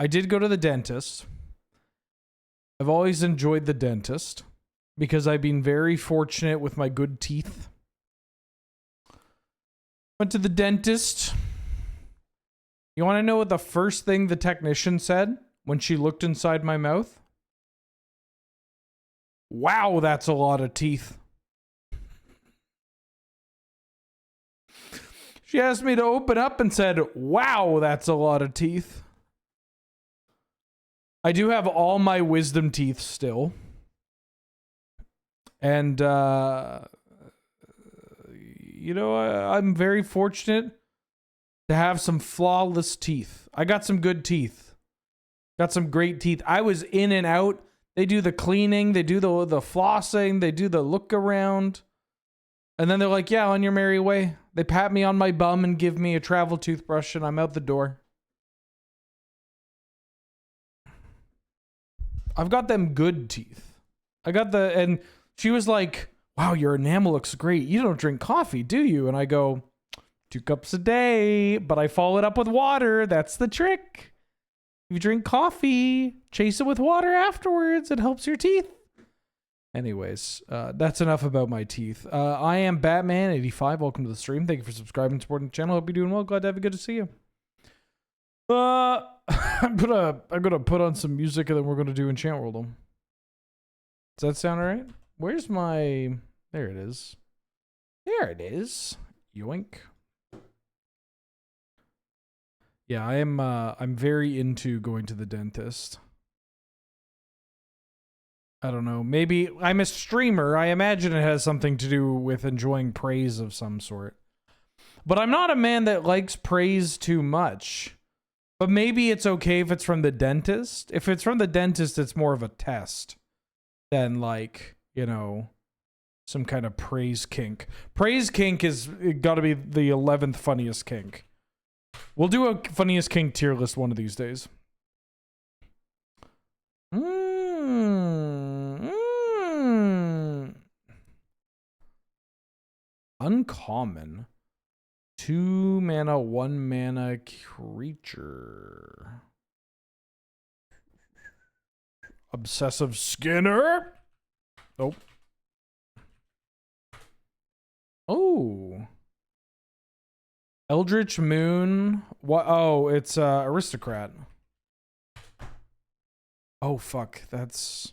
I did go to the dentist. I've always enjoyed the dentist because I've been very fortunate with my good teeth. Went to the dentist. You want to know what the first thing the technician said when she looked inside my mouth? Wow, that's a lot of teeth. She asked me to open up and said, wow, that's a lot of teeth. I do have all my wisdom teeth still. And, you know, I'm very fortunate to have some flawless teeth. I got some good teeth. Got some great teeth. I was in and out. They do the cleaning. They do the flossing. They do the look around. And then they're like, yeah, on your merry way. They pat me on my bum and give me a travel toothbrush and I'm out the door. I've got them good teeth. And she was like, wow, your enamel looks great. You don't drink coffee, do you? And I go, 2 cups a day, but I follow it up with water. That's the trick. If you drink coffee, chase it with water afterwards. It helps your teeth. Anyways, that's enough about my teeth. I am Batman85. Welcome to the stream. Thank you for subscribing and supporting the channel. Hope you're doing well. Glad to have you. Good to see you. I'm gonna put on some music and then we're gonna do Enchant Worldle. Does that sound alright? Where's my... There it is. There it is. Yoink. Yeah, I'm very into going to the dentist. I don't know. Maybe I'm a streamer. I imagine it has something to do with enjoying praise of some sort. But I'm not a man that likes praise too much. But maybe it's okay if it's from the dentist. If it's from the dentist, it's more of a test than like, you know, some kind of praise kink. Praise kink is got to be the 11th funniest kink. We'll do a funniest kink tier list one of these days. Uncommon. 2 mana, 1 mana creature. Obsessive Skinner. Nope. Oh. Eldritch Moon. What? Oh, it's Aristocrat. Oh, fuck. That's...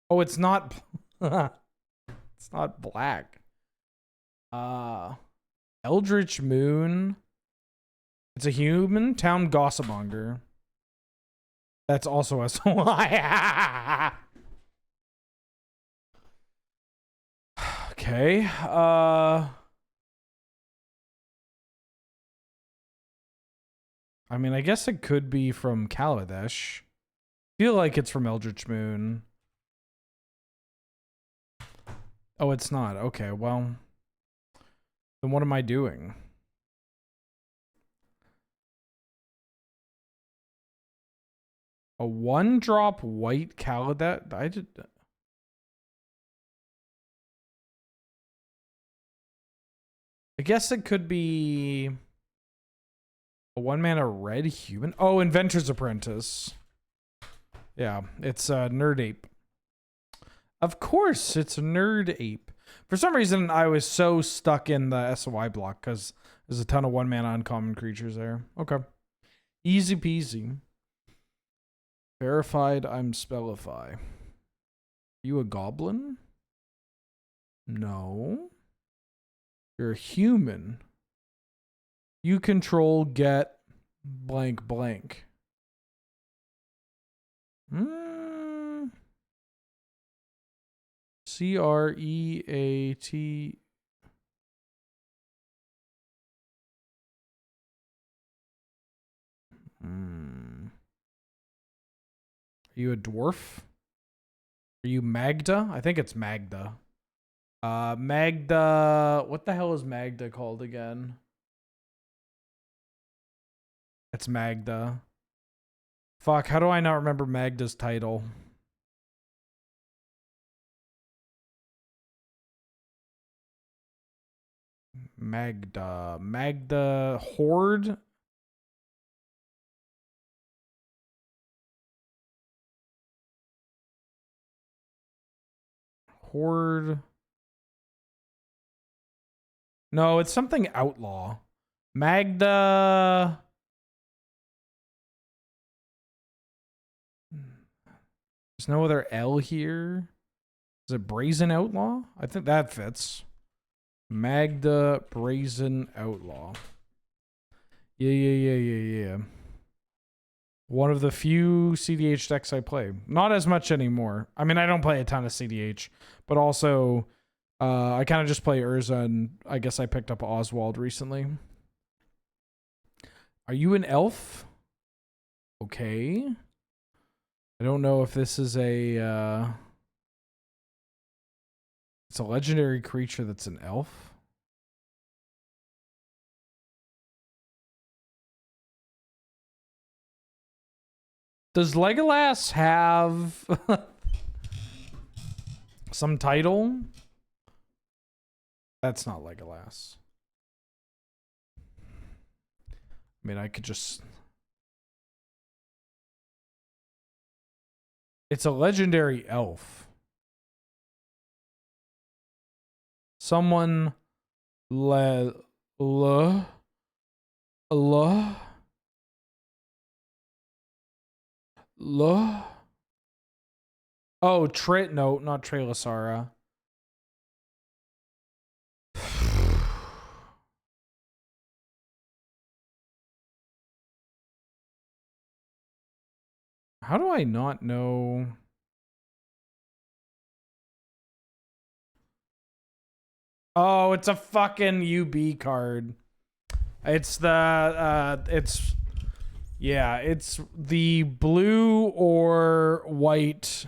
Oh, it's not... It's not black. Eldritch Moon. It's a human. Town Gossipmonger. That's also SOI. Okay. I mean, I guess it could be from Kaladesh. Feel like it's from Eldritch Moon. Oh, it's not. Okay, well. Then what am I doing? A 1-drop white Kaladesh? I guess it could be a 1-mana red human. Oh, Inventor's Apprentice. Yeah, it's Nerd Ape. Of course, it's Nerd Ape. For some reason, I was so stuck in the SOI block because there's a ton of 1-mana uncommon creatures there. Okay. Easy peasy. Verified, I'm Spellify. You a goblin? No. You're a human. You control get blank blank. C-R-E-A-T. Are you a dwarf? Are you Magda? I think it's Magda. Magda. What the hell is Magda called again? It's Magda. Fuck, how do I not remember Magda's title? Magda Horde? Horde. No, it's something outlaw. Magda. There's no other L here. Is it Brazen Outlaw? I think that fits. Magda Brazen Outlaw. Yeah. One of the few CDH decks I play. Not as much anymore. I mean, I don't play a ton of CDH, but also I kind of just play Urza, and I guess I picked up Oswald recently. Are you an elf? Okay. I don't know if this is a... it's a legendary creature that's an elf. Does Legolas have some title? That's not Legolas. I mean, I could just... It's a legendary elf. Someone Oh, no, not Trelasara. How do I not know? Oh, it's a fucking UB card. It's the it's the blue or white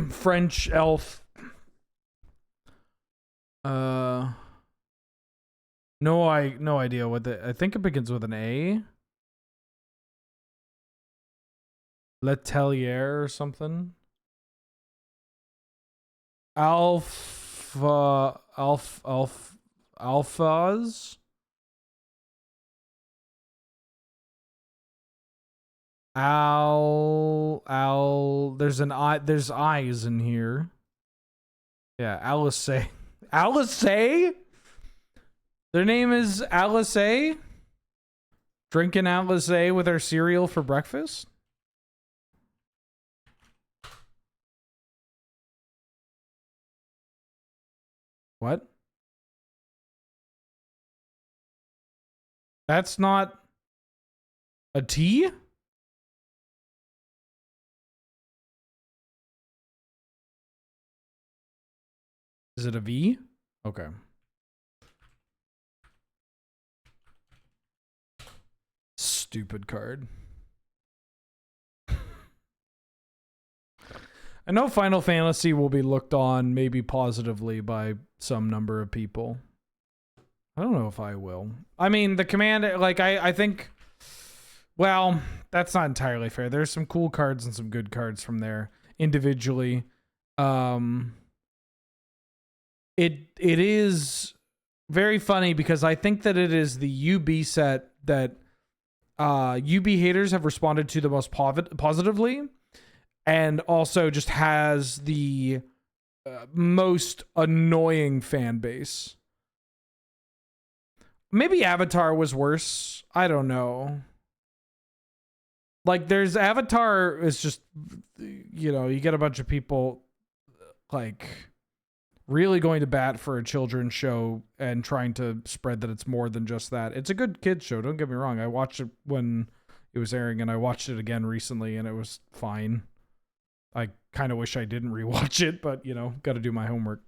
French elf. No idea what I think it begins with an A. Letelier or something. Alphas. There's an I. There's eyes in here. Yeah, Alice. Alice. Their name is Alice. Drinking Alice with our cereal for breakfast. What? That's not a T? Is it a V? Okay. Stupid card. I know Final Fantasy will be looked on maybe positively by some number of people. I don't know if I will. I mean, the command, like, I think, well, that's not entirely fair. There's some cool cards and some good cards from there individually. It is very funny because I think that it is the UB set that UB haters have responded to the most positively, and also just has the most annoying fan base. Maybe Avatar was worse. I don't know. Like, there's Avatar is just, you know, you get a bunch of people like really going to bat for a children's show and trying to spread that it's more than just that. It's a good kids show, don't get me wrong. I watched it when it was airing, and I watched it again recently, and it was fine. I kind of wish I didn't rewatch it, but, you know, got to do my homework.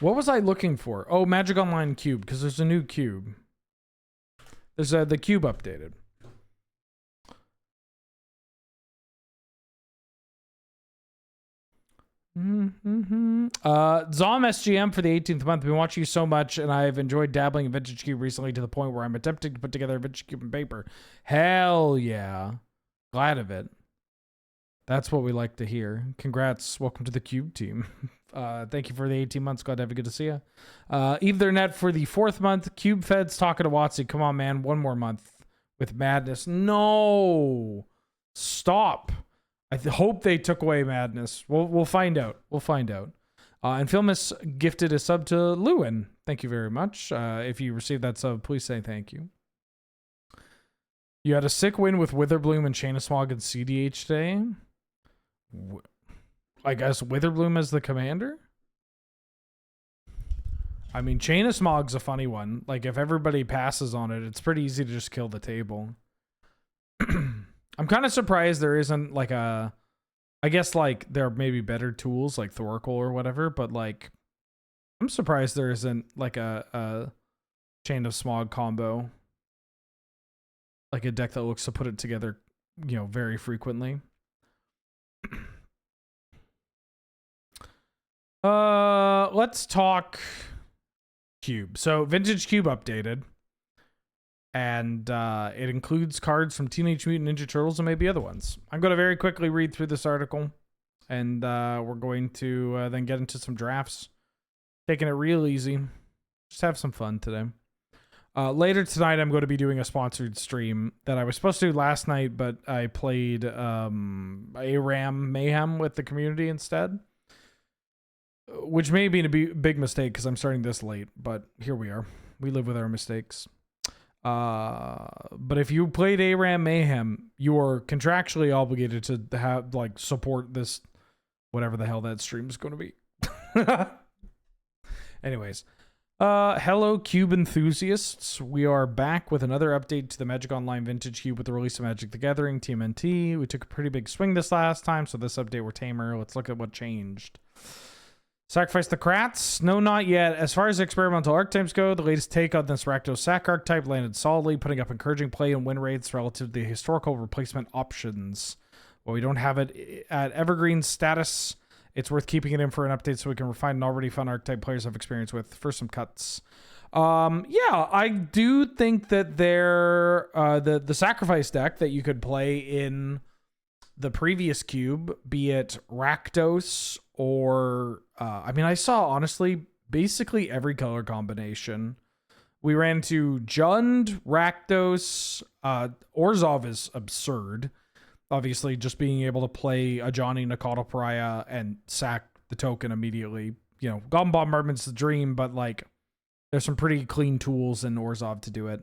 What was I looking for? Oh, Magic Online Cube, because there's a new cube. There's the cube updated. Zom SGM for the 18th month. I've been watching you so much, and I've enjoyed dabbling in Vintage Cube recently to the point where I'm attempting to put together a Vintage Cube in paper. Hell yeah. Glad of it. That's what we like to hear. Congrats. Welcome to the Cube team. Thank you for the 18 months. Glad to have you. Good to see you. Ethernet for the 4th month. Cube Feds talking to Watsy. Come on, man. One more month with madness. No. Stop. I hope they took away Madness. We'll find out. We'll find out. And Filmus gifted a sub to Lewin. Thank you very much. If you received that sub, please say thank you. You had a sick win with Witherbloom and Chain of Smog and CDH today. I guess Witherbloom as the commander? I mean, Chain of Smog's a funny one. Like, if everybody passes on it, it's pretty easy to just kill the table. I'm kind of surprised there isn't, like, a... I guess, like, there may be better tools, like Thoracle or whatever, but, like, I'm surprised there isn't, like, a Chain of Smog combo. Like, a deck that looks to put it together, you know, very frequently. Let's talk Cube. So Vintage Cube updated, and it includes cards from Teenage Mutant Ninja Turtles and maybe other ones. I'm going to very quickly read through this article, and we're going to then get into some drafts. Taking it real easy. Just have some fun today. Later tonight, I'm going to be doing a sponsored stream that I was supposed to do last night, but I played ARAM Mayhem with the community instead. Which may be a big mistake because I'm starting this late, but here we are. We live with our mistakes. But if you played ARAM Mayhem, you are contractually obligated to have, like, support this, whatever the hell that stream is going to be. Anyways, hello Cube enthusiasts. We are back with another update to the Magic Online Vintage Cube with the release of Magic the Gathering TMNT. We took a pretty big swing this last time, so this update we're tamer. Let's look at what changed. Sacrifice the Kratts? No, not yet. As far as experimental archetypes go, the latest take on this Rakdos Sack archetype landed solidly, putting up encouraging play and win rates relative to the historical replacement options. While we don't have it at Evergreen status, it's worth keeping it in for an update so we can refine an already fun archetype players have experience with for some cuts. Yeah, I do think that the Sacrifice deck that you could play in the previous cube, be it Rakdos or I mean, I saw honestly basically every color combination. We ran to Jund, Rakdos, Orzhov is absurd. Obviously, just being able to play a Johnny Nakata Pariah and sack the token immediately. You know, Goblin Bombardment's the dream, but like there's some pretty clean tools in Orzhov to do it.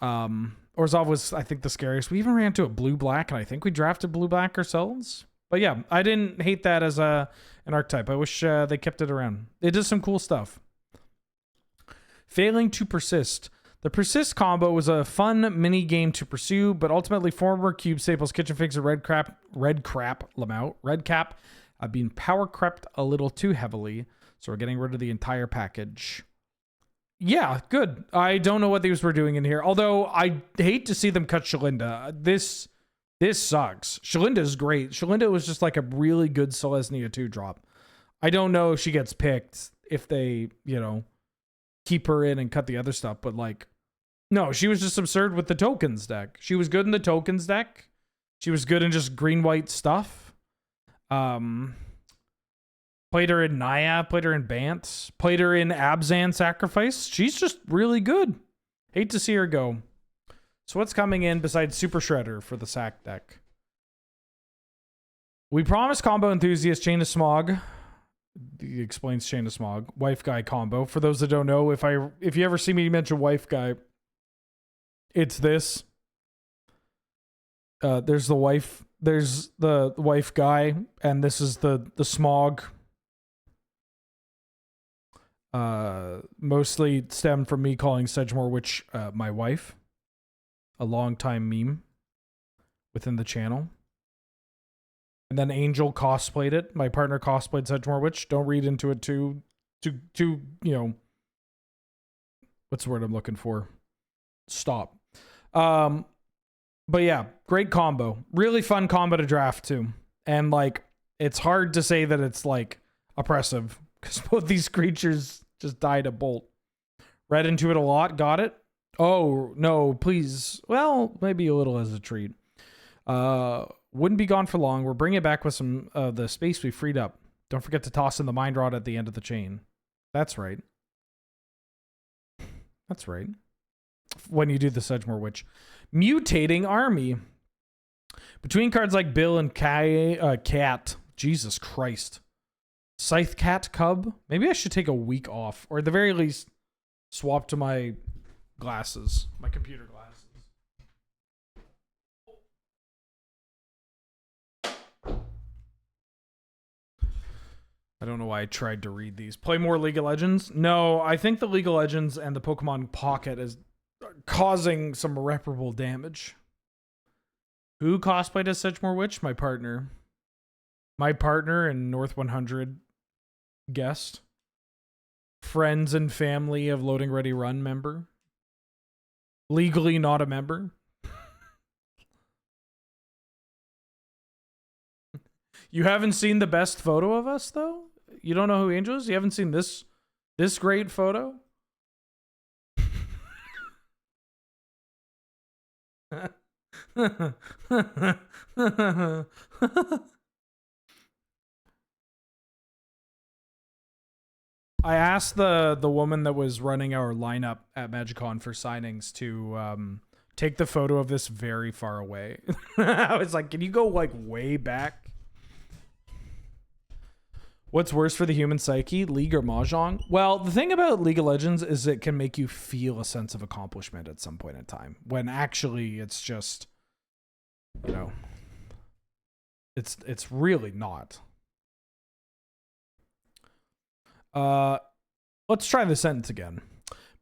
Orzhov was, I think, the scariest. We even ran to a blue-black, and I think we drafted blue-black ourselves. But yeah, I didn't hate that as an archetype. I wish they kept it around. It does some cool stuff. Failing to persist. The persist combo was a fun mini game to pursue, but ultimately former Cube staples Kitchen Figs and Redcap have been power crept a little too heavily, so we're getting rid of the entire package. Yeah, good. I don't know what these were doing in here, although I hate to see them cut Shalinda. This sucks. Shalinda is great. Shalinda was just like a really good Selesnya 2-drop. I don't know if she gets picked if they, you know, keep her in and cut the other stuff, but like, no, she was just absurd with the tokens deck. She was good in the tokens deck. She was good in just green-white stuff. Played her in Naya, played her in Bant, played her in Abzan Sacrifice. She's just really good. Hate to see her go. So what's coming in besides Super Shredder for the sack deck? We promised combo enthusiast Chain of Smog. He explains Chain of Smog. Wife Guy combo. For those that don't know, if you ever see me mention Wife Guy, it's this. There's the wife guy, and this is the Smog. Mostly stemmed from me calling Sedgemoor Witch my wife. A long time meme within the channel. And then Angel cosplayed it. My partner cosplayed Sedgemoor Witch. Don't read into it too, you know, what's the word I'm looking for? Stop. But yeah, great combo. Really fun combo to draft too. And like, it's hard to say that it's like oppressive because both these creatures just died a bolt. Read into it a lot. Got it. Oh, no, please. Well, maybe a little as a treat. Wouldn't be gone for long. We're bringing it back with some of the space we freed up. Don't forget to toss in the Mind Rod at the end of the chain. That's right. That's right. When you do the Sedgemoor Witch. Mutating Army. Between cards like Bill and Cat, Jesus Christ. Scythe Cat Cub. Maybe I should take a week off, or at the very least, swap to my glasses, my computer glasses. I don't know why I tried to read these. Play more League of Legends? No, I think the League of Legends and the Pokemon Pocket is causing some irreparable damage. Who cosplayed as Sedgemoor Witch? My partner. My partner and North 100 guest. Friends and family of Loading Ready Run member. Legally not a member. You haven't seen the best photo of us, though? You don't know who Angel is? You haven't seen this great photo? I asked the woman that was running our lineup at MagicCon for signings to take the photo of this very far away. I was like, can you go like way back? What's worse for the human psyche, League or Mahjong? Well, the thing about League of Legends is it can make you feel a sense of accomplishment at some point in time, when actually it's just, you know, it's really not. Let's try the sentence again.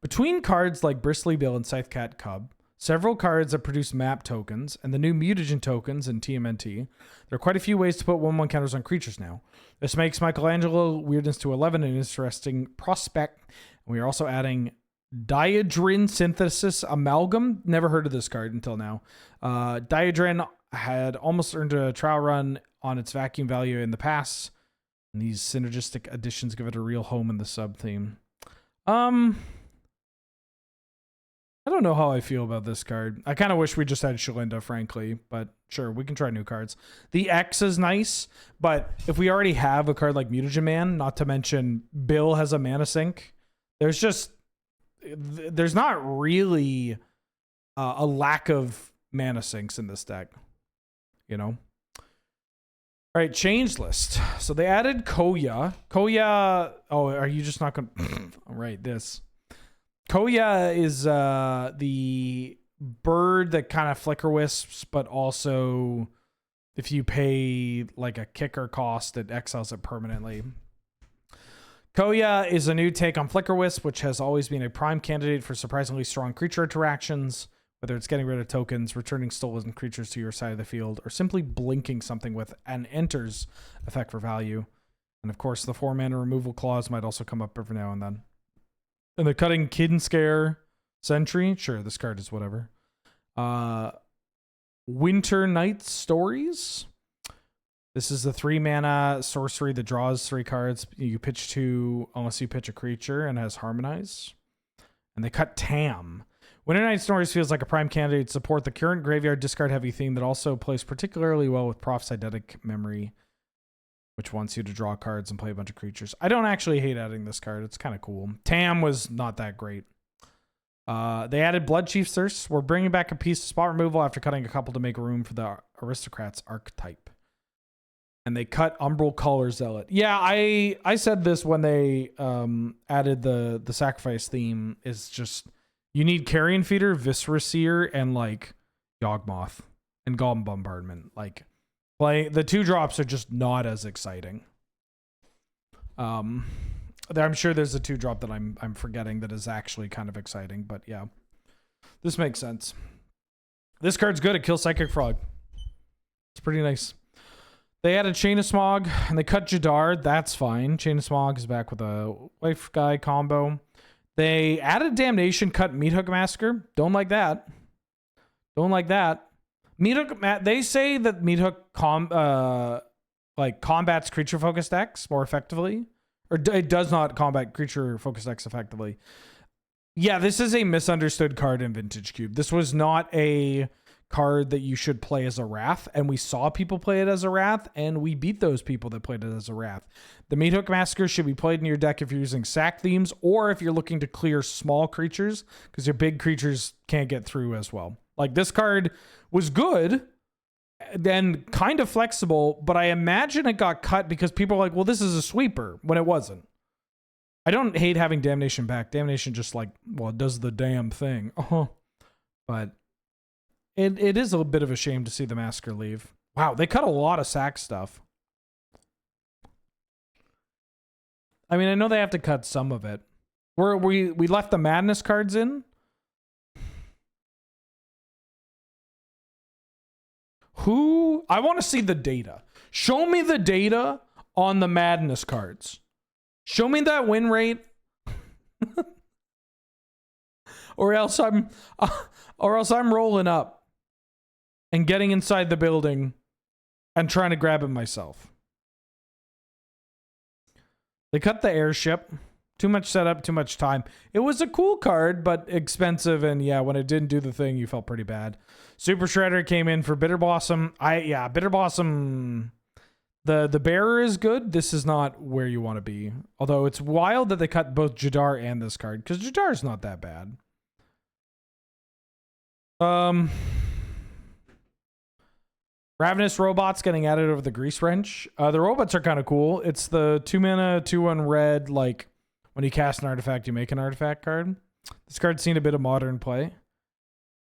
Between cards like Bristly Bill and Scythe Cat Cub, several cards that produce map tokens, and the new mutagen tokens in TMNT, there are quite a few ways to put 1/1 counters on creatures now. This makes Michelangelo Weirdness to 11 an interesting prospect. And we are also adding Diadrin Synthesis Amalgam. Never heard of this card until now. Diadrin had almost earned a trial run on its vacuum value in the past. And these synergistic additions give it a real home in the sub-theme. I don't know how I feel about this card. I kind of wish we just had Shalinda, frankly, but sure, we can try new cards. The X is nice, but if we already have a card like Mutagen Man, not to mention Bill has a mana sink, there's not really a lack of mana sinks in this deck, you know? All right, change list. So they added Koya. Koya, oh, are you just not going to... All right, this. Koya is the bird that kind of flicker wisps, but also if you pay like a kicker cost, it exiles it permanently. Koya is a new take on Flicker Wisp, which has always been a prime candidate for surprisingly strong creature interactions, whether it's getting rid of tokens, returning stolen creatures to your side of the field, or simply blinking something with an enters effect for value. And of course, the 4-mana removal clause might also come up every now and then. And they're cutting Kid and Scare Sentry. Sure, this card is whatever. Winter Night Stories. This is the 3-mana sorcery that draws 3 cards. You pitch 2 unless you pitch a creature and has Harmonize. And they cut Tam. Winter Night Stories feels like a prime candidate to support the current graveyard discard heavy theme that also plays particularly well with Proph's Eidetic Memory, which wants you to draw cards and play a bunch of creatures. I don't actually hate adding this card. It's kind of cool. Tam was not that great. They added Bloodchief's Thirst. We're bringing back a piece of spot removal after cutting a couple to make room for the Aristocrats archetype. And they cut Umbral Color Zealot. Yeah, I said this when they added the sacrifice theme. Is just, you need Carrion Feeder, Viscera Seer, and like Yawgmoth and Golem Bombardment. Like, the 2 drops are just not as exciting. I'm sure there's a 2 drop that I'm forgetting that is actually kind of exciting, but yeah, this makes sense. This card's good. It kills Psychic Frog. It's pretty nice. They added Chain of Smog and they cut Jadar. That's fine. Chain of Smog is back with a Life Guy combo. They added Damnation, cut Meathook Massacre. Don't like that. Don't like that. Meathook, they say that Meathook combats creature focused decks more effectively, or it does not combat creature focused decks effectively. Yeah, this is a misunderstood card in Vintage Cube. This was not a card that you should play as a Wrath, and we saw people play it as a Wrath, and we beat those people that played it as a Wrath. The Meathook Massacre should be played in your deck if you're using sack themes, or if you're looking to clear small creatures, because your big creatures can't get through as well. Like, this card was good. then kind of flexible, but I imagine it got cut because people are like, well, this is a sweeper, when it wasn't. I don't hate having Damnation back. Damnation just like, well, it does the damn thing. But it is a bit of a shame to see the Massacre leave. Wow, they cut a lot of sack stuff. I mean, I know they have to cut some of it. We left the Madness cards in. I want to see the data. Show me the data on the Madness cards. Show me that win rate. or else I'm rolling up and getting inside the building and trying to grab it myself. They cut the airship. Too much setup, too much time. It was a cool card, but expensive, and yeah, when it didn't do the thing, you felt pretty bad. Super Shredder came in for Bitter Blossom. Bitter Blossom. The bearer is good. This is not where you want to be. Although it's wild that they cut both Jadar and this card, because Jadar is not that bad. Ravenous Robots getting added over the Grease Wrench. The robots are kind of cool. It's the 2-mana, 2/1 red, like, when you cast an artifact, you make an artifact card. This card's seen a bit of modern play.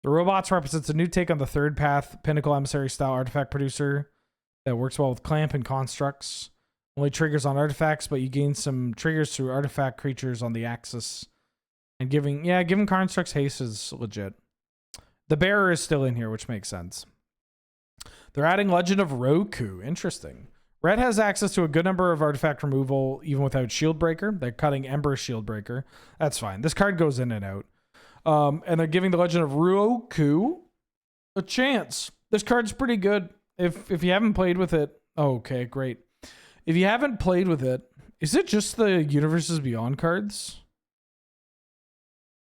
The robots represents a new take on the third path Pinnacle Emissary style artifact producer that works well with Clamp and Constructs. Only triggers on artifacts, but you gain some triggers through artifact creatures on the axis. And giving Constructs haste is legit. The Bearer is still in here, which makes sense. They're adding Legend of Roku. Interesting. Red has access to a good number of artifact removal, even without Shieldbreaker. They're cutting Ember Shieldbreaker. That's fine. This card goes in and out. And they're giving the Legend of Roku a chance. This card's pretty good. If you haven't played with it... Oh, okay, great. If you haven't played with it, is it just the Universes Beyond cards?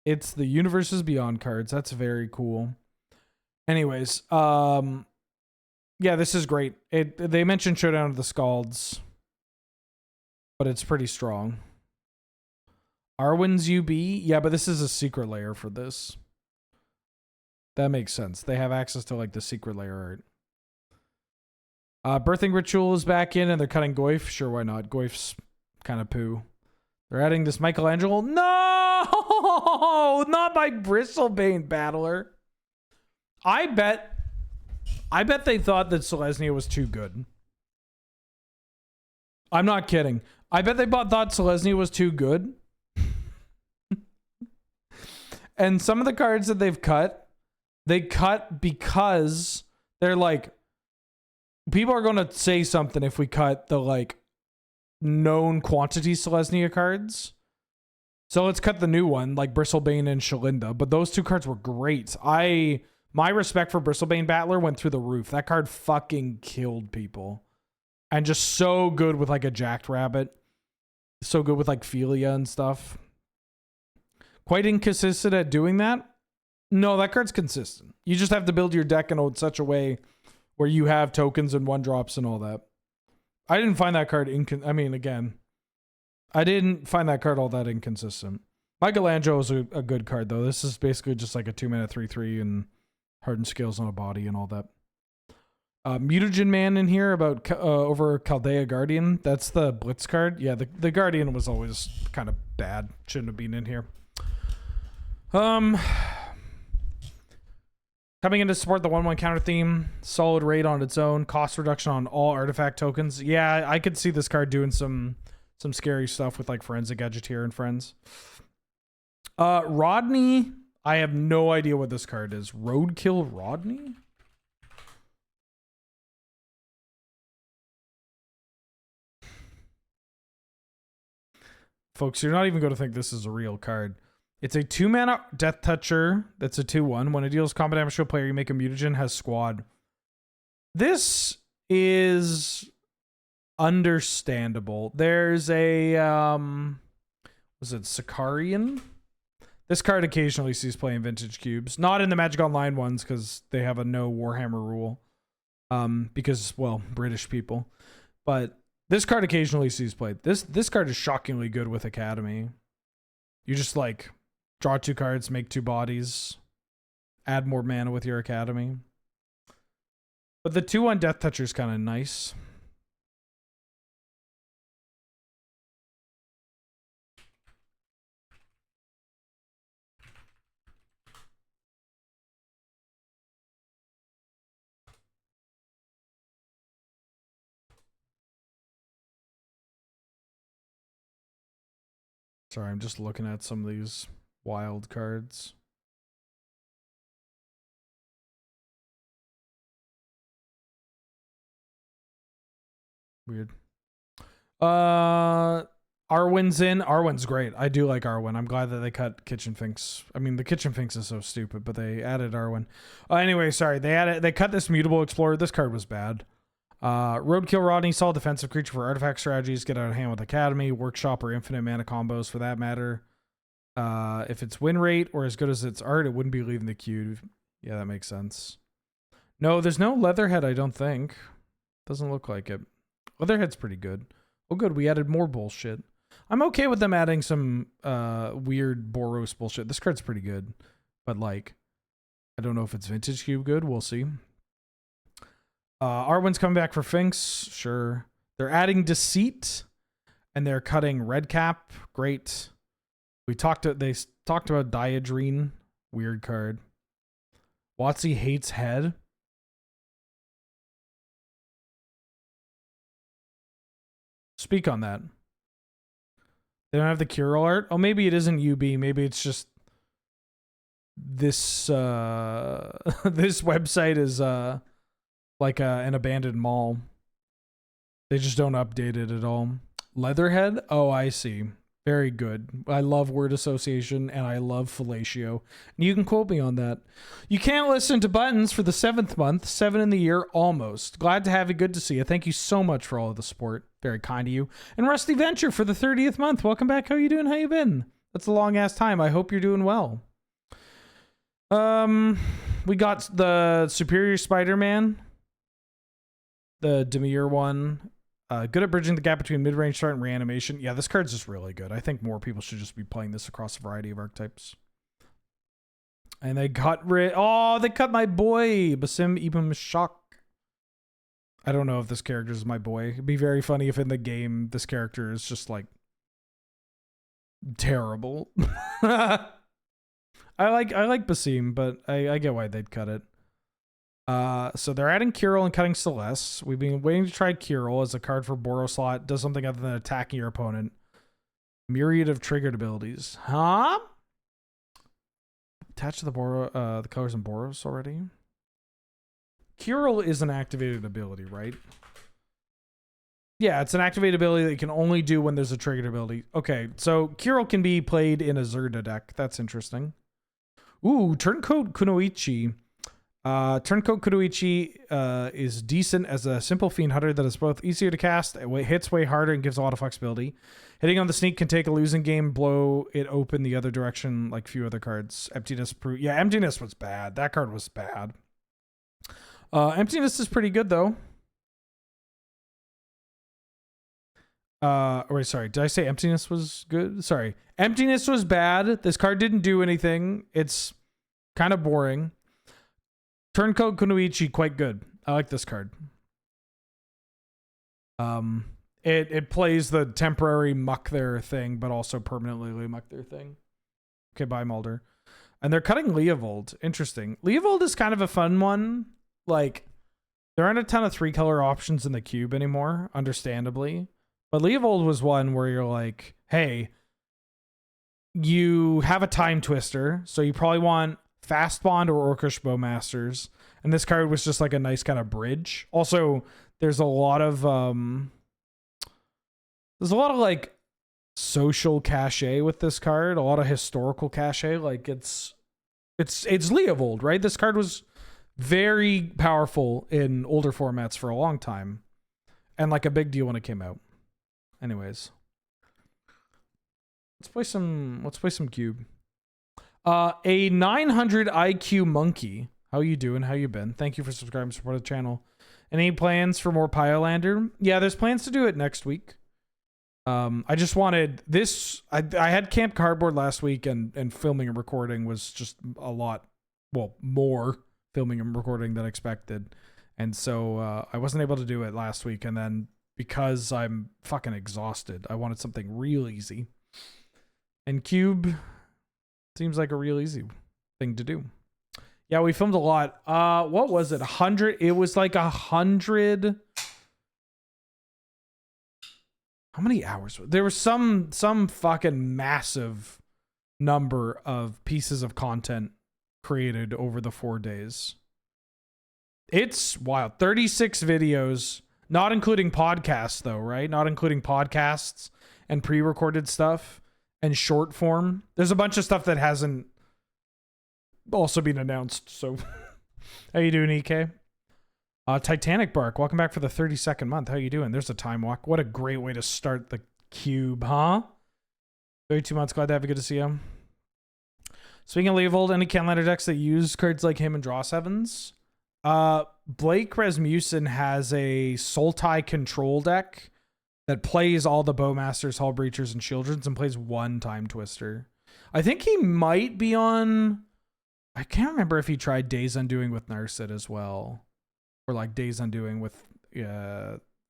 It's the Universes Beyond cards. That's very cool. Anyways, yeah, this is great. They mentioned Showdown of the Scalds, but it's pretty strong. Arwen's UB? Yeah, but this is a secret layer for this. That makes sense. They have access to, like, the secret layer art. Birthing Ritual is back in, and they're cutting Goyf. Sure, why not? Goyf's kind of poo. They're adding this Michelangelo. No! Not my Bristlebane Battler. I bet they thought that Selesnya was too good. I'm not kidding. I bet they thought Selesnya was too good. And some of the cards that they've cut, they cut because they're like, people are going to say something if we cut the, like, known quantity Selesnya cards. So let's cut the new one, like Bristlebane and Shalinda. But those two cards were great. My respect for Bristlebane Battler went through the roof. That card fucking killed people. And just so good with, like, a Jacked Rabbit. So good with, like, Philia and stuff. Quite inconsistent at doing that? No, that card's consistent. You just have to build your deck in such a way where you have tokens and 1-drops and all that. I didn't find that card I didn't find that card all that inconsistent. Michelangelo is a good card, though. This is basically just like a 2-mana 3/3 and hardened scales on a body and all that. Mutagen Man in here about over Chaldea Guardian. That's the Blitz card. Yeah, the Guardian was always kind of bad. Shouldn't have been in here. Coming in to support the 1/1 counter theme. Solid raid on its own. Cost reduction on all artifact tokens. Yeah, I could see this card doing some scary stuff with, like, Forensic Agiteer and friends. Rodney. I have no idea what this card is. Roadkill Rodney? Folks, you're not even going to think this is a real card. It's a 2-mana Death Toucher that's a 2/1. When it deals combat damage to a player, you make a mutagen, has squad. This is understandable. There's a was it Sicarian? This card occasionally sees play in Vintage Cubes. Not in the Magic Online ones, because they have a no Warhammer rule. Because, well, British people. But this card occasionally sees play. This card is shockingly good with Academy. You just, like, draw 2 cards, make 2 bodies, add more mana with your Academy. But the 2/1 Death Toucher is kind of nice. Sorry, I'm just looking at some of these wild cards. Weird. Arwen's in. Arwen's great. I do like Arwen. I'm glad that they cut Kitchen Finks. I mean, the Kitchen Finks is so stupid, but they added Arwen. Anyway, sorry. They cut this Mutable Explorer. This card was bad. Roadkill Rodney, solid defensive creature for artifact strategies. Get out of hand with Academy, Workshop, or infinite mana combos for that matter. If it's win rate or as good as its art, it wouldn't be leaving the queue. Yeah, that makes sense. No, there's no Leatherhead, I don't think. Doesn't look like it. Leatherhead's pretty good. Oh, good. We added more bullshit. I'm okay with them adding some weird Boros bullshit. This card's pretty good. But, like, I don't know if it's Vintage Cube good. We'll see. Arwen's coming back for Finks. Sure. They're adding Deceit. And they're cutting Redcap. Great. They talked about Diadrine. Weird card. WotC hates Head. Speak on that. They don't have the Cure art. Oh, maybe it isn't UB. Maybe it's just this this website is like an abandoned mall. They just don't update it at all. Leatherhead? Oh, I see. Very good. I love word association and I love fellatio. And you can quote me on that. You can't listen to Buttons for the 7th month, 7 in the year, almost. Glad to have you. Good to see you. Thank you so much for all of the support. Very kind of you. And Rusty Venture for the 30th month. Welcome back. How you doing? How you been? That's a long ass time. I hope you're doing well. We got the Superior Spider-Man. The Demir one. Good at bridging the gap between mid-range start and reanimation. Yeah, this card's just really good. I think more people should just be playing this across a variety of archetypes. And they got rid... Oh, they cut my boy, Basim Ibn Mashak. I don't know if this character is my boy. It'd be very funny if in the game this character is just, like, terrible. I like Basim, but I get why they'd cut it. So they're adding Curel and cutting Celeste. We've been waiting to try Curel as a card for Boros slot. Does something other than attacking your opponent. Myriad of triggered abilities. Huh? Attached to the colors in Boros already. Curel is an activated ability, right? Yeah, it's an activated ability that you can only do when there's a triggered ability. Okay, so Curel can be played in a Zerda deck. That's interesting. Ooh, Turncoat Kunoichi. Turncoat Kunoichi is decent as a simple fiend hunter that is both easier to cast, it hits way harder, and gives a lot of flexibility. Hitting on the sneak can take a losing game, blow it open the other direction like few other cards. Emptiness yeah, Emptiness was bad. That card was bad. Emptiness is pretty good though. Wait, sorry. Did I say Emptiness was good? Sorry. Emptiness was bad. This card didn't do anything. It's kind of boring. Turncoat Kunoichi, quite good. I like this card. It plays the temporary muck there thing, but also permanently muck there thing. Okay, bye Mulder. And they're cutting Leovold. Interesting. Leovold is kind of a fun one. Like, there aren't a ton of 3-color options in the cube anymore, understandably. But Leovold was one where you're like, hey, you have a Time Twister, so you probably want Fast Bond or Orcish Bowmasters. And this card was just like a nice kind of bridge. Also, there's a lot of like social cachet with this card, a lot of historical cachet. Like it's Leovold, right? This card was very powerful in older formats for a long time. And like a big deal when it came out. Anyways. Let's play some cube. A 900 IQ monkey. How you doing? How you been? Thank you for subscribing to support the channel. Any plans for more Pyolander? Yeah, there's plans to do it next week. I just wanted this. I had Camp Cardboard last week, and filming and recording was just a lot, well, more filming and recording than expected. And so I wasn't able to do it last week. And then because I'm fucking exhausted, I wanted something real easy. And Cube seems like a real easy thing to do. Yeah, we filmed a lot. What was it? 100? It was like 100. How many hours? There was some fucking massive number of pieces of content created over the 4 days. It's wild. 36 videos, not including podcasts though, right? Not including podcasts and pre-recorded stuff and short form. There's a bunch of stuff that hasn't also been announced. So how you doing, EK? Titanic Bark, welcome back for the 32nd month. How you doing? There's a time walk. What a great way to start the cube, huh? 32 months. Glad to have you. Good to see you. Speaking of Leovold, any Canlander decks that use cards like him and draw sevens? Blake Rasmussen has a Sultai control deck that plays all the Bowmasters, Hall Breachers, and Children's and plays one Time Twister. I think he might be on... I can't remember if he tried Days Undoing with Narset as well. Or like Days Undoing with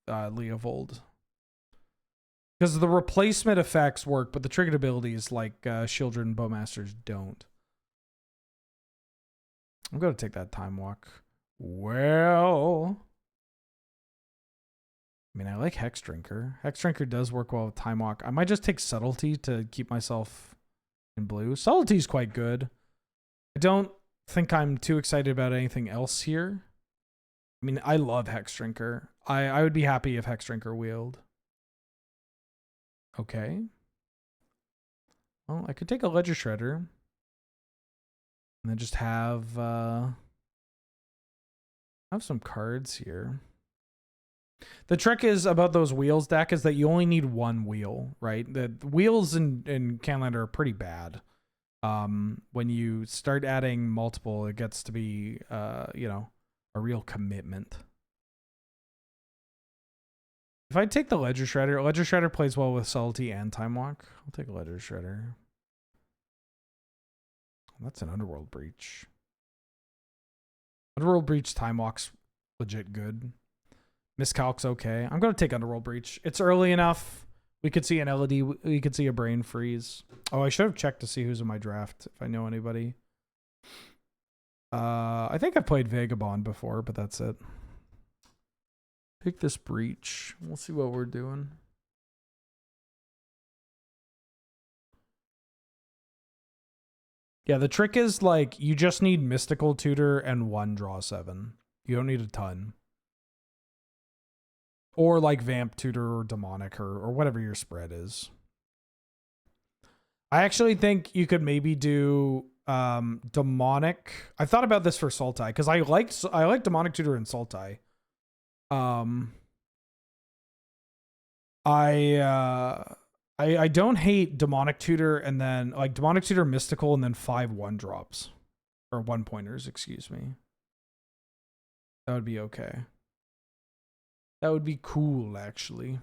Leovold. Because the replacement effects work, but the triggered abilities like Children and Bowmasters don't. I'm going to take that time walk. Well... I mean, I like Hex Drinker. Hex Drinker does work well with Time Walk. I might just take Subtlety to keep myself in blue. Subtlety's quite good. I don't think I'm too excited about anything else here. I mean, I love Hex Drinker. I would be happy if Hex Drinker wheeled. Okay. Well, I could take a Ledger Shredder. And then just have some cards here. The trick is about those wheels deck is that you only need one wheel, right? The wheels in Canlander are pretty bad. When you start adding multiple, it gets to be, you know, a real commitment. If I take the Ledger Shredder plays well with Subtlety and Time Walk. I'll take a Ledger Shredder. That's an Underworld Breach. Underworld Breach Time Walk's legit good. Miscalc's okay. I'm going to take Underworld Breach. It's early enough. We could see an LED. We could see a Brain Freeze. Oh, I should have checked to see who's in my draft, if I know anybody. I think I've played Vagabond before, but that's it. Pick this Breach. We'll see what we're doing. Yeah, the trick is, like, you just need Mystical Tutor and one Draw 7. You don't need a ton. Or like Vamp Tutor or Demonic or whatever your spread is. I actually think you could maybe do Demonic. I thought about this for Sultai because I like Demonic Tutor and Sultai. I don't hate Demonic Tutor and then like Demonic Tutor Mystical and then 5 1-drops. Or 1-pointers, excuse me. That would be okay. That would be cool, actually.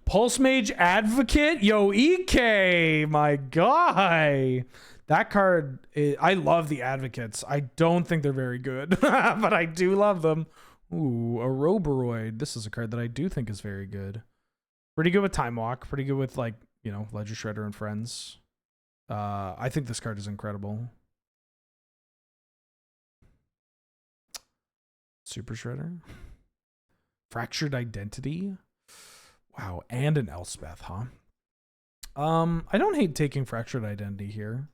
Pulse Mage Advocate? Yo, EK, my guy. That card, I love the Advocates. I don't think they're very good, but I do love them. Ooh, a Roboroid. This is a card that I do think is very good. Pretty good with Time Walk. Pretty good with, like, you know, Ledger Shredder and friends. I think this card is incredible. Super Shredder. Fractured Identity. Wow, and an Elspeth, huh? I don't hate taking Fractured Identity here.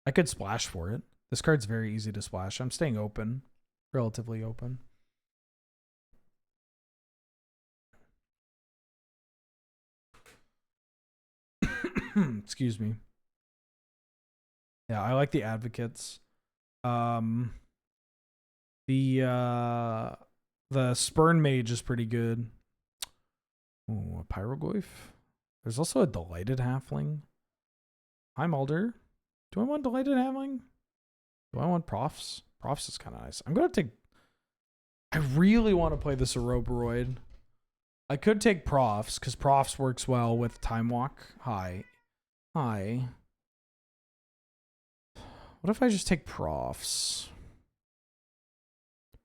I could splash for it. This card's very easy to splash. I'm staying open. Relatively open. Excuse me. Yeah, I like the Advocates. The Spurn Mage is pretty good. Ooh, a Pyroglyph. There's also a Delighted Halfling. Hi, Mulder. Do I want Delighted Halfling? Do I want Profs? Profs is kind of nice. I'm going to take... I really want to play this Oroboroid. I could take Profs, because Profs works well with Time Walk. Hi. What if I just take Profs?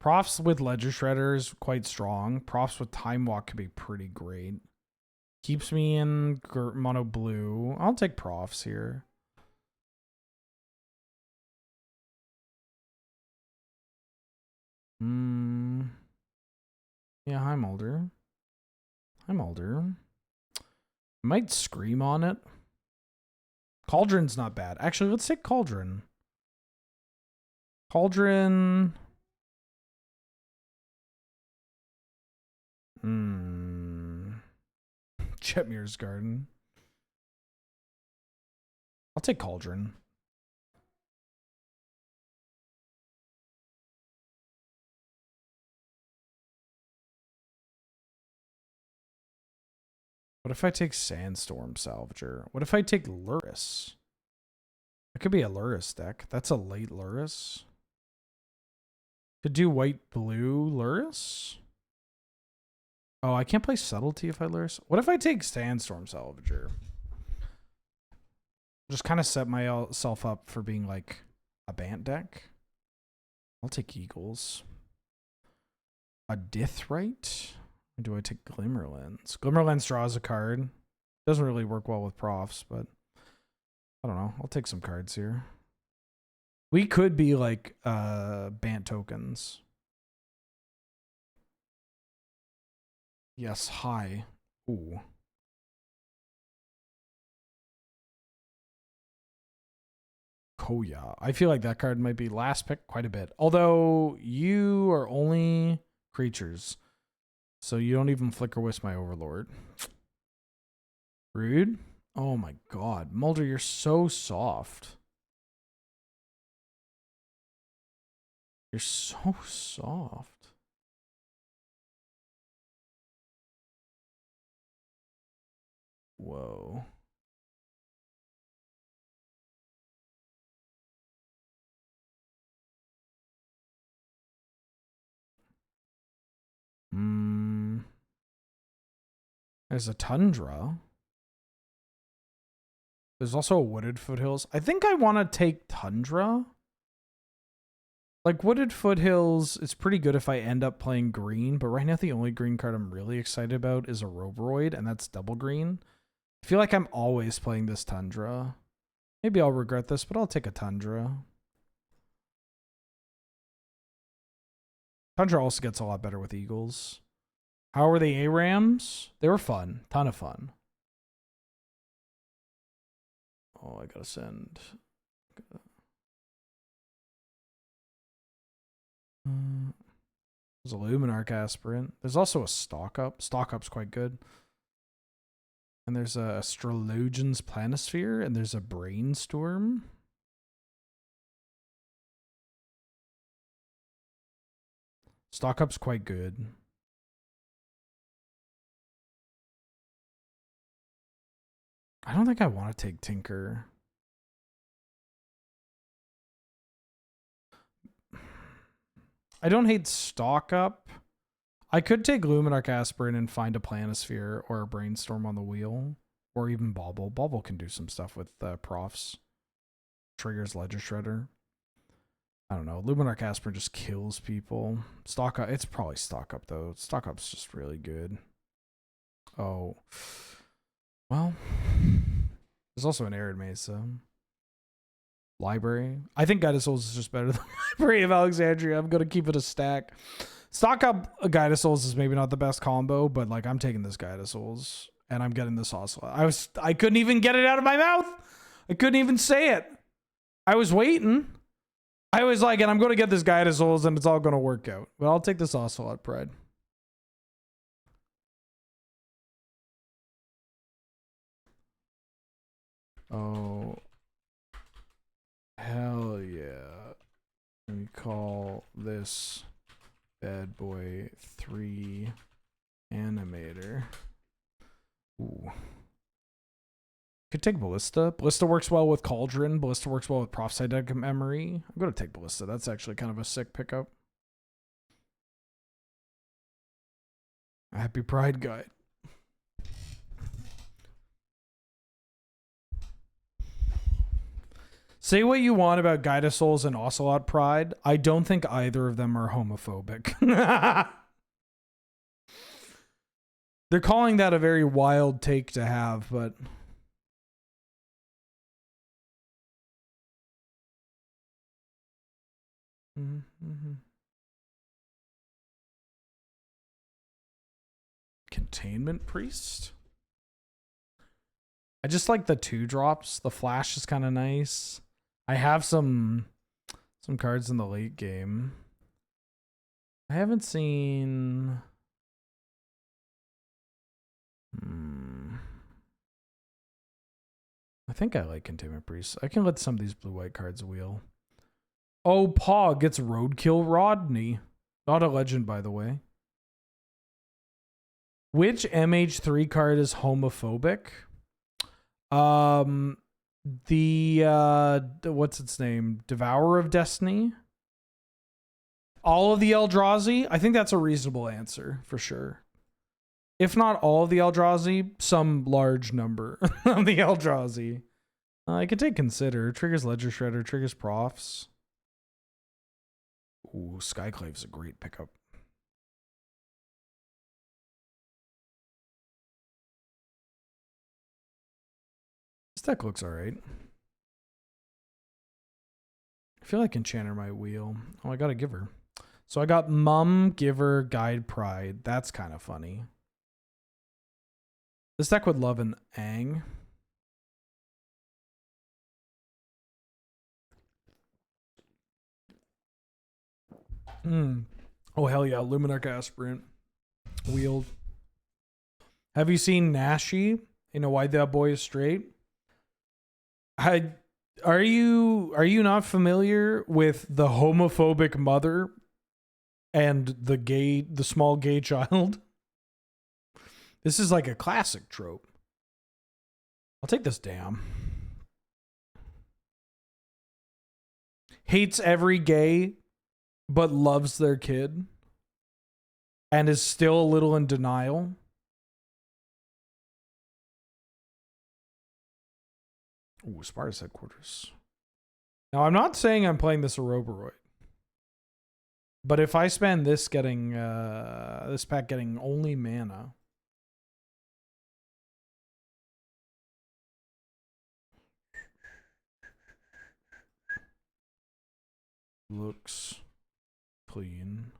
Profs with Ledger Shredder is quite strong. Profs with Time Walk could be pretty great. Keeps me in mono blue. I'll take profs here. Yeah, I'm older. Might scream on it. Cauldron's not bad. Actually, let's take Cauldron. Cauldron. Chetmir's Garden. I'll take Cauldron. What if I take Sandstorm Salvager? What if I take Luris? It could be a Luris deck. That's a late Luris. Could do white-blue Luris? Oh, I can't play Subtlety if I Luris. What if I take Sandstorm Salvager? Just kind of set myself up for being like a Bant deck. I'll take Eagles. A Dithright? Or do I take Glimmerlens? Glimmerlens draws a card. Doesn't really work well with profs, but I don't know. I'll take some cards here. We could be like Bant tokens. Yes, hi. Ooh. Koya. I feel like that card might be last pick quite a bit. Although you are only creatures. So you don't even Flicker Wisp my Overlord. Rude. Oh my god. Mulder, you're so soft. You're so soft. Whoa. There's a Tundra. There's also a Wooded Foothills. I think I want to take Tundra. Like, Wooded Foothills is pretty good if I end up playing green, but right now the only green card I'm really excited about is a Roboroid, and that's double green. I feel like I'm always playing this Tundra. Maybe I'll regret this, but I'll take a Tundra. Tundra also gets a lot better with Eagles. How were the ARAMs? They were fun. Ton of fun. Oh, I gotta send. There's a Luminarch Aspirant. There's also a Stock Up. Stock Up's quite good. And there's a Astrologian's Planisphere, and there's a Brainstorm. Stock Up's quite good. I don't think I want to take Tinker. I don't hate Stock Up. I could take Luminarch Aspirant and find a Planisphere or a Brainstorm on the wheel. Or even Bauble. Bauble can do some stuff with profs. Triggers Ledger Shredder. I don't know. Luminarch Aspirant just kills people. Stock Up. It's probably Stock Up, though. Stock Up's just really good. Oh. Well. There's also an Arid Mesa. Library. I think Guide of Souls is just better than Library of Alexandria. I'm going to keep it a stack. Stock Up a Guide of Souls is maybe not the best combo, but like I'm taking this Guide of Souls and I'm getting this Ocelot. I couldn't even get it out of my mouth. I couldn't even say it. I was waiting. I was like, and I'm going to get this Guide of Souls and it's all going to work out. But I'll take this Ocelot Pride. Oh. Hell yeah. We call this bad boy 3 animator. Ooh. Could take Ballista. Ballista works well with Cauldron. Ballista works well with Prophesy Memory. I'm going to take Ballista. That's actually kind of a sick pickup. Happy Pride Guide. Say what you want about Guide of Souls and Ocelot Pride. I don't think either of them are homophobic. They're calling that a very wild take to have, but... Mm-hmm. Containment Priest? I just like the 2-drops. The flash is kind of nice. I have some cards in the late game. I haven't seen... I think I like Containment Priest. I can let some of these blue-white cards wheel. Oh, Paw gets Roadkill Rodney. Not a legend, by the way. Which MH3 card is homophobic? What's its name? Devourer of Destiny? All of the Eldrazi? I think that's a reasonable answer, for sure. If not all of the Eldrazi, some large number of the Eldrazi. I could take Consider. Triggers Ledger Shredder, triggers Profs. Ooh, Skyclave's a great pickup. This deck looks alright. I feel like Enchanter might wheel. Oh, I gotta give her. So I got Mum, Giver, Guide, Pride. That's kind of funny. This deck would love an Ang. Oh, hell yeah. Luminarch Aspirant. Wheeled. Have you seen Nashi? You know why that boy is straight? Are you not familiar with the homophobic mother and the small gay child? This is like a classic trope. I'll take this damn. Hates every gay, but loves their kid. And is still a little in denial. Ooh, Sparta's Headquarters. Now, I'm not saying I'm playing this Ouroboros. But if I spend this getting, this pack getting only mana... Looks clean.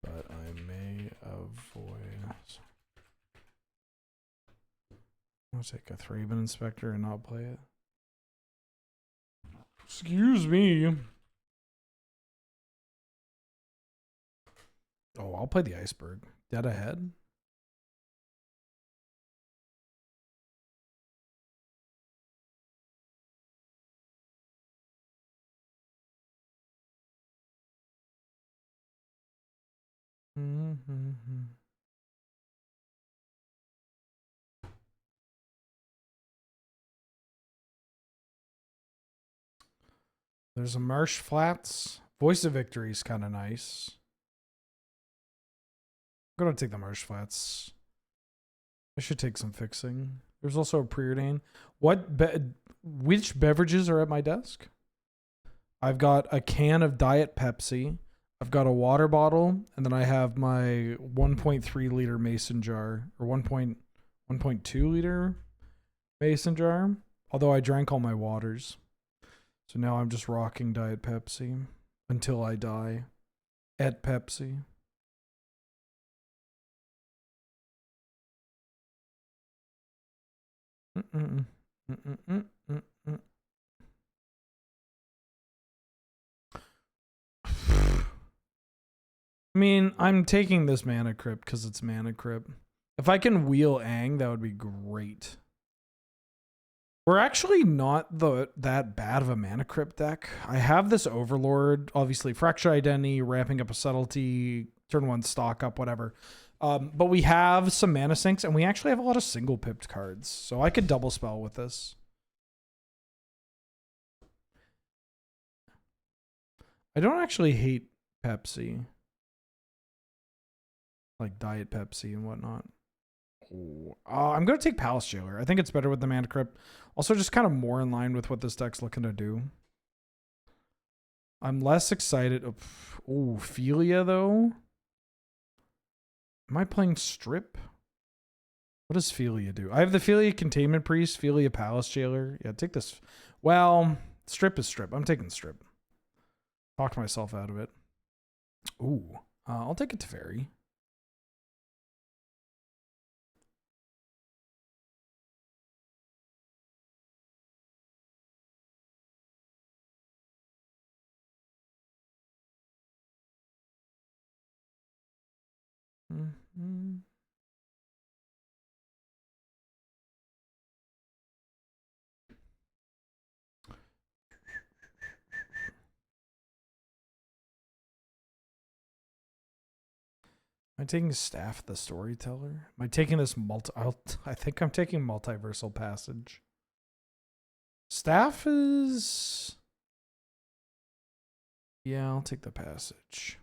But I may avoid. I'll take a Thraben Inspector and not play it. Excuse me. Oh, I'll play the Iceberg. Dead ahead. There's a Marsh Flats. Voice of Victory is kind of nice. I'm gonna take the Marsh Flats. I should take some fixing. There's also a Preordain. Which beverages are at my desk? I've got a can of Diet Pepsi. I've got a water bottle, and then I have my 1.3 liter mason jar, or 1.2 liter mason jar. Although I drank all my waters. So now I'm just rocking Diet Pepsi until I die. At Pepsi. I mean, I'm taking this Mana Crypt because it's Mana Crypt. If I can wheel Ang, that would be great. We're actually not that bad of a Mana Crypt deck. I have this Overlord, obviously Fractured Identity, ramping up a Subtlety, turn 1 stock up, whatever. But we have some Mana Sinks, and we actually have a lot of single-pipped cards. So I could double spell with this. I don't actually hate Pepsi. like Diet Pepsi and whatnot. Oh, I'm going to take Palace Jailer. I think it's better with the Mana Crypt. Also, just kind of more in line with what this deck's looking to do. I'm less excited. Oh, Philia, though. Am I playing Strip? What does Philia do? I have the Philia Containment Priest, Philia Palace Jailer. Yeah, take this. Well, Strip is Strip. I'm taking Strip. Talked myself out of it. Ooh, I'll take a Teferi. Mm-hmm. Am I taking Staff the Storyteller? Am I taking this I think I'm taking Multiversal Passage. Staff is... Yeah, I'll take the Passage.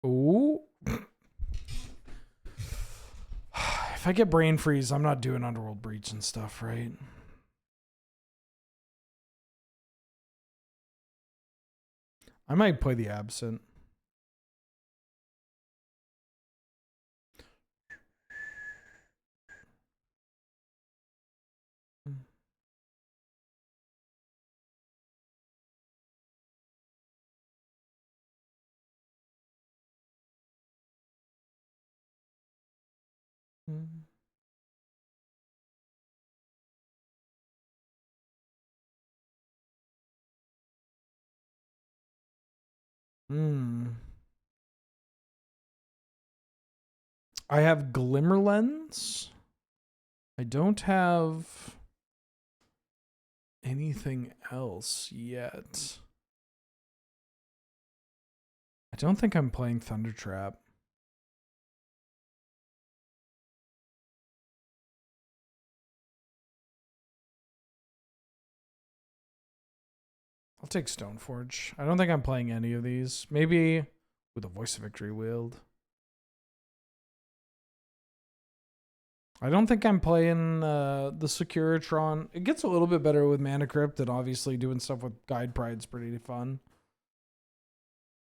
Ooh. If I get Brain Freeze, I'm not doing Underworld Breach and stuff, right? I might play the Absent. I have Glimmer Lens. I don't have anything else yet. I don't think I'm playing Thunder Trap. I'll take Stoneforge. I don't think I'm playing any of these. Maybe with a Voice of Victory wield. I don't think I'm playing the Securitron. It gets a little bit better with Mana Crypt, and obviously doing stuff with Guide Pride's pretty fun.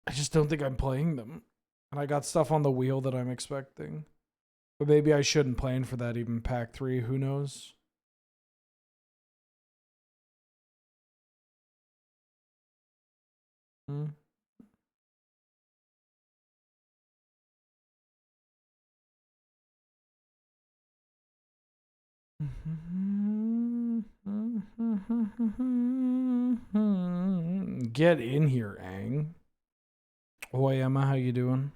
I just don't think I'm playing them. And I got stuff on the wheel that I'm expecting. But maybe I shouldn't plan for that even pack 3. Who knows? Get in here, Ang. Oi, Emma, how you doing?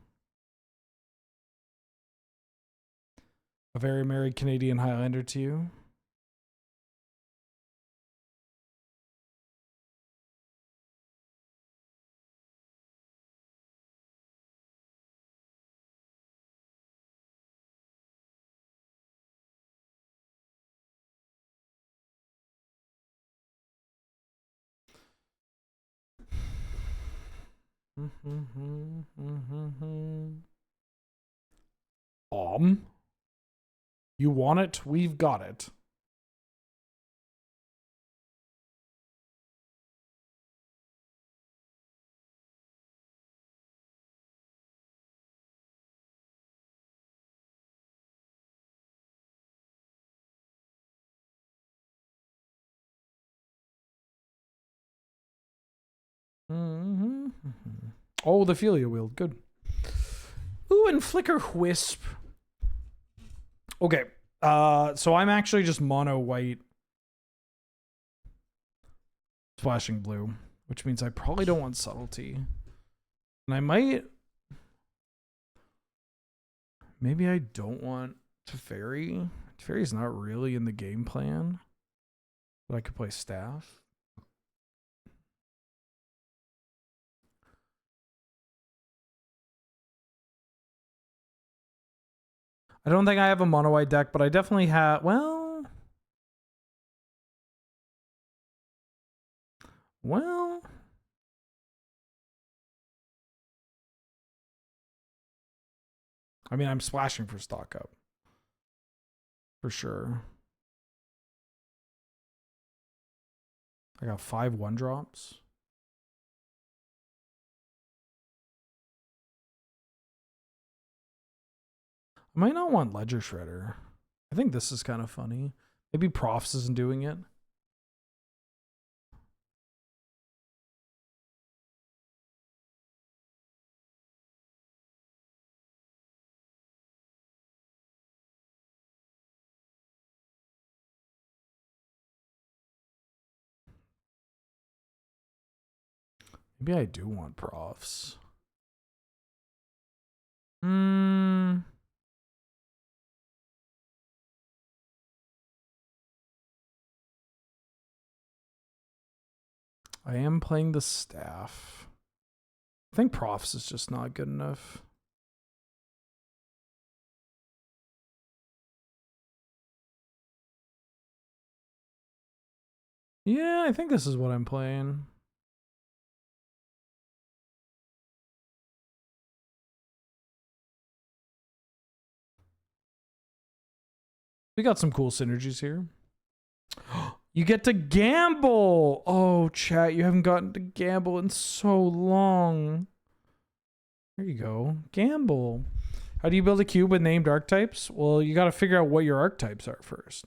A very merry Canadian Highlander to you. You want it? We've got it. Oh, the Philia wield. Good. Ooh, and Flicker Wisp. Okay. So I'm actually just mono white. Splashing blue. Which means I probably don't want Subtlety. And I might... Maybe I don't want Teferi. Teferi's not really in the game plan. But I could play Staff. I don't think I have a mono white deck, but I definitely have... Well... I mean, I'm splashing for stock up. For sure. I got 5 1-drops. I might not want Ledger Shredder. I think this is kind of funny. Maybe Profs isn't doing it. Maybe I do want Profs. I am playing the staff. I think Profs is just not good enough. Yeah, I think this is what I'm playing. We got some cool synergies here. You get to gamble. Oh, chat, you haven't gotten to gamble in so long. There you go. Gamble. How do you build a cube with named archetypes? Well, you got to figure out what your archetypes are first.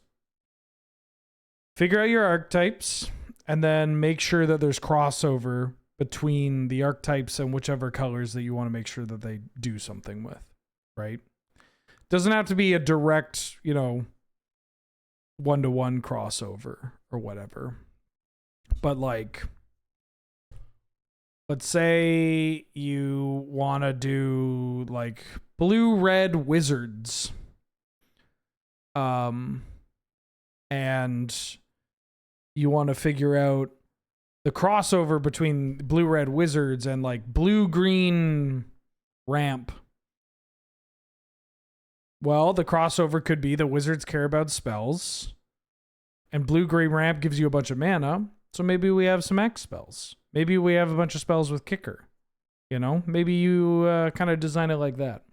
Figure out your archetypes and then make sure that there's crossover between the archetypes and whichever colors that you want to make sure that they do something with, right? Doesn't have to be a direct, you know, one-to-one crossover or whatever. But like, let's say you want to do like blue-red wizards. And you want to figure out the crossover between blue-red wizards and like blue-green ramp. Well, the crossover could be the wizards care about spells, and blue-green ramp gives you a bunch of mana, so maybe we have some X spells. Maybe we have a bunch of spells with kicker. You know, maybe you kind of design it like that.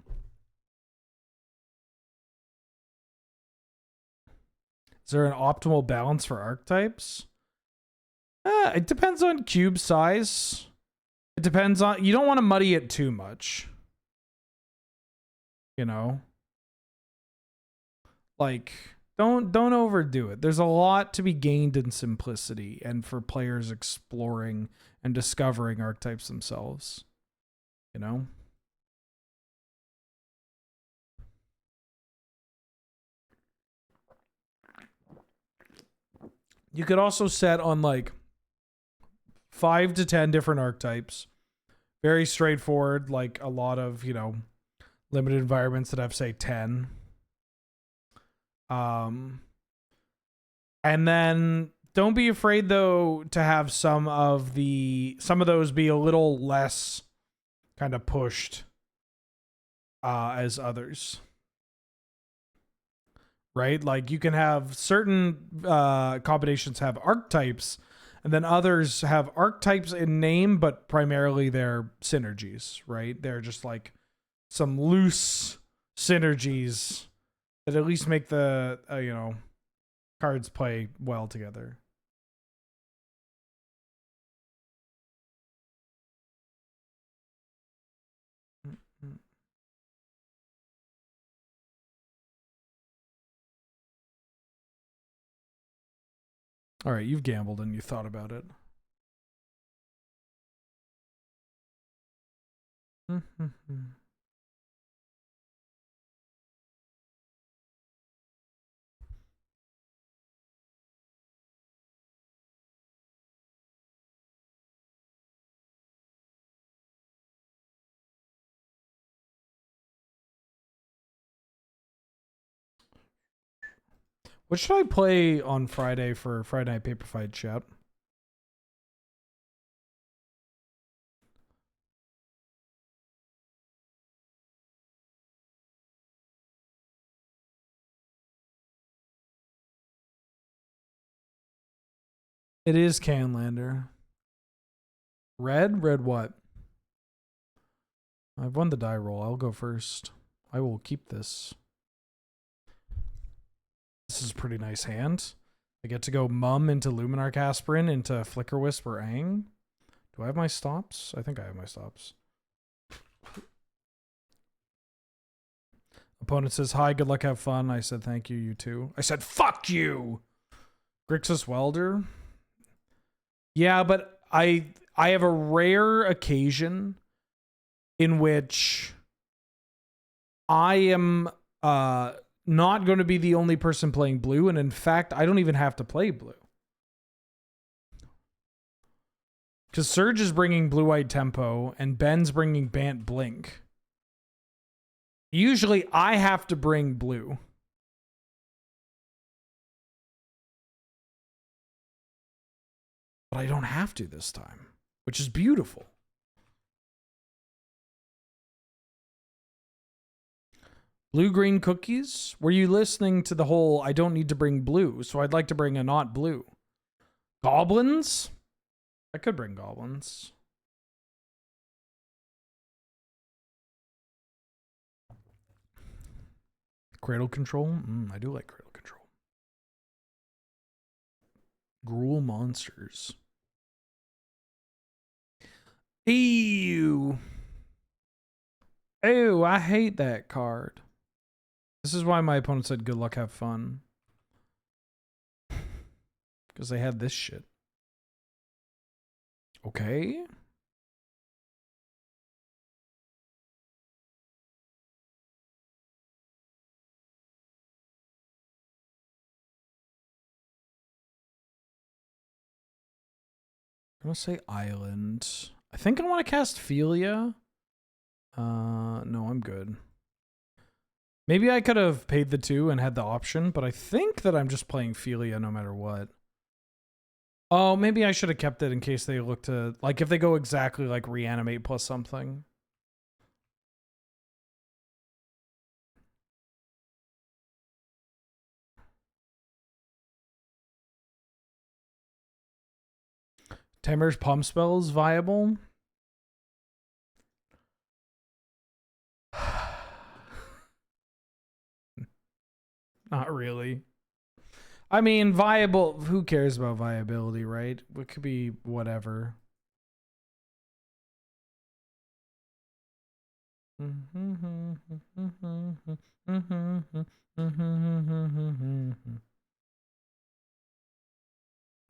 Is there an optimal balance for archetypes? It depends on cube size. It depends on... You don't want to muddy it too much. You know? Like, don't overdo it. There's a lot to be gained in simplicity and for players exploring and discovering archetypes themselves. You know? You could also set on like 5 to 10 different archetypes. Very straightforward, like a lot of, you know, limited environments that have, say, 10. And then don't be afraid though to have some of those be a little less kind of pushed as others. Right? Like you can have certain combinations have archetypes, and then others have archetypes in name, but primarily they're synergies, right? They're just like some loose synergies that at least make the, you know, cards play well together. All right, you've gambled and you thought about it. What should I play on Friday for Friday Night Paper Fight chat? It is Canlander. Red? Red what? I've won the die roll. I'll go first. I will keep this. This is a pretty nice hand. I get to go Mum into Luminarch Aspirin into Flicker Whisper Aang. Do I have my stops? I think I have my stops. Opponent says, hi, good luck, have fun. I said, thank you, you too. I said, fuck you! Grixis Welder. Yeah, but I have a rare occasion in which I am not going to be the only person playing blue, and in fact, I don't even have to play blue. Because Surge is bringing blue-white tempo, and Ben's bringing Bant Blink. Usually, I have to bring blue. But I don't have to this time, which is beautiful. Blue-green cookies? Were you listening to the whole, I don't need to bring blue, so I'd like to bring a not blue? Goblins? I could bring goblins. Cradle control? I do like cradle control. Gruul monsters. Ew. Ew, I hate that card. This is why my opponent said good luck, have fun. Because they had this shit. Okay. I'm gonna say island. I think I want to cast Philia. No, I'm good. Maybe I could have paid the 2 and had the option, but I think that I'm just playing Philia no matter what. Oh, maybe I should have kept it in case they look to, like, if they go exactly like reanimate plus something. Tamer's pump spell is viable. Not really. I mean, viable. Who cares about viability, right? It could be whatever.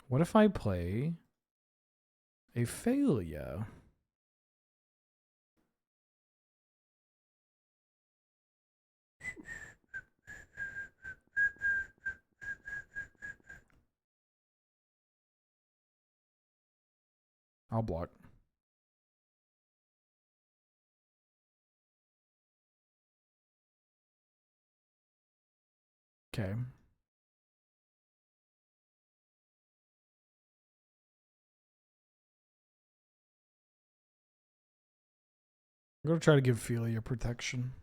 What if I play a failure? I'll block. Okay. I'm going to try to give Philia protection.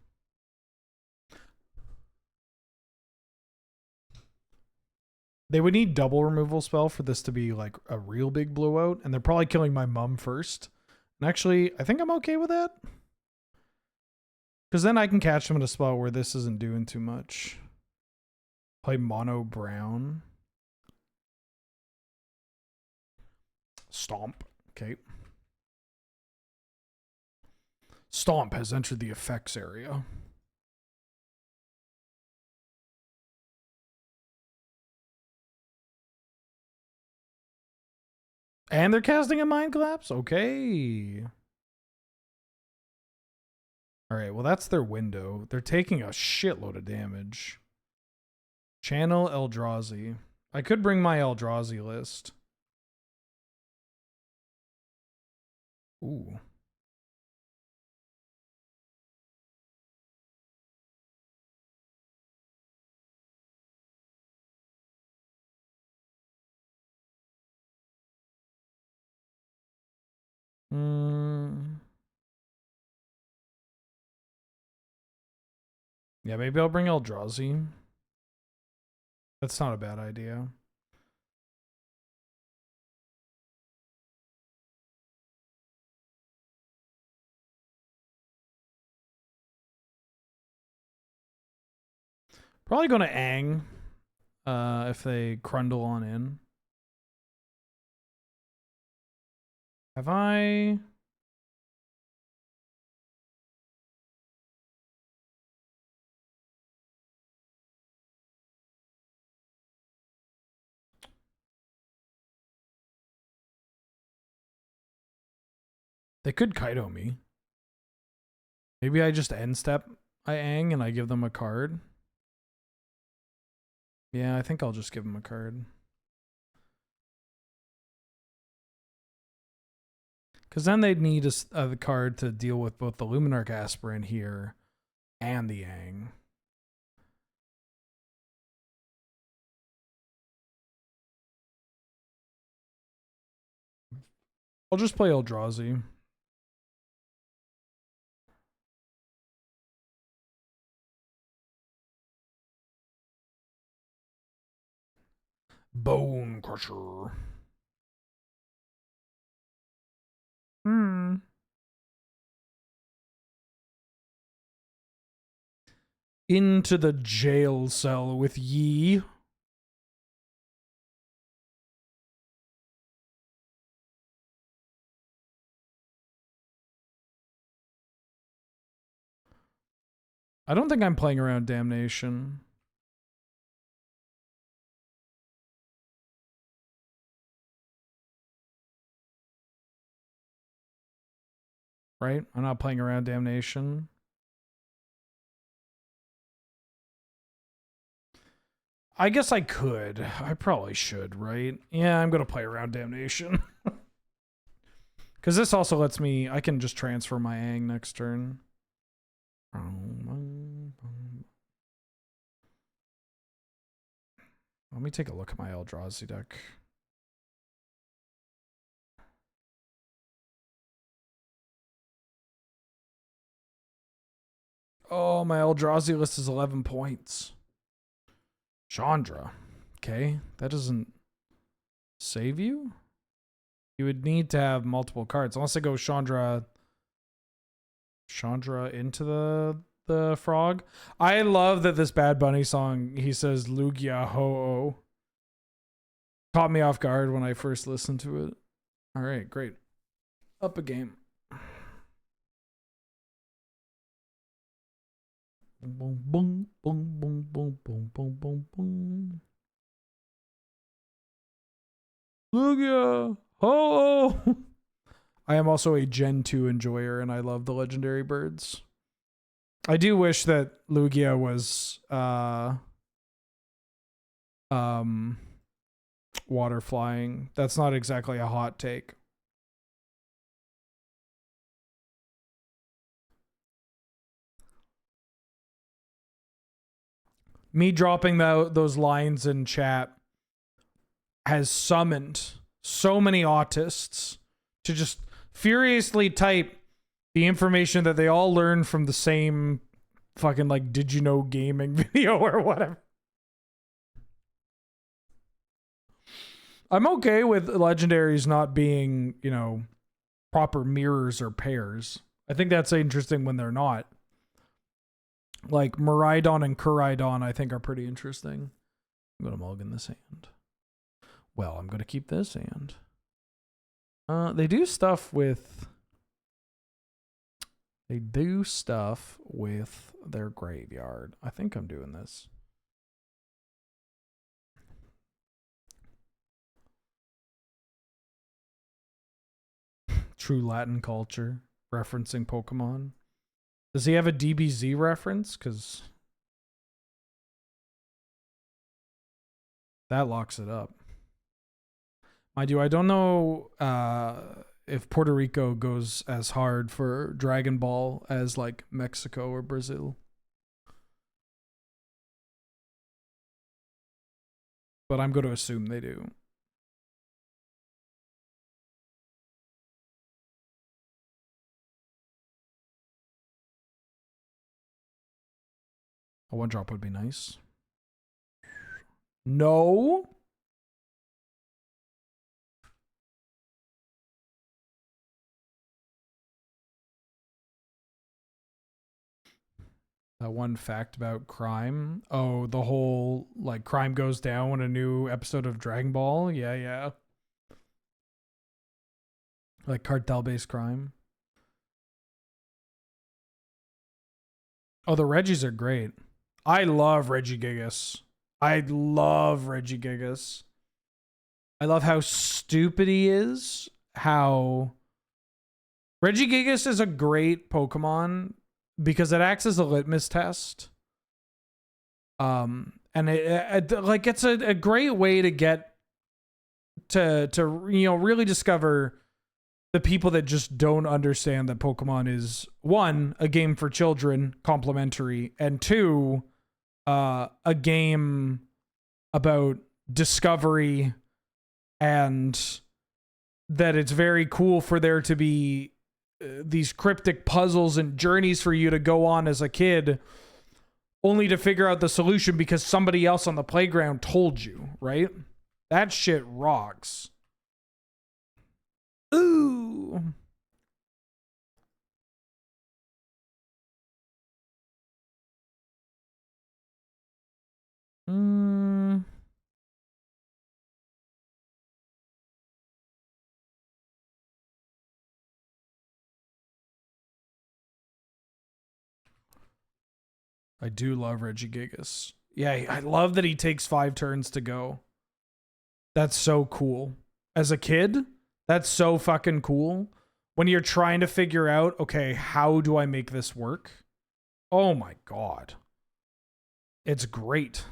They would need double removal spell for this to be like a real big blowout, and they're probably killing my mum first. And actually, I think I'm okay with that. Because then I can catch them in a spot where this isn't doing too much. Play mono brown. Stomp. Okay. Stomp has entered the effects area. And they're casting a Mind Collapse? Okay. Alright, well that's their window. They're taking a shitload of damage. Channel Eldrazi. I could bring my Eldrazi list. Ooh. Yeah, maybe I'll bring Eldrazi. That's not a bad idea. Probably going to Ang if they crundle on in. Have I... They could Kaido me. Maybe I just end step I Ang and I give them a card. Yeah, I think I'll just give them a card. Because then they'd need a card to deal with both the Luminarch Aspirant here and the Yang. I'll just play Eldrazi. Bone Crusher. Into the jail cell with Yi. I don't think I'm playing around Damnation. Right? I'm not playing around Damnation. I guess I could. I probably should, right? Yeah, I'm going to play around Damnation. Because this also lets me... I can just transfer my Ang next turn. Let me take a look at my Eldrazi deck. Oh, my Eldrazi list is 11 points. Chandra. Okay, that doesn't save you? You would need to have multiple cards. Unless I go Chandra into the frog. I love that this Bad Bunny song, he says Lugia ho-oh. Caught me off guard when I first listened to it. All right, great. Up a game. Boom, boom, boom, boom, boom, boom, boom, boom, boom. Lugia ho-oh. I am also a Gen 2 enjoyer, and I love the legendary birds. I do wish that Lugia was water flying. That's not exactly a hot take. Me dropping those lines in chat has summoned so many autists to just furiously type the information that they all learned from the same fucking like did you know gaming video or whatever. I'm okay with legendaries not being, you know, proper mirrors or pairs. I think that's interesting when they're not. Like Miraidon and Kuridon I think are pretty interesting. I'm going to mulligan this hand. Well, I'm going to keep this hand. They do stuff with their graveyard. I think I'm doing this. True Latin culture, referencing Pokemon. Does he have a DBZ reference? Because that locks it up. Mind you, I don't know if Puerto Rico goes as hard for Dragon Ball as like Mexico or Brazil. But I'm going to assume they do. A 1-drop would be nice. No. That one fact about crime. Oh, the whole like crime goes down when a new episode of Dragon Ball. Yeah, yeah. Like cartel-based crime. Oh, the Reggies are great. I love Regigigas. I love Regigigas. I love how stupid he is. How Regigigas is a great Pokemon because it acts as a litmus test. And like it's a great way to get to you know really discover the people that just don't understand that Pokemon is one, a game for children, complimentary, and two, a game about discovery, and that it's very cool for there to be these cryptic puzzles and journeys for you to go on as a kid, only to figure out the solution because somebody else on the playground told you, right? That shit rocks. Ooh. I do love Regigigas. Yeah, I love that he takes 5 turns to go. That's so cool. As a kid, that's so fucking cool. When you're trying to figure out, okay, how do I make this work? Oh my god. It's great.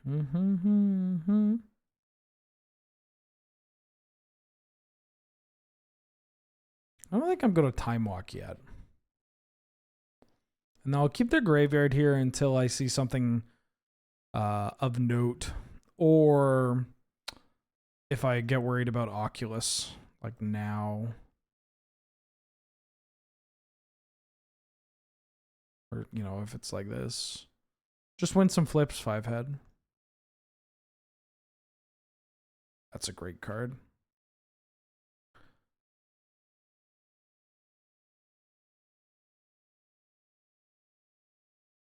Mm-hmm. I don't think I'm going to time walk yet. And I'll keep their graveyard here until I see something of note. Or if I get worried about Oculus, like now. Or, you know, if it's like this. Just win some flips, 5-head. That's a great card.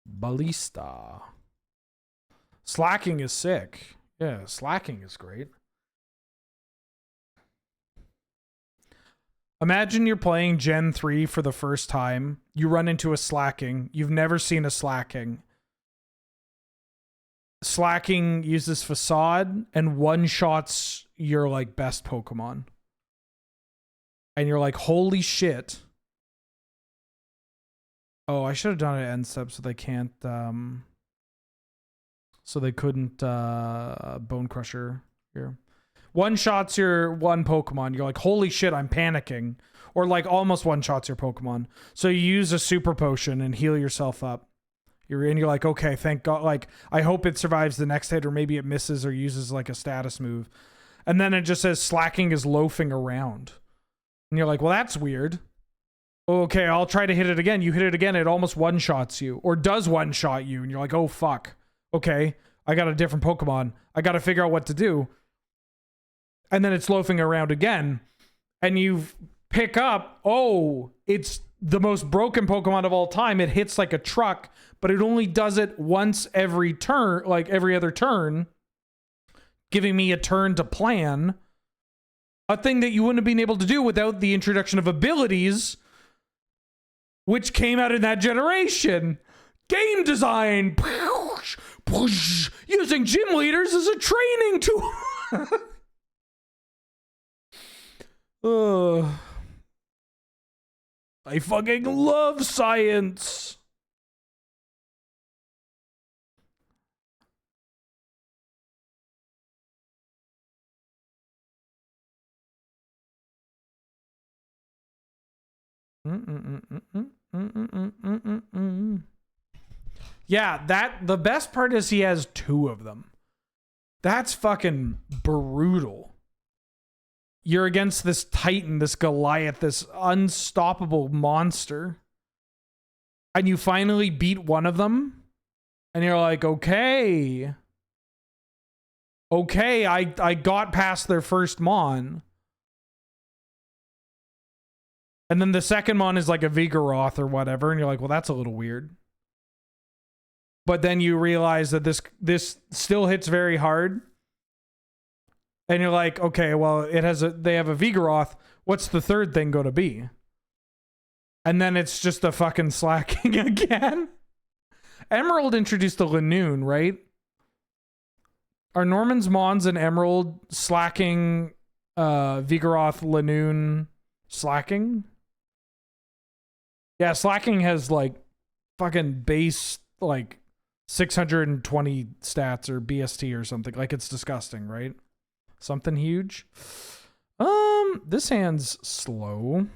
Ballista. Slacking is sick. Yeah, slacking is great. Imagine you're playing Gen 3 for the first time. You run into a slacking. You've never seen a slacking. Slacking uses Facade and one-shots your like best Pokemon. And you're like, holy shit. Oh, I should have done it at end step so they can't so they couldn't Bone Crusher here. One-shots your one Pokemon. You're like, holy shit, I'm panicking. Or like almost one-shots your Pokemon. So you use a super potion and heal yourself up. You're like, okay, thank God. Like, I hope it survives the next hit, or maybe it misses or uses like a status move. And then it just says slacking is loafing around. And you're like, well, that's weird. Okay, I'll try to hit it again. You hit it again, it almost one-shots you. Or does one-shot you. And you're like, oh, fuck. Okay, I got a different Pokemon. I got to figure out what to do. And then it's loafing around again. And you pick up, oh, it's the most broken Pokemon of all time. It hits like a truck, but it only does it once every turn, like every other turn, giving me a turn to plan. A thing that you wouldn't have been able to do without the introduction of abilities, which came out in that generation. Game design. Using gym leaders as a training tool. I fucking love science. Yeah, the best part is he has 2 of them. That's fucking brutal. You're against this Titan, this Goliath, this unstoppable monster. and you finally beat one of them, and you're like, okay, I got past their first Mon. And then the second Mon is like a Vigoroth or whatever, and you're like, well, that's a little weird. But then you realize that this still hits very hard. And you're like, okay, well, they have a Vigoroth. What's the third thing going to be? And then it's just a fucking slacking again. Emerald introduced the Lanoon, right? Are Norman's Mons and Emerald slacking Vigoroth, Lanoon slacking? Yeah, slacking has like fucking base like 620 stats or BST or something. Like, it's disgusting, right? Something huge. This hand's slow.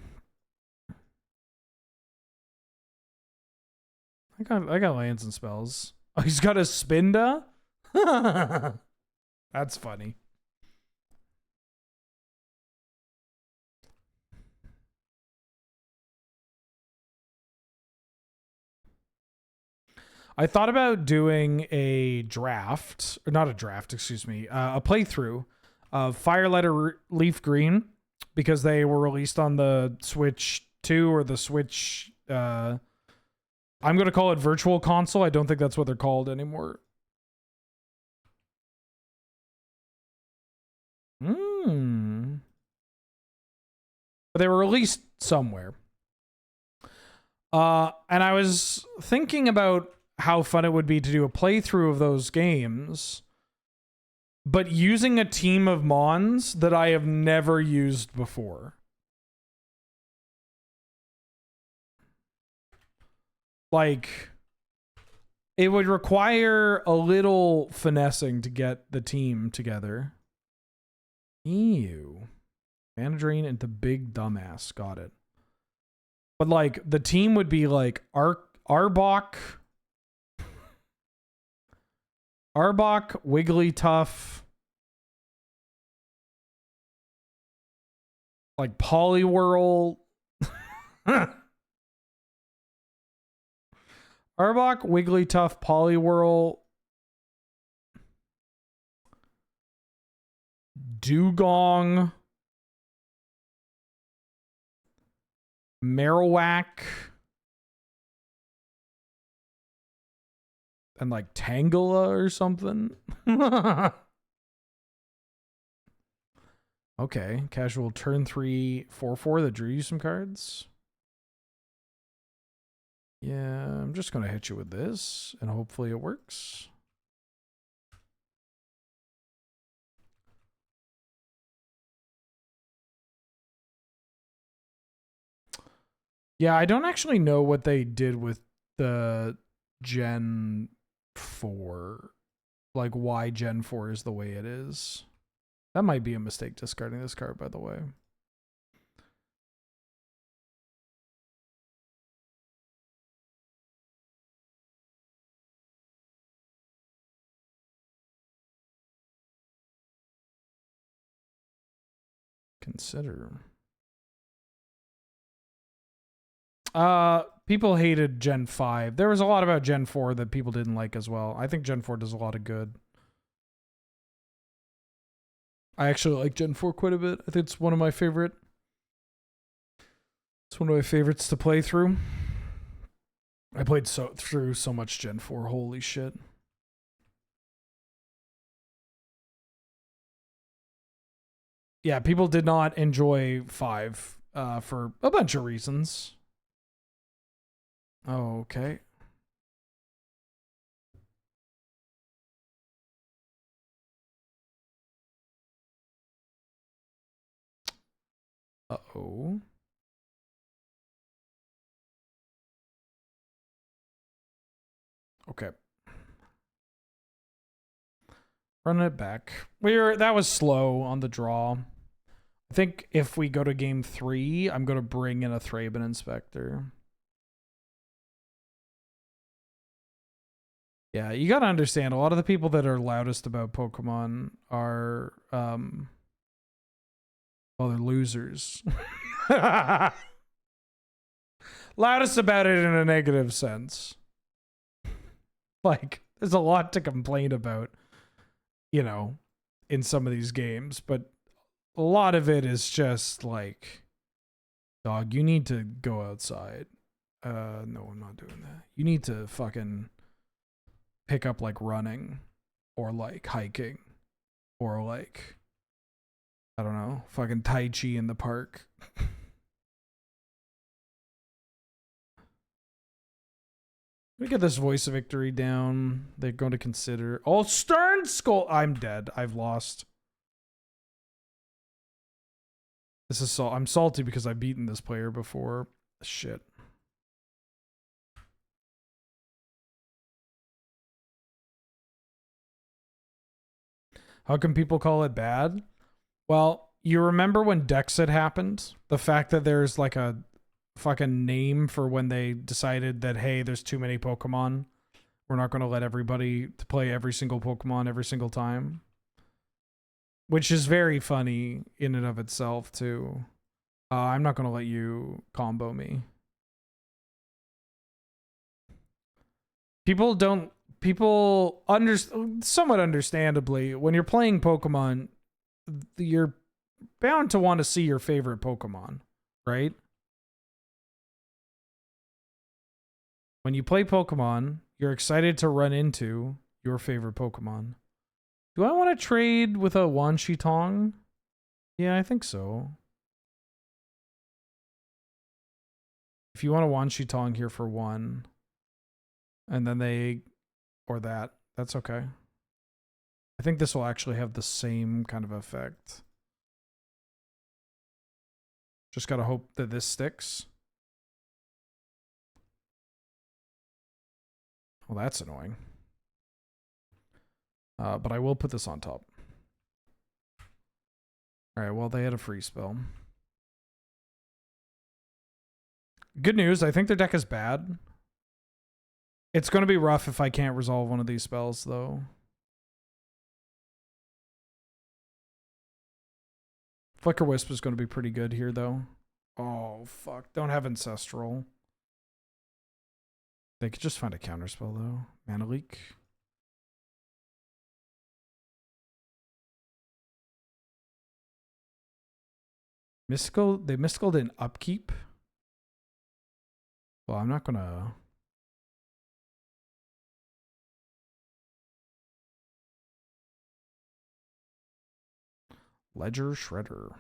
I got lands and spells. Oh, he's got a Spinda? That's funny. I thought about doing a draft, or not a draft, excuse me, a playthrough of Fireletter Leaf Green, because they were released on the Switch 2 or the Switch, I'm going to call it Virtual Console. I don't think that's what they're called anymore. But they were released somewhere. And I was thinking about how fun it would be to do a playthrough of those games, but using a team of Mons that I have never used before. Like, it would require a little finessing to get the team together. Ew. Mana Drain into Big Dumbass. Got it. But, like, the team would be, like, Arbok, Wigglytuff, like, Poliwhirl. Arbok, Wigglytuff, Poliwhirl, Dugong, Marowak, and like Tangela or something. Okay, casual turn 3, 4/4 that drew you some cards. Yeah, I'm just going to hit you with this, and hopefully it works. Yeah, I don't actually know what they did with the Gen 4. Like, why Gen 4 is the way it is. That might be a mistake discarding this card, by the way. Consider. People hated Gen 5. There was a lot about Gen 4 that people didn't like as well. I think Gen 4 does a lot of good. I actually like Gen 4 quite a bit. I think it's one of my favorite. It's one of my favorites to play through. I played through so much Gen 4. Holy shit. Yeah, people did not enjoy 5 for a bunch of reasons. Oh, okay. Uh-oh. Okay. Running it back. That was slow on the draw. I think if we go to game 3, I'm going to bring in a Thraben Inspector. Yeah, you got to understand, a lot of the people that are loudest about Pokemon are, well, they're losers. loudest about it in a negative sense. Like, there's a lot to complain about, you know, in some of these games, but a lot of it is just like, dog, you need to go outside. No, I'm not doing that. You need to fucking pick up like running or like hiking or like, I don't know, fucking Tai Chi in the park. Let me get this voice of victory down. They're going to consider. Oh, Stern Skull. I'm dead. I've lost. This is I'm salty because I've beaten this player before. Shit. How can people call it bad? Well, you remember when Dexit happened? The fact that there's like a fucking name for when they decided that, hey, there's too many Pokemon. We're not going to let everybody to play every single Pokemon every single time. Which is very funny in and of itself, too. I'm not going to let you combo me. Somewhat understandably, when you're playing Pokemon, you're bound to want to see your favorite Pokemon, right? When you play Pokemon, you're excited to run into your favorite Pokemon. Do I want to trade with a Wanshitong? Yeah, I think so. If you want a Wanshitong here for 1, and then that's okay. I think this will actually have the same kind of effect. Just gotta hope that this sticks. Well, that's annoying. But I will put this on top. Alright, well, they had a free spell. Good news, I think their deck is bad. It's going to be rough if I can't resolve one of these spells, though. Flicker Wisp is going to be pretty good here, though. Oh, fuck. Don't have Ancestral. They could just find a counterspell, though. Mana Leak. Mystical? They Mysticaled in Upkeep? Well, I'm not going to... Ledger Shredder.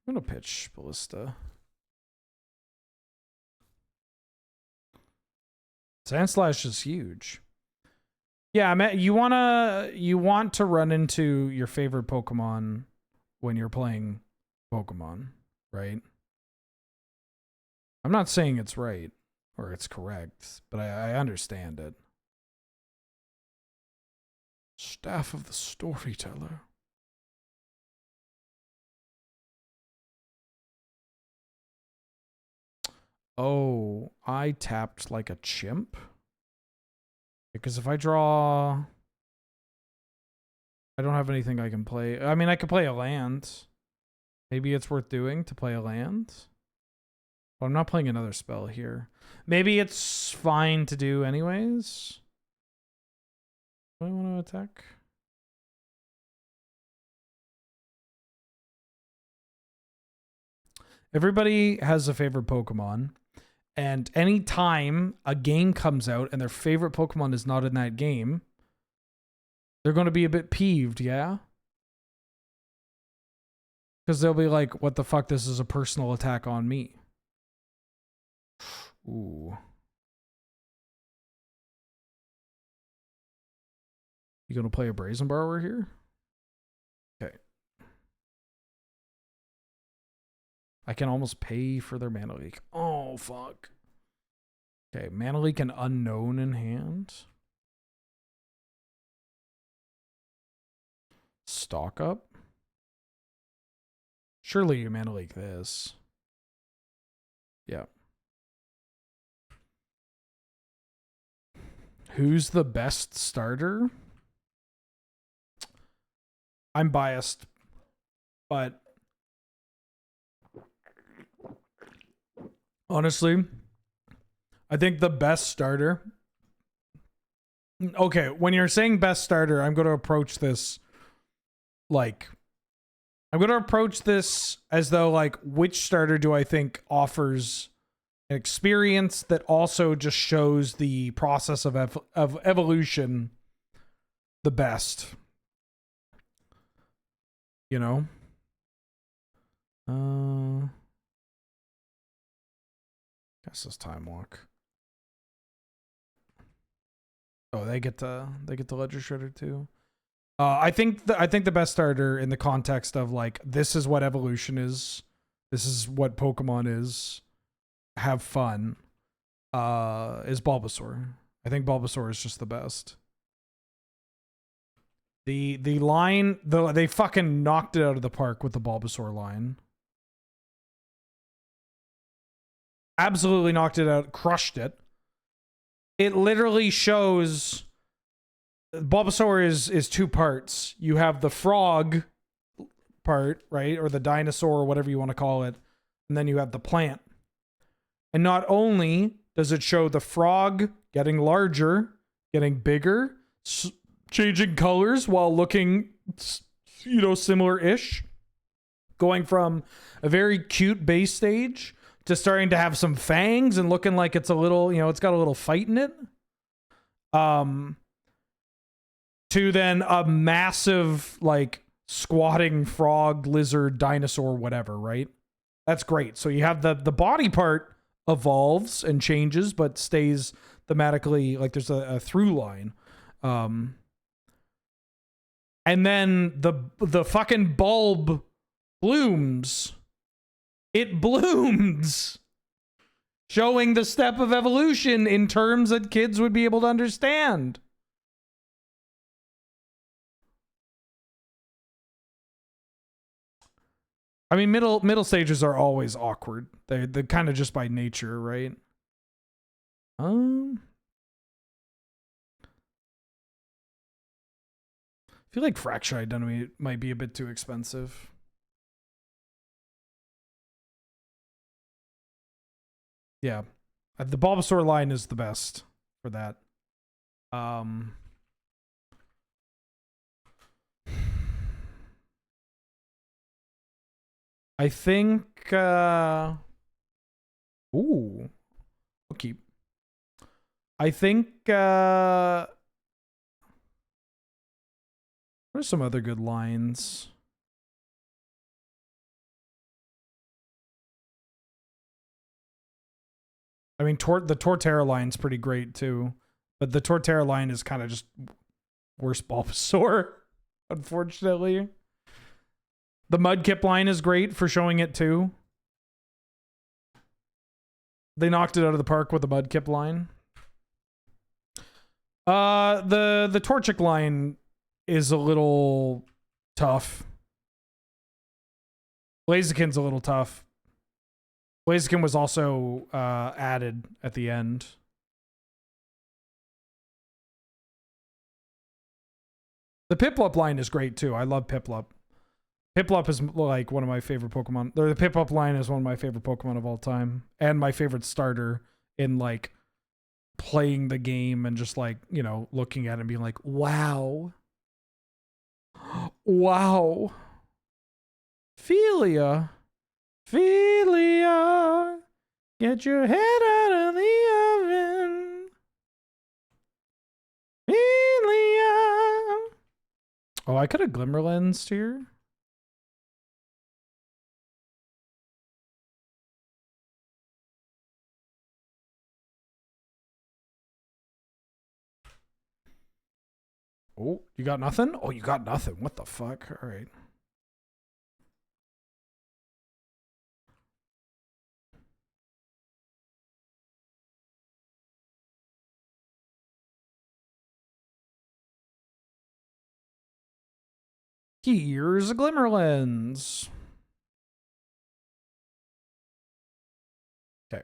I'm going to pitch Ballista. Sandslash is huge. Yeah, you want to run into your favorite Pokemon when you're playing Pokemon, right? I'm not saying it's right or it's correct, but I understand it. Staff of the Storyteller. Oh, I tapped like a chimp? Because if I draw... I don't have anything I can play. I mean, I could play a land. Maybe it's worth doing to play a land. But I'm not playing another spell here. Maybe it's fine to do anyways. Do I want to attack? Everybody has a favorite Pokemon. And anytime a game comes out and their favorite Pokemon is not in that game, they're going to be a bit peeved, yeah? Because they'll be like, what the fuck, this is a personal attack on me. Ooh. You going to play a Brazen Borrower here? Okay. I can almost pay for their Mana Leak. Oh, fuck. Okay, Mana Leak and Unknown in hand. Stock up. Surely you Mana Leak this. Yeah. Who's the best starter? I'm biased, but honestly, I think the best starter. Okay, when you're saying best starter, I'm going to approach this like as though like which starter do I think offers an experience that also just shows the process of evolution the best. You know? Guess this time walk. Oh, they get the Ledger Shredder too. I think the best starter in the context of like this is what evolution is, this is what Pokemon is, have fun, is Bulbasaur. I think Bulbasaur is just the best. The line, they fucking knocked it out of the park with the Bulbasaur line. Absolutely knocked it out, crushed it. It literally shows Bulbasaur is two parts. You have the frog part, right? Or the dinosaur, or whatever you want to call it. And then you have the plant. And not only does it show the frog getting larger, getting bigger, changing colors while looking, you know, similar-ish, going from a very cute base stage to starting to have some fangs and looking like it's a little, you know, it's got a little fight in it. To then a massive, like, squatting frog, lizard, dinosaur, whatever, right? That's great. So you have the body part evolves and changes, but stays thematically, like there's a through line. And then the fucking bulb blooms. It blooms. Showing the step of evolution in terms that kids would be able to understand. I mean, middle stages are always awkward. They're kind of just by nature, right? I feel like Fracture Identity might be a bit too expensive. Yeah. The Bulbasaur line is the best for that. I think ooh. I'll keep. I think what are some other good lines? I mean, the Torterra line's pretty great too, but the Torterra line is kind of just worse Bulbasaur, unfortunately. The Mudkip line is great for showing it too. They knocked it out of the park with the Mudkip line. The Torchic line is a little tough. Blaziken's a little tough. Blaziken was also added at the end. The Piplup line is great too. I love Piplup. Piplup is like one of my favorite Pokemon. The Piplup line is one of my favorite Pokemon of all time. And my favorite starter in like playing the game and just like, you know, looking at it and being like, wow. Wow. Philia. Philia. Get your head out of the oven. Philia. Oh, I could have Glimmer Lensed here. Oh, you got nothing? Oh, you got nothing. What the fuck? All right. Here's a Glimmer Lens. Okay.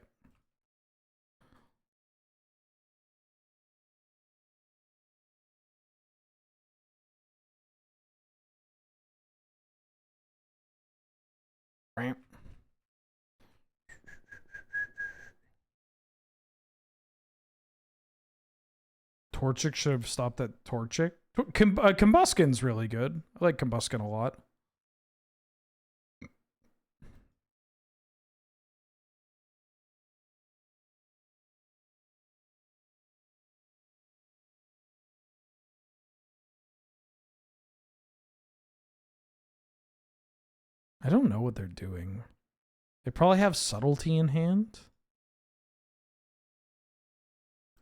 Right. Torchic should have stopped at Torchic. Combuskin's really good. I like Combuskin a lot. I don't know what they're doing. They probably have Subtlety in hand.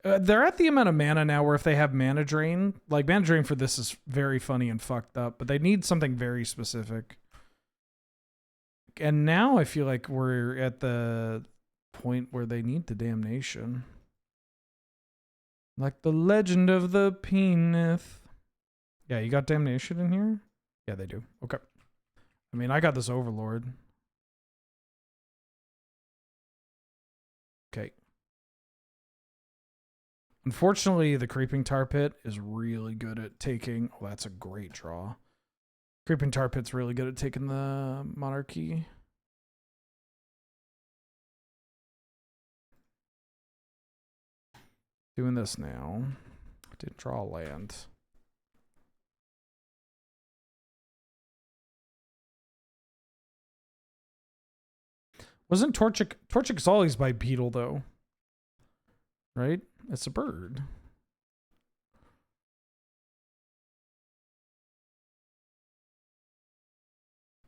They're at the amount of mana now where if they have Mana Drain, like Mana Drain for this is very funny and fucked up, but they need something very specific. And now I feel like we're at the point where they need the Damnation. Like the Legend of the Penith. Yeah, you got Damnation in here? Yeah, they do. Okay. I mean, I got this Overlord. Okay. Unfortunately, the Creeping Tar Pit is really good at taking... Oh, that's a great draw. Creeping Tar Pit's really good at taking the Monarchy. Doing this now. Didn't draw a land. Wasn't Torchic's always bipedal though? Right? It's a bird.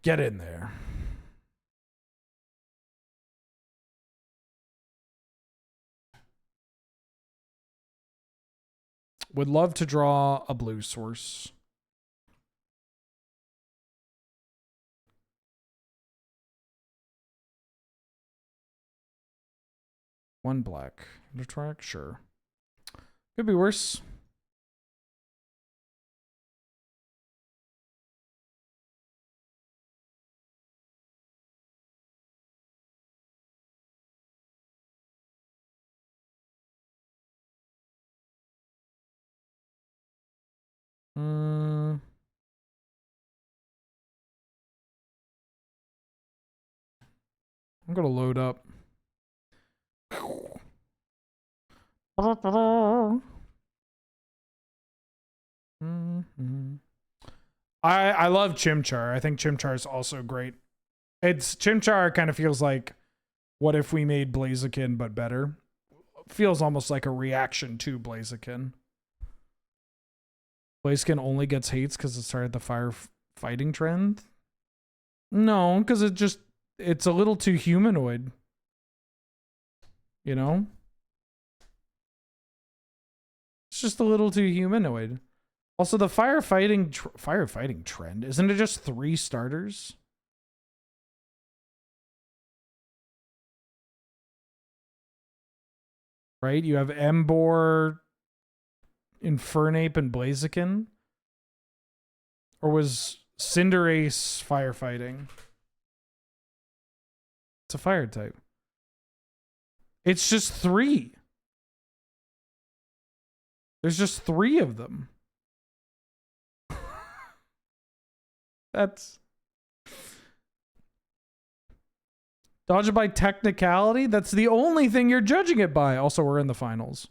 Get in there. Would love to draw a blue source. One black. Track, sure. Could be worse. I'm gonna load up. I love Chimchar. I think Chimchar is also great. Chimchar kind of feels like what if we made Blaziken but better? Feels almost like a reaction to Blaziken. Blaziken only gets hates because it started the fire fighting trend? No, because it's a little too humanoid. You know? It's just a little too humanoid. Also, the firefighting trend, isn't it just 3 starters? Right? You have Embor, Infernape, and Blaziken? Or was Cinderace firefighting? It's a fire type. It's just 3. There's just 3 of them. That's... Dodge it by technicality? That's the only thing you're judging it by. Also, we're in the finals.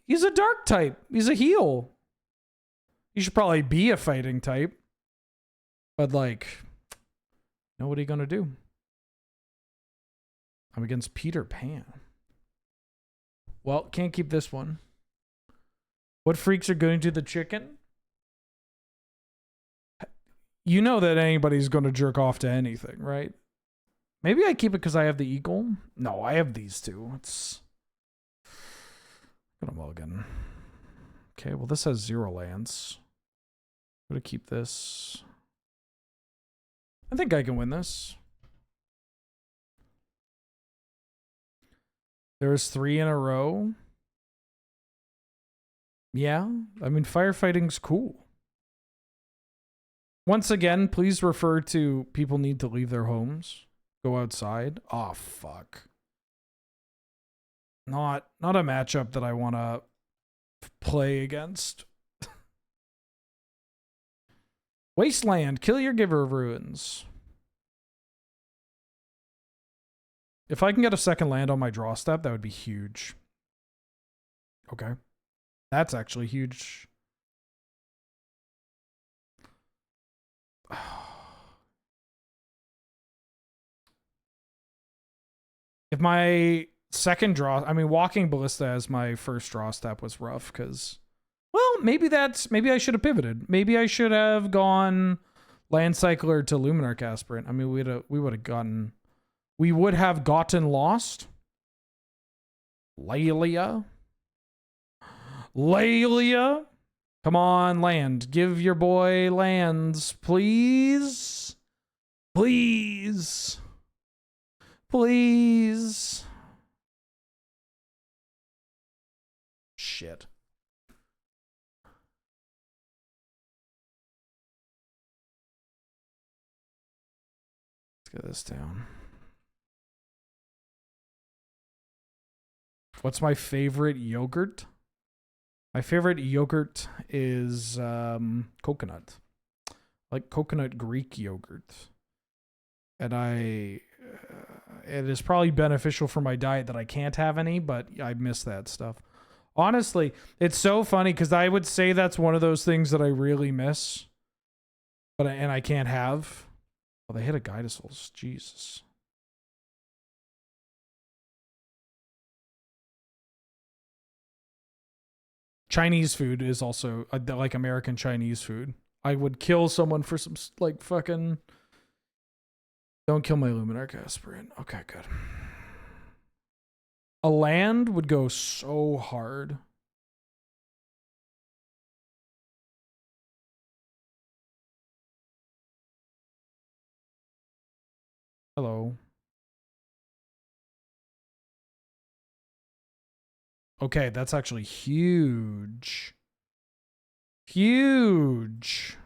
He's a dark type. He's a heal. He should probably be a fighting type. But, like, know what are you gonna do? I'm against Peter Pan. Well, can't keep this one. What freaks are going to the chicken? You know that anybody's going to jerk off to anything, right? Maybe I keep it because I have the eagle. No, I have these two. It's gonna mulligan. Okay, well this has 0 lands. I'm gonna keep this. I think I can win this. There's 3 in a row. Yeah, I mean firefighting's cool. Once again, please refer to people need to leave their homes. Go outside. Oh, fuck. Not a matchup that I want to play against. Wasteland. Kill your Giver of Ruins. If I can get a second land on my draw step, that would be huge. Okay. That's actually huge. If my second draw, I mean, walking Ballista as my first draw step was rough because, well, maybe I should have pivoted. Maybe I should have gone Land Cycler to Luminarch Aspirant. I mean, we would have gotten lost. Lelia. Come on, land. Give your boy lands, please. Please. Please. Shit. Let's get this down. What's my favorite yogurt? My favorite yogurt is coconut. Like coconut Greek yogurt. And it is probably beneficial for my diet that I can't have any, but I miss that stuff. Honestly, it's so funny because I would say that's one of those things that I really miss, and I can't have. Oh, they hit a Guidasouls. Jesus. Chinese food is also like American Chinese food. I would kill someone for some like fucking. Don't kill my Luminarch Aspirant. Okay, good. A land would go so hard. Hello. Okay, that's actually huge. Huge.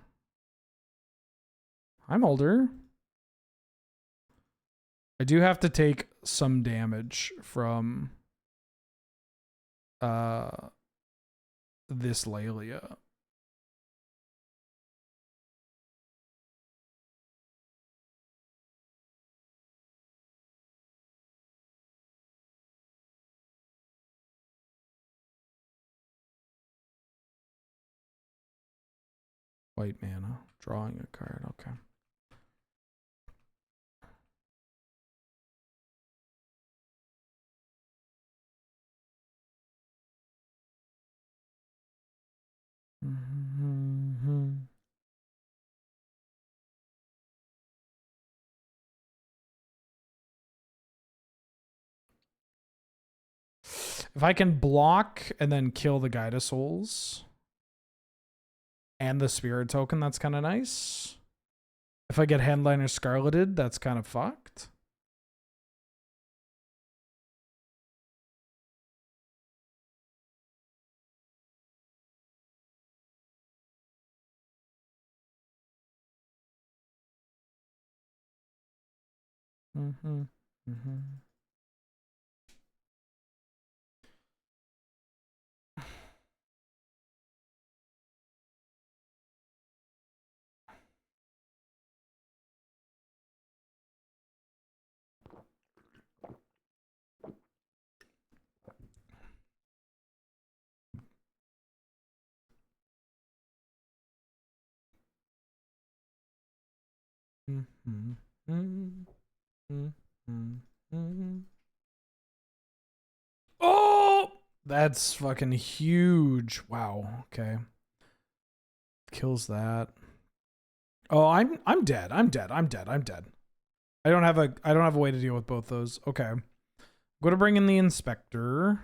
I'm older. I do have to take some damage from this Lelia. White mana. Drawing a card. Okay. If I can block and then kill the Guidasouls and the Spirit token, that's kind of nice. If I get Handliner Scarleted, that's kind of fucked. Oh, that's fucking huge. Wow. Okay. Kills that. Oh, I'm dead. I'm dead. I don't have a way to deal with both those. Okay. I'm gonna bring in the Inspector.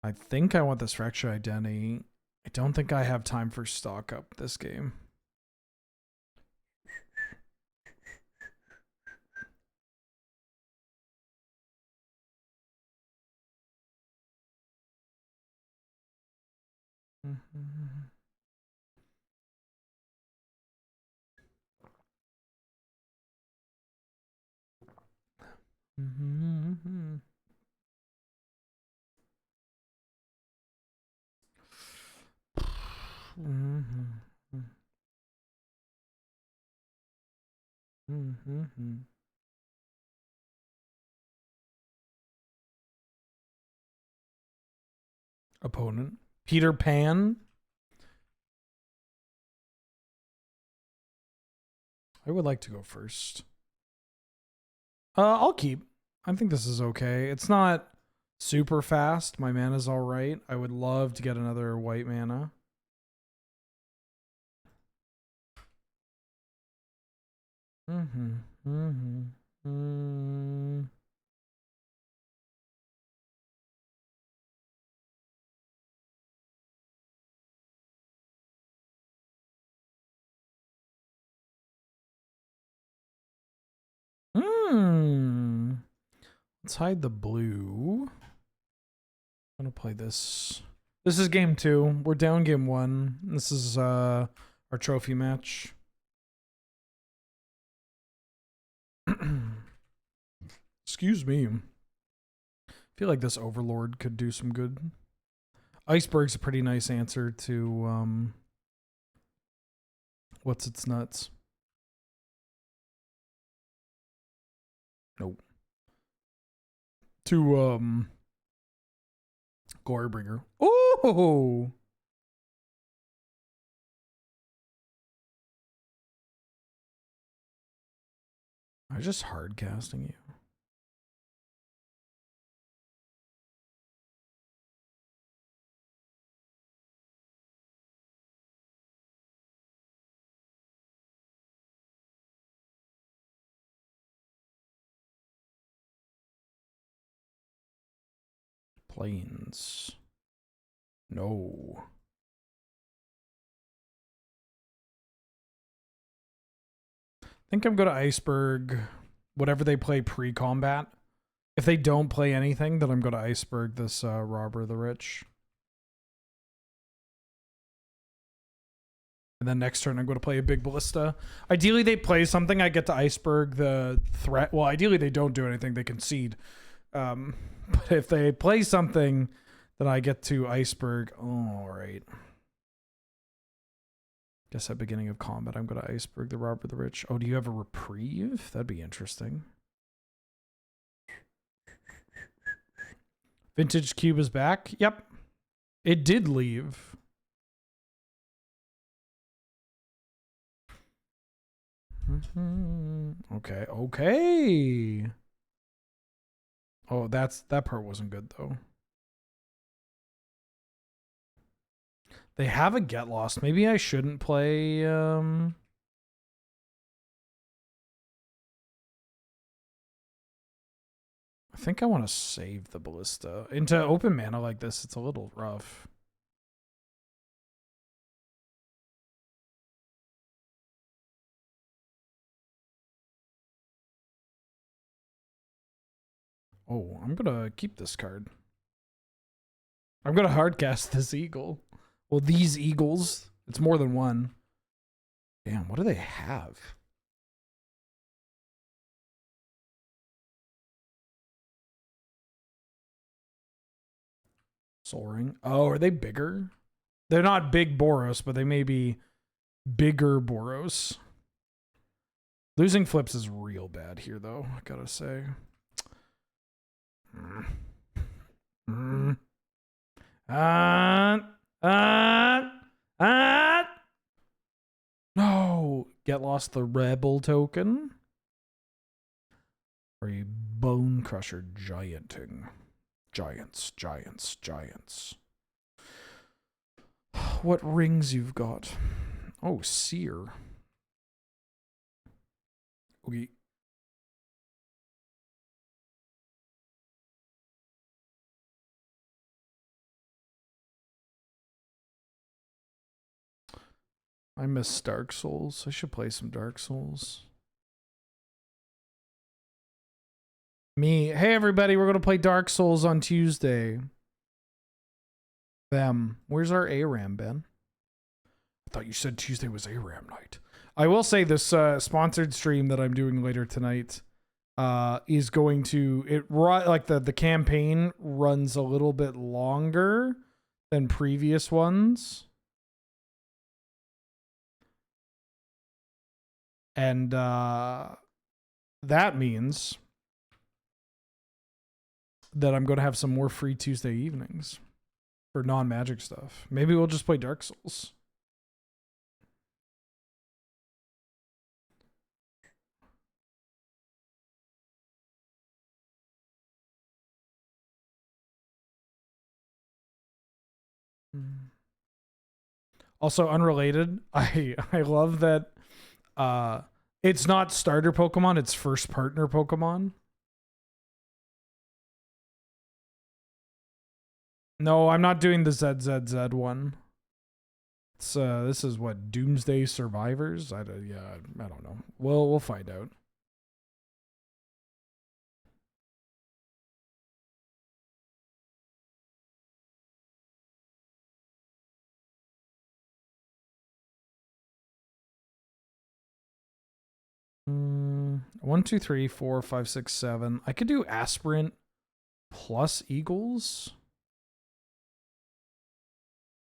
I think I want this Fractured Identity. I don't think I have time for stock up this game. Opponent. Peter Pan. I would like to go first. I'll keep. I think this is okay. It's not super fast. My mana's all right. I would love to get another white mana. Let's hide the blue. I'm gonna play this. This is game 2. We're down game 1. This is our trophy match. Excuse me. I feel like this Overlord could do some good. Iceberg's a pretty nice answer to what's its nuts. Nope. To Gorebringer. Oh, I'm just hard casting you. Plains. No. I think I'm going to Iceberg. Whatever they play pre-combat. If they don't play anything, then I'm going to Iceberg this Robber the Rich. And then next turn, I'm going to play a big Ballista. Ideally, they play something. I get to Iceberg the threat. Well, ideally, they don't do anything. They concede. But if they play something, then I get to Iceberg. Oh, all right. Guess at beginning of combat, I'm going to Iceberg the Robber the Rich. Oh, do you have a reprieve? That'd be interesting. Vintage Cube is back. Yep. It did leave. Okay. Okay. Oh, that part wasn't good though. They have a Get Lost. Maybe I shouldn't play I think I want to save the Ballista. Into open mana like this, it's a little rough. Oh, I'm gonna keep this card. I'm gonna hardcast this eagle. Well, these eagles. It's more than one. Damn, what do they have? Sol Ring. Oh, are they bigger? They're not big Boros, but they may be bigger Boros. Losing flips is real bad here, though, I gotta say. No! Get Lost the Rebel token. Or a Bone Crusher gianting. Giants, giants, giants. What rings you've got? Oh, Seer. Okay. I miss Dark Souls. I should play some Dark Souls. Me. Hey, everybody. We're going to play Dark Souls on Tuesday. Them. Where's our ARAM, Ben? I thought you said Tuesday was ARAM night. I will say this sponsored stream that I'm doing later tonight is going to... like the campaign runs a little bit longer than previous ones. And that means that I'm going to have some more free Tuesday evenings. for non-magic stuff. Maybe we'll just play Dark Souls. Also unrelated, I love that it's not starter Pokemon, it's first partner Pokemon. No, I'm not doing the ZZZ one. It's this is what, Doomsday Survivors? I don't know. We'll find out. One, two, three, four, five, six, seven. I could do Aspirant plus Eagles.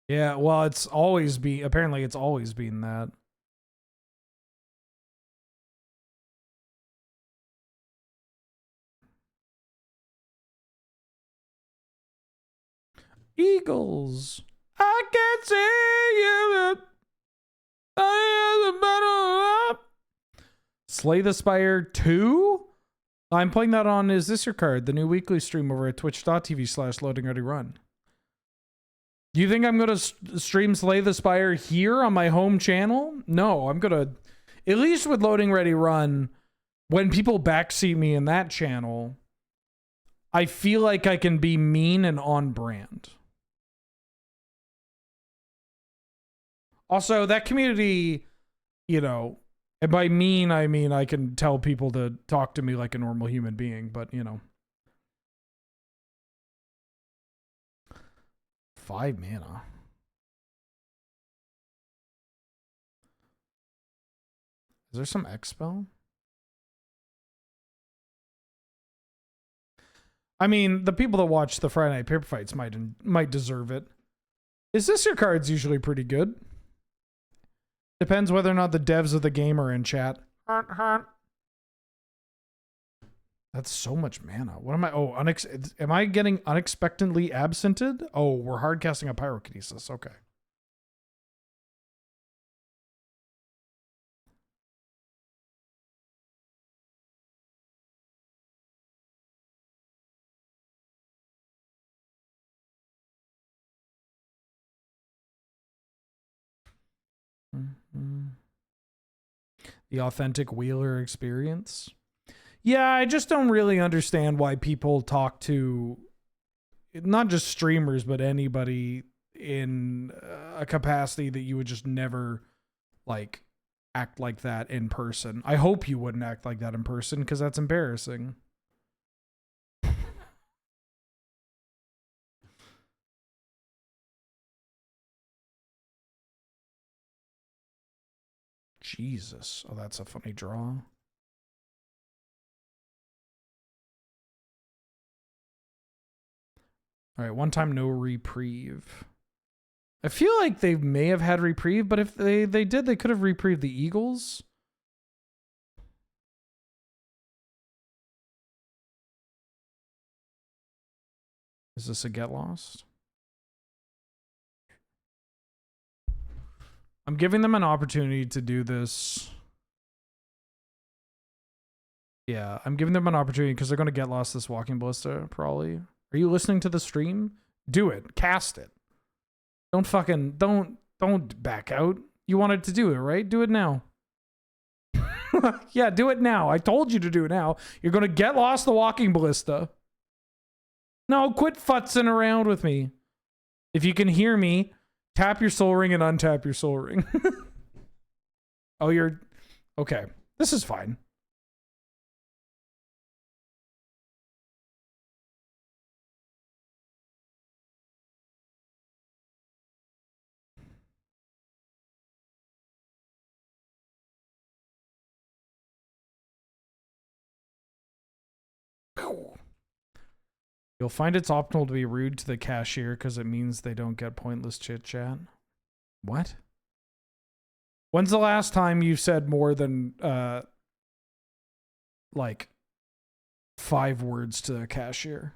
Yeah, well, apparently it's always been that. Eagles, I can see you. Slay the Spire 2? I'm playing that on Is This Your Card? The new weekly stream over at twitch.tv/loadingreadyrun. Do you think I'm going to stream Slay the Spire here on my home channel? No, I'm going to, at least with Loading Ready Run, when people backseat me in that channel, I feel like I can be mean and on brand. Also, that community, you know, and by mean, I mean I can tell people to talk to me like a normal human being, but, you know. 5 mana. Is there some X spell? I mean, the people that watch the Friday Night Paper Fights might deserve it. Is This Your Card's usually pretty good. Depends whether or not the devs of the game are in chat. That's so much mana. What am I? Oh, am I getting unexpectedly absented? Oh, we're hard casting a Pyrokinesis. Okay. The authentic Wheeler experience. Yeah, I just don't really understand why people talk to not just streamers, but anybody in a capacity that you would just never like act like that in person. I hope you wouldn't act like that in person because that's embarrassing. Jesus. Oh, that's a funny draw. All right, one time no reprieve. I feel like they may have had reprieve, but if they did, they could have reprieved the Eagles. Is this a get lost? I'm giving them an opportunity to do this. Yeah, I'm giving them an opportunity because they're going to get lost this Walking Ballista, probably. Are you listening to the stream? Do it. Cast it. Don't back out. You wanted to do it, right? Do it now. Yeah, do it now. I told you to do it now. You're going to get lost the Walking Ballista. No, quit futzing around with me. If you can hear me, tap your soul ring and untap your soul ring. Oh, you're... Okay. This is fine. You'll find it's optimal to be rude to the cashier because it means they don't get pointless chit-chat. What? When's the last time you said more than, like, 5 words to the cashier?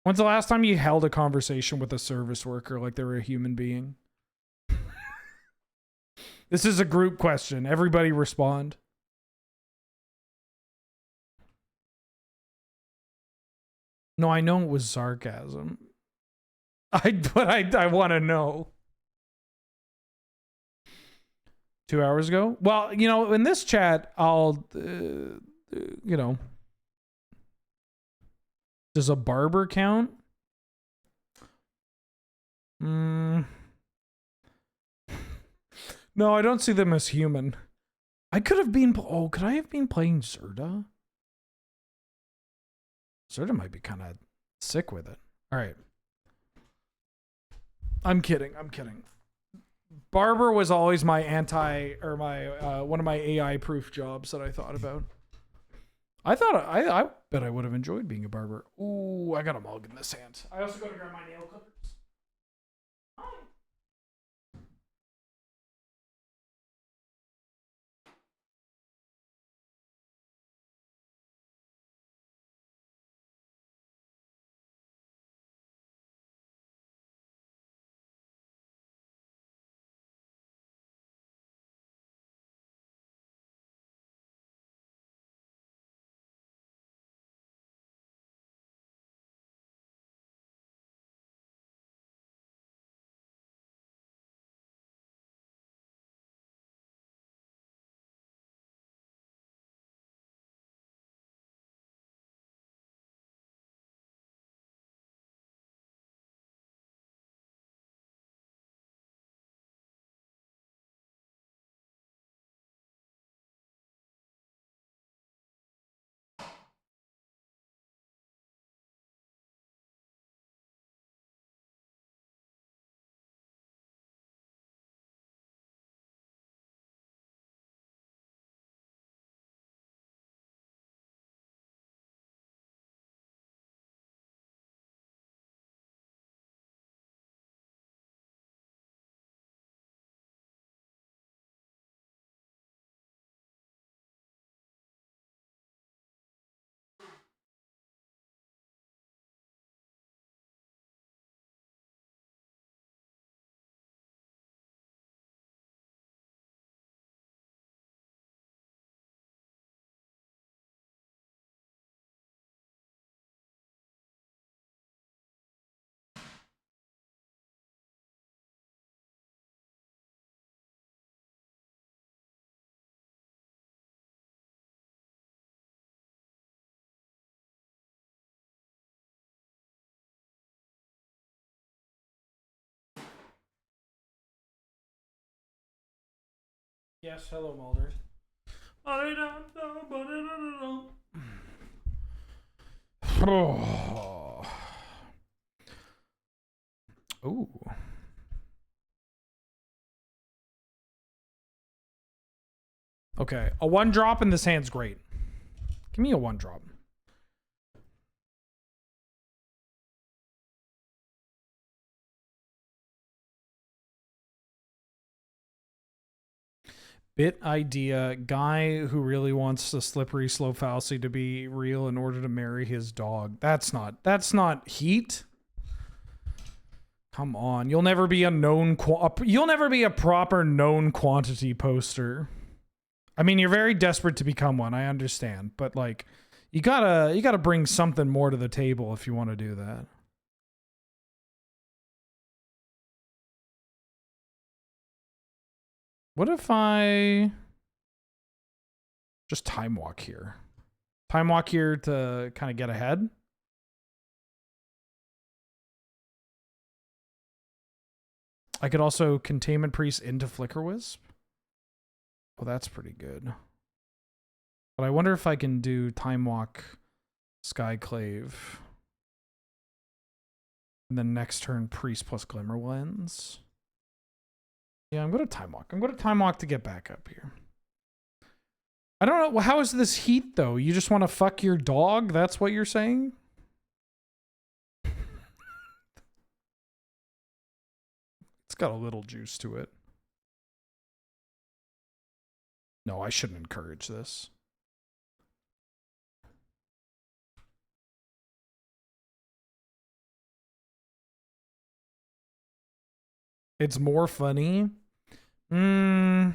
When's the last time you held a conversation with a service worker like they were a human being? This is a group question. Everybody respond. No, I know it was sarcasm. I want to know. 2 hours ago? Well, you know, in this chat, I'll, you know, does a barber count? No, I don't see them as human. I could have been, oh, could I have been playing Zerda? Zerda might be kind of sick with it. All right. I'm kidding. I'm kidding. Barber was always my one of my AI proof jobs that I thought about. I bet I would have enjoyed being a barber. Ooh, I got a mug in this hand. I also got to grab my nail clippers. Yes, hello, Mulder. Ooh. Okay, a 1-drop in this hand's great. Give me a 1-drop. Bit idea, guy who really wants the slippery slope fallacy to be real in order to marry his dog. That's not heat. Come on, you'll never be a you'll never be a proper known quantity poster. I mean, you're very desperate to become one, I understand, but like you gotta bring something more to the table if you want to do that. What if I just time walk here? Time walk here to kind of get ahead. I could also Containment Priest into Flicker Wisp. Well, that's pretty good. But I wonder if I can do Time Walk Skyclave. And then next turn, Priest plus Glimmer Lens. Yeah, I'm going to Time Walk. I'm going to Time Walk to get back up here. I don't know. Well, how is this heat, though? You just want to fuck your dog? That's what you're saying? It's got a little juice to it. No, I shouldn't encourage this. It's more funny. I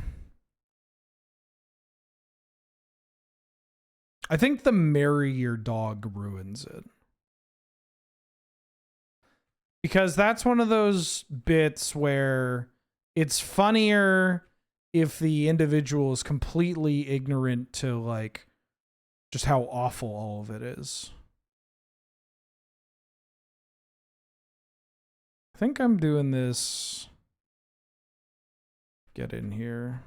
think the marry your dog ruins it. Because that's one of those bits where it's funnier if the individual is completely ignorant to like just how awful all of it is. I think I'm doing this. Get in here.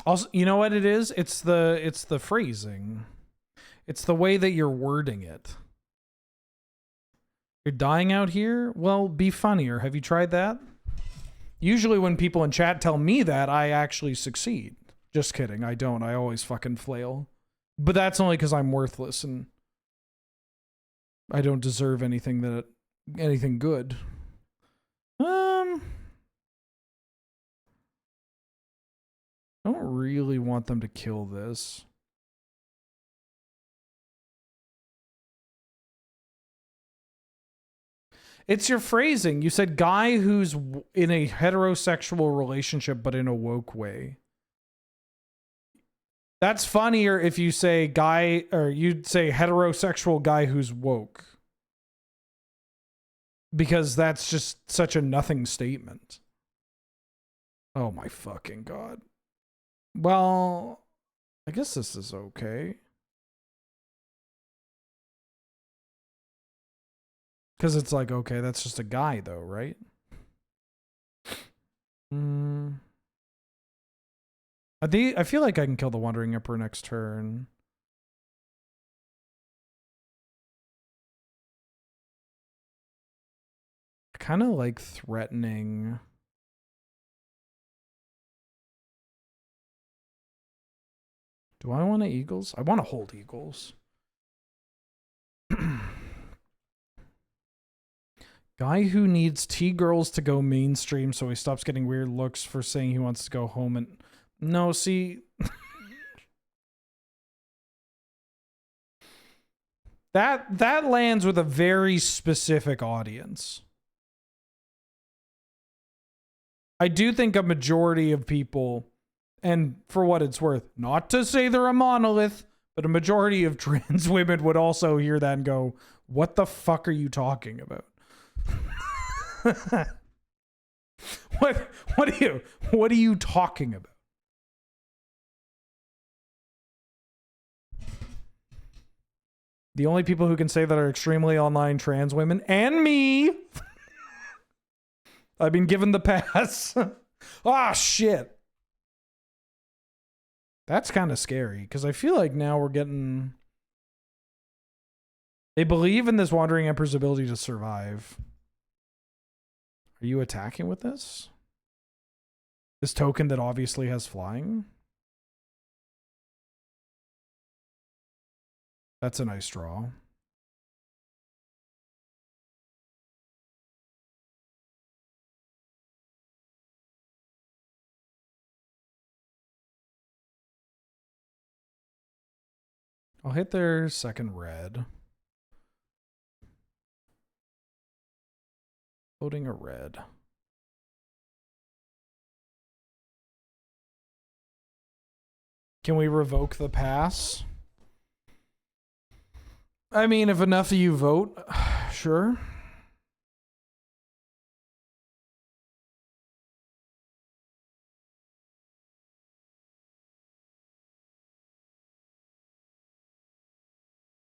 Also, you know what it is? It's the phrasing. It's the way that you're wording it. You're dying out here? Well, be funnier. Have you tried that? Usually when people in chat tell me that, I actually succeed. Just kidding. I don't. I always fucking flail. But that's only because I'm worthless and I don't deserve anything good. I don't really want them to kill this. It's your phrasing. You said guy who's in a heterosexual relationship but in a woke way. That's funnier if you say guy, or you'd say heterosexual guy who's woke. Because that's just such a nothing statement. Oh my fucking God. Well, I guess this is okay. Because it's like, okay, that's just a guy though, right? I feel like I can kill the Wandering Emperor next turn. I kind of like threatening. Do I want to Eagles? I want to hold Eagles. Guy who needs T-girls to go mainstream so he stops getting weird looks for saying he wants to go home and... No, see... That lands with a very specific audience. I do think a majority of people, and for what it's worth, not to say they're a monolith, but a majority of trans women would also hear that and go, what the fuck are you talking about? What are you talking about? The only people who can say that are extremely online trans women and me. I've been given the pass. Ah, shit. That's kind of scary because I feel like now we're getting... They believe in this Wandering Emperor's ability to survive. Are you attacking with this? This token that obviously has flying? That's a nice draw. I'll hit their second red. Loading a red. Can we revoke the pass? I mean, if enough of you vote, sure.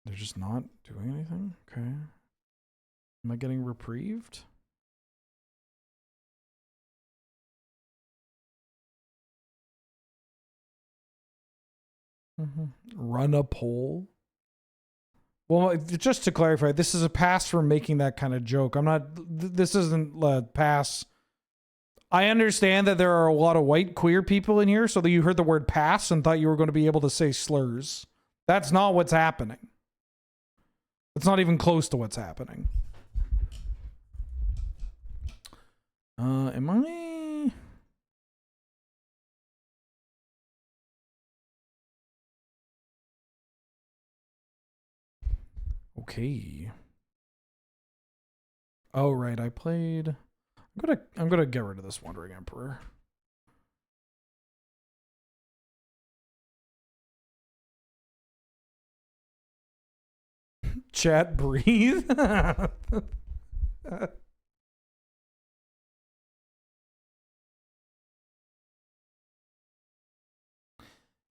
They're just not doing anything? Okay. Am I getting reprieved? Run a poll? Well, just to clarify, this is a pass for making that kind of joke. I'm not... This isn't a pass... I understand that there are a lot of white queer people in here, so that you heard the word pass and thought you were going to be able to say slurs. That's not what's happening. It's not even close to what's happening. Am I? Okay. Oh right, I played. I'm gonna get rid of this Wandering Emperor. Chat, breathe.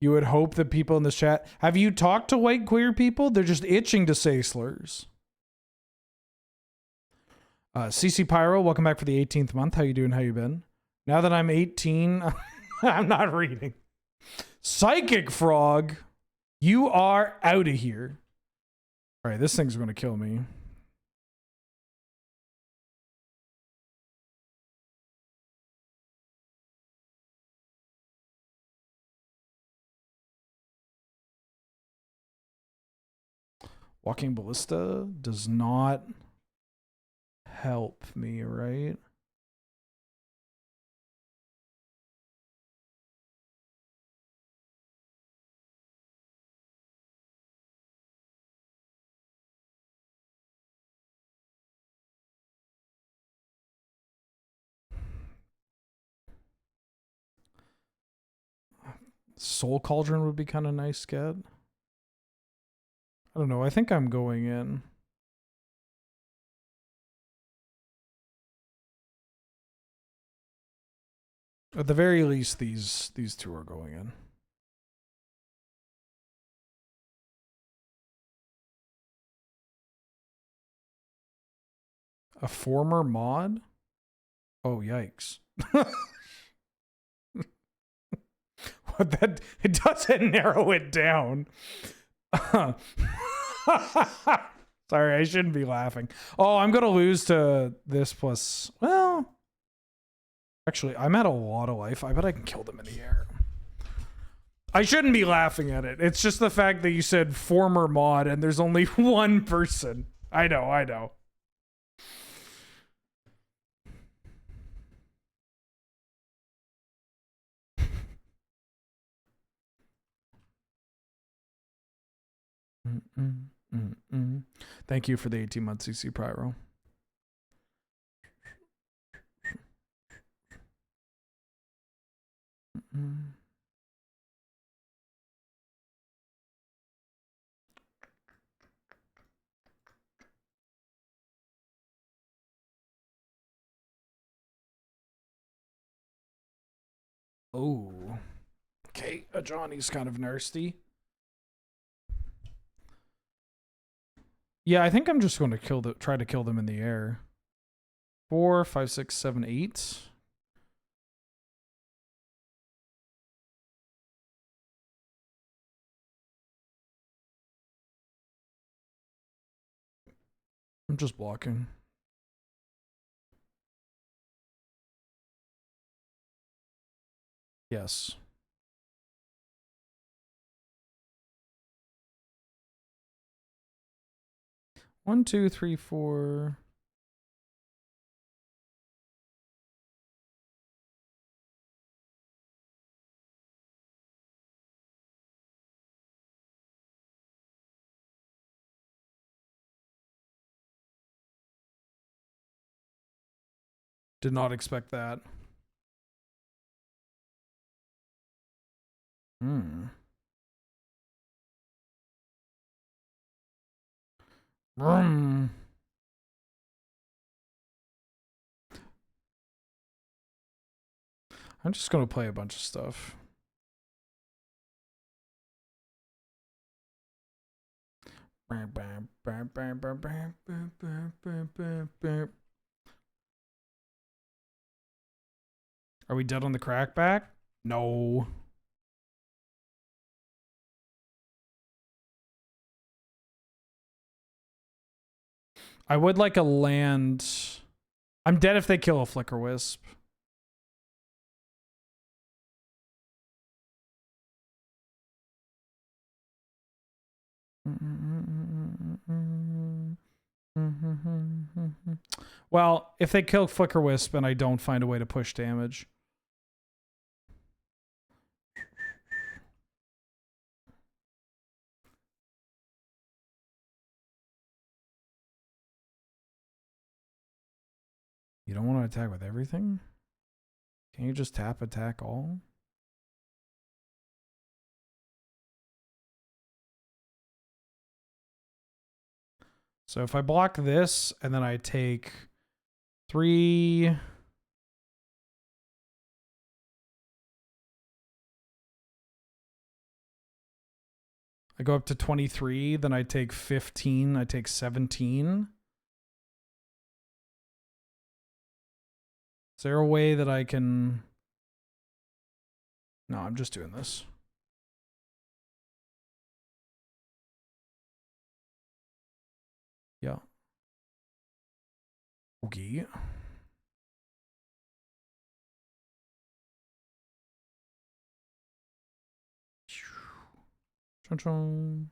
You would hope that people in this chat. Have you talked to white queer people? They're just itching to say slurs. CC Pyro, welcome back for the 18th month. How you doing? How you been? Now that I'm 18, I'm not reading. Psychic Frog, you are out of here. All right, this thing's going to kill me. Walking Ballista does not help me, right? Soul Cauldron would be kind of nice, get. I don't know. I think I'm going in. At the very least, these two are going in. A former mod? Oh, yikes. What that it doesn't narrow it down. Sorry, I shouldn't be laughing. Oh, I'm gonna lose to this plus. Well, actually, I'm at a lot of life. I bet I can kill them in the air. I shouldn't be laughing at it. It's just the fact that you said former mod and there's only one person. I know, I know. Thank you for the 18-month CC Pyro. Oh, okay. Johnny's kind of nasty. Yeah, I think I'm just going to try to kill them in the air. 4, 5, 6, 7, 8. I'm just blocking. Yes. One, two, three, four. Did not expect that. Hmm. I'm just going to play a bunch of stuff. Are we dead on the crackback? No. I would like a land. I'm dead if they kill a Flicker Wisp. Well, if they kill Flicker Wisp and I don't find a way to push damage. You don't want to attack with everything? Can you just tap attack all? So if I block this and then I take 3... I go up to 23, then I take 15, I take 17. Is there a way that I can... No, I'm just doing this. Yeah. Okay. Chun-chun.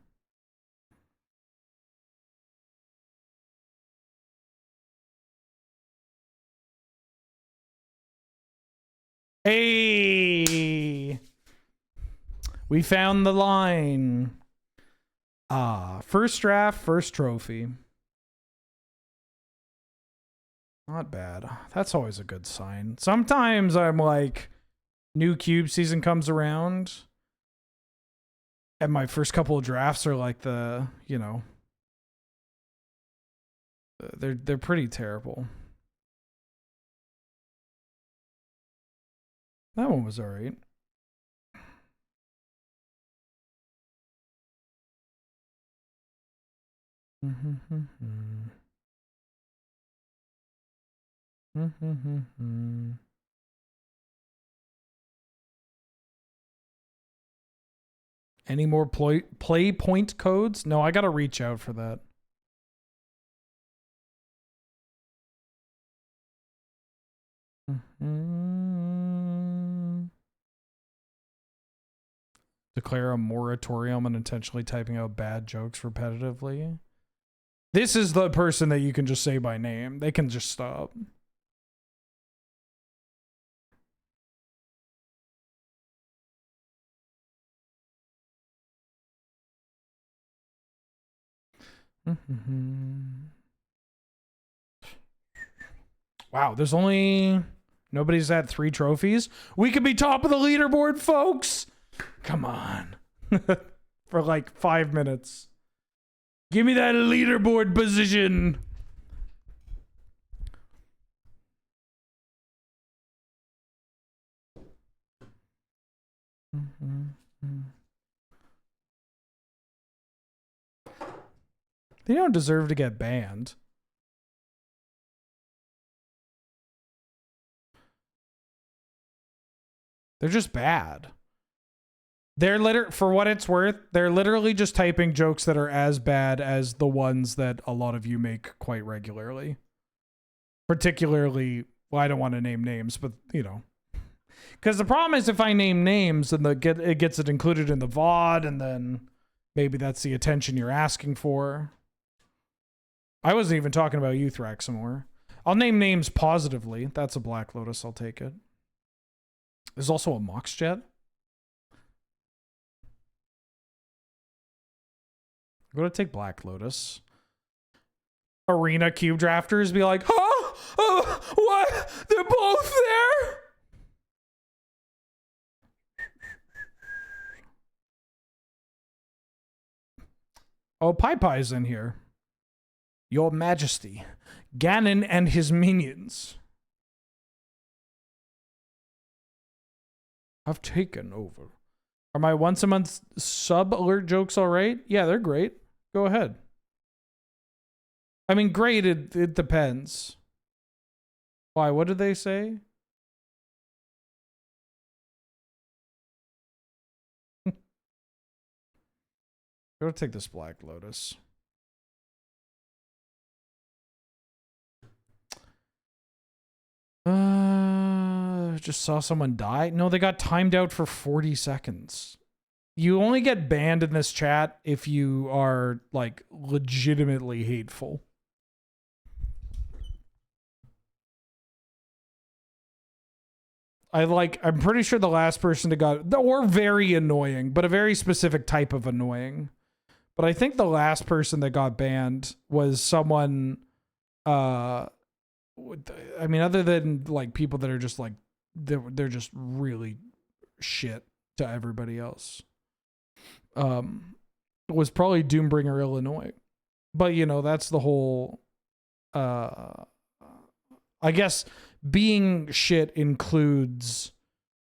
Hey! We found the line. Ah, first draft, first trophy. Not bad. That's always a good sign. Sometimes I'm like, new cube season comes around, and my first couple of drafts are like the, you know, they're pretty terrible. That one was all right. Any more play point codes? No, I gotta reach out for that. Declare a moratorium on intentionally typing out bad jokes repetitively. This is the person that you can just say by name. They can just stop. Wow, there's only... Nobody's at 3 trophies. We could be top of the leaderboard, folks. Come on. For like 5 minutes. Give me that leaderboard position. They don't deserve to get banned. They're just bad. They're for what it's worth, they're literally just typing jokes that are as bad as the ones that a lot of you make quite regularly. Particularly, well, I don't want to name names, but you know. Because the problem is if I name names and it gets it included in the VOD, and then maybe that's the attention you're asking for. I wasn't even talking about you, Thraxamore. I'll name names positively. That's a Black Lotus, I'll take it. There's also a Moxjet. I'm going to take Black Lotus. Arena cube drafters be like, huh? What? They're both there? Oh, Pie's in here. Your Majesty, Ganon and his minions have taken over. Are my once a month sub alert jokes all right? Yeah, they're great. Go ahead. I mean, great, it depends. Why? What did they say? Go take this Black Lotus. Just saw someone die. No, they got timed out for 40 seconds. You only get banned in this chat if you are like legitimately hateful. I'm pretty sure the last person that got, or very annoying, but a very specific type of annoying. But I think the last person that got banned was someone, I mean, other than like people that are just like, they're just really shit to everybody else. Was probably Doombringer, Illinois. But, you know, that's the whole, I guess being shit includes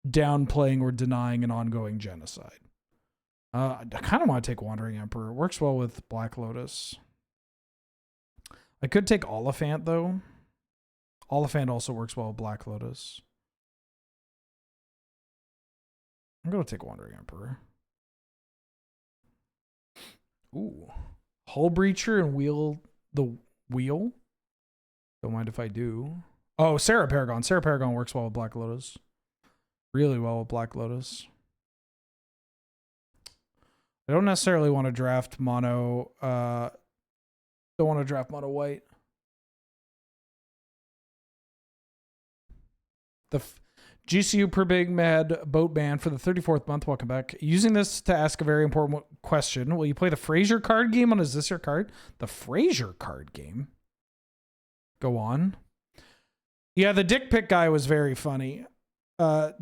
downplaying or denying an ongoing genocide. I kind of want to take Wandering Emperor. It works well with Black Lotus. I could take Oliphant, though. Oliphant also works well with Black Lotus. I'm going to take Wandering Emperor. Ooh. Hull Breacher and Wheel the Wheel. Don't mind if I do. Oh, Sarah Paragon. Sarah Paragon works well with Black Lotus. Really well with Black Lotus. I don't necessarily want to draft mono. Don't want to draft mono white. The GCU per Big Mad boat ban for the 34th month. Welcome back. Using this to ask a very important question. Will you play the Fraser card game on Is This Your Card? The Fraser card game? Go on. Yeah, the dick pic guy was very funny.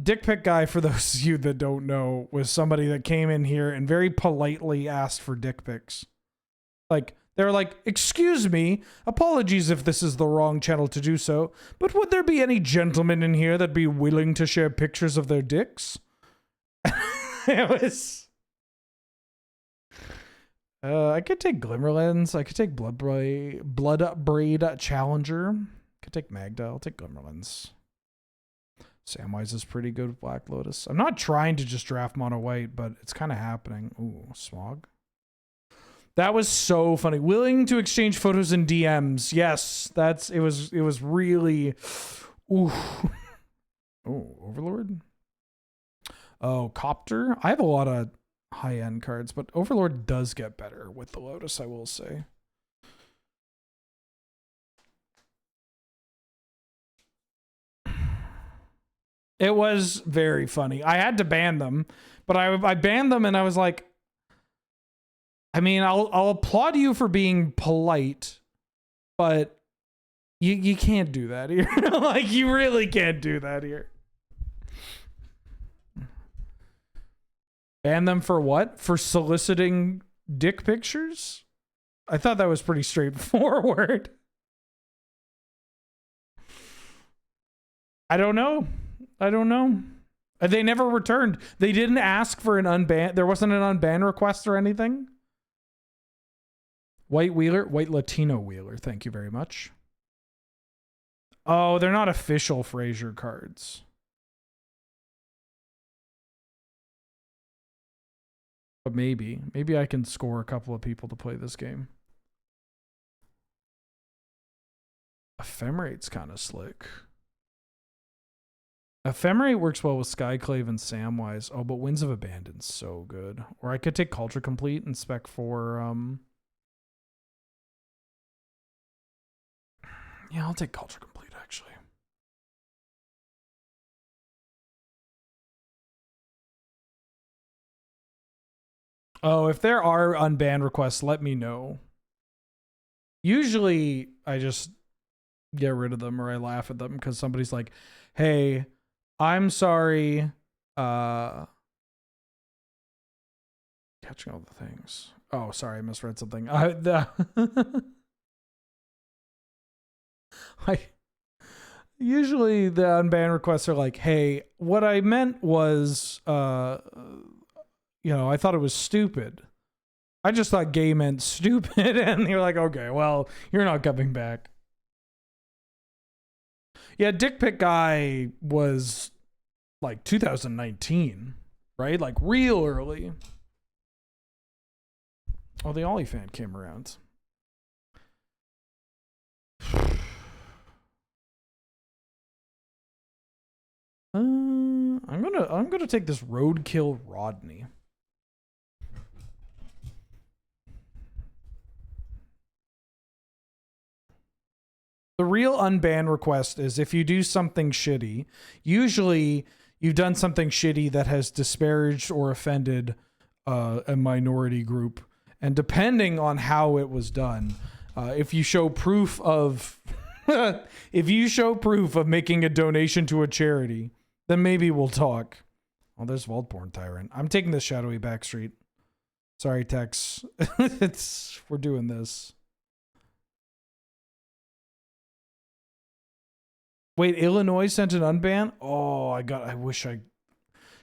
Dick pic guy, for those of you that don't know, was somebody that came in here and very politely asked for dick pics. Like, they're like, excuse me, apologies if this is the wrong channel to do so, but would there be any gentlemen in here that'd be willing to share pictures of their dicks? It was... I could take Glimmerlens. I could take Bloodbraid Challenger. Could take Magda. I'll take Glimmerlens. Samwise is pretty good with Black Lotus. I'm not trying to just draft mono white, but it's kind of happening. Ooh, Smog. That was so funny. Willing to exchange photos in DMs. Yes, it was really, ooh. Oh, Overlord. Oh, Copter. I have a lot of high-end cards, but Overlord does get better with the Lotus, I will say. It was very funny. I had to ban them, but I banned them and I was like, I mean, I'll applaud you for being polite, but you can't do that here. Like, you really can't do that here. Ban them for what? For soliciting dick pictures? I thought that was pretty straightforward. I don't know. They never returned. They didn't ask for an unban. There wasn't an unban request or anything. White Wheeler, White Latino Wheeler. Thank you very much. Oh, they're not official Fraser cards. But maybe I can score a couple of people to play this game. Ephemerate's kind of slick. Ephemerate works well with Skyclave and Samwise. Oh, but Winds of Abandon's so good. Or I could take Culture Complete and spec for yeah, I'll take Culture Complete actually. Oh, if there are unbanned requests, let me know. Usually I just get rid of them or I laugh at them because somebody's like, hey, I'm sorry. Catching all the things. Oh, sorry, I misread something. Usually the unbanned requests are like, hey, what I meant was, you know, I thought it was stupid. I just thought gay meant stupid. And you're like, okay, well, you're not coming back. Yeah, Dick Pic guy was like 2019, right? Like real early. Oh, the Oliphant came around. I'm gonna take this Roadkill Rodney. The real unban request is if you do something shitty, usually you've done something shitty that has disparaged or offended a minority group. And depending on how it was done, if you show proof of making a donation to a charity, then maybe we'll talk. Oh, there's Voldporn Tyrant. I'm taking this shadowy backstreet. Sorry, Tex. We're doing this. Wait, Illinois sent an unban? Oh, I wish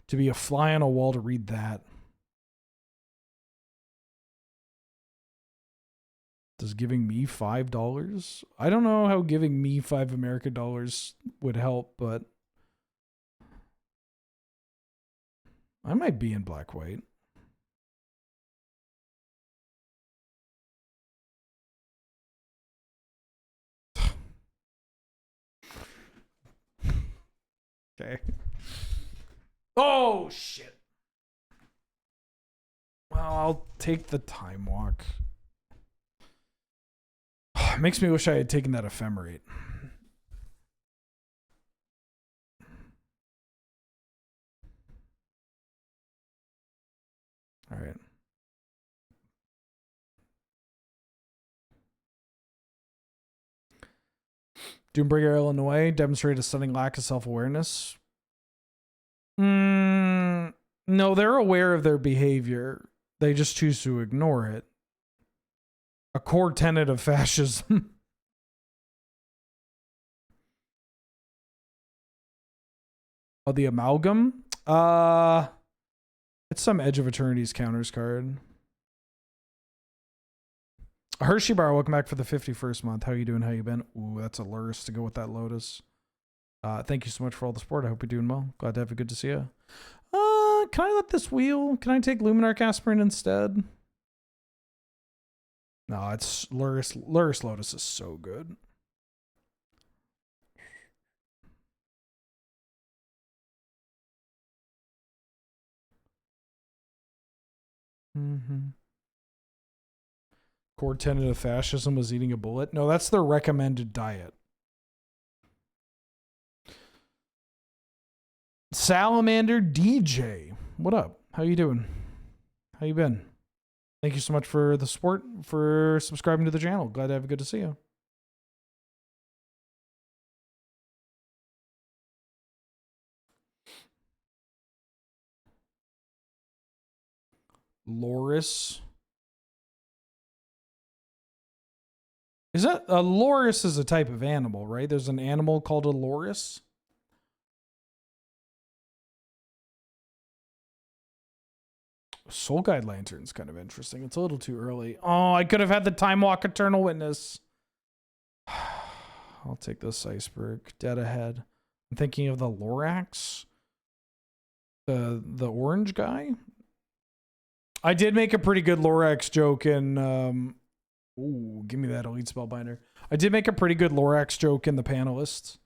to be a fly on a wall to read that. Does giving me $5? I don't know how giving me $5 American dollars would help, but I might be in black white. Okay. Oh, shit. Well, I'll take the time walk. Makes me wish I had taken that ephemerate. All right. Doombringer, Illinois demonstrated a stunning lack of self-awareness. No, they're aware of their behavior. They just choose to ignore it. A core tenet of fascism. Oh, the amalgam? It's some Edge of Eternity's counters card. Hershey Bar, welcome back for the 51st month. How you doing? How you been? Ooh, that's a Lurrus to go with that Lotus. Thank you so much for all the support. I hope you're doing well. Glad to have you. Good to see you. Can I let this wheel? Can I take Luminarch Aspirant instead? No, it's Lurrus. Lurrus Lotus is so good. Core tenet of fascism was eating a bullet. No, that's their recommended diet. Salamander DJ. What up? How you doing? How you been? Thank you so much for the support, for subscribing to the channel. Glad to have you. Good to see you. Loris. Is that a loris is a type of animal, right? There's an animal called a loris. Soul Guide Lantern's kind of interesting. It's a little too early. Oh, I could have had the Time Walk Eternal Witness. I'll take this iceberg. Dead ahead. I'm thinking of the Lorax. The orange guy. I did make a pretty good Lorax joke in ooh, give me that Elite Spellbinder. I did make a pretty good Lorax joke in the panelists.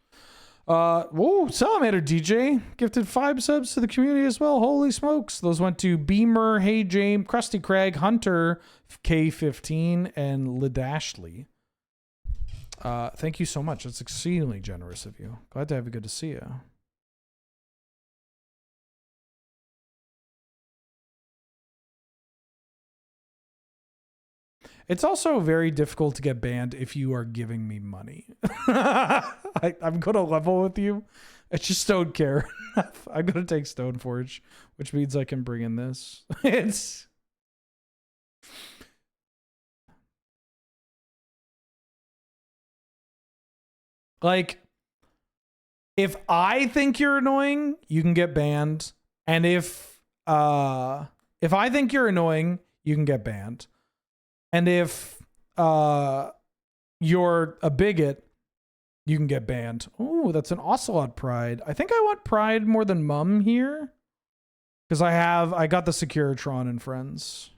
Whoa, Salamander DJ gifted 5 subs to the community as well. Holy smokes. Those went to Beamer, Hey James, Krusty Craig, Hunter, K15, and Ladashley. Thank you so much. That's exceedingly generous of you. Glad to have you. Good to see you. It's also very difficult to get banned if you are giving me money. I'm going to level with you. I just don't care. I'm going to take Stoneforge, which means I can bring in this. It's... like, if I think you're annoying, you can get banned. And if I think you're annoying, you can get banned. And if you're a bigot, you can get banned. Oh, that's an Ocelot Pride. I think I want Pride more than Mum here. Because I got the Securitron in Friends.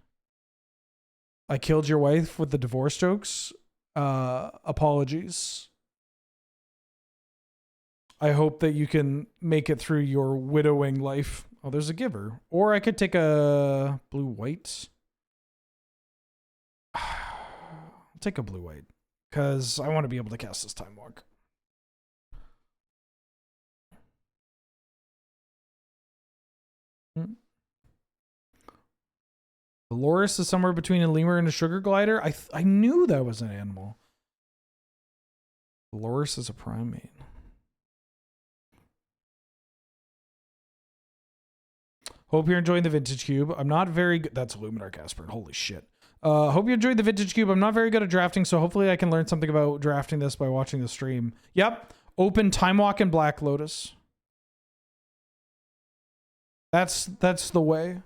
I killed your wife with the divorce jokes. Apologies. I hope that you can make it through your widowing life. Oh, there's a giver. Or I could take a blue-white. I'll take a blue-white. because I want to be able to cast this Time Walk. Loris is somewhere between a lemur and a sugar glider. I knew that was an animal. Loris is a primate. Hope you're enjoying the Vintage Cube. I'm not very good. That's Luminar Casper. Holy shit. Hope you enjoyed the Vintage Cube. I'm not very good at drafting, so hopefully I can learn something about drafting this by watching the stream. Yep. Open Time Walk and Black Lotus. That's the way.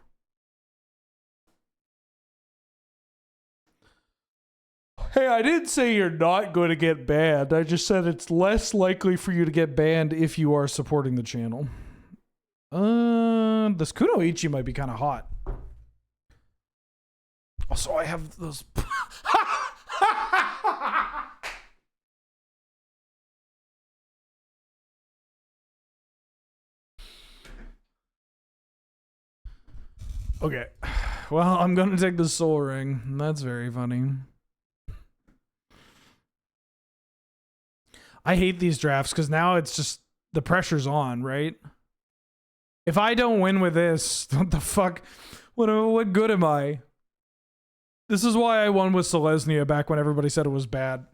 Hey, I didn't say you're not going to get banned. I just said it's less likely for you to get banned if you are supporting the channel. This Kunoichi might be kind of hot. Also, I have those. Okay. Well, I'm going to take the soul ring. That's very funny. I hate these drafts because now it's just the pressure's on, right? If I don't win with this, what the fuck? What good am I? This is why I won with Selesnya back when everybody said it was bad.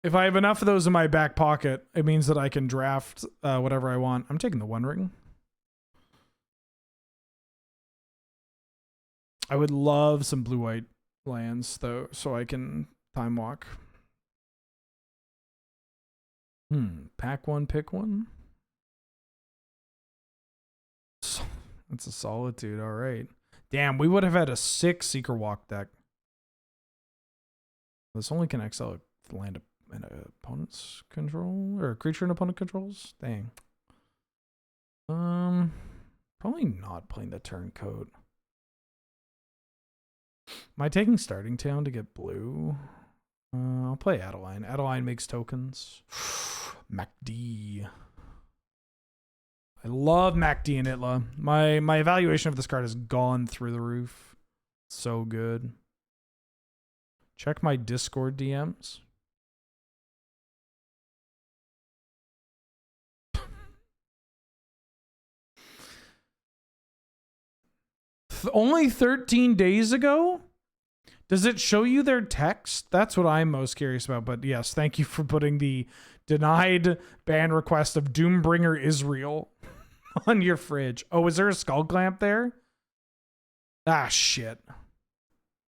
If I have enough of those in my back pocket, it means that I can draft whatever I want. I'm taking the One Ring. I would love some blue-white lands, though, so I can Time Walk. Pack one, pick one. That's a Solitude, all right. Damn, we would have had a 6 Seeker Walk deck. This only can exile a land in an opponent's control, or a creature an opponent controls? Dang. Probably not playing the Turncoat. Am I taking Starting Town to get blue? I'll play Adeline. Adeline makes tokens. MacD. I love MacD and Itla. My evaluation of this card has gone through the roof. So good. Check my Discord DMs. Only 13 days ago? Does it show you their text? That's what I'm most curious about. But yes, thank you for putting the denied ban request of Doombringer Israel on your fridge. Oh, is there a skull clamp there? Ah, shit.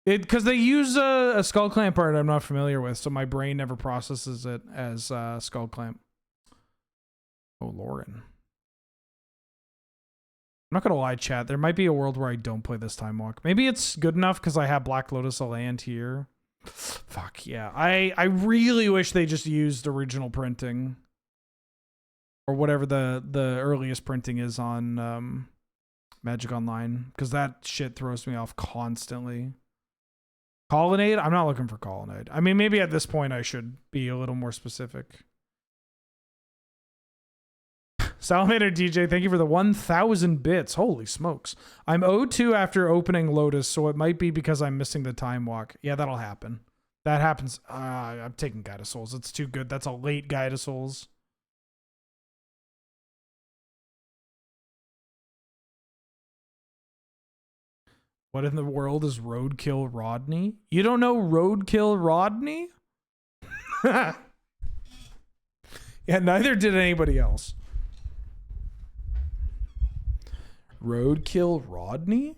Because they use a skull clamp art I'm not familiar with, so my brain never processes it as skull clamp. Oh, Lauren. I'm not gonna lie, chat. There might be a world where I don't play this Time Walk. Maybe it's good enough because I have Black Lotus a land here. Fuck yeah. I really wish they just used original printing. Or whatever the earliest printing is on Magic Online. Because that shit throws me off constantly. Colonnade? I'm not looking for Colonnade. I mean, maybe at this point I should be a little more specific. Salamander DJ, thank you for the 1,000 bits. Holy smokes. I'm 0-2 after opening Lotus, so it might be because I'm missing the Time Walk. Yeah, that'll happen. That happens. I'm taking Guide of Souls. It's too good. That's a late Guide of Souls. What in the world is Roadkill Rodney? You don't know Roadkill Rodney? Yeah, neither did anybody else. Roadkill Rodney?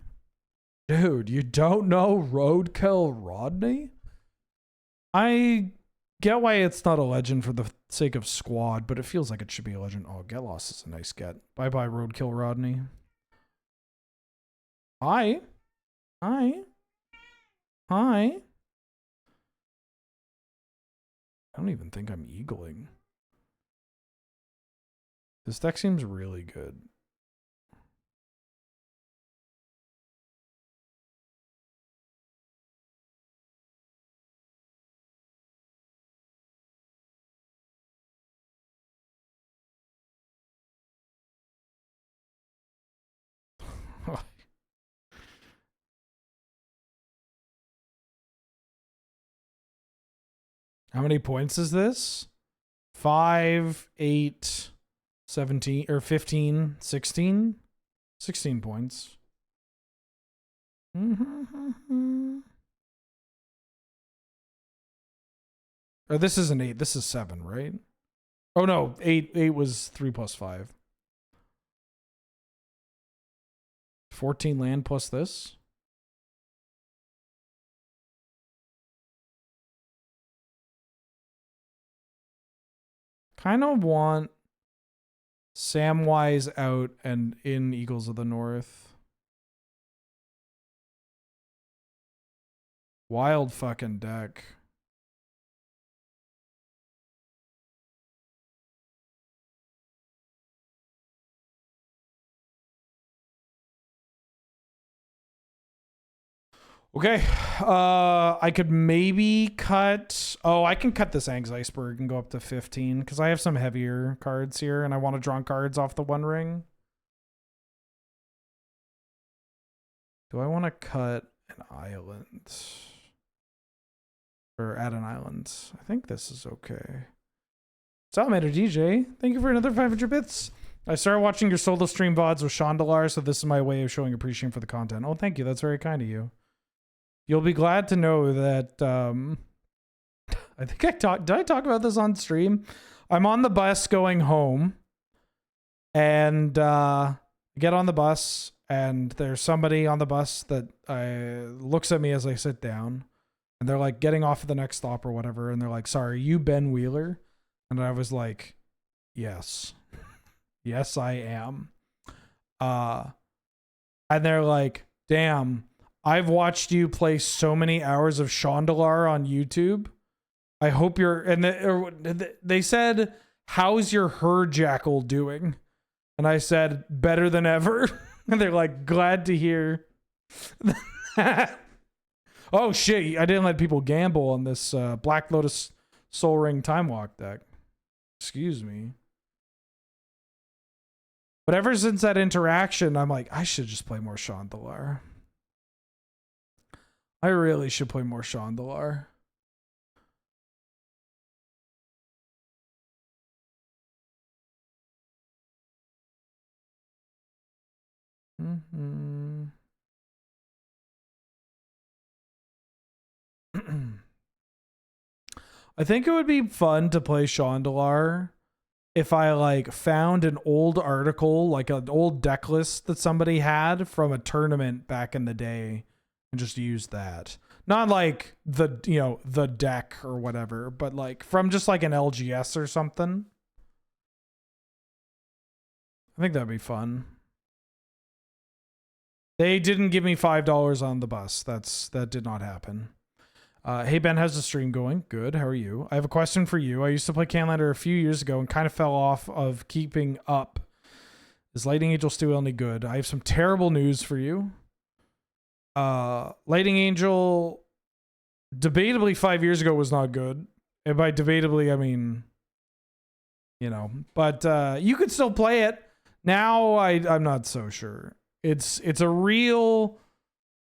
Dude, you don't know Roadkill Rodney? I get why it's not a legend for the sake of squad, but it feels like it should be a legend. Oh, Get Lost is a nice get. Bye-bye, Roadkill Rodney. Hi. Hi. Hi. I don't even think I'm eagling. This deck seems really good. How many points is this? 5, 8, 17, or 15, 16? 16 points. Oh, this isn't 8. This is 7, right? Oh, no. 8 was 3 plus 5. 14 land plus this. Kind of want Samwise out and in Eagles of the North. Wild fucking deck. Okay, I could maybe cut... Oh, I can cut this Ang's Iceberg and go up to 15, because I have some heavier cards here, and I want to draw cards off the One Ring. Do I want to cut an island? Or add an island? I think this is okay. Salamander DJ, thank you for another 500 bits. I started watching your solo stream VODs with Chandalar, so this is my way of showing appreciation for the content. Oh, thank you. That's very kind of you. You'll be glad to know that, I think did I talk about this on stream? I'm on the bus going home, and I get on the bus, and there's somebody on the bus that looks at me as I sit down, and they're like getting off at the next stop or whatever, and they're like, sorry, are you Ben Wheeler? And I was like, yes. Yes, I am. And they're like, damn, I've watched you play so many hours of Chandalar on YouTube. I hope you're... And they said, how's your Jackal doing? And I said, better than ever. And they're like, glad to hear. Oh, shit. I didn't let people gamble on this Black Lotus Soul Ring Time Walk deck. Excuse me. But ever since that interaction, I'm like, I should just play more Chandalar. I really should play more Chandalar. I think it would be fun to play Chandalar if I like found an old article, like an old deck list that somebody had from a tournament back in the day, and just use that. Not like the, you know, the deck or whatever, but like from just like an LGS or something. I think that'd be fun. They didn't give me $5 on the bus. That did not happen. Hey Ben, how's the stream going? Good. How are you? I have a question for you. I used to play Canlander a few years ago and kind of fell off of keeping up. Is Lightning Angel still any good? I have some terrible news for you. Lightning Angel, debatably 5 years ago, was not good. And by debatably, I mean, you know, but you could still play it. Now, I'm not so sure. It's a real...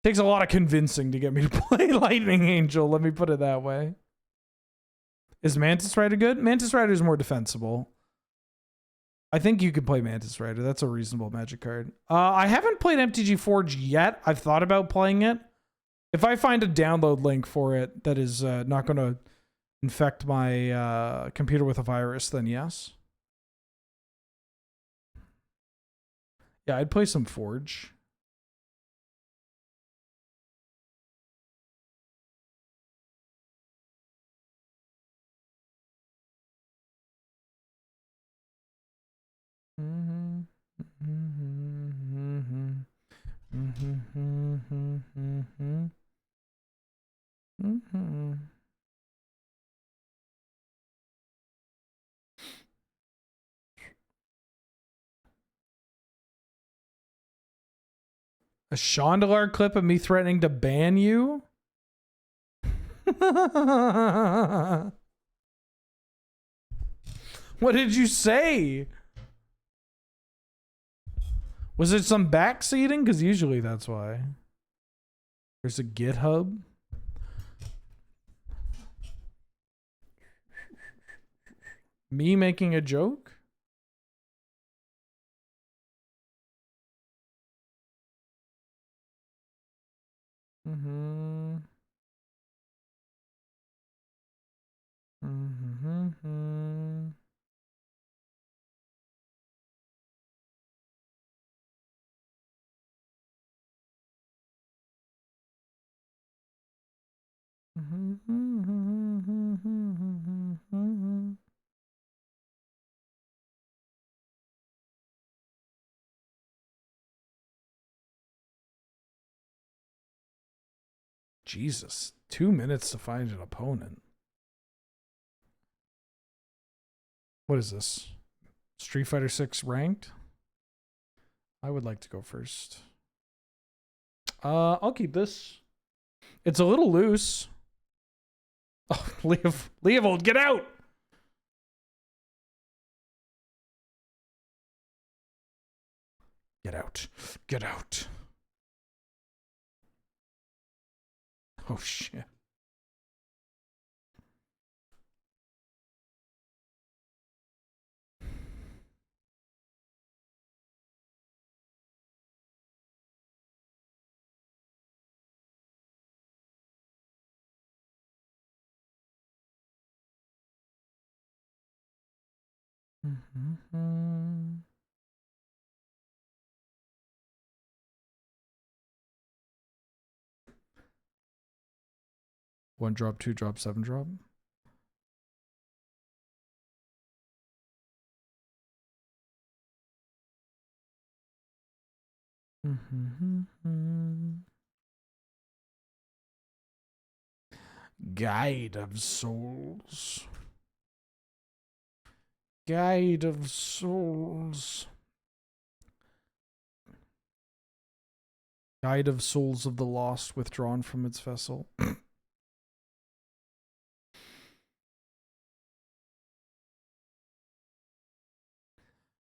Takes a lot of convincing to get me to play Lightning Angel, let me put it that way. Is Mantis Rider good? Mantis Rider is more defensible. I think you could play Mantis Rider. That's a reasonable Magic card. I haven't played MTG Forge yet. I've thought about playing it. If I find a download link for it that is not going to infect my computer with a virus, then yes. Yeah, I'd play some Forge. A Chandalar clip of me threatening to ban you? What did you say? Was it some backseating? Because usually that's why. There's a GitHub. Me making a joke? Mm-hmm. Mm-hmm. Jesus, 2 minutes to find an opponent. What is this? Street Fighter 6 ranked? I would like to go first. I'll keep this. It's a little loose. Oh, Leovold, get out! Get out. Get out. Oh, shit. Mm-hmm. One drop, two drop, seven drop. Mm-hmm. Guide of Souls. Guide of Souls. Guide of Souls of the Lost withdrawn from its vessel.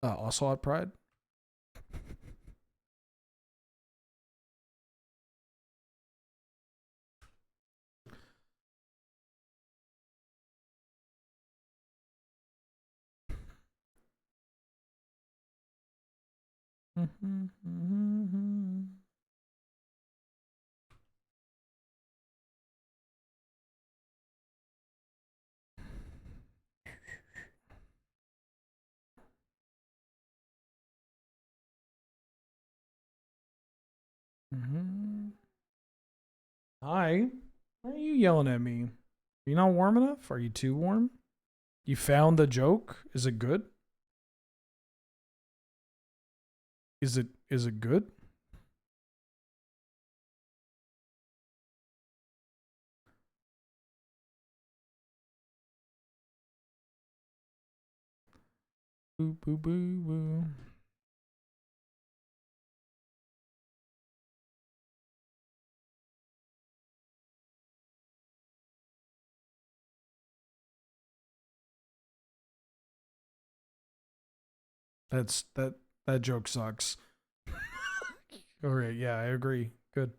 Ocelot Pride. Hi. Why are you yelling at me? Are you not warm enough? Are you too warm? You found the joke? Is it good? Is it good? Boo boo boo boo. That joke sucks. All right, yeah, I agree. Good.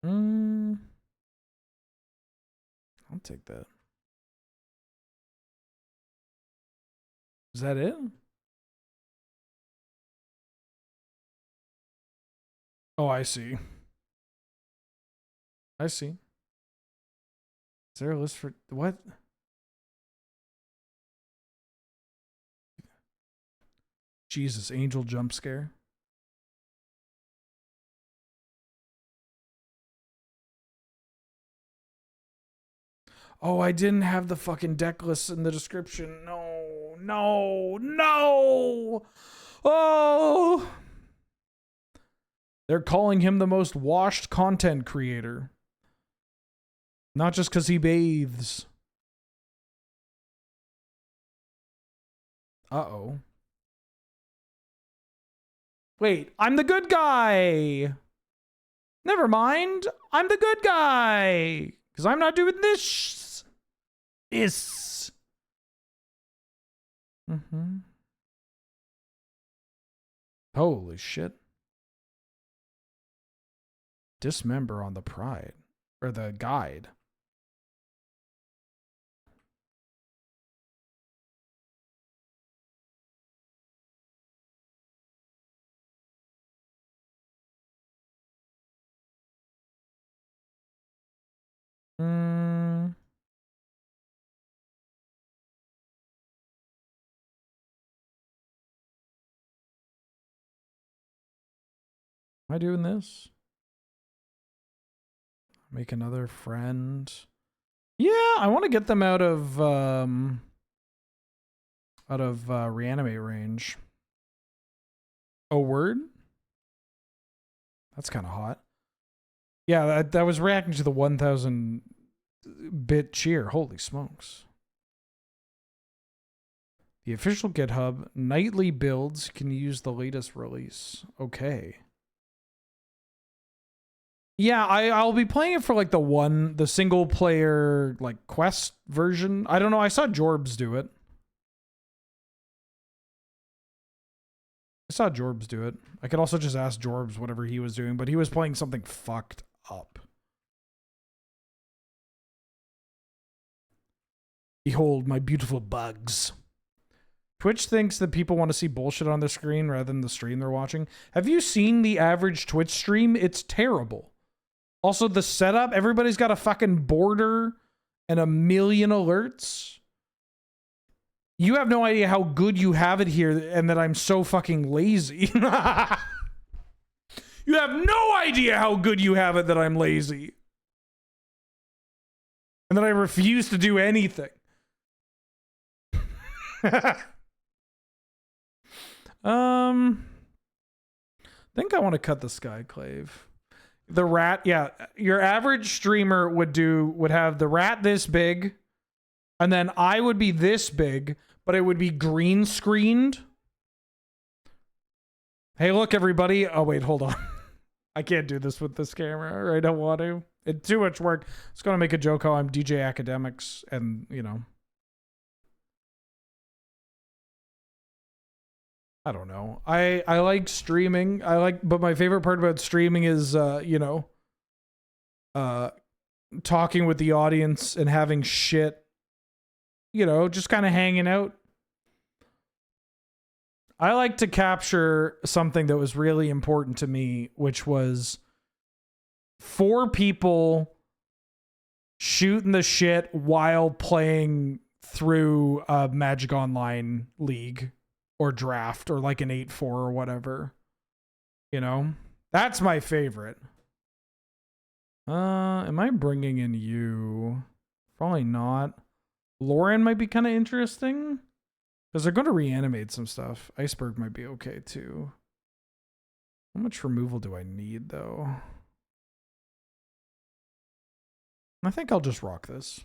I'll take that. Is that it? Oh, I see. I see. Is there a list for what? Jesus, angel jump scare. Oh, I didn't have the fucking deck list in the description. No, no, no. Oh. They're calling him the most washed content creator. Not just because he bathes. Uh-oh. Wait, I'm the good guy. Never mind. I'm the good guy. Because I'm not doing this. This. Mm-hmm. Holy shit. Dismember on the pride or the guide. Am I doing this? Make another friend. Yeah, I want to get them out of reanimate range. Oh, word? That's kind of hot. Yeah, that was reacting to the 1,000 bit cheer. Holy smokes. The official GitHub, nightly builds can use the latest release. Okay. Yeah, I'll be playing it for like the single player like quest version. I don't know. I saw Jorbs do it. I could also just ask Jorbs whatever he was doing, but he was playing something fucked up. Behold my beautiful bugs. Twitch thinks that people want to see bullshit on the screen rather than the stream they're watching. Have you seen the average Twitch stream? It's terrible. Also, the setup, everybody's got a fucking border and a million alerts. You have no idea how good you have it here and that I'm so fucking lazy. You have no idea how good you have it that I'm lazy. And that I refuse to do anything. I think I want to cut the Skyclave. The rat, yeah. Your average streamer would have the rat this big, and then I would be this big, but it would be green screened. Hey, look, everybody. Oh, wait, hold on. I can't do this with this camera, or I don't want to. It's too much work. I was going to make a joke how I'm DJ Academics, and, you know. I don't know. I like streaming. But my favorite part about streaming is, you know, talking with the audience and having shit, you know, just kind of hanging out. I like to capture something that was really important to me, which was 4 people shooting the shit while playing through a Magic Online league. Or draft, or like an 8-4 or whatever. You know? That's my favorite. Am I bringing in you? Probably not. Lauren might be kind of interesting. Because they're going to reanimate some stuff. Iceberg might be okay too. How much removal do I need though? I think I'll just rock this.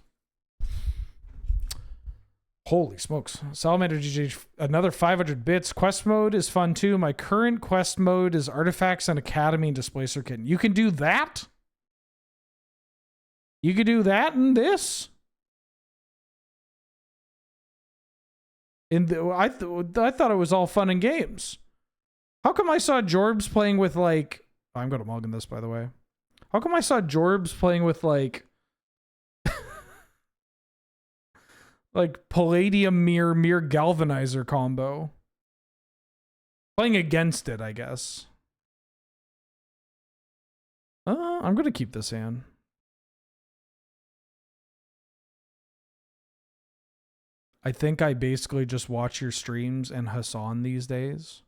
Holy smokes. Salamander GG, another 500 bits. Quest mode is fun too. My current quest mode is Artifacts and Academy and Displacer Kitten. You can do that? You could do that in this? I thought it was all fun and games. How come I saw Jorbs playing with like... I'm going to mug in this, by the way. How come I saw Jorbs playing with like... like Palladium Mirror Galvanizer combo. Playing against it, I guess. I'm going to keep this hand. I think I basically just watch your streams and Hassan these days.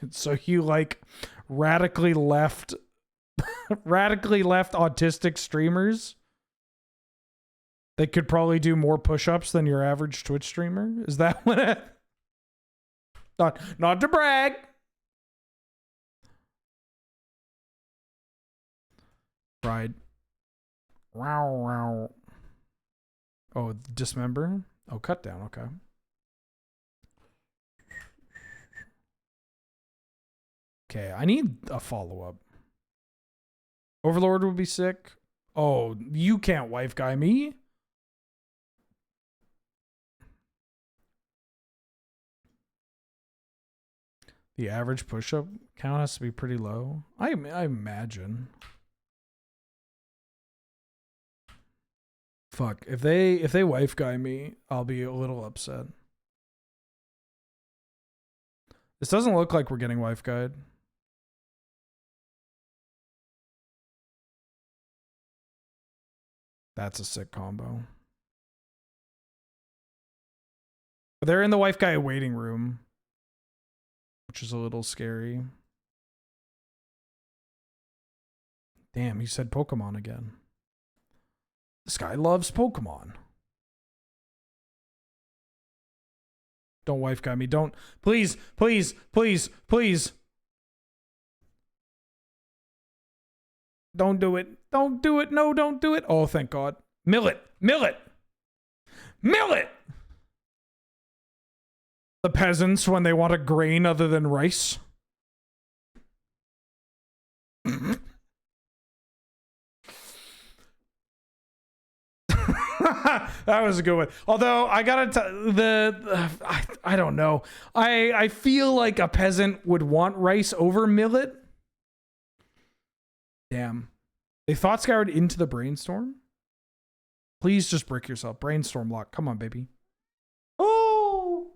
So you like radically left autistic streamers that could probably do more push-ups than your average Twitch streamer? Is that what it... Not to brag. Pride. Wow. Oh, dismember? Oh, cut down. Okay. Okay, I need a follow-up. Overlord would be sick. Oh, you can't wife guy me. The average push-up count has to be pretty low. I imagine. Fuck. If they wife guy me, I'll be a little upset. This doesn't look like we're getting wife guide. That's a sick combo. But they're in the wife guy waiting room, which is a little scary. Damn, he said Pokemon again. This guy loves Pokemon. Don't wife guy me. Don't. Please, please, please, please. Don't do it. Don't do it. No, don't do it. Oh, thank God. Millet. Millet. Millet. The peasants when they want a grain other than rice. That was a good one. Although I gotta I don't know. I feel like a peasant would want rice over millet. Damn. They thought scoured into the brainstorm. Please just brick yourself. Brainstorm lock. Come on, baby. Oh.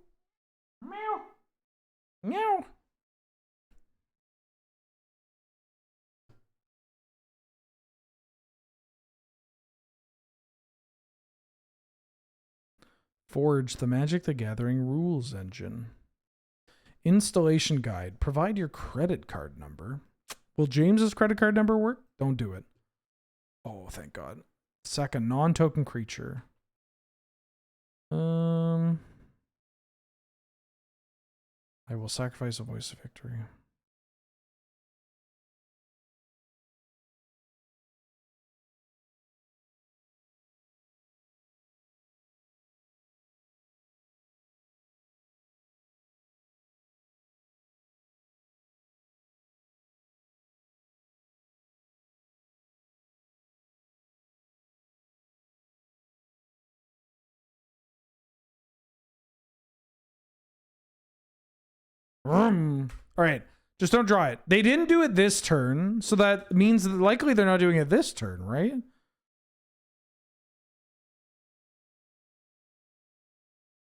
Meow. Meow. Forge the Magic the Gathering rules engine. Installation guide. Provide your credit card number. Will James's credit card number work? Don't do it. Oh, thank God. Sack a non-token creature. I will sacrifice a Voice of Victory. All right. Just don't draw it. They didn't do it this turn, so that means that likely they're not doing it this turn, right?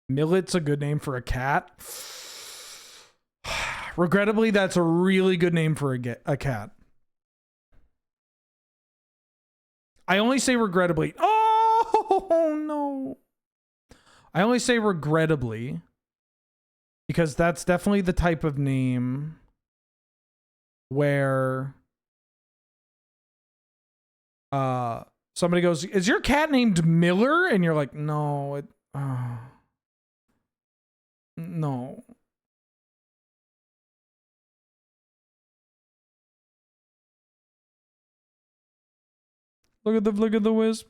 Millet's a good name for a cat. Regrettably, that's a really good name for a cat. I only say regrettably. Oh, no. I only say regrettably because that's definitely the type of name where somebody goes, "Is your cat named Miller?" And you're like, "No, no." Look at the wisp.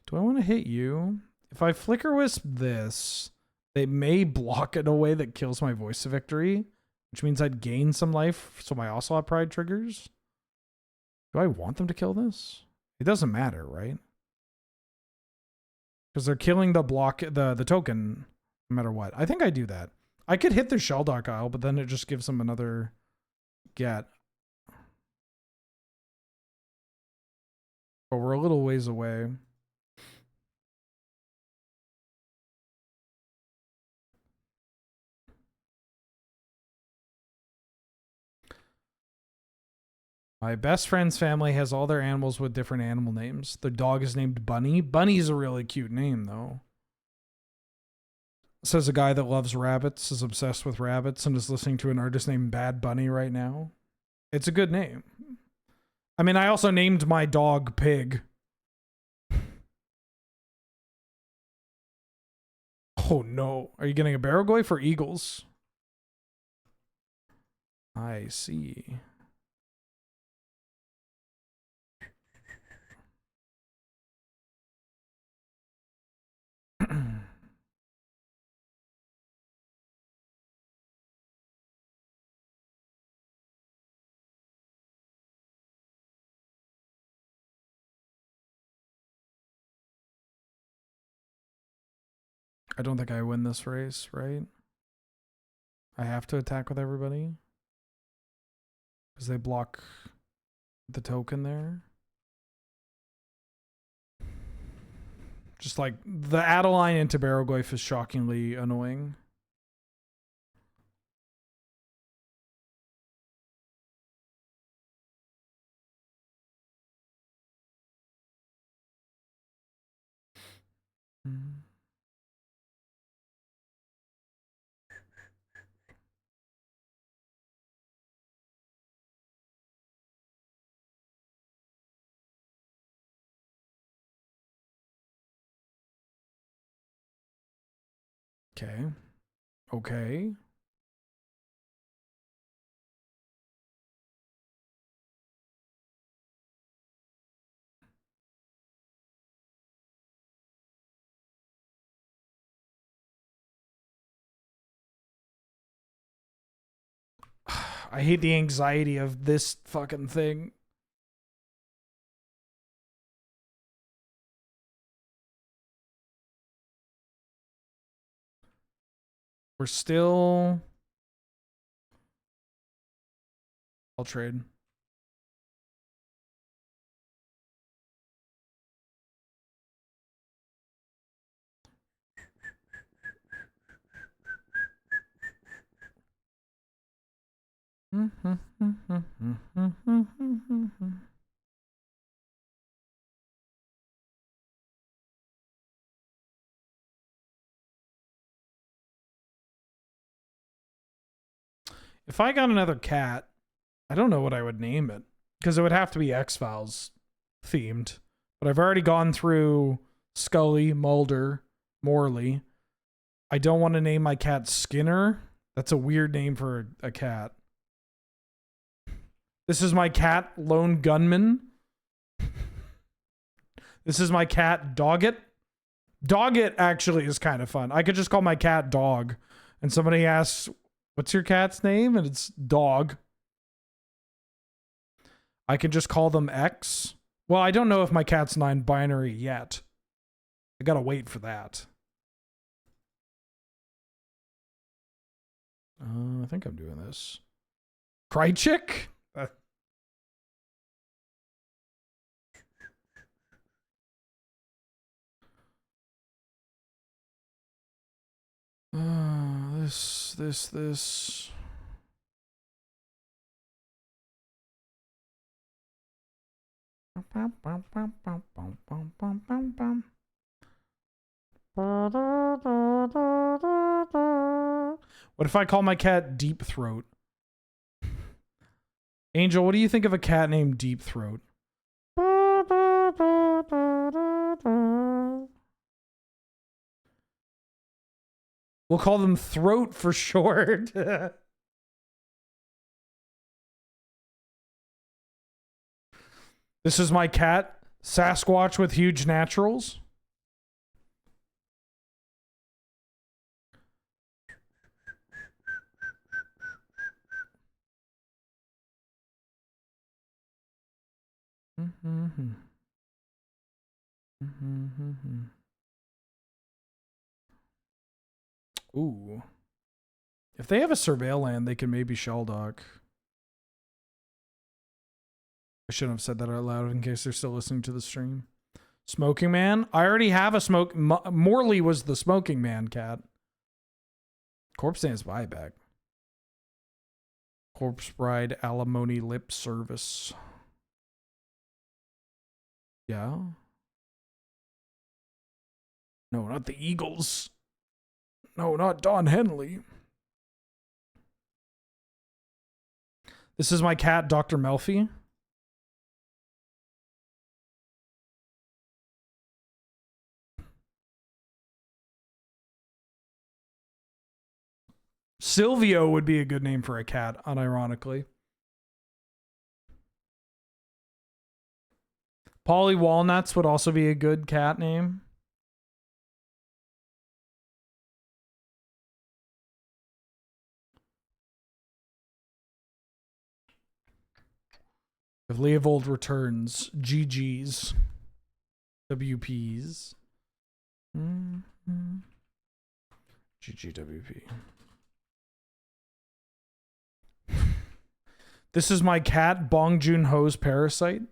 Do I want to hit you? If I flicker wisp this, they may block in a way that kills my Voice of Victory, which means I'd gain some life, so my Ocelot Pride triggers. Do I want them to kill this? It doesn't matter, right? Because they're killing the block, the token, no matter what. I think I do that. I could hit their Shelldock Isle, but then it just gives them another get. But we're a little ways away. My best friend's family has all their animals with different animal names. Their dog is named Bunny. Bunny's a really cute name, though. Says a guy that loves rabbits, is obsessed with rabbits, and is listening to an artist named Bad Bunny right now. It's a good name. I mean, I also named my dog Pig. Oh, no. Are you getting a Barragoyf or Eagles? I see. I don't think I win this race, right? I have to attack with everybody because they block the token there. Just like the Adeline into Barrowglyph is shockingly annoying. Okay. Okay. I hate the anxiety of this fucking thing. We're still... I'll trade. If I got another cat, I don't know what I would name it because it would have to be X-Files themed. But I've already gone through Scully, Mulder, Morley. I don't want to name my cat Skinner. That's a weird name for a cat. This is my cat, Lone Gunman. This is my cat, Doggett. Doggett actually is kind of fun. I could just call my cat Dog. And somebody asks, what's your cat's name? And it's Dog. I can just call them X. Well, I don't know if my cat's non-binary yet. I gotta wait for that. I think I'm doing this. Krychik? This. What if I call my cat Deep Throat? Angel, what do you think of a cat named Deep Throat? We'll call them Throat for short. This is my cat, Sasquatch with huge naturals. Ooh. If they have a surveil land, they can maybe Shelldock. I shouldn't have said that out loud in case they're still listening to the stream. Smoking Man? I already have a smoke. Morley was the Smoking Man cat. Corpse Dance buyback. Corpse Bride Alimony Lip Service. Yeah. No, not the Eagles. No, not Don Henley. This is my cat, Dr. Melfi. Silvio would be a good name for a cat, unironically. Polly Walnuts would also be a good cat name. If Leovold returns, GG's. WP's. GGWP. This is my cat, Bong Joon-ho's Parasite.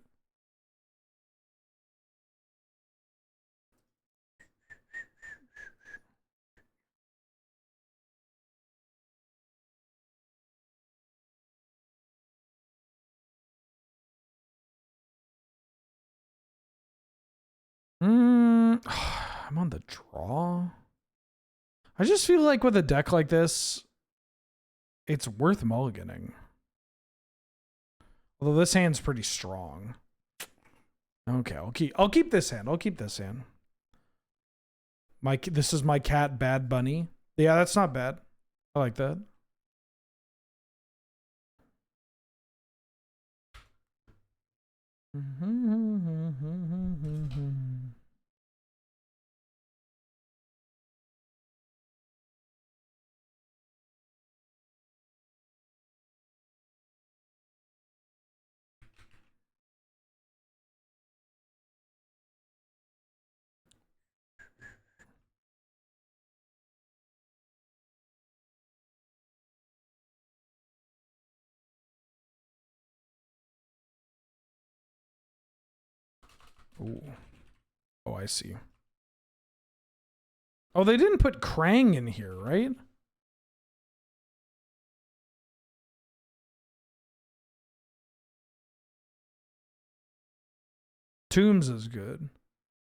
I'm on the draw. I just feel like with a deck like this, it's worth mulliganing. Although this hand's pretty strong. Okay, I'll keep this hand. I'll keep this hand. This is my cat, Bad Bunny. Yeah, that's not bad. I like that. Ooh. Oh, I see. Oh, they didn't put Krang in here, right? Tombs is good.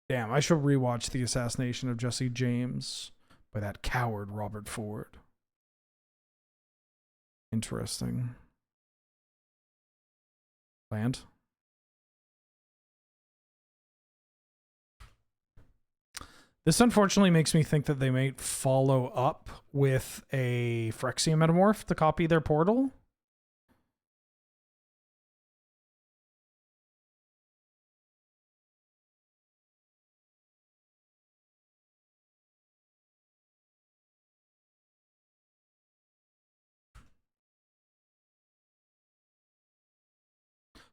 Damn, I should rewatch The Assassination of Jesse James by that coward Robert Ford. Interesting. Land. This unfortunately makes me think that they might follow up with a Phyrexian Metamorph to copy their portal.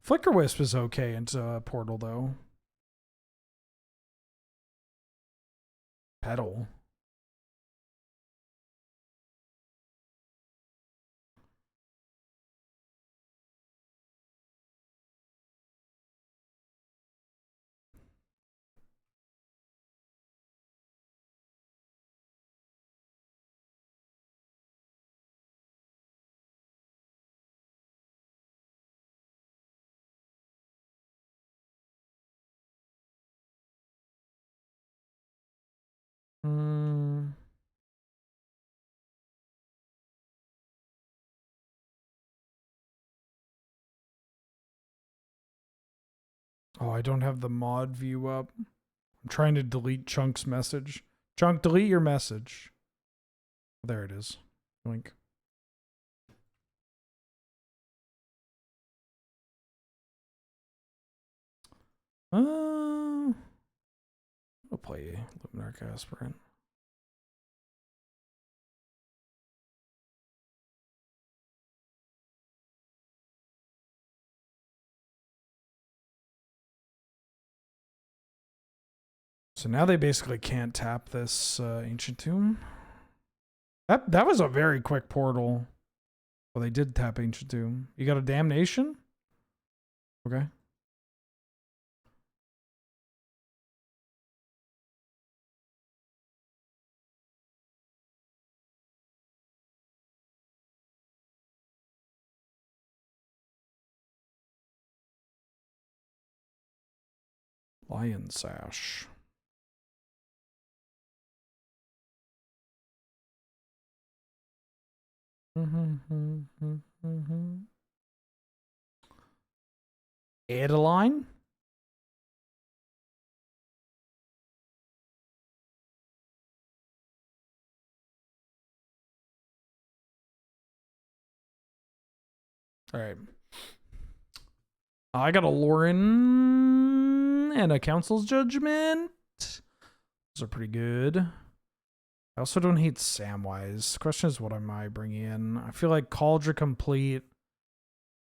Flicker Wisp is okay into portal though. Petal. Oh, I don't have the mod view up. I'm trying to delete Chunk's message. Chunk, delete your message. There it is. Link. I'll play Luminarch Aspirant. So now they basically can't tap this Ancient Tomb. That was a very quick portal. Well, they did tap Ancient Tomb. You got a Damnation? Okay. Lion Sash. Adeline? All right. I got a Lauren and a Council's Judgment. Those are pretty good. I also don't hate Samwise. Question is, what am I bringing in? I feel like Cauldron Complete.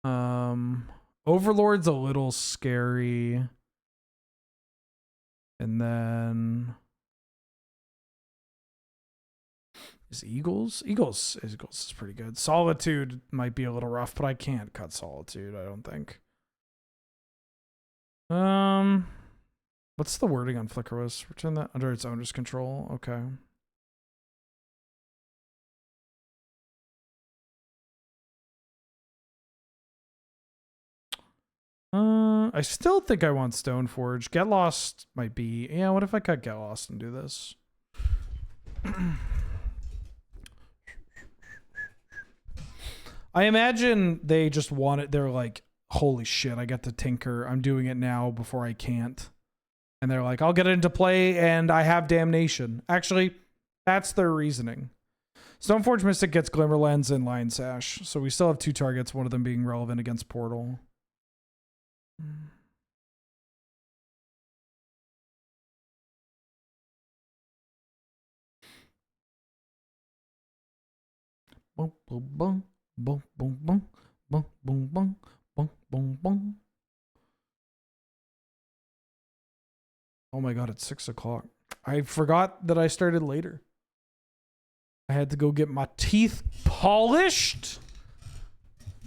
Overlord's a little scary. And then is Eagles. Eagles is pretty good. Solitude might be a little rough, but I can't cut Solitude, I don't think. What's the wording on Flickerless? Return that under its owner's control. Okay. I still think I want Stoneforge. Get Lost might be. Yeah, what if I cut Get Lost and do this? I imagine they just want it. They're like, holy shit, I get to tinker. I'm doing it now before I can't. And they're like, I'll get it into play and I have Damnation. Actually, that's their reasoning. Stoneforge Mystic gets Glimmer Lens and Lion Sash. So we still have 2 targets, one of them being relevant against Portal. Boom, boom, boom, boom, boom, boom, boom, boom, boom, boom, boom, boom. Oh my god, it's 6 o'clock. I forgot that I started later. I had to go get my teeth polished.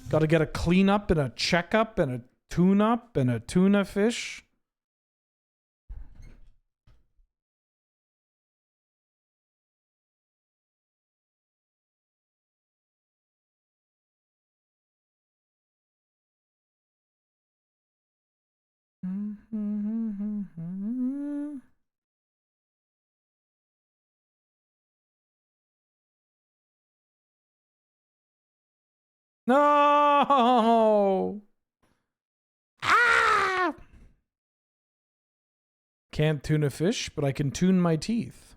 Got to get a cleanup and a checkup and a tune-up and a tuna fish. No! Ah! Can't tune a fish, but I can tune my teeth.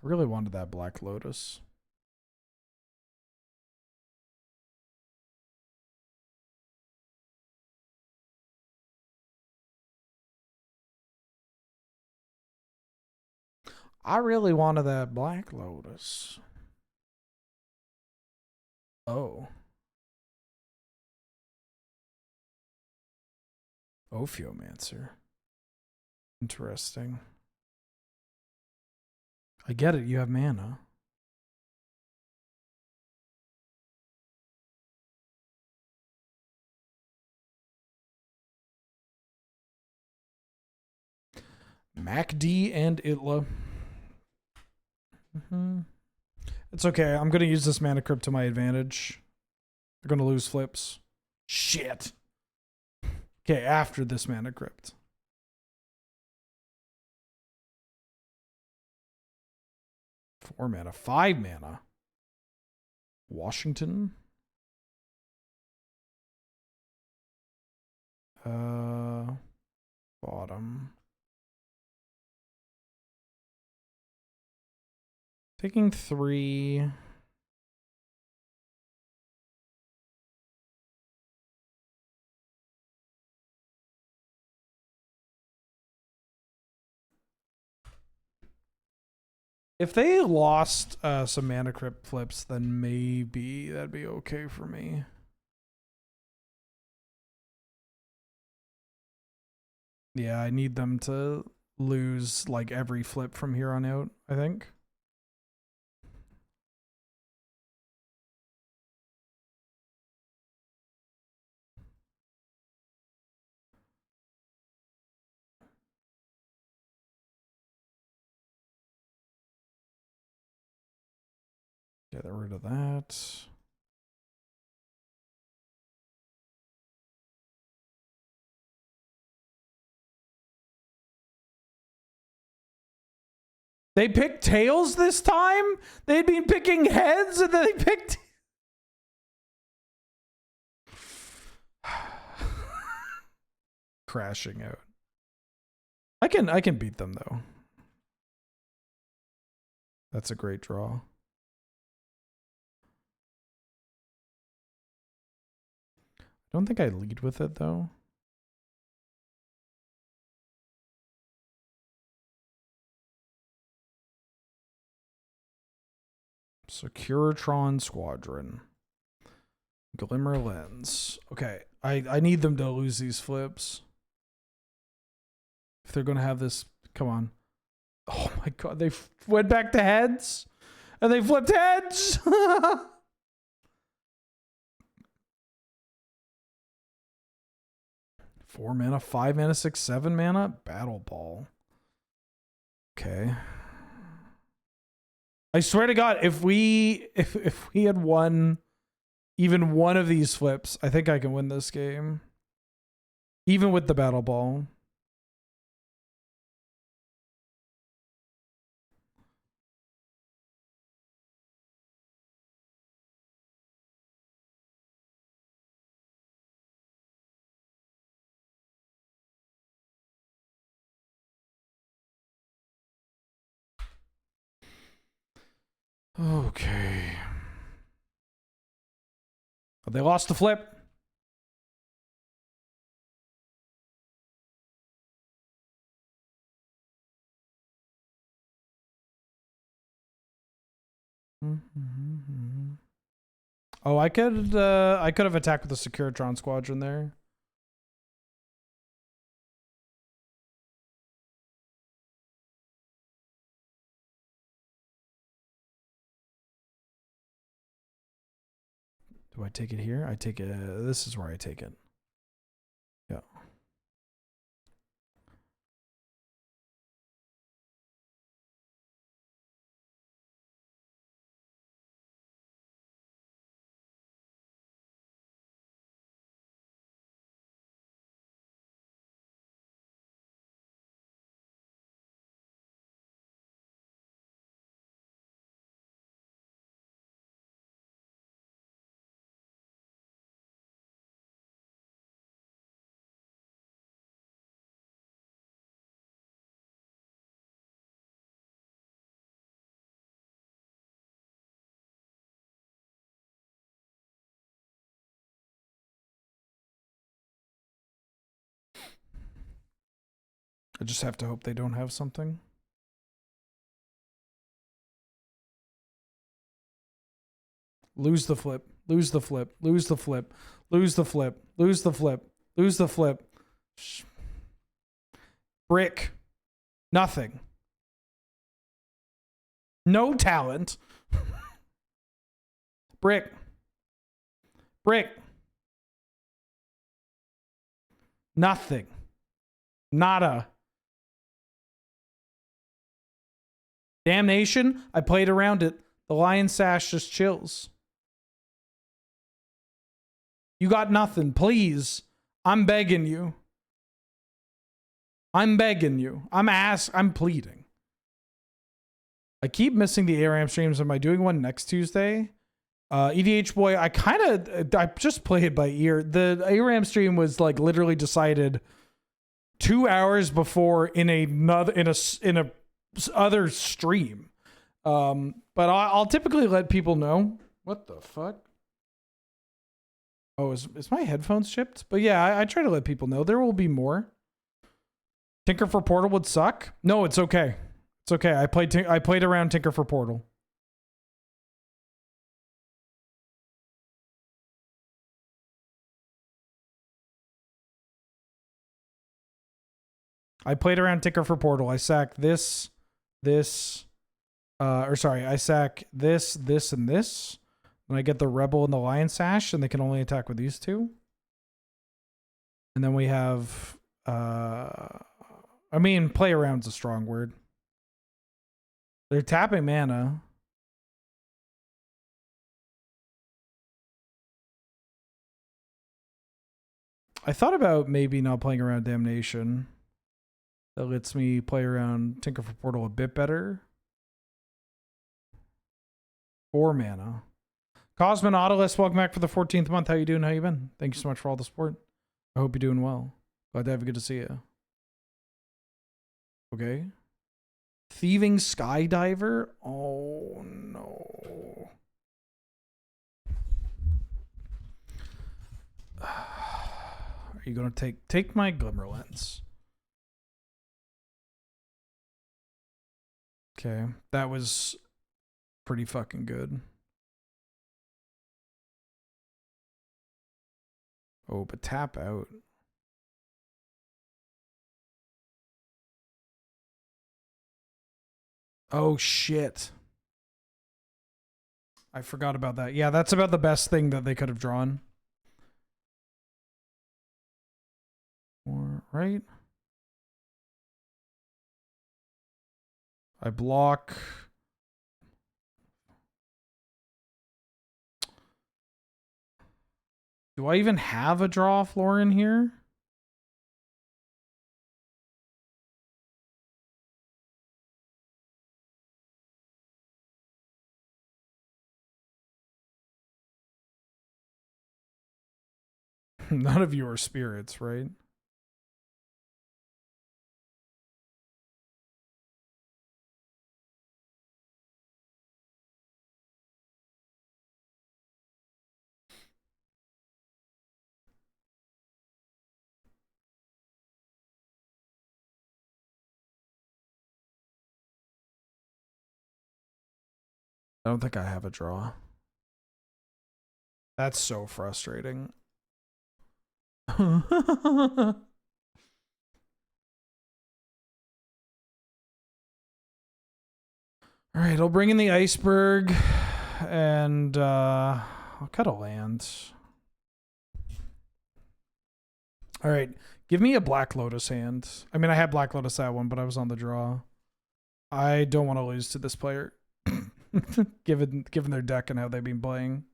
I really wanted that Black Lotus. I really wanted that Black Lotus. Oh. Ophiomancer. Interesting. I get it, you have mana. MacD and Itla. It's okay. I'm going to use this mana crypt to my advantage. They're going to lose flips. Shit. Okay, after this mana crypt. 4 mana. 5 mana. Washington. Bottom. Taking 3. If they lost some mana crypt flips, then maybe that'd be okay for me. Yeah, I need them to lose like every flip from here on out, I think. Get rid of that. They picked tails this time? They'd been picking heads and then they picked... Crashing out. I can beat them though. That's a great draw. I don't think I lead with it though. Securitron Squadron. Glimmer Lens. Okay, I need them to lose these flips. If they're going to have this, come on. Oh my god, they went back to heads? And they flipped heads? 4 mana, 5 mana, 6, 7 mana? Battle Ball. Okay. I swear to God, if we had won even one of these flips, I think I can win this game. Even with the Battle Ball. Okay. They lost the flip. Oh, I could have attacked with the Securitron Squadron there. Do I take it here? I take it. This is where I take it. Yeah. I just have to hope they don't have something. Lose the flip. Lose the flip. Lose the flip. Lose the flip. Lose the flip. Lose the flip. Brick. Nothing. No talent. Brick. Brick. Nothing. Nada. Damnation. I played around it. The Lion Sash just chills. You got nothing. Please. I'm begging you. I'm begging you. I'm pleading. I keep missing the ARAM streams. Am I doing one next Tuesday? EDH boy, I just play it by ear. The ARAM stream was like literally decided 2 hours before in a other stream. But I'll typically let people know. What the fuck? Oh, is my headphones shipped? But yeah, I try to let people know. There will be more. Tinker for Portal would suck. No, it's okay. It's okay. I played around Tinker for Portal. I played around Tinker for Portal. I sack this, I sack this, and this. And I get the Rebel and the Lion Sash, and they can only attack with these two. And then we have, I mean, play around's a strong word. They're tapping mana. I thought about maybe not playing around Damnation. That lets me play around Tinker for Portal a bit better. 4 mana. Cosmo Nautilus, welcome back for the 14th month. How you doing? How you been? Thank you so much for all the support. I hope you're doing well. Glad to have you. Good to see you. Okay. Thieving Skydiver? Oh no. Are you gonna take my Glimmer Lens? Okay, that was pretty fucking good. Oh, but tap out. Oh shit. I forgot about that. Yeah, that's about the best thing that they could have drawn. Or, right? I block. Do I even have a draw floor in here? None of you are spirits, right? I don't think I have a draw. That's so frustrating. All right, I'll bring in the iceberg and I'll cut a land. All right, give me a Black Lotus hand. I mean, I had Black Lotus that one, but I was on the draw. I don't want to lose to this player, given their deck and how they've been playing.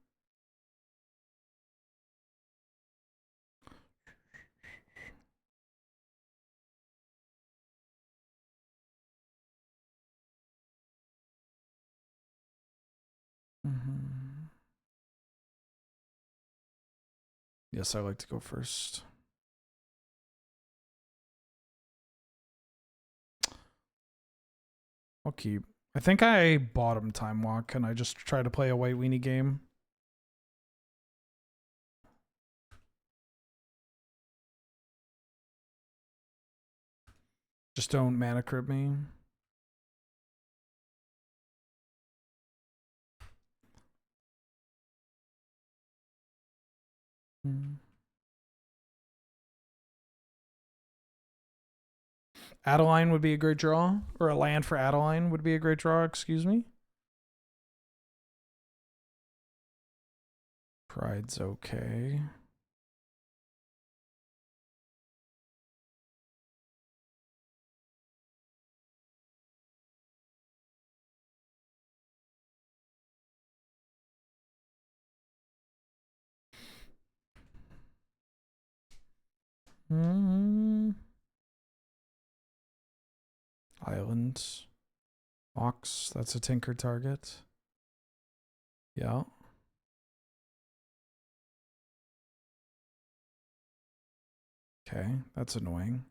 Yes, I like to go first. I'll keep. I think I bottom Time Walk and I just try to play a white weenie game. Just don't mana crypt me. Adeline would be a great draw. Or a land for Adeline would be a great draw, excuse me. Pride's okay. Islands. Ox, that's a tinker target. Yeah. Okay, that's annoying.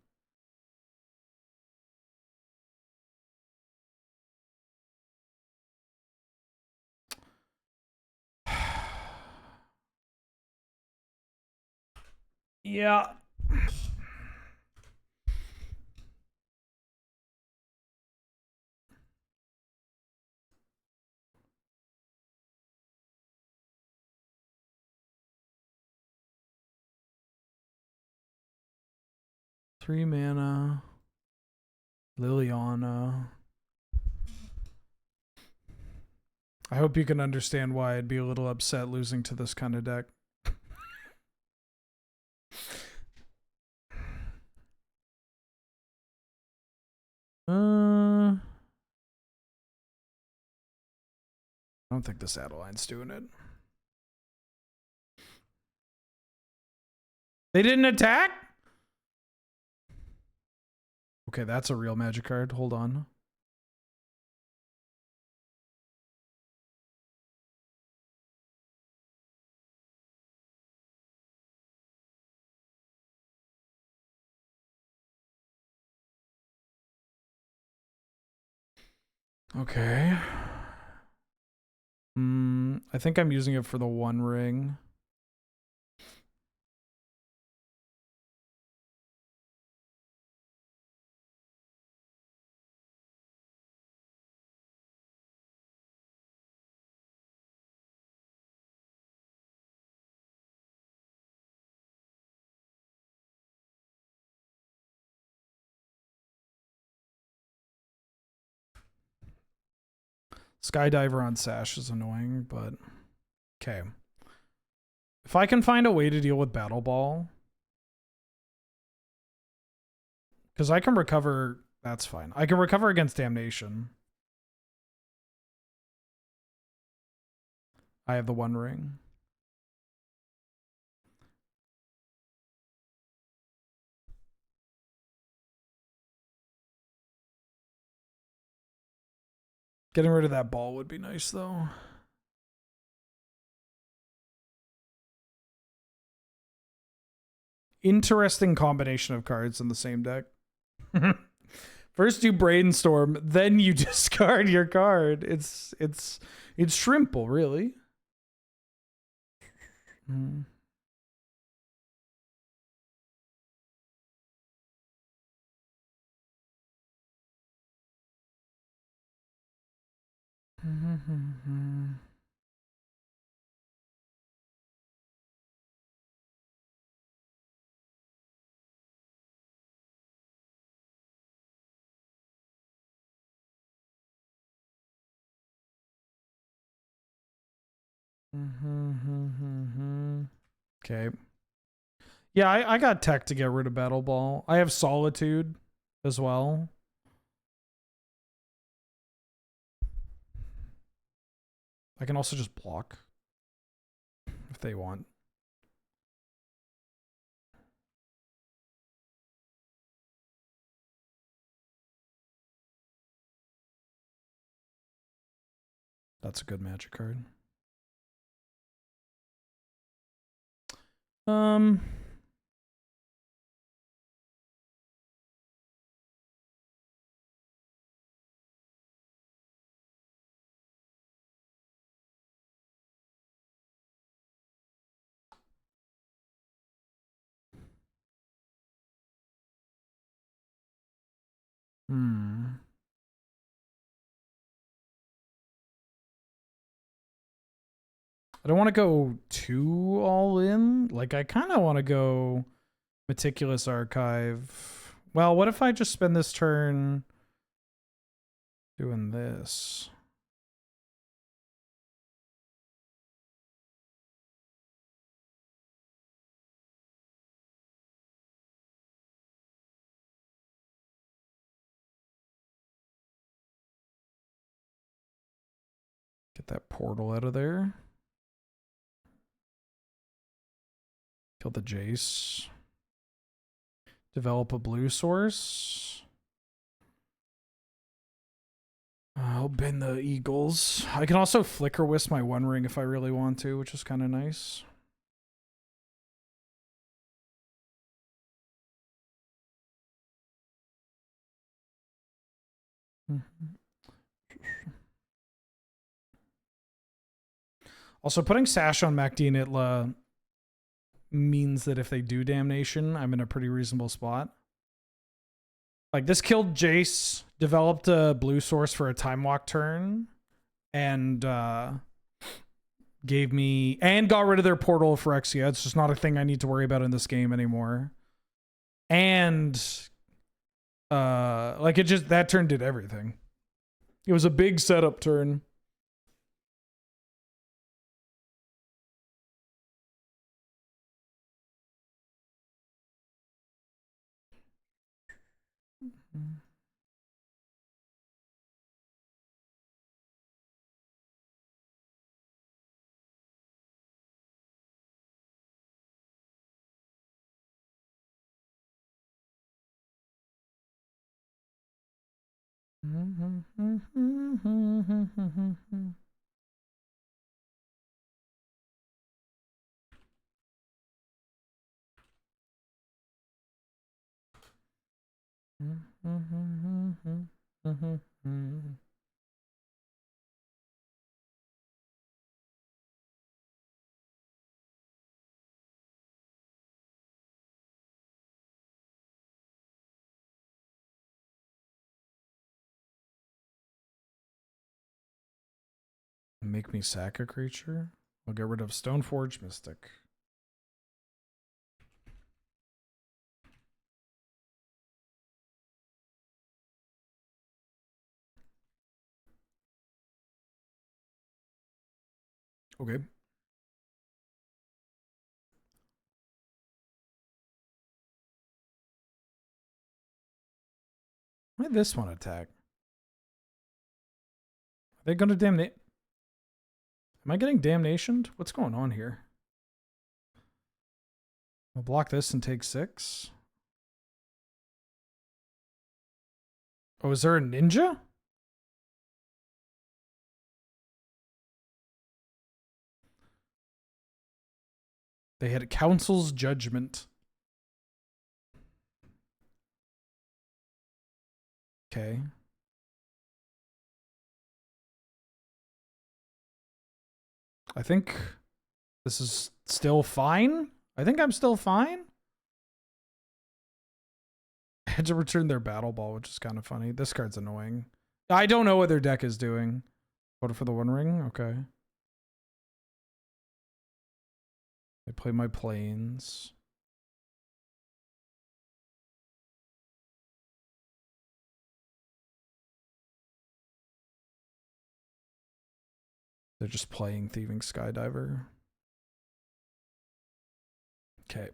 Yeah. Three mana. Liliana. I hope you can understand why I'd be a little upset losing to this kind of deck. I don't think this Adeline's doing it. They didn't attack? Okay, that's a real magic card. Hold on. Okay. I think I'm using it for the One Ring. Skydiver on Sash is annoying, but okay. If I can find a way to deal with Battle Ball, because I can recover, that's fine. I can recover against Damnation. I have the One Ring. Getting rid of that ball would be nice, though. Interesting combination of cards in the same deck. First you brainstorm, then you discard your card. It's Shrimple, really. Okay. Yeah, I got tech to get rid of Battle Ball. I have Solitude as well. I can also just block if they want. That's a good Magic card. I don't want to go too all in. Like, I kind of want to go Meticulous Archive. Well, what if I just spend this turn doing this? Get that portal out of there. Kill the Jace. Develop a blue source. I'll bend the Eagles. I can also Flicker Wisp my One Ring if I really want to, which is kind of nice. Also, putting Sash on Macd and Itla means that if they do Damnation, I'm in a pretty reasonable spot. Like, this killed Jace, developed a blue source for a Time Walk turn, and gave me... And got rid of their portal of Phyrexia. It's just not a thing I need to worry about in this game anymore. And... like, it just... That turn did everything. It was a big setup turn. Make me sack a creature. I'll get rid of Stoneforge Mystic. Okay. Why did this one attack? Are they gonna damnate? Am I getting damnationed? What's going on here? I'll block this and take 6. Oh, is there a ninja? They had a council's judgment. Okay. I think this is still fine. I think I'm still fine. I had to return their battle ball, which is kind of funny. This card's annoying. I don't know what their deck is doing. Voted for the One Ring? Okay. I play my planes. They're just playing Thieving Skydiver. Okay.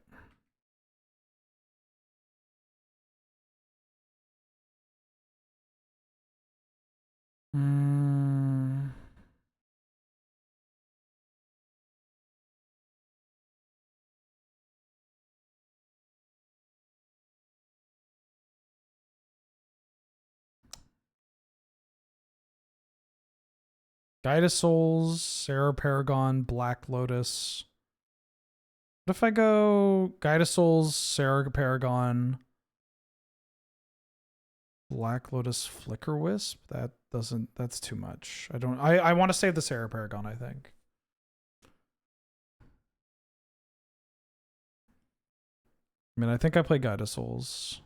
Guide of Souls, Sarah Paragon, Black Lotus. What if I go Guide of Souls, Sarah Paragon, Black Lotus, Flicker Wisp? That's too much. I want to save the Sarah Paragon, I think. I mean, I think I play Guide of Souls.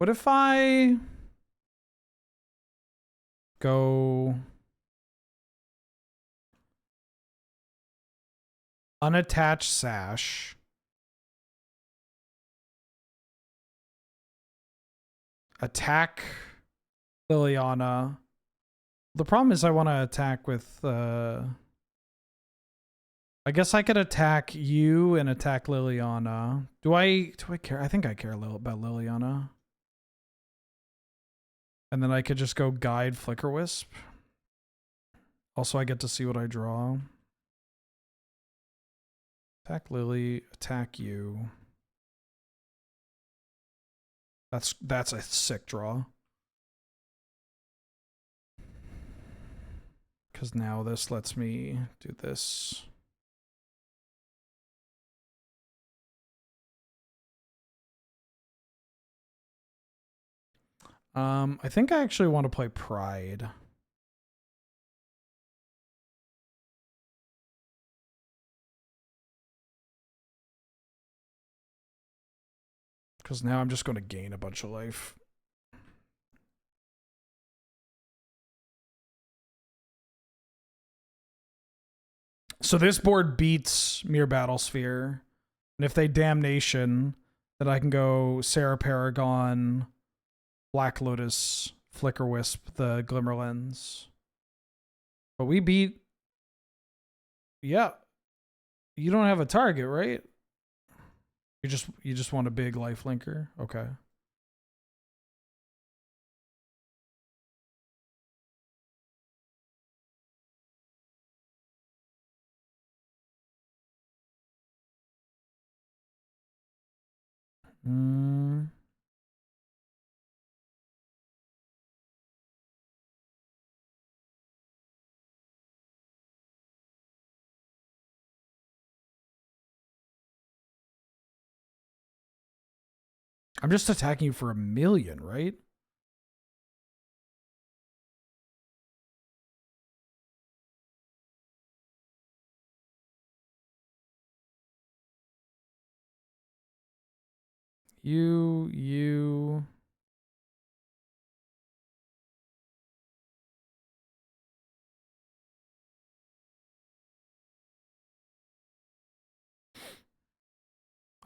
What if I go unattached Sash, attack Liliana? The problem is I want to attack with I guess I could attack you and attack Liliana. Do I care? I think I care a little about Liliana. And then I could just go guide Flicker Wisp. Also, I get to see what I draw. Attack Lily, attack you. That's a sick draw. Because now this lets me do this. I think I actually want to play Pride. Because now I'm just going to gain a bunch of life. So this board beats Mere Battlesphere. And if they Damnation, then I can go Sarah Paragon, Black Lotus, Flicker Wisp, the Glimmer Lens. But we beat... Yeah. You don't have a target, right? You just want a big life linker? Okay. I'm just attacking you for 1 million, right? You.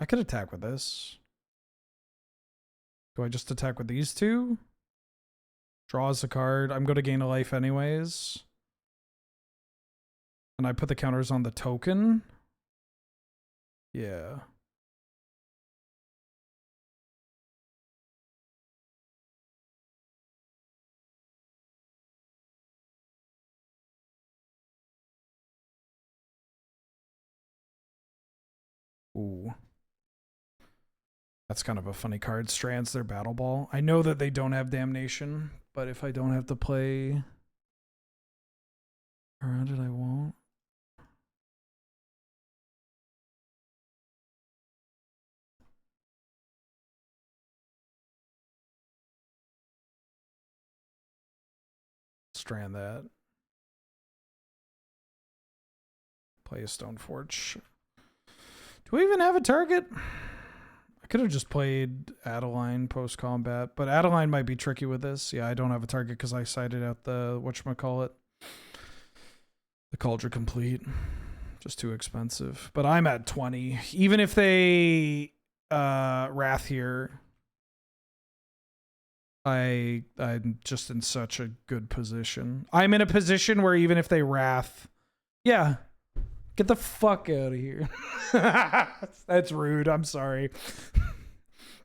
I could attack with this. Do I just attack with these two? Draws a card. I'm going to gain a life anyways. And I put the counters on the token. Yeah. Ooh. That's kind of a funny card. Strands their Battle Ball. I know that they don't have Damnation, but if I don't have to play around it, I won't. Strand that. Play a Stoneforge. Do we even have a target? I could have just played Adeline post-combat, but Adeline might be tricky with this. Yeah, I don't have a target because I cited out the, whatchamacallit, the Cauldron Complete. Just too expensive. But I'm at 20. Even if they Wrath here, I'm just in such a good position. I'm in a position where even if they Wrath, yeah, get the fuck out of here. That's rude. I'm sorry.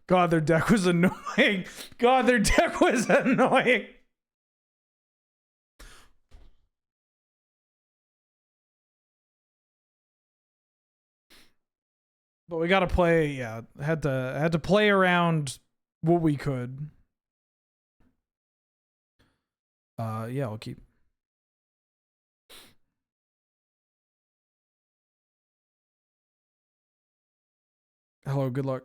God, their deck was annoying. God, their deck was annoying. But we gotta play, yeah. Had to play around what we could. Yeah, I'll keep. Hello, good luck.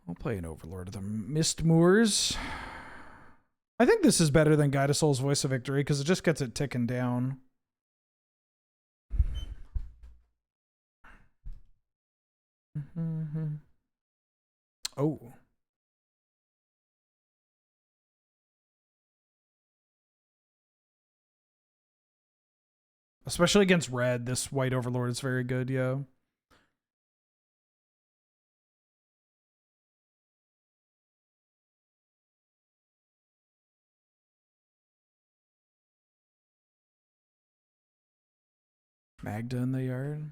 I'll play an Overlord of the Mist Moors. I think this is better than Guide of Soul's Voice of Victory because it just gets it ticking down. Oh. Especially against red, this white Overlord is very good, yeah. Magda in the yard.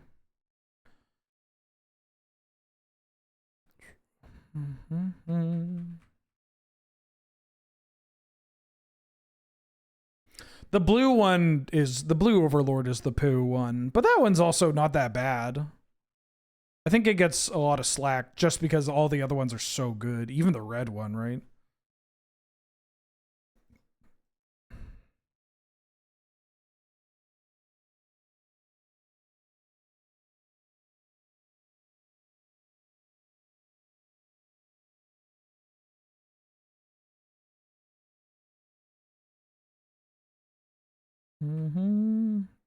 The blue one is, the blue Overlord is the poo one, but that one's also not that bad. I think it gets a lot of slack just because all the other ones are so good. Even the red one, right?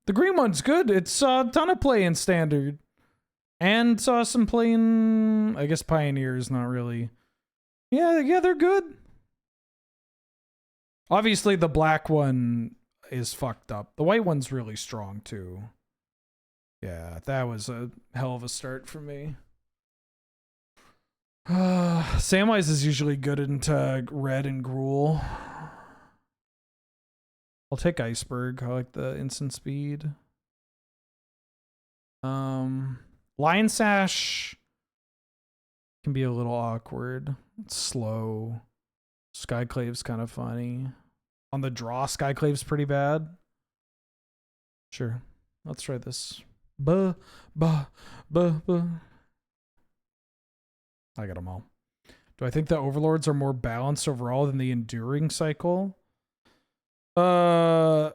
The green one's good. It saw a ton of play in Standard. And saw some play in, I guess, Pioneers, not really. Yeah, they're good. Obviously, the black one is fucked up. The white one's really strong, too. Yeah, that was a hell of a start for me. Samwise is usually good into red and Gruul. I'll take Iceberg. I like the instant speed. Lion Sash can be a little awkward. It's slow. Skyclave's kind of funny. On the draw, Skyclave's pretty bad. Sure. Let's try this. I got them all. Do I think the Overlords are more balanced overall than the Enduring Cycle? No,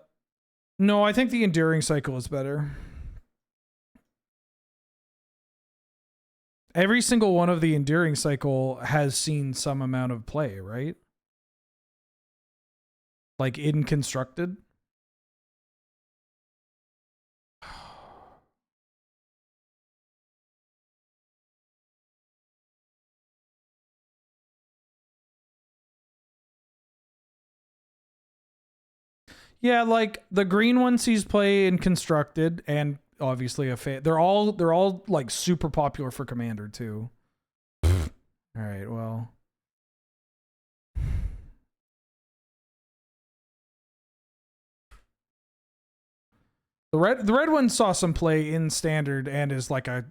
I think the Enduring Cycle is better. Every single one of the Enduring Cycle has seen some amount of play, right? Like in Constructed. Yeah, like the green one sees play in constructed, and obviously they're all like super popular for commander too. All right, well. The red one saw some play in standard and is like a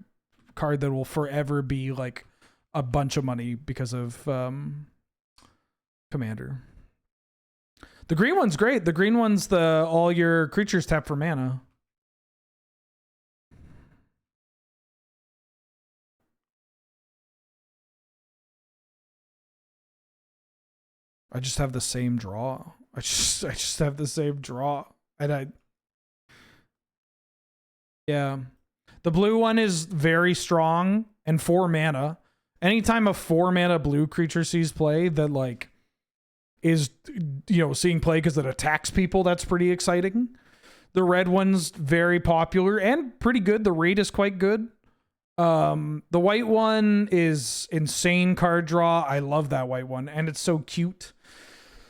card that will forever be like a bunch of money because of commander. The green one's great. The green one's all your creatures tap for mana. I just have the same draw. I just have the same draw. And yeah. The blue one is very strong and 4 mana. Anytime a 4 mana blue creature sees play that like is, you know, seeing play because it attacks people, that's pretty exciting. The red one's very popular and pretty good. The rate is quite good. The white one is insane card draw. I love that white one, and it's so cute.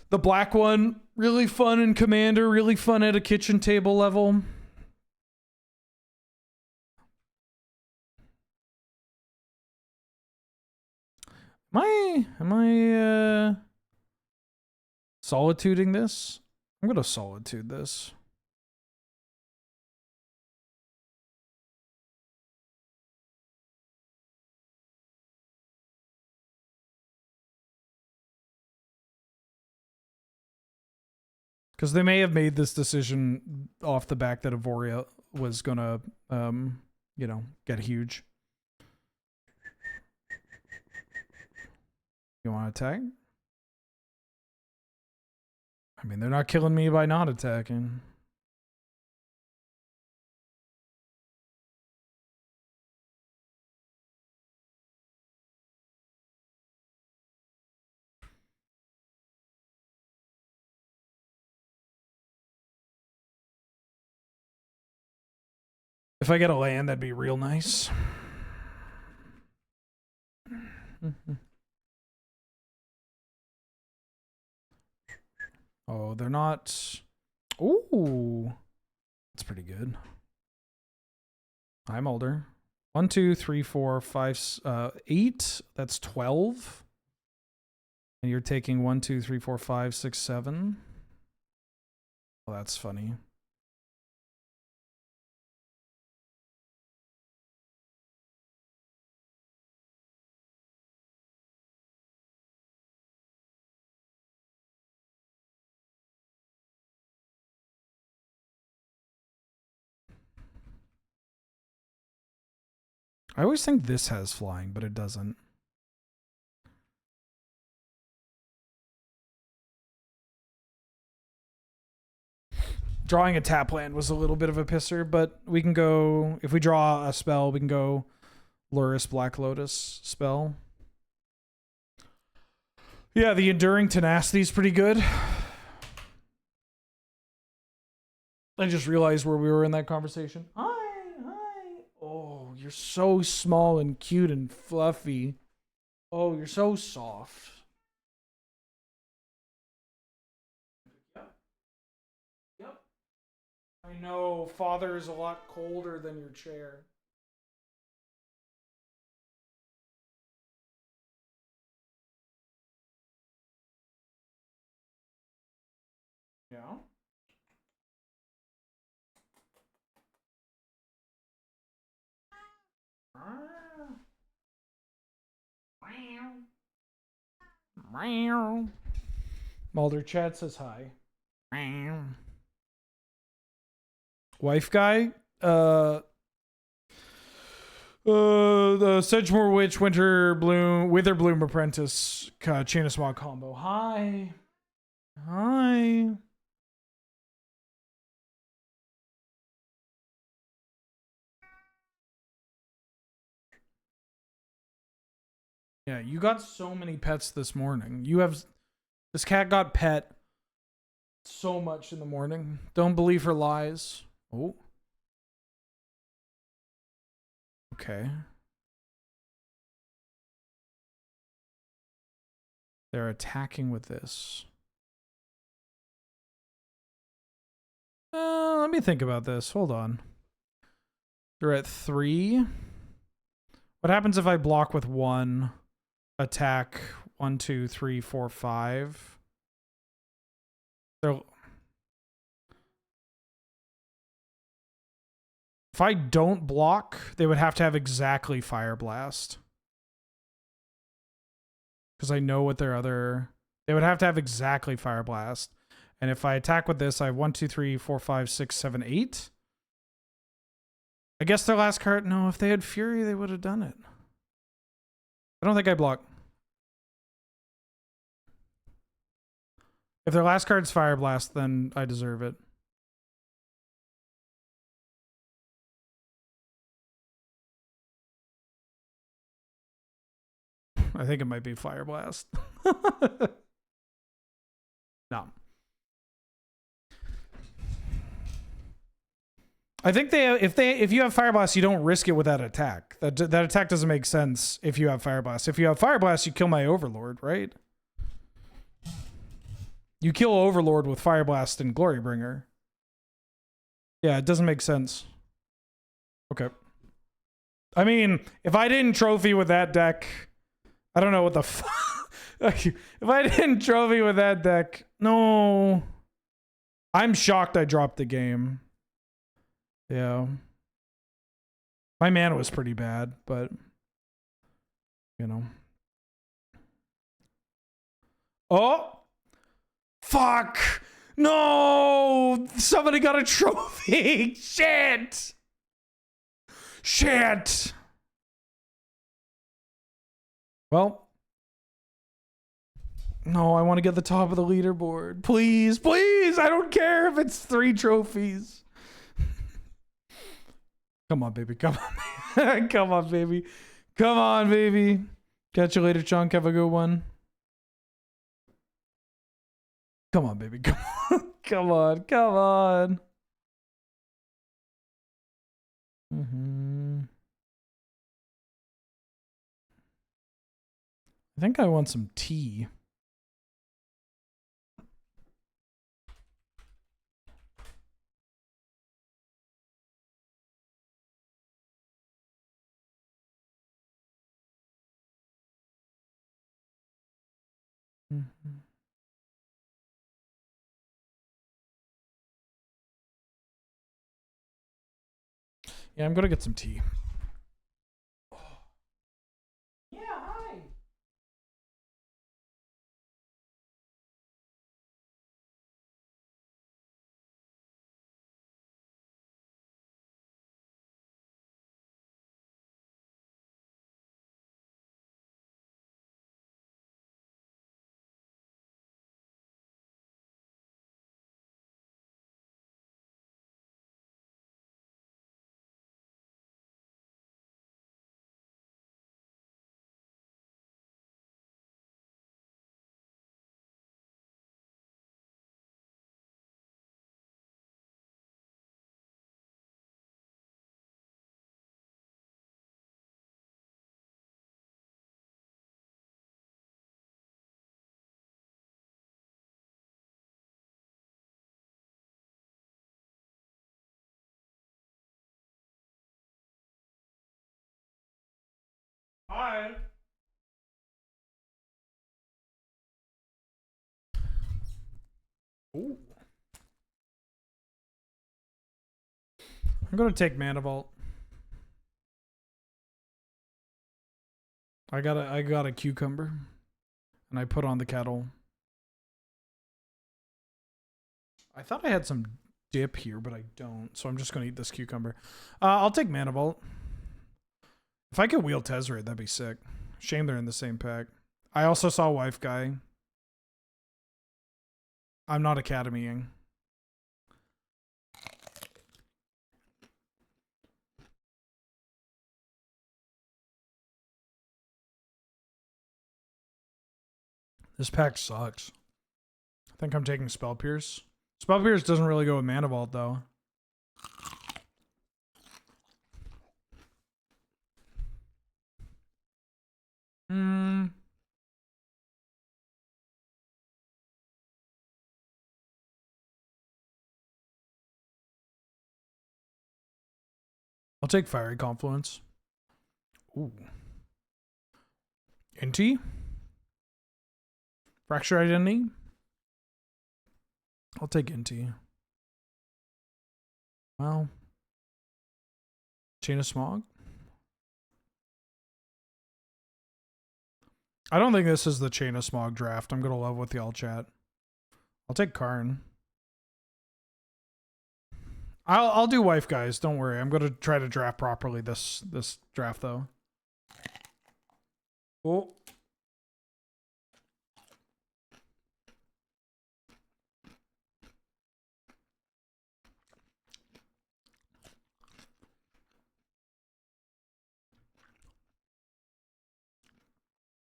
The black one, really fun in commander, really fun at a kitchen table level. Am I solituding this? I'm gonna solitude this. Because they may have made this decision off the back that Avoria was gonna, you know, get huge. You want to attack? I mean, they're not killing me by not attacking. If I get a land, that'd be real nice. Oh, they're not. Ooh, that's pretty good. I'm older. 1, 2, 3, 4, 5, 8. That's 12. And you're taking 1, 2, 3, 4, 5, 6, 7. Oh, that's funny. I always think this has flying, but it doesn't. Drawing a tap land was a little bit of a pisser, but we can go, if we draw a spell, we can go Luris Black Lotus spell. Yeah, the Enduring Tenacity is pretty good. I just realized where we were in that conversation. Hi. Oh, you're so small and cute and fluffy. Oh, you're so soft. Yep. I know, father is a lot colder than your chair. Yeah. Mulder chat says hi. Wife guy? The Sedgemoor Witch, Winter Bloom, Wither Bloom Apprentice, Chain of Smog combo. Hi. Hi. Yeah, you got so many pets this morning. This cat got pet so much in the morning. Don't believe her lies. Oh. Okay. They're attacking with this. Let me think about this. Hold on. They're at 3. What happens if I block with 1? Attack 1, 2, 3, 4, 5. They're... If I don't block, they would have to have exactly Fire Blast. Because I know what their other... They would have to have exactly Fire Blast. And if I attack with this, I have 1, 2, 3, 4, 5, 6, 7, 8. I guess their last card... No, if they had Fury, they would have done it. I don't think I block. If their last card's Fire Blast, then I deserve it. I think it might be Fire Blast. No. I think if you have Fire Blast, you don't risk it with that attack. That attack doesn't make sense if you have Fire Blast. If you have Fire Blast, you kill my Overlord, right? You kill Overlord with Fire Blast and Glorybringer. Yeah, it doesn't make sense. Okay. I mean, if I didn't trophy with that deck, I don't know what the fuck. If I didn't trophy with that deck, no. I'm shocked I dropped the game. Yeah. My mana was pretty bad, but you know. Oh! Fuck! No! Somebody got a trophy! Shit! Shit! Well. No, I want to get the top of the leaderboard. Please, please! I don't care if it's 3 trophies. Come on, baby. Come on. Come on, baby. Come on, baby. Catch you later, Chunk. Have a good one. Come on, baby. Come on. Come on. Come on. I think I want some tea. Yeah, I'm gonna get some tea. Yeah, hi. Hi. Ooh. I'm gonna take Mana Vault. I got a cucumber, and I put on the kettle. I thought I had some dip here, but I don't, so I'm just gonna eat this cucumber. I'll take Mana Vault. If I could wheel Tezzeret, that'd be sick. Shame they're in the same pack. I also saw Wife Guy. I'm not Academying. This pack sucks. I think I'm taking Spell Pierce. Spell Pierce doesn't really go with Mana Vault, though. I'll take Fiery Confluence. Ooh. Inti? Fracture Identity? I'll take Inti. Well. Chain of Smog? I don't think this is the Chain of Smog draft. I'm going to love with y'all chat. I'll take Karn. I'll do wife, guys. Don't worry. I'm going to try to draft properly this draft, though. Oh.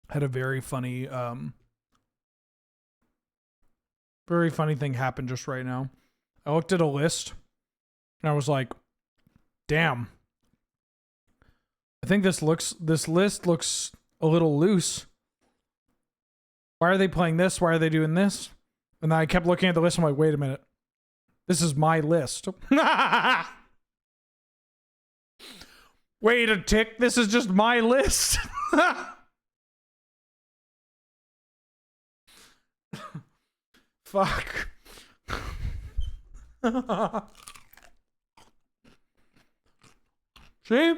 Had a very funny thing happen just right now. I looked at a list and I was like, damn. I think this list looks a little loose. Why are they playing this? Why are they doing this? And then I kept looking at the list. I'm like, wait a minute. This is my list. Wait a tick. This is just my list. Fuck. See?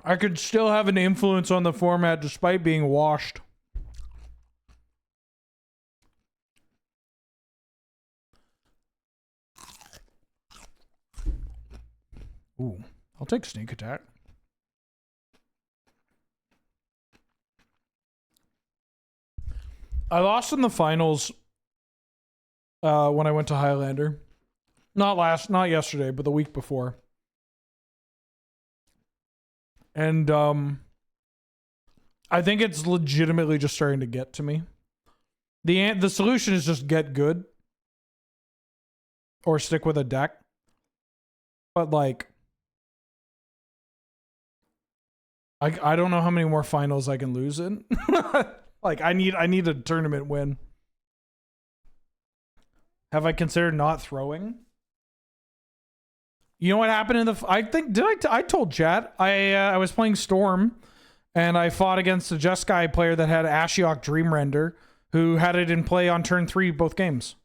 I could still have an influence on the format despite being washed. Ooh, I'll take Sneak Attack. I lost in the finals when I went to Highlander. Not yesterday, but the week before. And I think it's legitimately just starting to get to me. The solution is just get good or stick with a deck. But like I don't know how many more finals I can lose in. Like I need a tournament win. Have I considered not throwing? You know what happened in the I told chat I was playing Storm and I fought against a Jeskai player that had Ashiok Dreamrender who had it in play on turn 3 both games.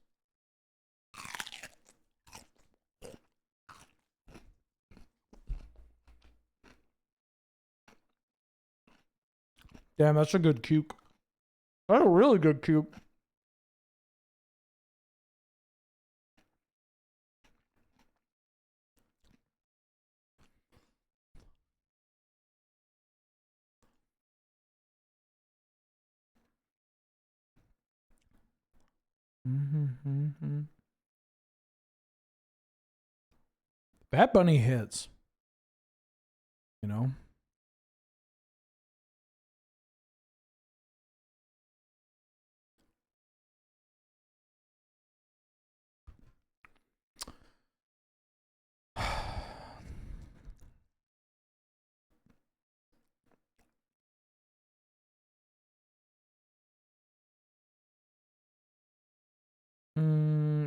Damn, that's a good cube. That's a really good cube. Bad Bunny hits. You know?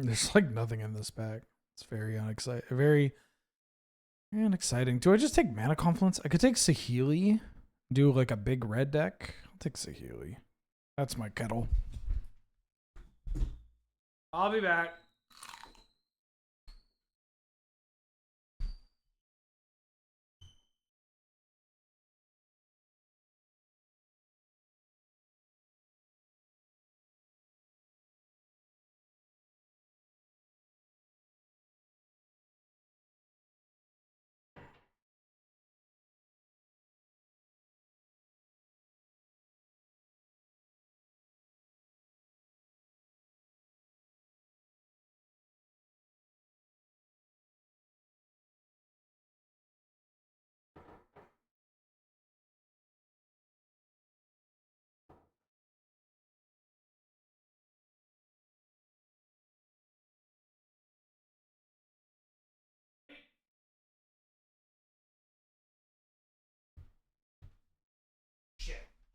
There's like nothing in this pack. It's very unexciting. Very unexciting. Do I just take Mana Confluence? I could take Saheeli. Do like a big red deck. I'll take Saheeli. That's my kettle. I'll be back.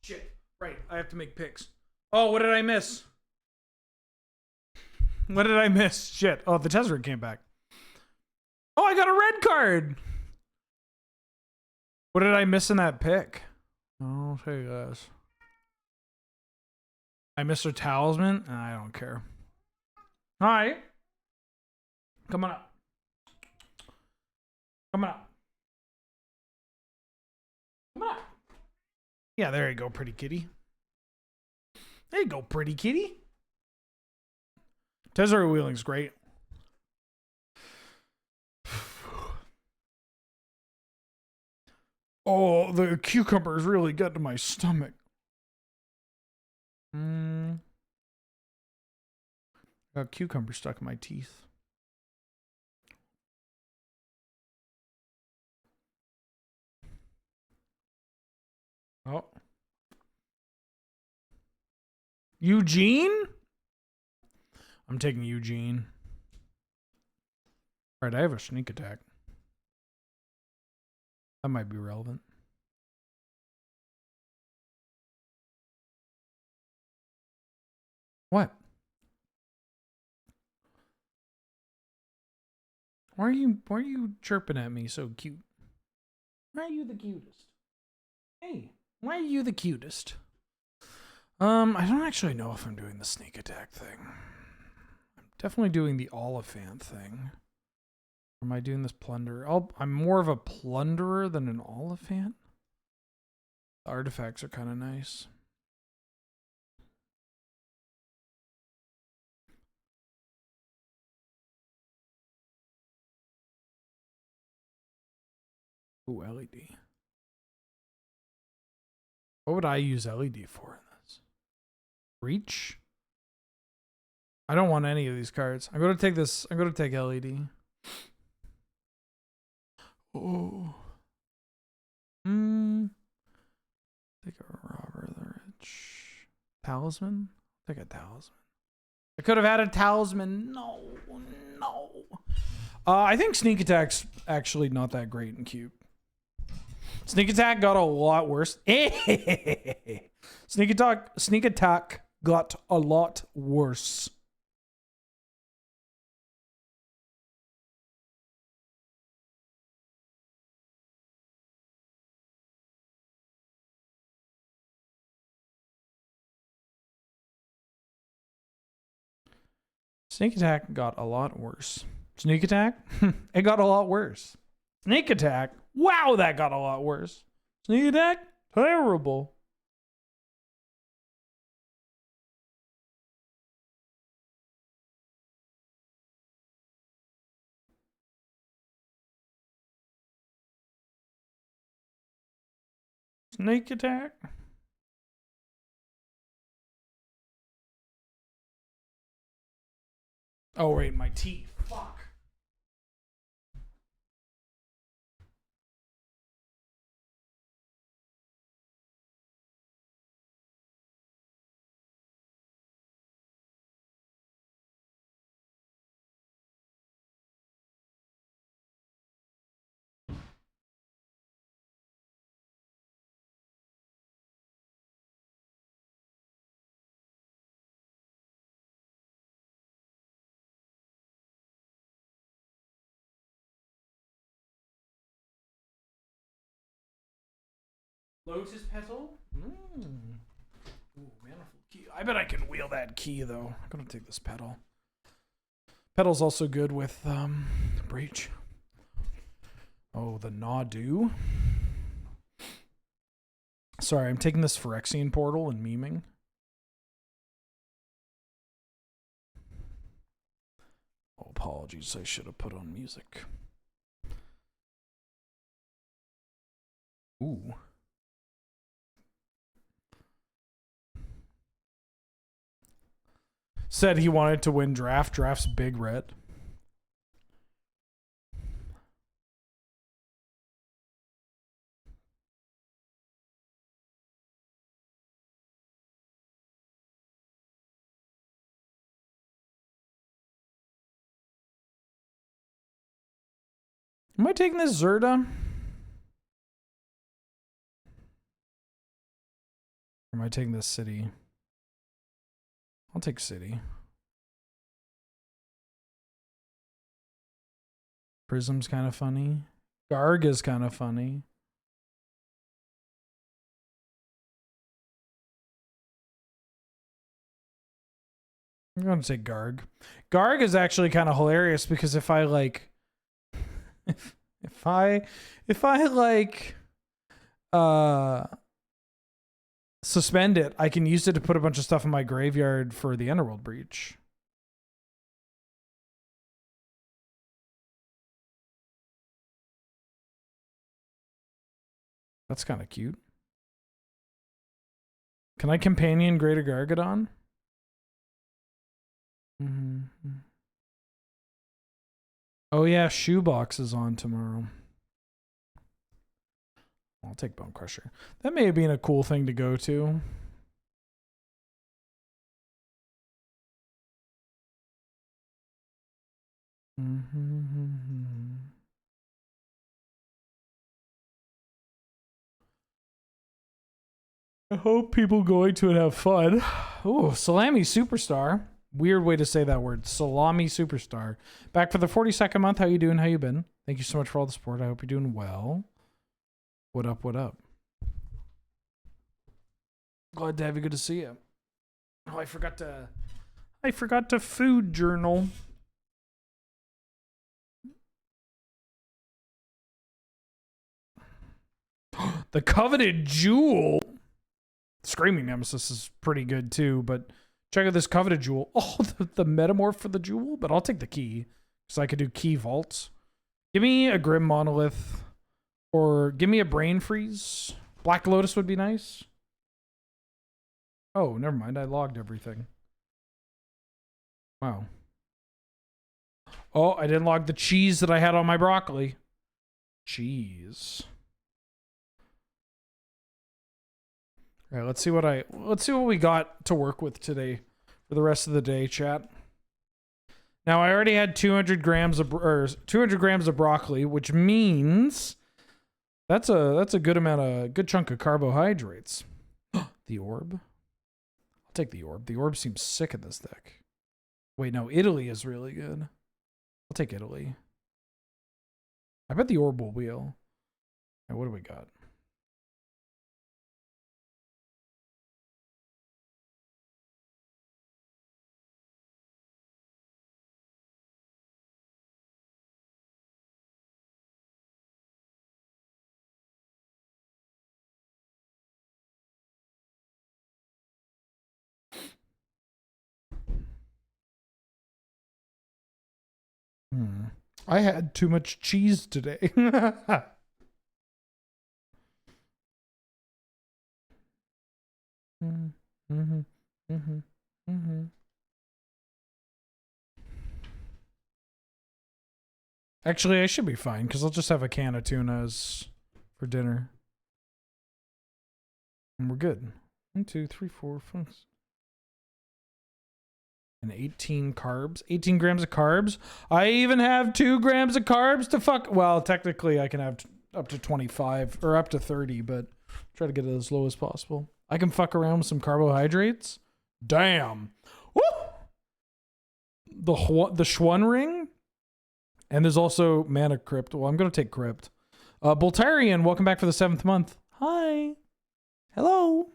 Shit. Right. I have to make picks. Oh, what did I miss? What did I miss? Shit. Oh, the Tezzeret came back. Oh, I got a red card. What did I miss in that pick? I'll tell you guys. I missed a talisman. I don't care. All right. Come on up. Come on up. Come on up. Yeah, there you go, pretty kitty. There you go, pretty kitty. Tezzeret wheeling's great. Oh, the cucumbers really got to my stomach. Got cucumber stuck in my teeth. Oh. Eugene? I'm taking Eugene. All right, I have a sneak attack. That might be relevant. What? Why are you chirping at me so cute? Why are you the cutest? Hey, why are you the cutest? I don't actually know if I'm doing the sneak attack thing. I'm definitely doing the Oliphant thing. Am I doing this plunder? I'm more of a plunderer than an Oliphant. The artifacts are kind of nice. Ooh, LED. What would I use LED for in this? Reach? I don't want any of these cards. I'm going to take this. I'm going to take LED. Oh. Take a Robber the Rich. Talisman? Take a talisman. I could have had a talisman. No. I think sneak attack's actually not that great in cube. Sneak attack got a lot worse. Sneak attack got a lot worse. Sneak attack got a lot worse. Sneak attack? It got a lot worse. Sneak attack? Wow, that got a lot worse. Sneak attack? Terrible. Sneak attack? Oh, wait, my teeth. Fuck. Lotus petal? Ooh, manifold key. I bet I can wheel that key though. I'm gonna take this petal. Petal's also good with breach. Oh, the Nadu. Sorry, I'm taking this Phyrexian portal and memeing. Oh, apologies. I should have put on music. Ooh. Said he wanted to win draft. Draft's big red. Am I taking this Zerda? Or am I taking this city? I'll take city. Prism's kind of funny. Garg is kind of funny. I'm going to say Garg. Garg is actually kind of hilarious because if I like if I like suspend it, I can use it to put a bunch of stuff in my graveyard for the Underworld Breach. That's kind of cute. Can I companion Greater Gargadon? Mm-hmm. Oh yeah, Shoebox is on tomorrow. I'll take Bone Crusher. That may have been a cool thing to go to. I hope people going to it have fun. Oh, Salami Superstar. Weird way to say that word. Salami Superstar. Back for the 42nd month. How you doing? How you been? Thank you so much for all the support. I hope you're doing well. What up, what up? Glad to have you. Good to see you. Oh, I forgot to food journal. The Coveted Jewel. Screaming Nemesis is pretty good too, but check out this Coveted Jewel. Oh, the Metamorph for the Jewel, but I'll take the key. So I could do key vaults. Give me a Grim Monolith. Or give me a Brain Freeze. Black Lotus would be nice. Oh, never mind. I logged everything. Wow. Oh, I didn't log the cheese that I had on my broccoli. Cheese. All right, let's see what we got to work with today for the rest of the day, chat. Now I already had 200 grams of broccoli, which means that's a good chunk of carbohydrates. The orb. I'll take the orb. The orb seems sick in this deck. Wait, no, Italy is really good. I'll take Italy. I bet the orb will wheel. Now, what do we got? I had too much cheese today. Actually, I should be fine because I'll just have a can of tunas for dinner. And we're good. 1, 2, 3, 4, 5. And 18 carbs. 18 grams of carbs. I even have 2 grams of carbs to fuck. Well, technically I can have up to 25 or up to 30, but try to get it as low as possible. I can fuck around with some carbohydrates. Damn. Woo! The Schwan ring. And there's also Mana Crypt. Well, I'm going to take Crypt. Boltarian, welcome back for the 7th month. Hi. Hello.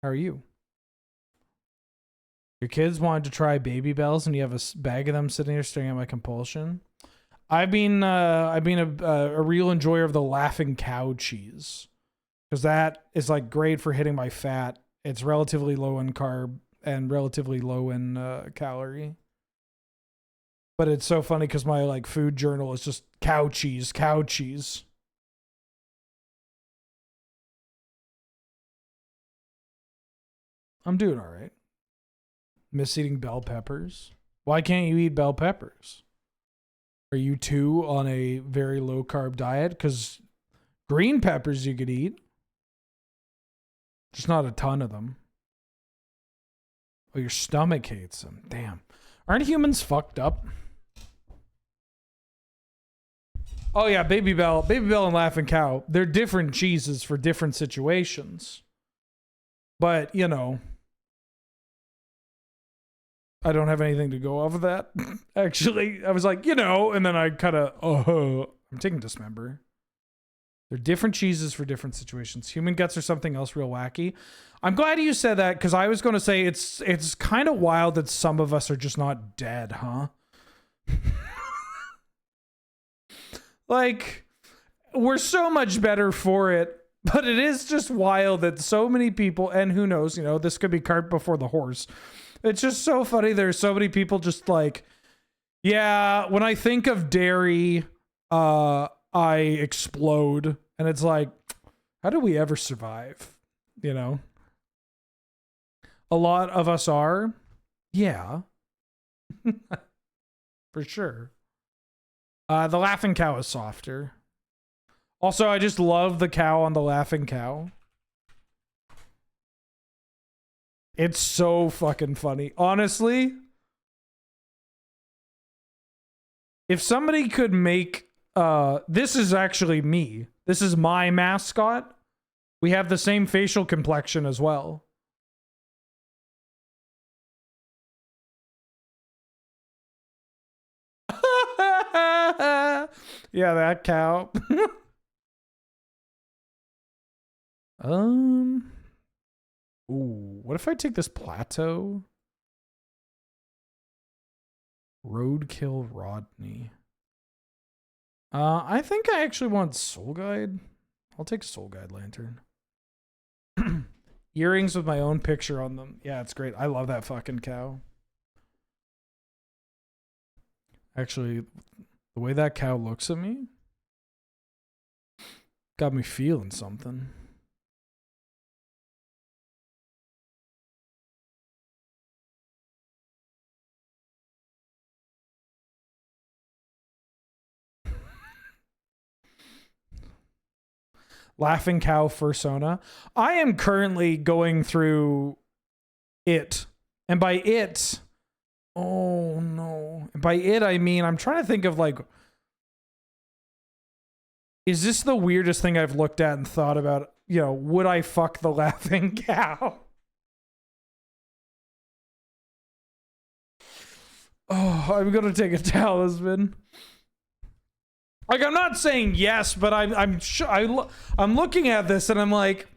How are you? Your kids wanted to try Baby Bells, and you have a bag of them sitting there staring at my compulsion. I've been a real enjoyer of the Laughing Cow cheese, because that is like great for hitting my fat. It's relatively low in carb and relatively low in calorie. But it's so funny because my like food journal is just cow cheese, cow cheese. I'm doing all right. Miss eating bell peppers. Why can't you eat bell peppers? Are you too on a very low carb diet? Because green peppers you could eat. Just not a ton of them. Oh, your stomach hates them. Damn. Aren't humans fucked up? Oh yeah, Baby Bell and Laughing Cow. They're different cheeses for different situations. But, you know. I don't have anything to go off of that. Actually, I was like, and then I kind of, I'm taking dismember. They're different cheeses for different situations. Human guts or something else real wacky. I'm glad you said that, because I was going to say it's kind of wild that some of us are just not dead, huh? Like, we're so much better for it, but it is just wild that so many people, and who knows, this could be cart before the horse. It's just so funny. There's so many people just like, yeah, when I think of dairy, I explode. And it's like, how do we ever survive? A lot of us are. Yeah. For sure. The laughing cow is softer. Also, I just love the cow on the laughing cow. It's so fucking funny. Honestly, if somebody could make this is actually me. This is my mascot. We have the same facial complexion as well. Yeah, that cow. Ooh, what if I take this plateau? Roadkill Rodney. I think I actually want Soul Guide. I'll take Soul Guide Lantern. Earrings with my own picture on them. Yeah, it's great. I love that fucking cow. Actually, the way that cow looks at me got me feeling something. Laughing cow fursona. I am currently going through it. And by it, oh no. By it, I mean, I'm trying to think of like, is this the weirdest thing I've looked at and thought about? Would I fuck the laughing cow? Oh, I'm gonna take a talisman. Like, I'm not saying yes, but I'm looking at this and I'm like,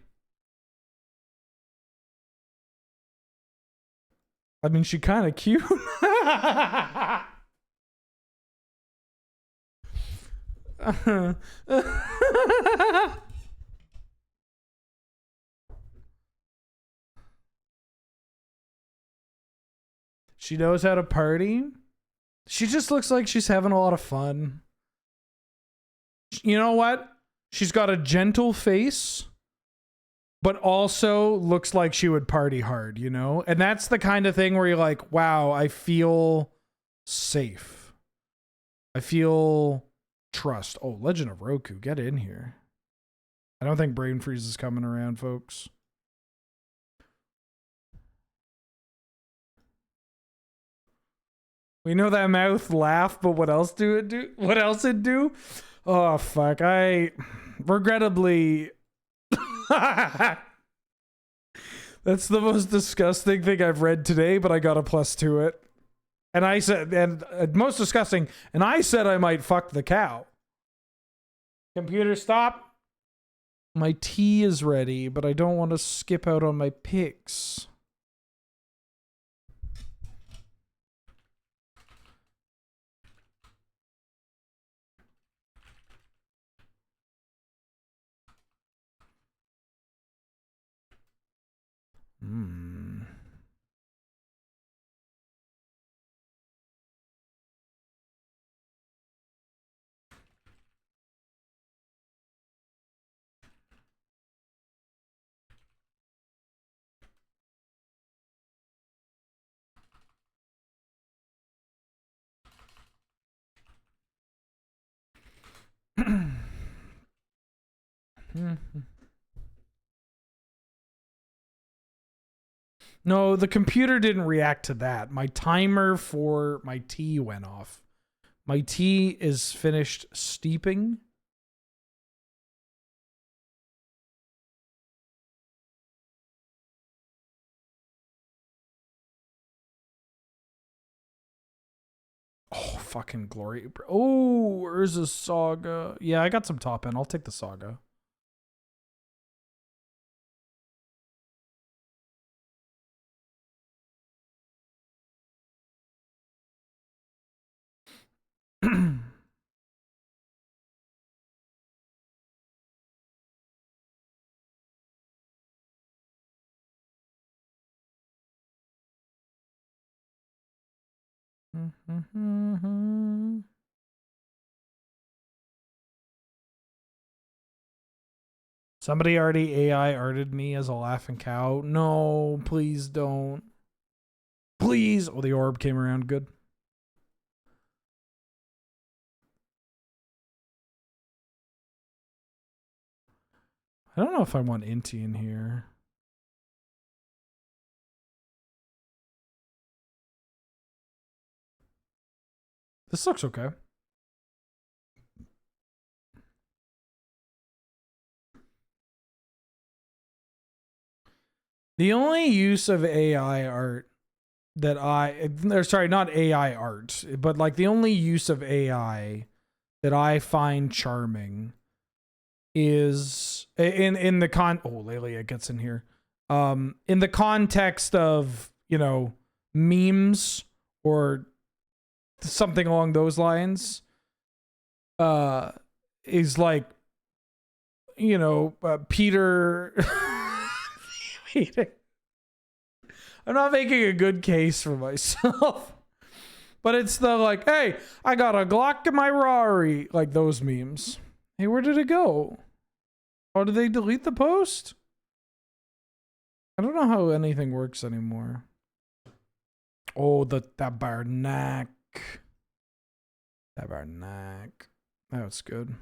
I mean, she kind of cute. She knows how to party. She just looks like she's having a lot of fun. You know what? She's got a gentle face, but also looks like she would party hard, And that's the kind of thing where you're like, wow, I feel safe. I feel trust. Oh, Legend of Roku, get in here. I don't think Brain Freeze is coming around, folks. We know that mouth laugh, but what else do it do? What else it do? Oh, fuck. I regrettably... That's the most disgusting thing I've read today, but I got a plus to it. And I said, most disgusting, and I said I might fuck the cow. Computer, stop. My tea is ready, but I don't want to skip out on my picks. No, the computer didn't react to that. My timer for my tea went off. My tea is finished steeping. Oh, fucking glory. Oh, Urza Saga. Yeah, I got some top end. I'll take the Saga. Somebody already AI arted me as a laughing cow. No, please don't. Please. Oh, the orb came around good. I don't know if I want Inti in here. This looks okay. The only use of AI art that or sorry, not AI art, but like the only use of AI that I find charming is in the oh, Lelia gets in here. In the context of, you know, memes or something along those lines, is like, you know, Peter. Peter. I'm not making a good case for myself, but it's the like, hey, I got a Glock in my Rari, like those memes. Hey, where did it go? Oh, did they delete the post? I don't know how anything works anymore. Oh, that Barnack. That Barnack. That's good.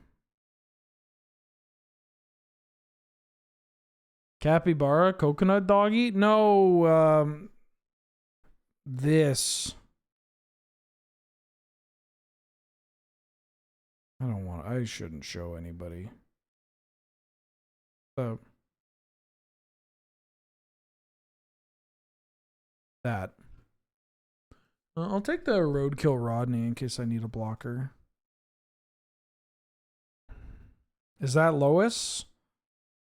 Capybara, coconut doggy? No, this. I shouldn't show anybody. So. That. I'll take the Roadkill Rodney in case I need a blocker. Is that Lois?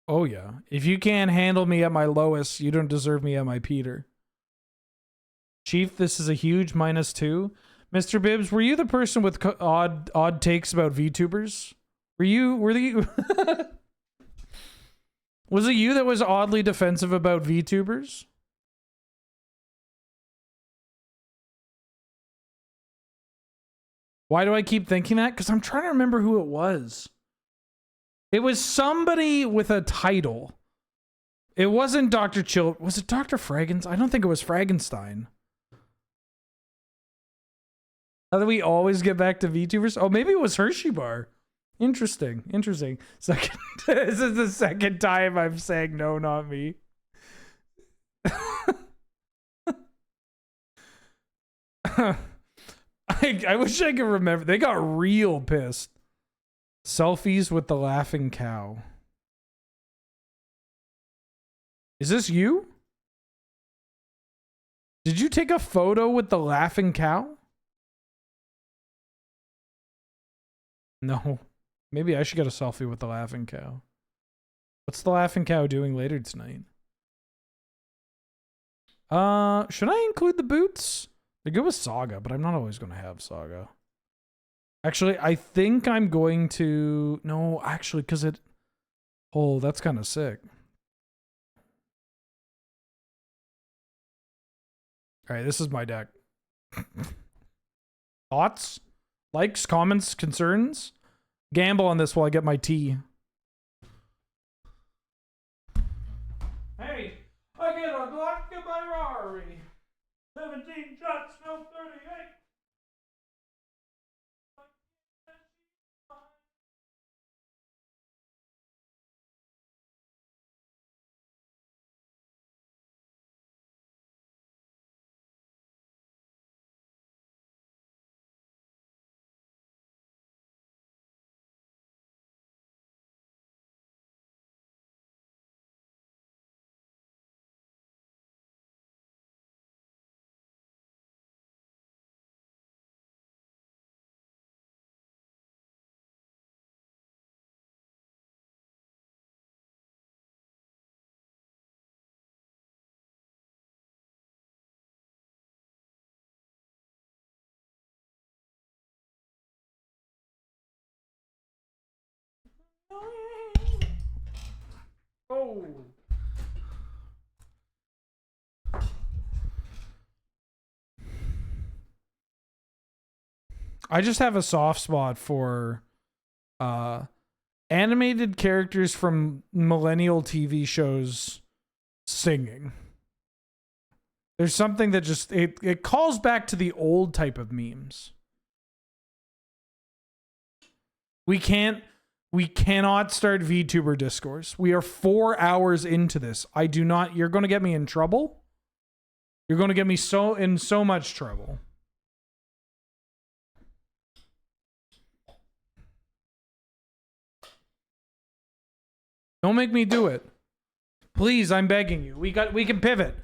Oh, yeah. If you can't handle me at my Lois, you don't deserve me at my Peter. Chief, this is a huge -2. Mr. Bibbs, were you the person with odd takes about VTubers? Were you was it you that was oddly defensive about VTubers? Why do I keep thinking that? Because I'm trying to remember who it was. It was somebody with a title. It wasn't Dr. Chill. Was it Dr. Fragens? I don't think it was Fragenstein. How do we always get back to VTubers? Oh, maybe it was Hershey Bar. Interesting. Interesting. Second, this is the second time I'm saying no, not me. I wish I could remember. They got real pissed. Selfies with the laughing cow. Is this you? Did you take a photo with the laughing cow? No. Maybe I should get a selfie with the laughing cow. What's the laughing cow doing later tonight? Should I include the boots? They're good with Saga, but I'm not always going to have Saga. Actually, I think I'm going to... No, actually, because it... Oh, that's kind of sick. Alright, this is my deck. Thoughts? Likes? Comments? Concerns? Gamble on this while I get my tea. Hey, I get a Glock in my Rari. 17 shots, no 38. Oh. I just have a soft spot for animated characters from millennial TV shows singing. There's something that just it calls back to the old type of memes. We cannot start VTuber discourse. We are 4 hours into this. You're going to get me in trouble. You're going to get me in so much trouble. Don't make me do it. Please, I'm begging you. We can pivot.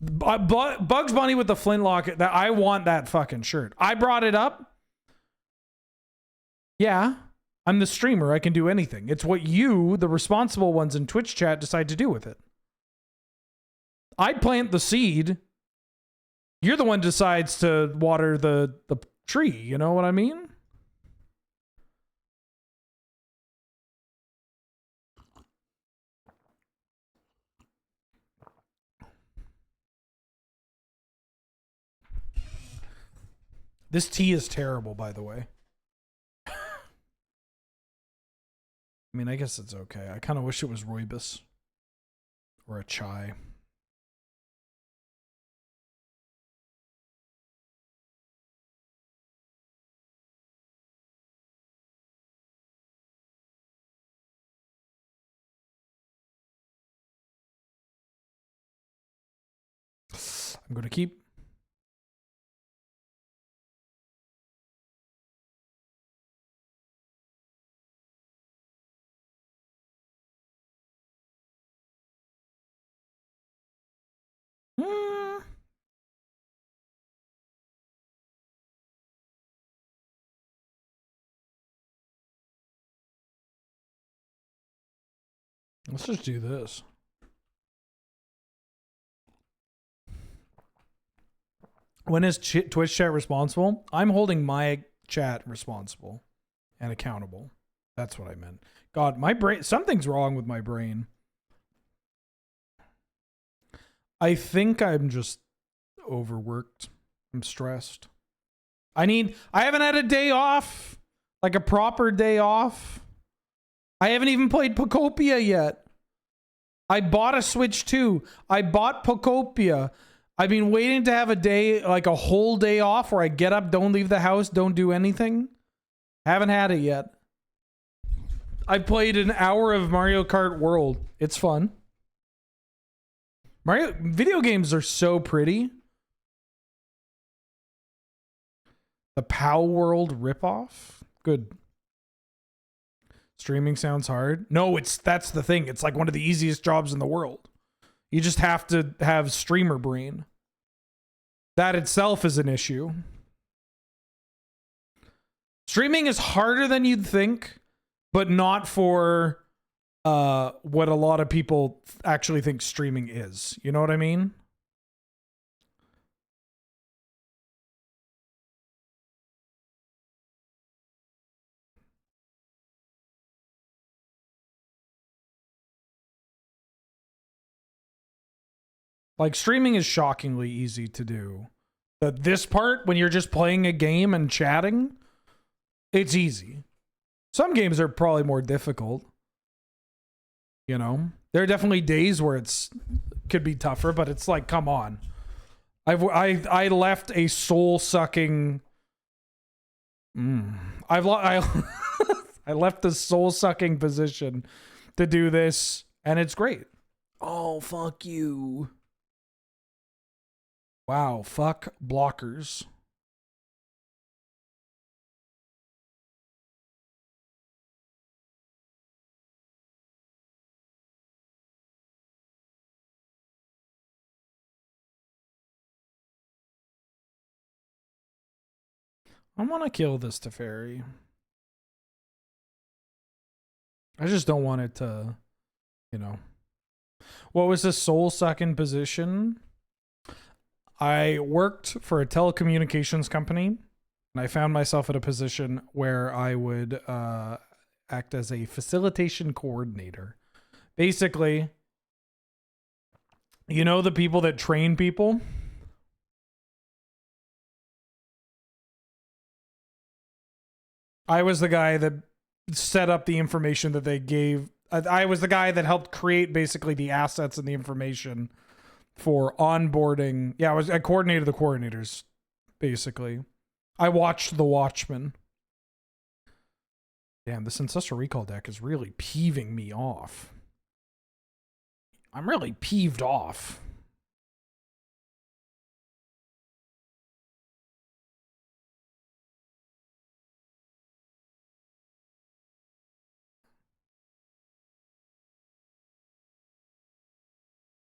Bugs Bunny with the flintlock. I want that fucking shirt. I brought it up. Yeah, I'm the streamer. I can do anything. It's what you, the responsible ones in Twitch chat, decide to do with it. I plant the seed. You're the one who decides to water the tree. You know what I mean? This tea is terrible, by the way. I mean, I guess it's okay. I kind of wish it was rooibos or a chai. I'm going to keep. Let's just do this. When is Twitch chat responsible? I'm holding my chat responsible and accountable. That's what I meant. God, my brain, something's wrong with my brain. I think I'm just overworked. I'm stressed. I haven't had a day off, like a proper day off. I haven't even played Pocopia yet. I bought a Switch 2. I bought Pocopia. I've been waiting to have a day, like a whole day off where I get up, don't leave the house, don't do anything. Haven't had it yet. I played an hour of Mario Kart World. It's fun. Video games are so pretty. The POW World ripoff? Good. Streaming sounds hard. No, that's the thing. It's like one of the easiest jobs in the world. You just have to have streamer brain. That itself is an issue. Streaming is harder than you'd think, but not for what a lot of people actually think streaming is. You know what I mean? Like, streaming is shockingly easy to do. But this part, when you're just playing a game and chatting, it's easy. Some games are probably more difficult. You know? There are definitely days where could be tougher, but it's like, come on. I left a soul-sucking... I left the soul-sucking position to do this, and it's great. Oh, fuck you. Wow, fuck blockers. I want to kill this Teferi. I just don't want it to, you know. What was this soul-sucking position? I worked for a telecommunications company And I found myself in a position where I would act as a facilitation coordinator. Basically, you know the people that train people? I was the guy that set up the information that they gave. I was the guy that helped create basically the assets and the information for onboarding. Yeah, I coordinated the coordinators, basically. I watched the Watchmen. Damn, this Ancestral Recall deck is really peeving me off. I'm really peeved off.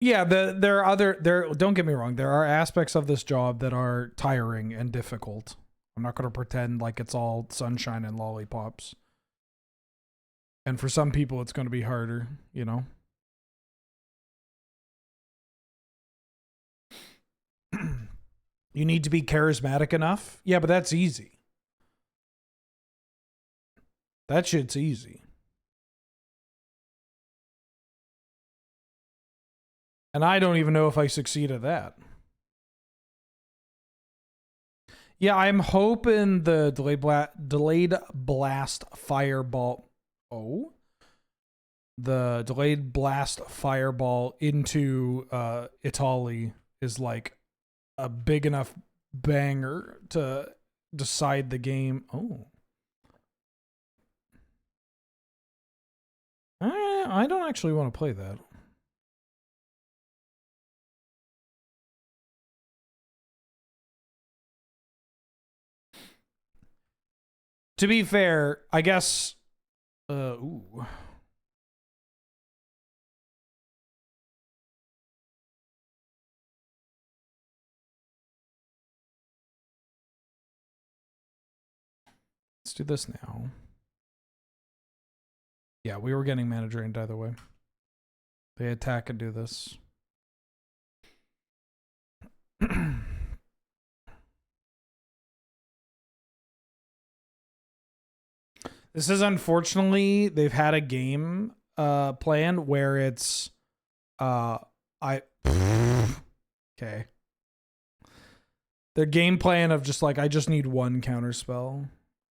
Yeah, don't get me wrong, there are aspects of this job that are tiring and difficult. I'm not going to pretend like it's all sunshine and lollipops. And for some people it's going to be harder, you know. You need to be charismatic enough? Yeah, but that's easy. That shit's easy. And I don't even know if I succeed at that. Yeah, I'm hoping the delayed blast fireball. Oh, the delayed blast fireball into Italy is like a big enough banger to decide the game. Oh, I don't actually want to play that. To be fair, I guess. Ooh. Let's do this now. Yeah, we were getting mana drained either way. They attack and do this. This is unfortunately, they've had a game plan where it's okay. Their game plan of just like I just need one counter spell,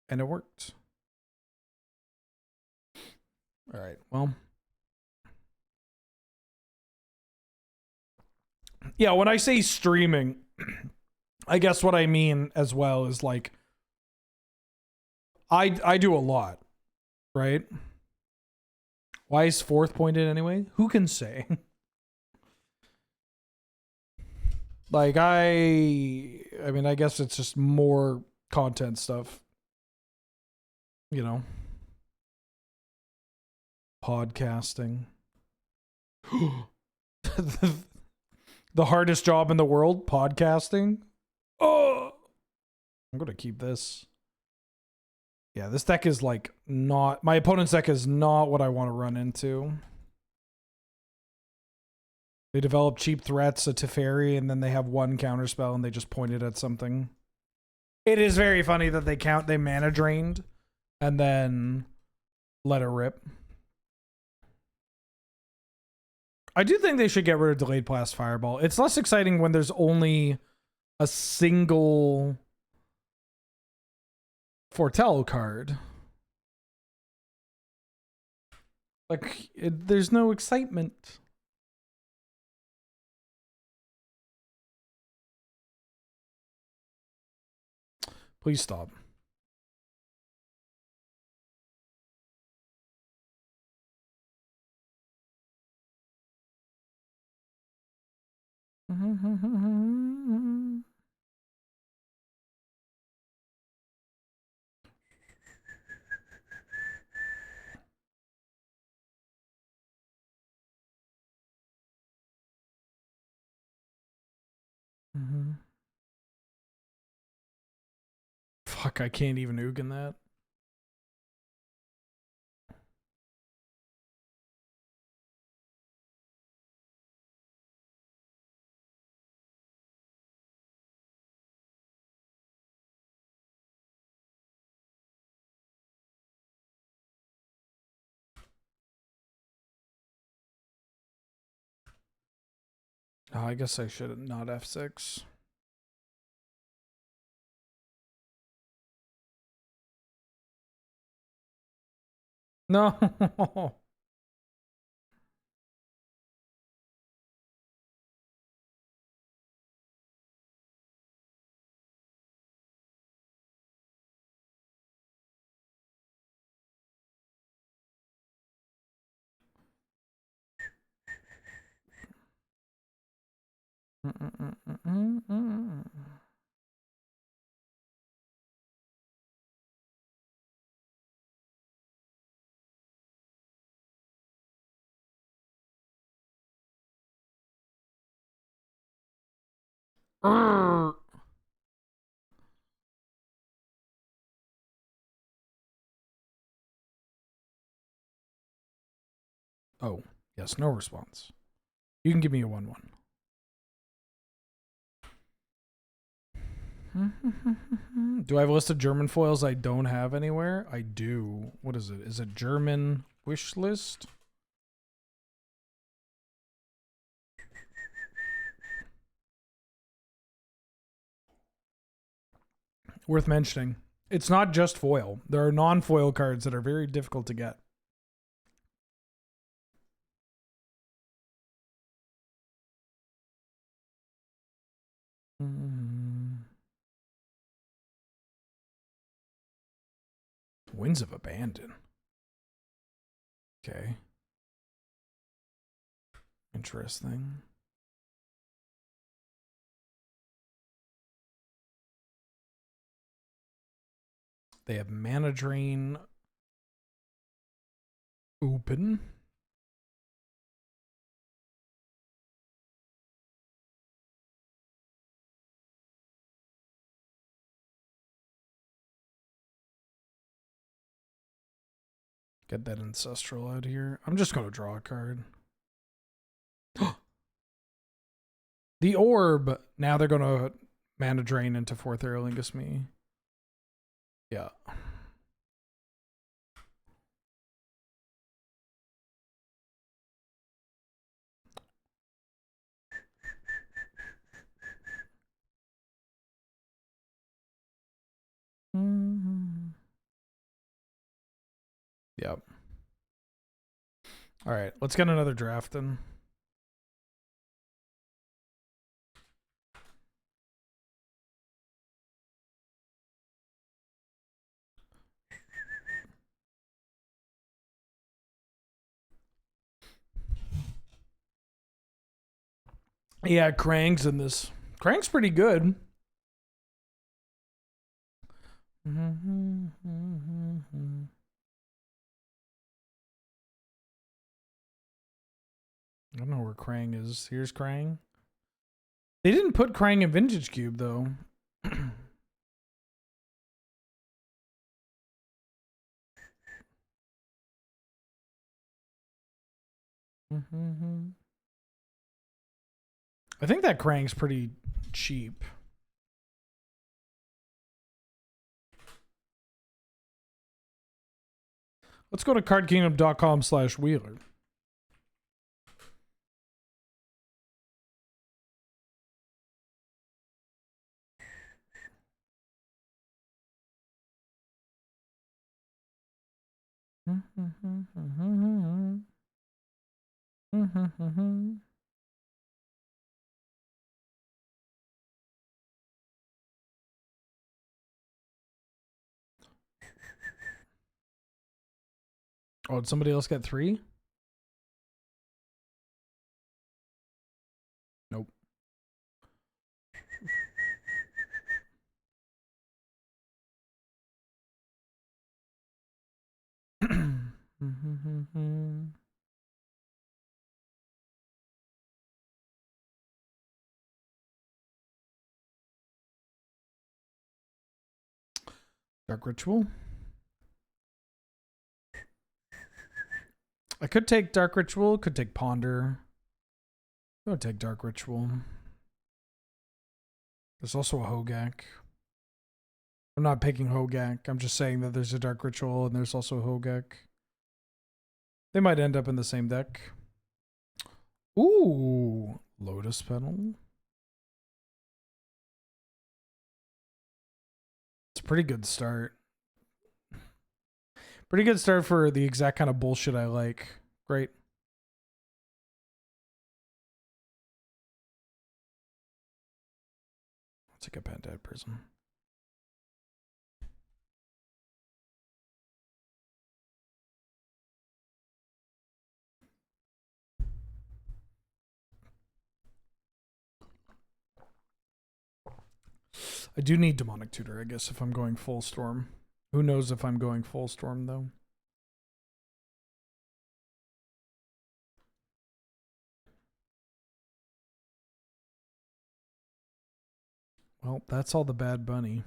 and it worked. All right, well. Yeah, when I say streaming, I guess what I mean as well is like I do a lot, right? Why is 4th pointed anyway? Who can say? Like I mean, I guess it's just more content stuff. You know. Podcasting. The hardest job in the world, podcasting. Oh, I'm going to keep this. Yeah, this deck is like not, my opponent's deck is not what I want to run into. They develop cheap threats, a Teferi, and then they have one counterspell and they just point it at something. It is very funny that they mana drained and then let it rip. I do think they should get rid of delayed blast fireball. It's less exciting when there's only a single foretell card. Like, there's no excitement. Please stop. Fuck, I can't even Ugin that. Oh, I guess I should not F6. No. Oh, yes, no response. You can give me a 1/1. Do I have a list of German foils I don't have anywhere? I do. What is it? Is it German wish list? Worth mentioning. It's not just foil. There are non-foil cards that are very difficult to get. Winds of Abandon. Okay. Interesting. They have Mana Drain open. Get that Ancestral out here. I'm just going to draw a card. The Orb. Now they're going to Mana Drain into 4th Aerolingus me. Yeah. Yep. All right, let's get another draft then. Yeah, Krang's in this. Krang's pretty good. I don't know where Krang is. Here's Krang. They didn't put Krang in Vintage Cube, though. I think that Krang's pretty cheap. Let's go to cardkingdom.com/Wheeler. Oh, did somebody else get 3? Nope. Dark Ritual. I could take Dark Ritual, could take Ponder. I would take Dark Ritual. There's also a Hogak. I'm not picking Hogak. I'm just saying that there's a Dark Ritual and there's also a Hogak. They might end up in the same deck. Ooh, Lotus Petal. It's a pretty good start. Pretty good start for the exact kind of bullshit I like. Great. Let's take a Pentad Prism. I do need Demonic Tutor, I guess, if I'm going full storm. Who knows if I'm going full storm, though? Well, that's all the Bad Bunny.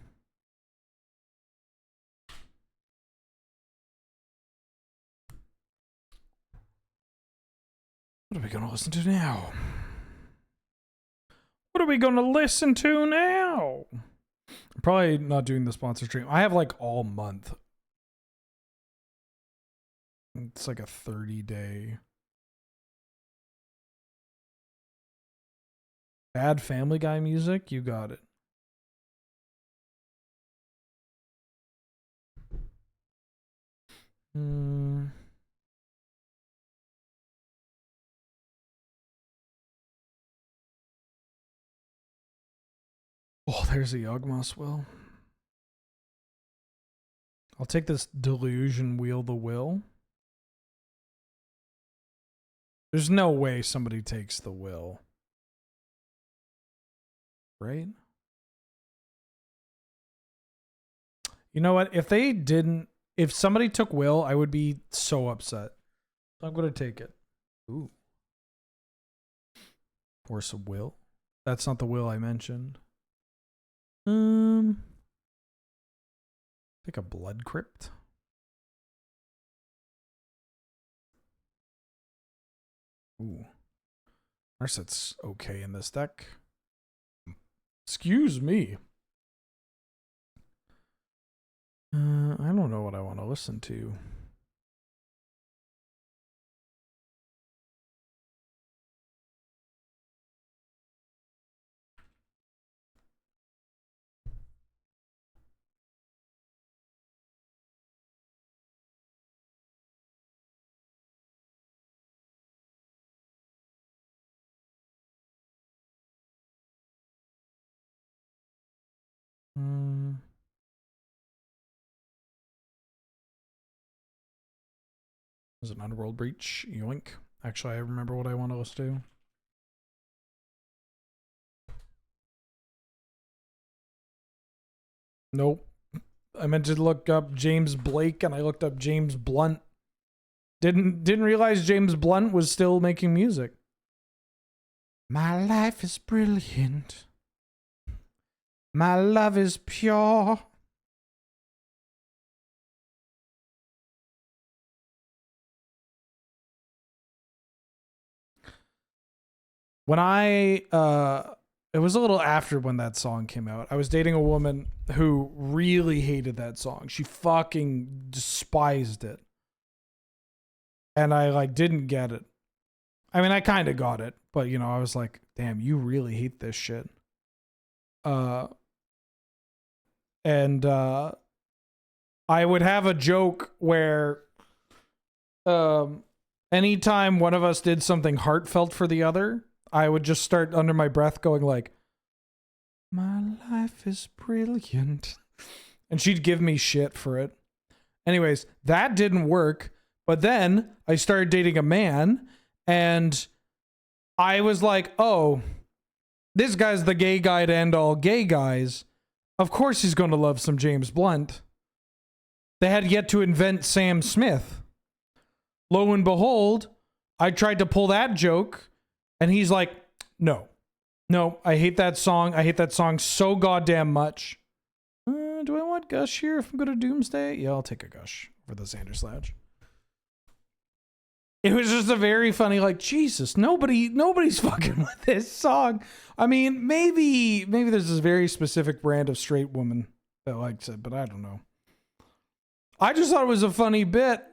What are we going to listen to now? What are we going to listen to now? I'm probably not doing the sponsor stream. I have like all month. It's like a 30-day. Bad Family Guy music? You got it. Oh, there's a Yawgmoth's Will. I'll take this Deluge and Wheel the Will. There's no way somebody takes the Will. Right? You know what? If they didn't, if somebody took Will, I would be so upset. So I'm going to take it. Ooh. Force of Will. That's not the Will I mentioned. Take a Blood Crypt. Ooh. Narset's okay in this deck. Excuse me. I don't know what I want to listen to. Is it Underworld Breach? Yoink. Actually, I remember what I want to listen to. Nope. I meant to look up James Blake and I looked up James Blunt. Didn't realize James Blunt was still making music. My life is brilliant. My love is pure. When it was a little after when that song came out. I was dating a woman who really hated that song. She fucking despised it. And I like didn't get it. I mean, I kind of got it, but you know, I was like, damn, you really hate this shit. I would have a joke where anytime one of us did something heartfelt for the other, I would just start under my breath going like, my life is brilliant. And she'd give me shit for it. Anyways, that didn't work. But then I started dating a man and I was like, oh, this guy's the gay guy to end all gay guys. Of course he's going to love some James Blunt. They had yet to invent Sam Smith. Lo and behold, I tried to pull that joke and he's like, no, I hate that song. I hate that song so goddamn much. Do I want Gush here if I'm going to Doomsday? Yeah, I'll take a Gush for the Xander Sledge. It was just a very funny, like, Jesus, nobody's fucking with this song. I mean, maybe there's this very specific brand of straight woman that likes it, but I don't know. I just thought it was a funny bit.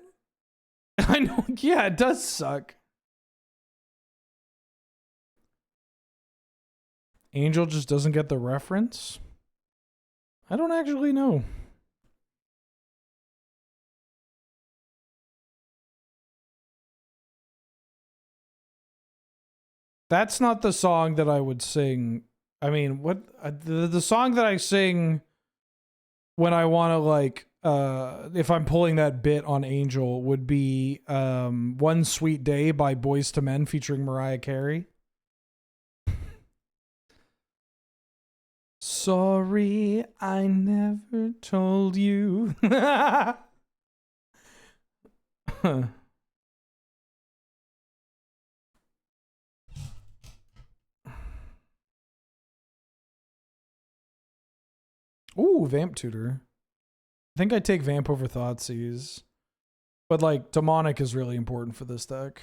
I know, yeah, it does suck. Angel just doesn't get the reference? I don't actually know. That's not the song that I would sing. I mean, what the song that I sing when I want to like if I'm pulling that bit on Angel would be One Sweet Day by Boyz II Men featuring Mariah Carey. Sorry, I never told you. Ooh, Vamp Tutor. I think I'd take Vamp over Thoughtseize. But like, Demonic is really important for this deck.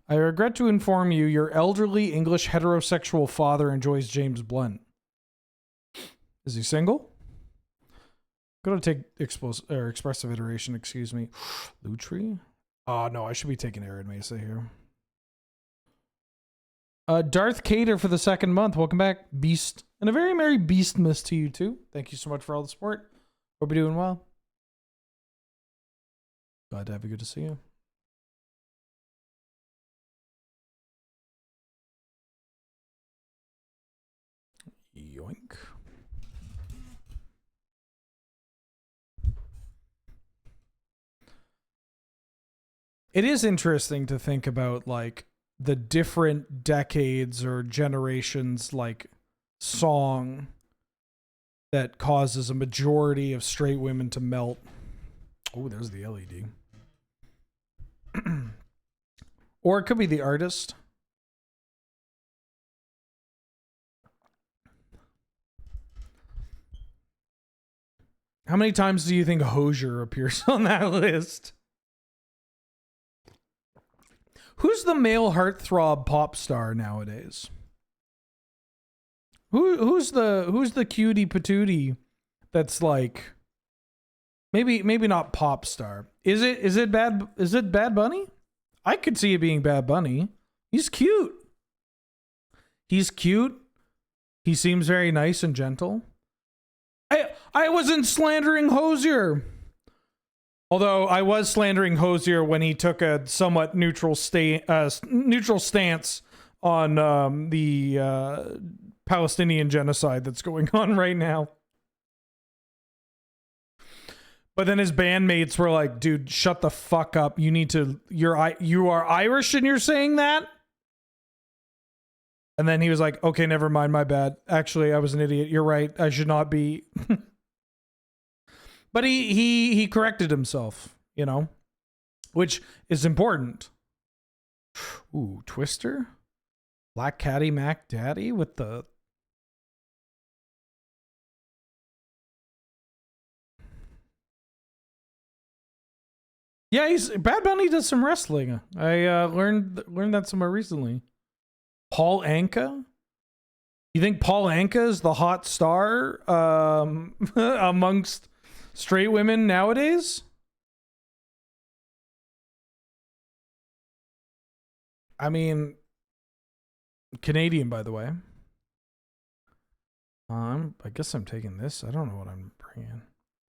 I regret to inform you, your elderly English heterosexual father enjoys James Blunt. Is he single? Go to take expressive iteration, excuse me. Lutri? Oh, no, I should be taking Arid Mesa here. Darth Cater for the 2nd month. Welcome back, Beast. And a very Merry Beastmas to you, too. Thank you so much for all the support. Hope you're doing well. Glad to have you. Good to see you. Yoink. It is interesting to think about, like, the different decades or generations, like, song that causes a majority of straight women to melt. Oh, there's the LED. Or it could be the artist. How many times do you think Hosier appears on that list? Who's the male heartthrob pop star nowadays? Who's the cutie patootie that's like maybe not pop star. Is it Bad Bunny? I could see it being Bad Bunny. He's cute. He's cute. He seems very nice and gentle. I wasn't slandering Hosier. Although I was slandering Hosier when he took a somewhat neutral stance on the Palestinian genocide that's going on right now. But then his bandmates were like, dude, shut the fuck up. You are Irish and you're saying that? And then he was like, okay, never mind, my bad. Actually, I was an idiot. You're right. I should not be. But he corrected himself, you know, which is important. Ooh, Twister? Black Caddy Mac Daddy with the... Yeah, Bad Bunny does some wrestling. I learned that somewhere recently. Paul Anka? You think Paul Anka is the hot star amongst straight women nowadays? I mean, Canadian, by the way. I guess I'm taking this. I don't know what I'm bringing.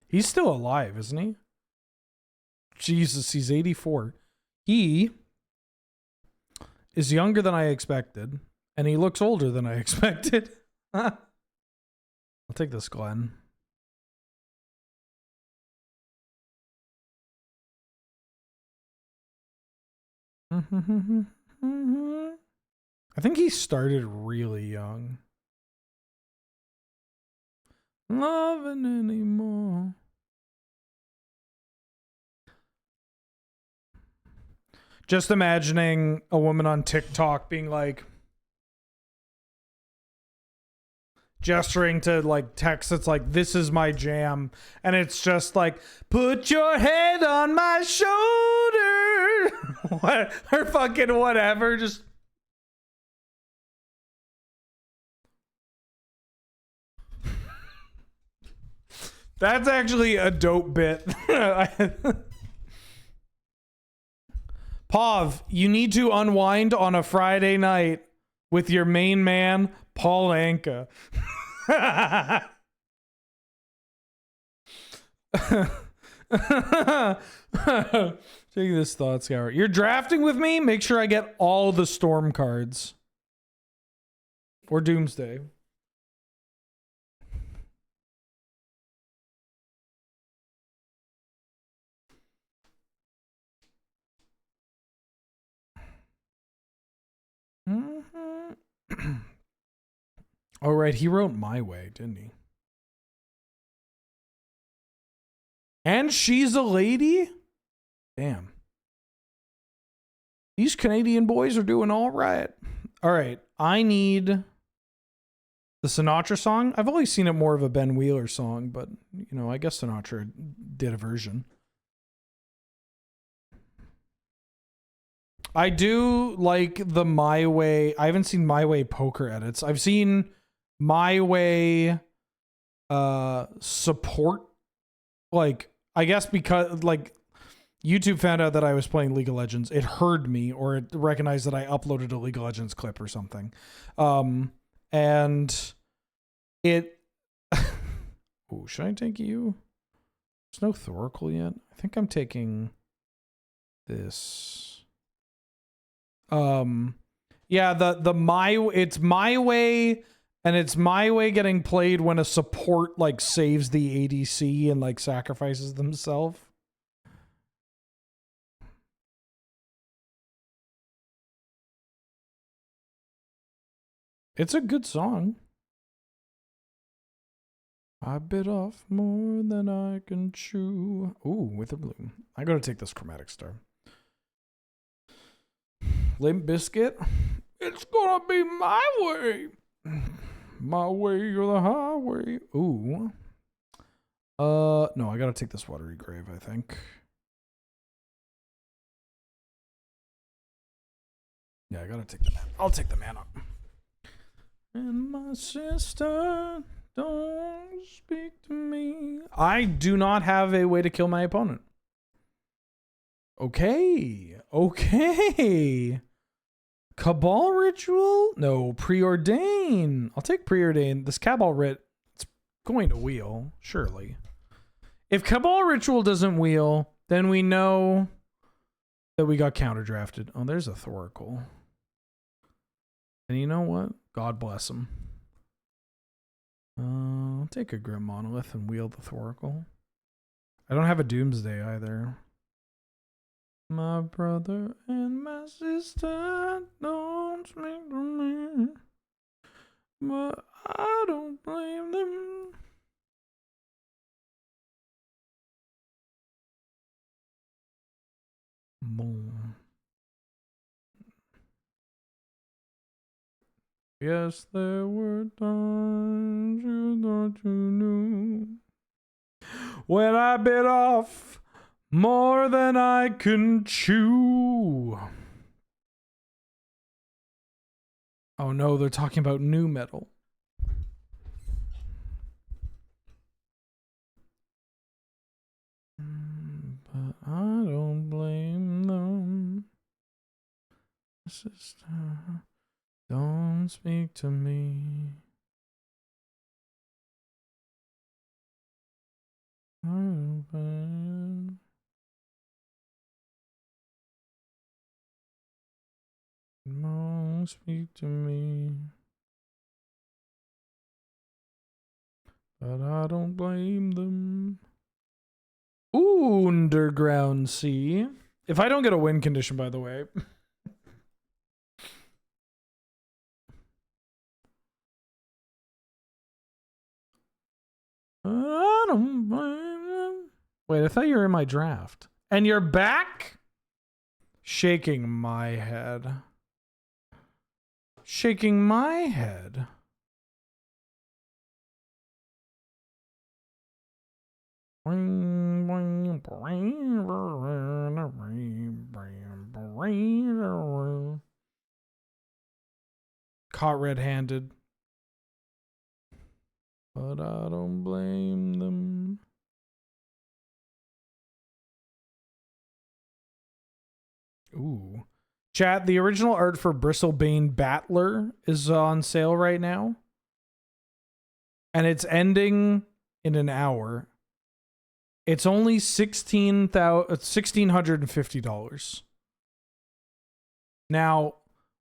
He's still alive, isn't he? Jesus, he's 84. He is younger than I expected, and he looks older than I expected. I'll take this, Glenn. I think he started really young. Loving anymore. Just imagining a woman on TikTok being like, gesturing to like text that's like, this is my jam. And it's just like, put your head on my shoulder. What? Or fucking whatever. Just. That's actually a dope bit. Pav, you need to unwind on a Friday night with your main man, Paul Anka. Take this thought scour. You're drafting with me? Make sure I get all the storm cards. Or Doomsday. Oh, right. He wrote My Way, didn't he? And She's a Lady? Damn. These Canadian boys are doing all right. All right. I need the Sinatra song. I've always seen it more of a Ben Wheeler song, but, you know, I guess Sinatra did a version. I do like the My Way. I haven't seen My Way poker edits. I've seen My Way support. Like, I guess because, like, YouTube found out that I was playing League of Legends. It heard me, or it recognized that I uploaded a League of Legends clip or something. And it... Oh, should I take you? There's no Thoracle yet. I think I'm taking this. Yeah, it's My Way, and it's My Way getting played when a support like saves the ADC and like sacrifices themselves. It's a good song. I bit off more than I can chew. Ooh, with a blue. I gotta take this Chromatic Star. Limp Biscuit. It's gonna be my way. My way or the highway. Ooh. No, I gotta take this Watery Grave, I think. Yeah, I gotta take the man. I'll take the mana. And my sister, don't speak to me. I do not have a way to kill my opponent. Okay. Okay. Cabal Ritual? No, Preordain. I'll take Preordain. This Cabal Writ, it's going to wheel, surely. If Cabal Ritual doesn't wheel, then we know that we got counter drafted. Oh, there's a Thoracle. And you know what? God bless him. I'll take a Grim Monolith and wheel the Thoracle. I don't have a Doomsday either. My brother and my sister don't speak to me, but I don't blame them. Boom. Yes, there were times you thought you knew when I bit off more than I can chew. Oh no, they're talking about new metal. But I don't blame them. Sister, don't speak to me. I don't blame. Don't speak to me. But I don't blame them. Ooh, Underground Sea. If I don't get a win condition, by the way. I don't blame them. Wait, I thought you were in my draft. And you're back? Shaking my head. Shaking my head. Caught red-handed. But I don't blame them. Ooh. Chat, the original art for Bristlebane Battler is on sale right now. And it's ending in an hour. It's only $1,650. Now,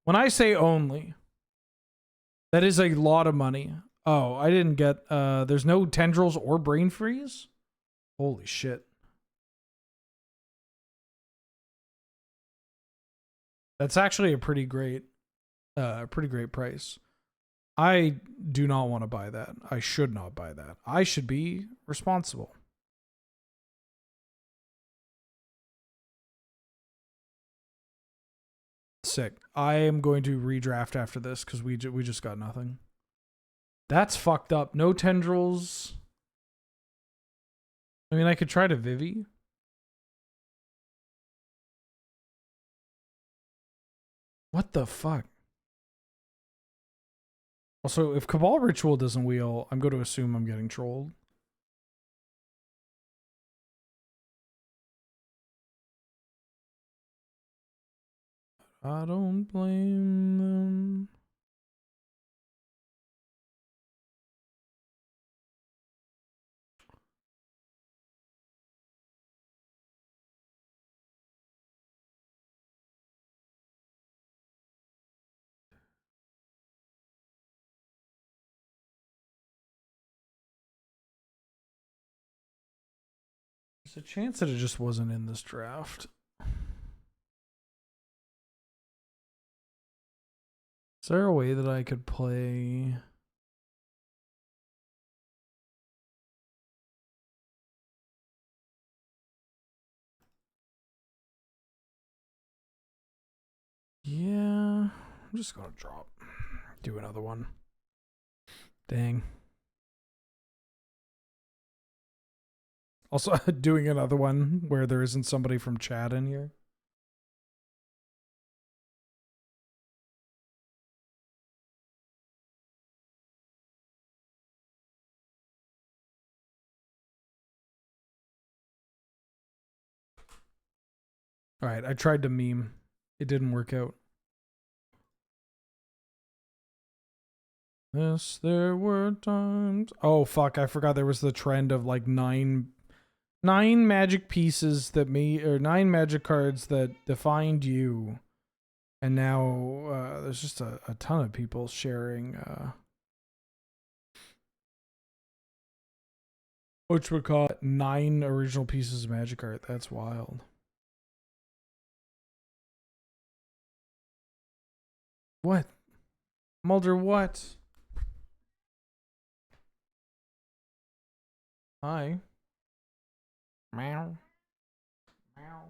when I say only, that is a lot of money. Oh, I didn't get, there's no tendrils or brain freeze? Holy shit. That's actually a pretty great price. I do not want to buy that. I should not buy that. I should be responsible. Sick. I am going to redraft after this because we just got nothing. That's fucked up. No tendrils. I mean, I could try to Vivi. What the fuck? Also, if Cabal Ritual doesn't wheel, I'm going to assume I'm getting trolled. I don't blame them. There's a chance that it just wasn't in this draft. Is there a way that I could play? Yeah, I'm just gonna do another one. Dang. Also, doing another one where there isn't somebody from chat in here. All right, I tried to meme. It didn't work out. Yes, there were times. Oh fuck! I forgot there was the trend of like nine magic pieces that or 9 magic cards that defined you, and now there's just a ton of people sharing. Which would call it 9 original pieces of magic art. That's wild. What? Mulder, what? Hi. Meow. Meow.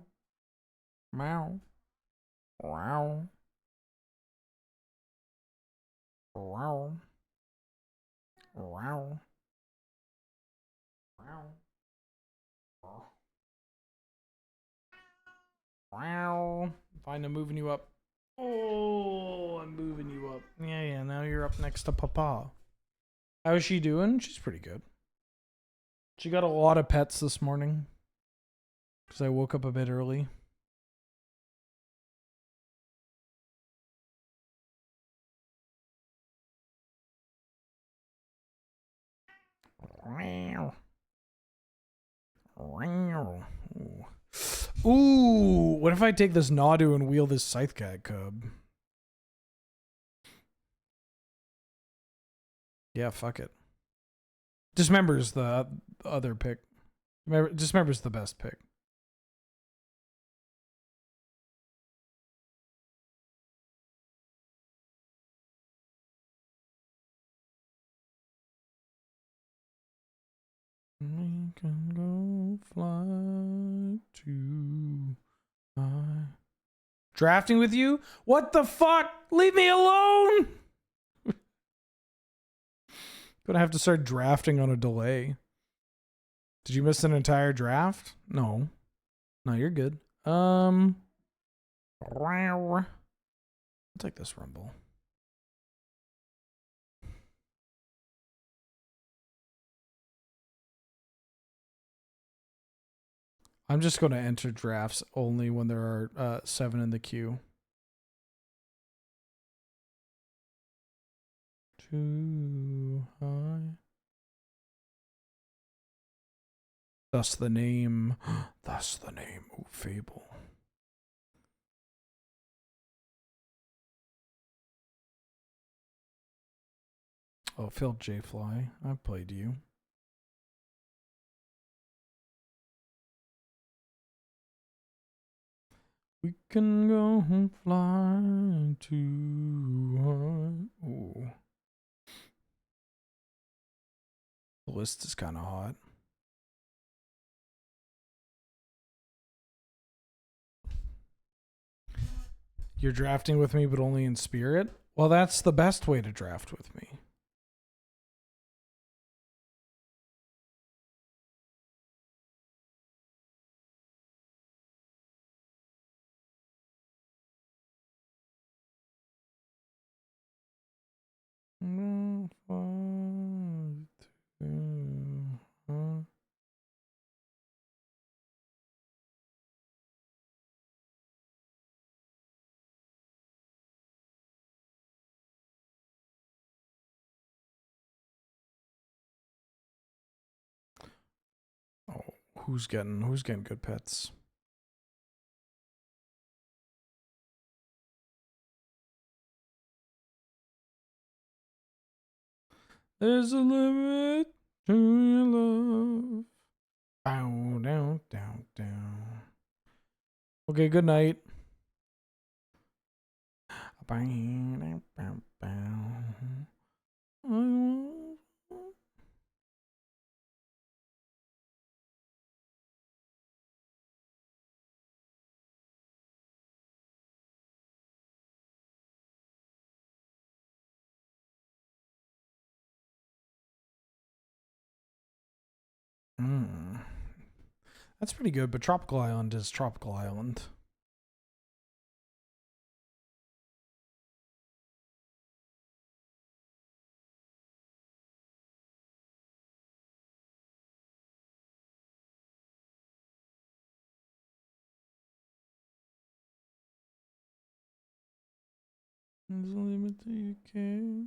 Meow. Wow. Wow. Wow. Wow. Wow. Fine, I'm moving you up. Oh, I'm moving you up. Yeah, now you're up next to Papa. How's she doing? She's pretty good. She got a lot of pets this morning. Because I woke up a bit early. Wow. Wow. Ooh, what if I take this Nadu and wheel this Scythecat cub? Yeah, fuck it. Dismember's the other pick. Dismember's the best pick. We can go fly to drafting with you? What the fuck? Leave me alone! Gonna have to start drafting on a delay. Did you miss an entire draft? No. No, you're good. I'll take this rumble. I'm just going to enter drafts only when there are 7 in the queue. Too high. Thus the name. Thus the name. Ooh, Fable. Oh, Phil J. Fly. I played you. We can go fly too high. Ooh. The list is kind of hot. You're drafting with me, but only in spirit? Well, that's the best way to draft with me. Oh, who's getting good pets? There's a limit to your love. Bow down, down, down. Okay, good night. Bow, bow, bow. That's pretty good, but Tropical Island is Tropical Island. There's a limit to your care.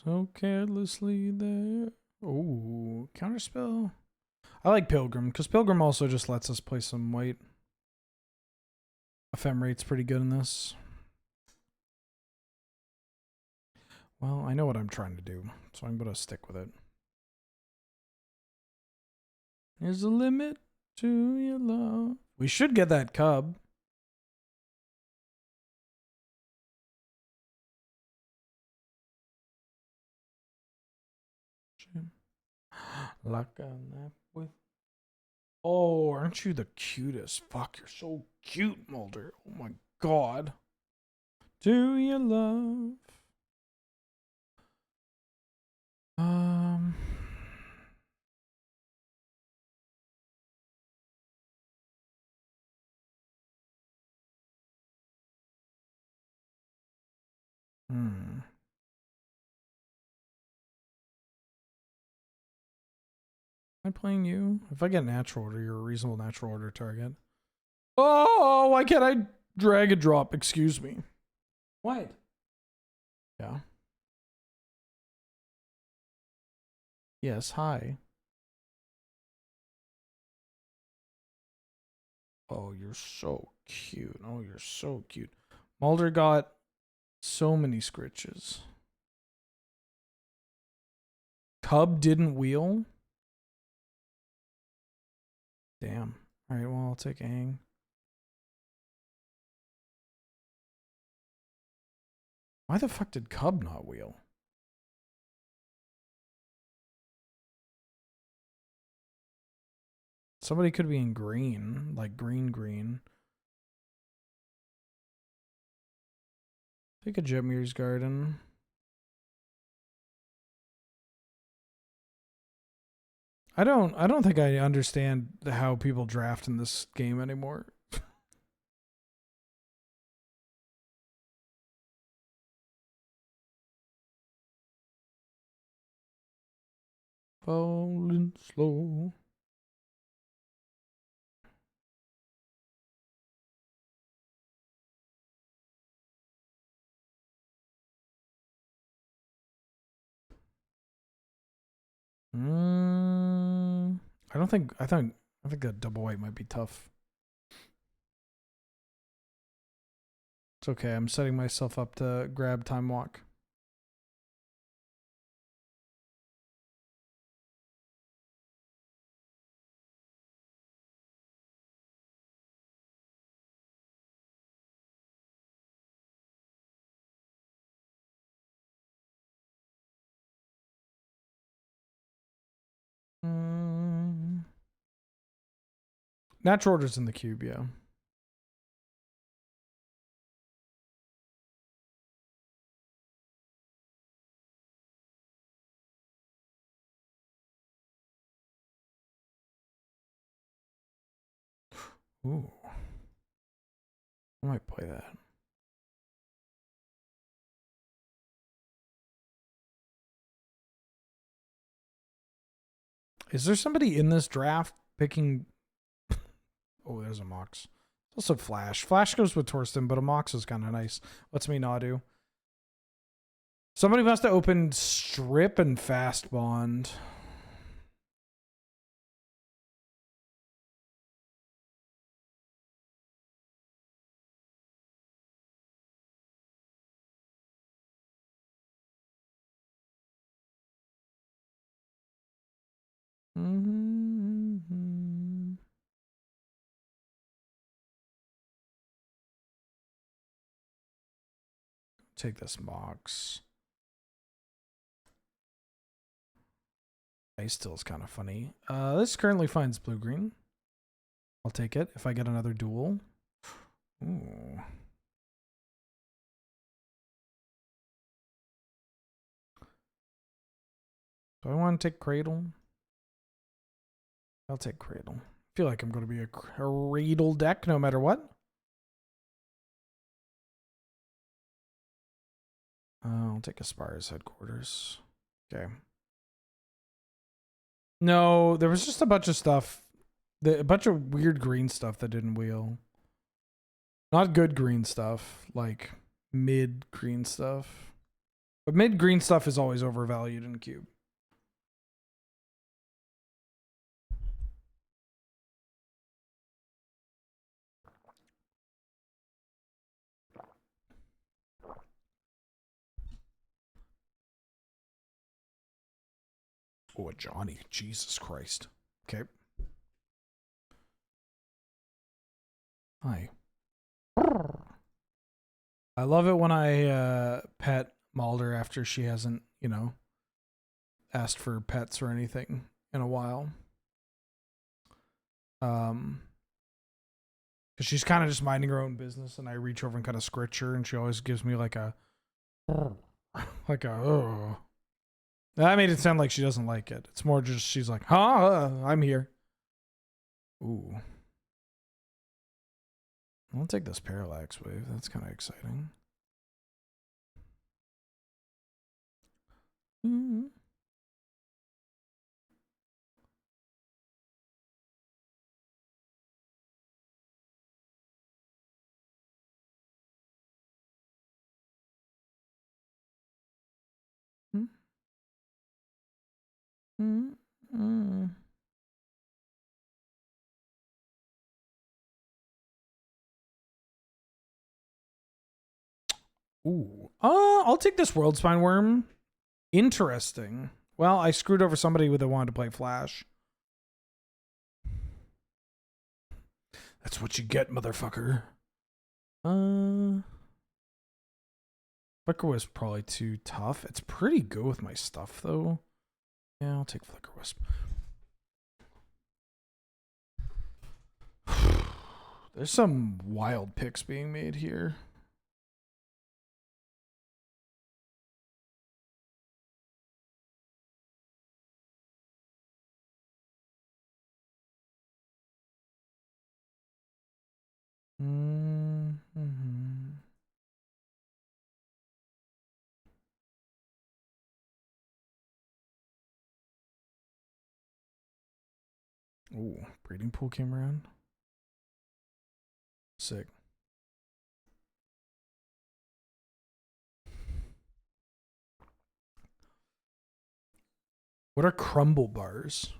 So carelessly there. Oh, counterspell. I like Pilgrim, because Pilgrim also just lets us play some white. Ephemerate's pretty good in this. Well, I know what I'm trying to do, so I'm going to stick with it. There's a limit to your love. We should get that cub. Like a nap with. Oh, aren't you the cutest? Fuck, you're so cute, Mulder. Oh my god. Do you love? Am I playing you? If I get natural order, you're a reasonable natural order target. Oh, why can't I drag and drop? Excuse me. What? Yeah. Yes, hi. Oh, you're so cute. Oh, you're so cute. Mulder got so many scritches. Cub didn't wheel? Damn. Alright, well, I'll take a hang. Why the fuck did Cub not wheel? Somebody could be in green, like green. Take a Jetmir's Garden. I don't think I understand how people draft in this game anymore. Falling slow. I think that double white might be tough. It's okay. I'm setting myself up to grab time walk. Natural order's in the cube, yeah. Ooh. I might play that. Is there somebody in this draft picking... Oh, there's a Mox. Also Flash. Flash goes with Torsten, but a Mox is kind of nice. Lets me not do. Somebody must have opened Strip and Fast Bond. Mm-hmm. Take this Mox. Ice still is kind of funny. This currently finds blue-green. I'll take it if I get another duel. Ooh. Do I want to take Cradle? I'll take Cradle. I feel like I'm going to be a Cradle deck no matter what. I'll take Aspire's Headquarters. Okay. No, there was just a bunch of stuff. A bunch of weird green stuff that didn't wheel. Not good green stuff, like mid green stuff. But mid green stuff is always overvalued in cube. Oh, a Johnny. Jesus Christ. Okay. Hi. I love it when I pet Mulder after she hasn't, you know, asked for pets or anything in a while. Because she's kind of just minding her own business, and I reach over and kind of scritch her, and she always gives me like a, oh. That made it sound like she doesn't like it. It's more just she's like, huh, I'm here. Ooh. I'll take this Parallax Wave. That's kind of exciting. Mm-hmm. Mm-hmm. Ooh. I'll take this World Spine Worm. Interesting. Well, I screwed over somebody that wanted to play Flash. That's what you get, motherfucker. Flicker Wisp probably too tough. It's pretty good with my stuff, though. Yeah, I'll take Flicker Wisp. There's some wild picks being made here. Mm-hmm. Ooh, breeding pool came around. Sick. What are crumble bars?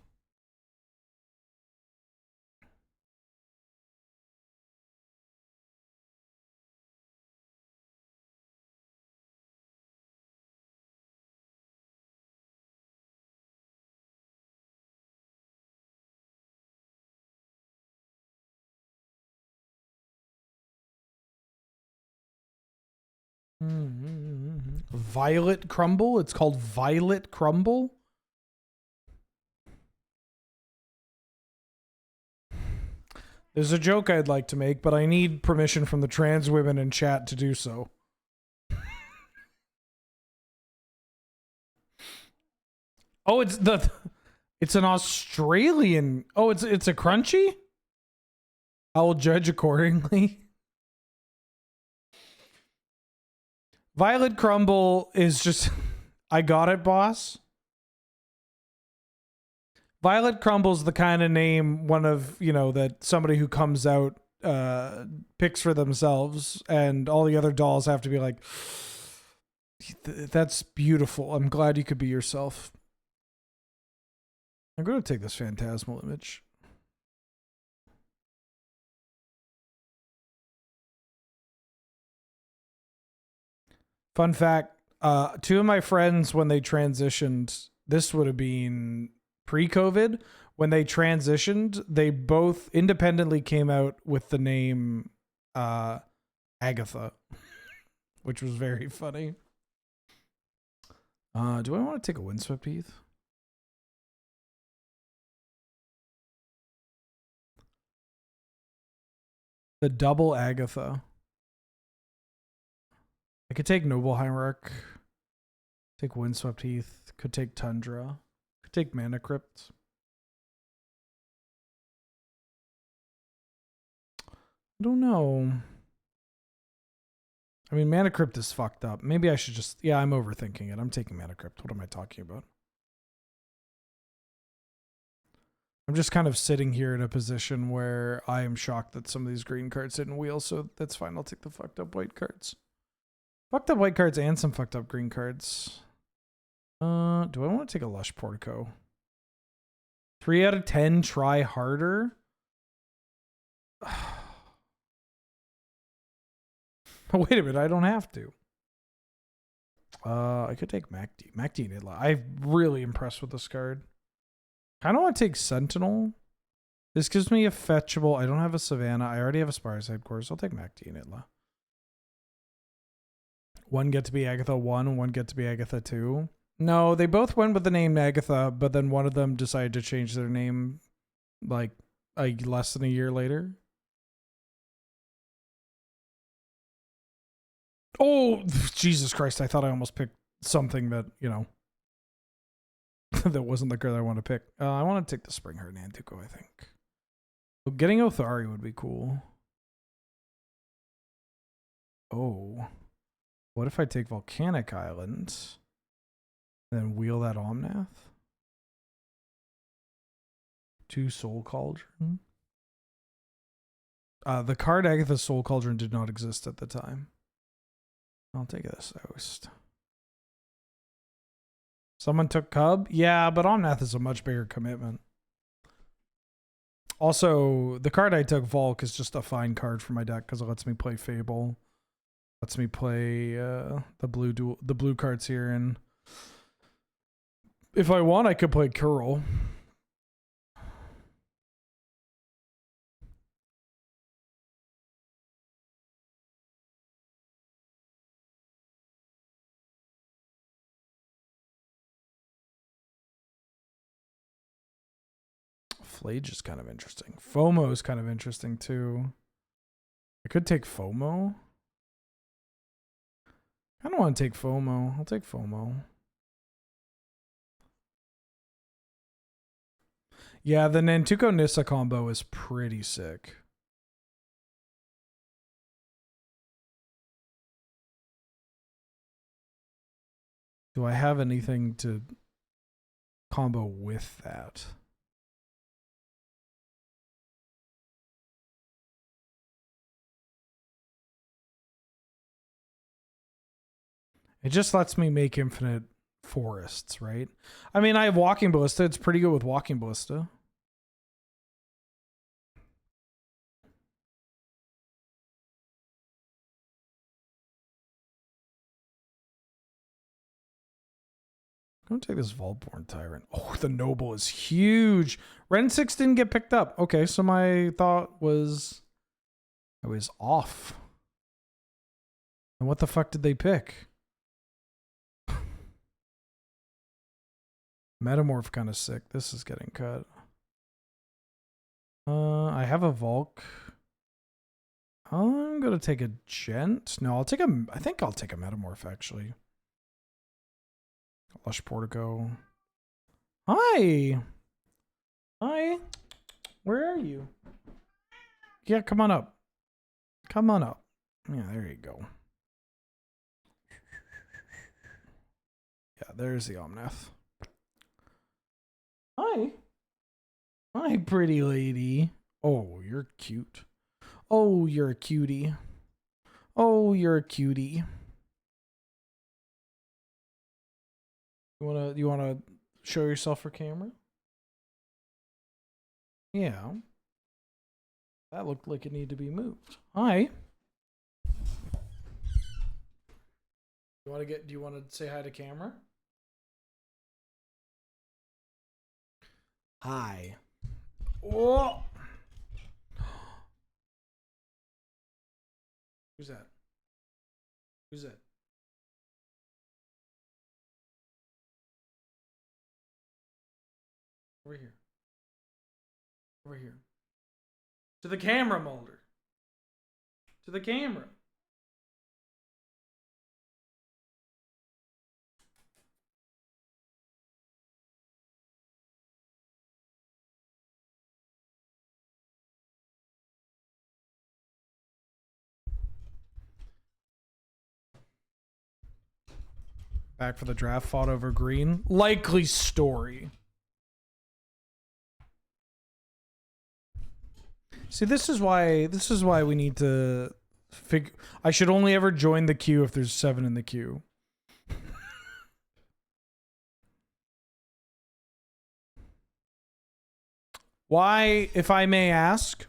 Violet crumble? It's called violet crumble? There's a joke I'd like to make, but I need permission from the trans women in chat to do so. Oh, it's an Australian. Oh, it's a crunchy? I will judge accordingly. Violet crumble is just I got it, boss. Violet Crumble's the kind of name one of, that somebody who comes out picks for themselves, and all the other dolls have to be like, that's beautiful. I'm glad you could be yourself. I'm going to take this phantasmal image. Fun fact, two of my friends, when they transitioned, this would have been pre-COVID, when they transitioned, they both independently came out with the name Agatha, which was very funny. Do I want to take a Windswept Heath? The double Agatha. I could take Noble Hierarch. Take Windswept Heath. Could take Tundra. Could take Mana Crypt. I don't know. I mean, Mana Crypt is fucked up. Maybe I should just... Yeah, I'm overthinking it. I'm taking Mana Crypt. What am I talking about? I'm just kind of sitting here in a position where I am shocked that some of these green cards didn't wheel, so that's fine. I'll take the fucked up white cards. Fucked up white cards and some fucked up green cards. Do I want to take a Lush Portico? 3 out of 10, try harder? Wait a minute, I don't have to. I could take MacD. MacD and Idla. I'm really impressed with this card. Kind of want to take Sentinel. This gives me a fetchable. I don't have a Savannah. I already have a Spire's Headquarters. I'll take MacD and Idla. One get to be Agatha 1, one get to be Agatha 2. No, they both went with the name Agatha, but then one of them decided to change their name like less than a year later. Oh, Jesus Christ. I thought I almost picked something that, that wasn't the card I want to pick. I want to take the Springheart Nantuko, I think. Well, getting Othari would be cool. Oh. What if I take Volcanic Island, then wheel that Omnath? 2 Soul Cauldron. The card Agatha Soul Cauldron did not exist at the time. I'll take this Oust. Someone took Cub? Yeah, but Omnath is a much bigger commitment. Also, the card I took, Volk, is just a fine card for my deck because it lets me play Fable. Lets me play the blue cards here, and if I want, I could play Curl. Flage is kind of interesting. FOMO is kind of interesting too. I could take FOMO. I don't want to take FOMO. I'll take FOMO. Yeah, the Nantuko Nissa combo is pretty sick. Do I have anything to combo with that? It just lets me make infinite forests, right? I mean, I have Walking Ballista. It's pretty good with Walking Ballista. I'm gonna take this Volborn Tyrant. Oh, the Noble is huge. Ren 6 didn't get picked up. Okay, so my thought was I was off. And what the fuck did they pick? Metamorph kind of sick. This is getting cut. I have a Volk. I'm gonna take a Gent. No, I'll take a. I think I'll take a Metamorph actually. Lush Portico. Hi. Hi. Where are you? Yeah, come on up. Come on up. Yeah, there you go. Yeah, there's the Omnath. Hi. Hi, pretty lady. Oh, you're cute. Oh, you're a cutie. Oh, you're a cutie. You wanna show yourself for camera? Yeah. That looked like it needed to be moved. Hi. Do you want to say hi to camera? Hi. Oh. Who's that? Who's that? Over here. Over here. To the camera, Mulder. To the camera. Back for the draft, fought over green. Likely story. See, this is why we need to figure. I should only ever join the queue if there's 7 in the queue. Why, if I may ask,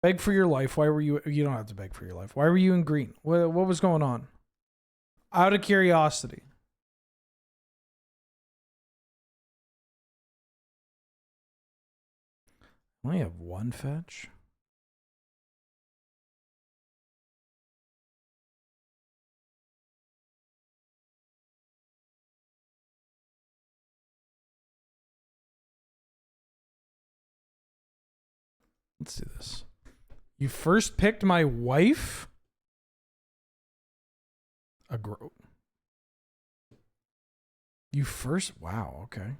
beg for your life. Why were you? You don't have to beg for your life. Why were you in green? What was going on? Out of curiosity. I only have 1 fetch. Let's do this. You first picked my wife? Aggro. You first? Wow, okay.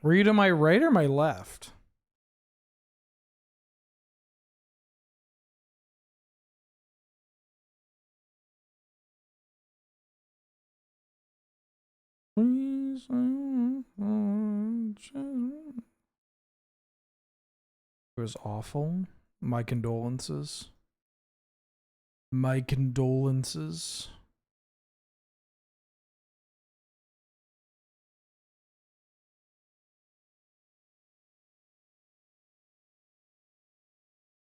Were you to my right or my left? It was awful. My condolences. My condolences.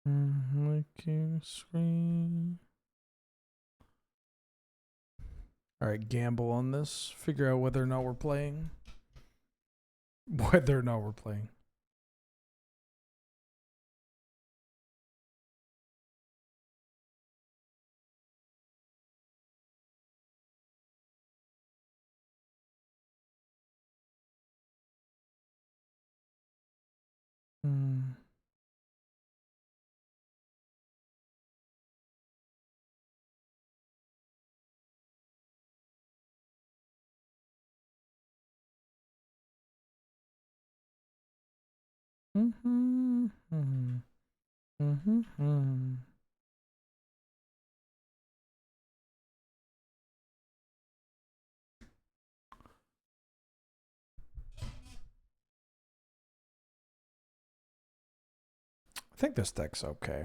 Making screen. All right, gamble on this. Figure out whether or not we're playing. Whether or not we're playing. think this deck's okay.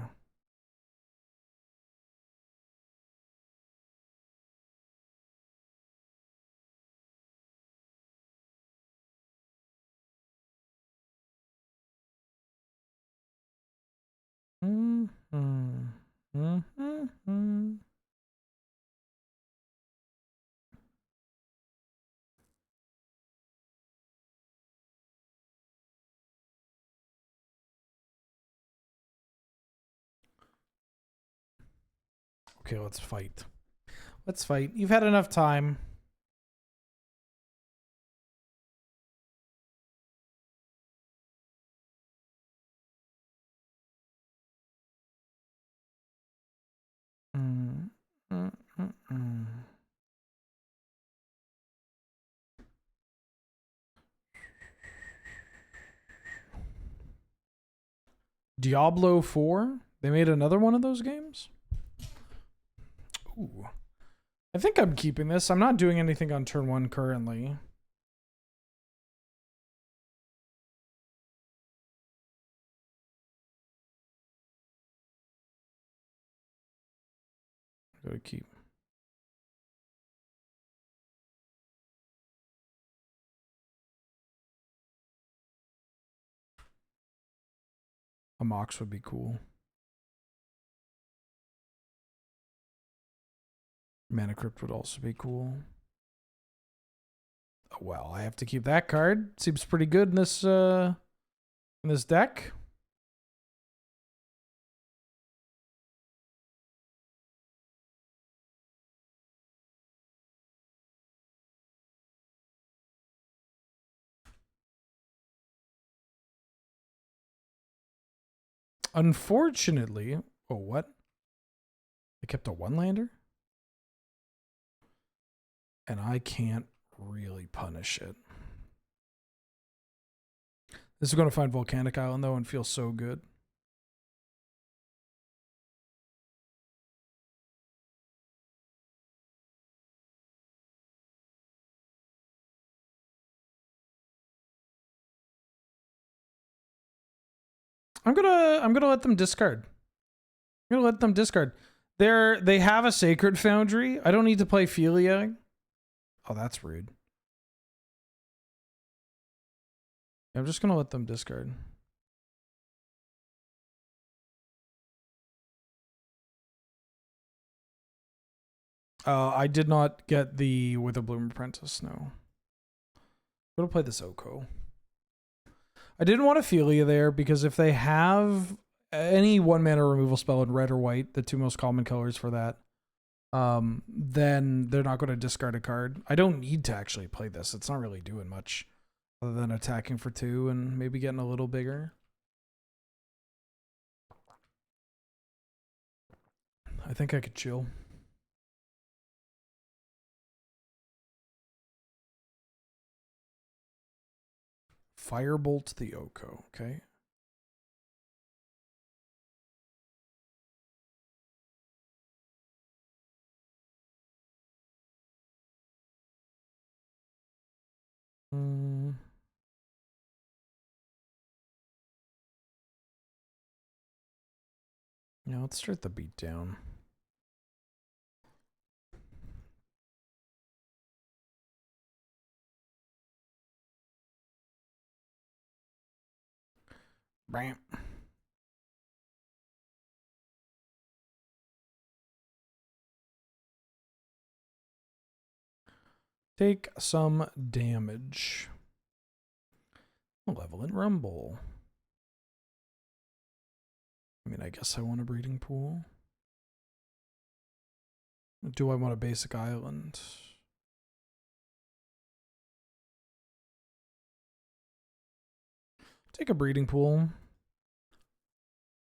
Okay, let's fight. Let's fight. You've had enough time. Diablo 4? They made another one of those games? Ooh. I think I'm keeping this. I'm not doing anything on turn 1 currently. Gotta keep. A Mox would be cool. Mana Crypt would also be cool. Oh, well, I have to keep that card. Seems pretty good in this deck. Unfortunately, oh, what? I kept a one-lander? And I can't really punish it. This is going to find Volcanic Island, though, and feel so good. I'm gonna let them discard. I'm gonna let them discard. They have a Sacred Foundry. I don't need to play Philia. Oh, that's rude. I'm just gonna let them discard. I did not get the Witherbloom Apprentice, no. I'm gonna play this Oko. I didn't want Ophelia there because if they have any 1-mana removal spell in red or white, the two most common colors for that, then they're not going to discard a card. I don't need to actually play this. It's not really doing much other than attacking for 2 and maybe getting a little bigger. I think I could chill. Firebolt the Oko, okay. Yeah, let's start the beat down. Bam. Take some damage. Malevolent Rumble. I mean, I guess I want a breeding pool. Do I want a basic island? Take a breeding pool.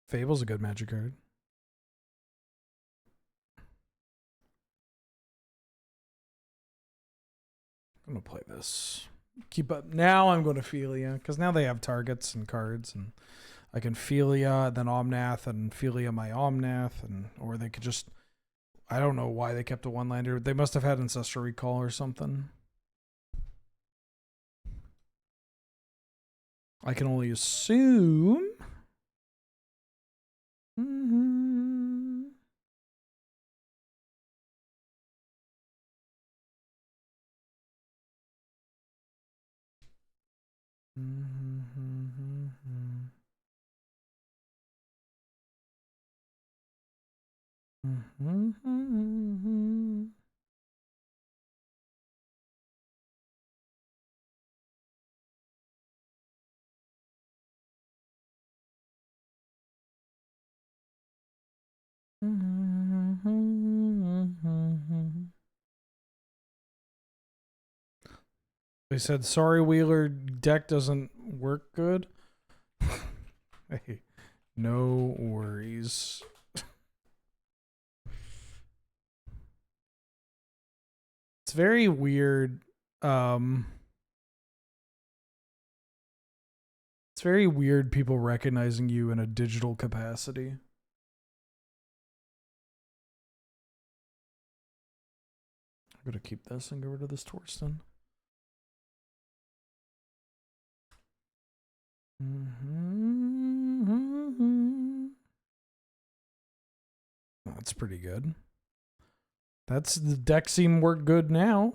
Fable's a good magic card. I'm gonna play this. Keep up. Now I'm going to Philia because now they have targets and cards, and I can Philia, then Omnath, and Philia my Omnath, and or they could just. I don't know why they kept a one-lander. They must have had Ancestral Recall or something. I can only assume Mm-hmm. Mm-hmm. Mm-hmm. They said, sorry, Wheeler, deck doesn't work good. Hey, no worries. It's very weird. It's very weird people recognizing you in a digital capacity. I'm gonna keep this and get rid of this Torsten. That's pretty good. That's the deck seem work good now.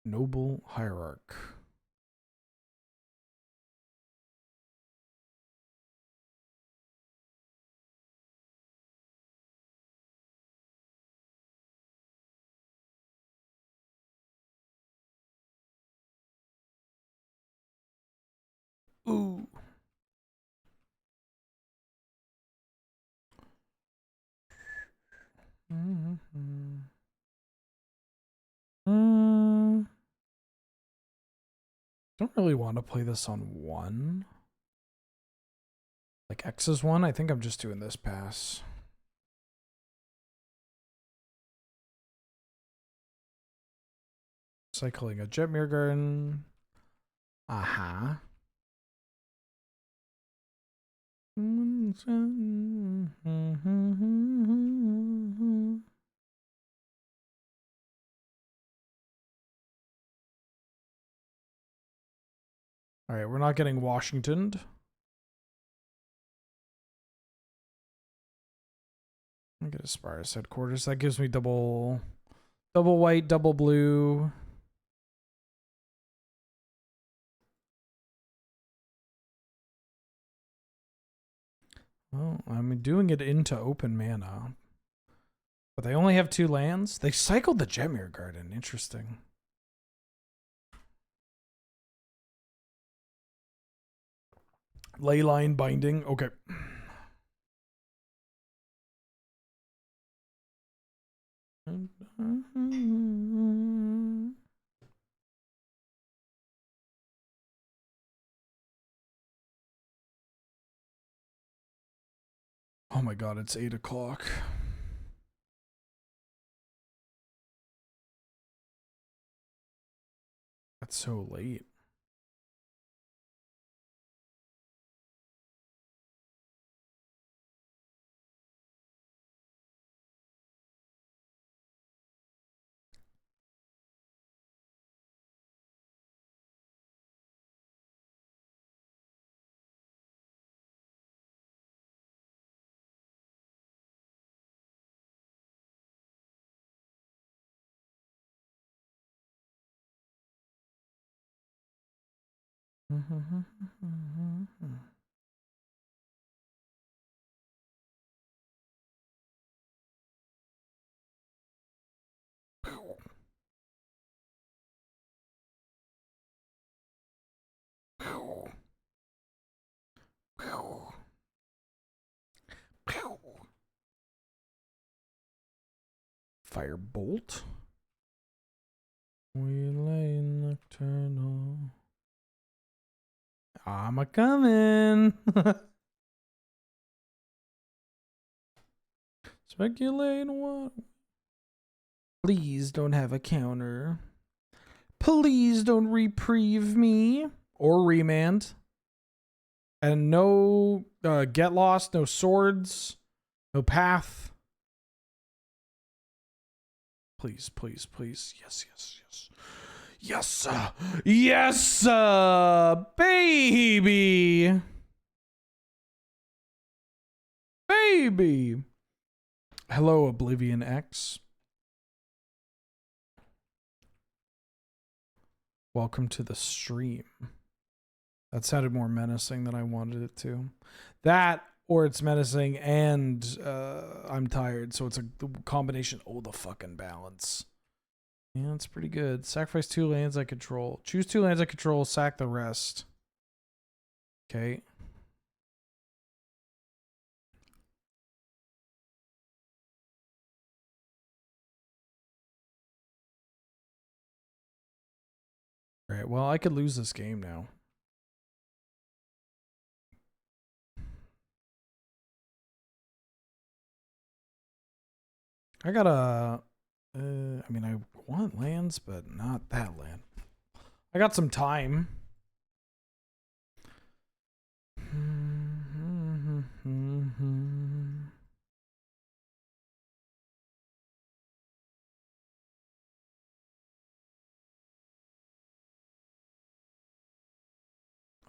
Noble Hierarch. Ooh. Don't really want to play this on one. Like X is one. I think I'm just doing this pass. Cycling a Jetmir Garden. Aha. All right, we're not getting Washingtoned. I'll get Aspirus headquarters. That gives me double white, double blue. Well, I'm doing it into open mana. But they only have 2 lands. They cycled the Jetmir Garden. Interesting. Leyline Binding. Okay. Oh my god, it's 8 o'clock. That's so late. Firebolt. We lay nocturnal. I'm a coming. Speculate what? Please don't have a counter. Please don't reprieve me or remand. And no get lost, no swords, no path. Please, please, please. Yes, yes, yes. Yes, sir. Yes, sir. Baby. Baby. Hello, Oblivion X. Welcome to the stream. That sounded more menacing than I wanted it to. That, or it's menacing and I'm tired, so it's a combination. Oh, the fucking balance. Yeah, it's pretty good. Sacrifice 2 lands I control. Choose 2 lands I control, sack the rest. Okay. Alright, well, I could lose this game now. I got a... I mean, I want lands, but not that land. I got some time.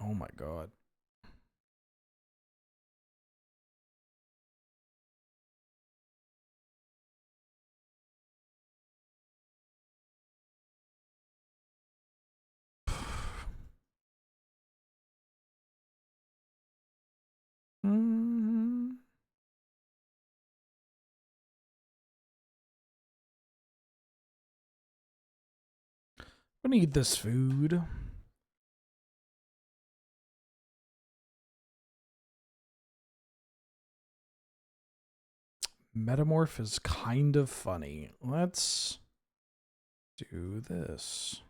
Oh my god. I'm gonna eat this food. Metamorph is kind of funny. Let's do this.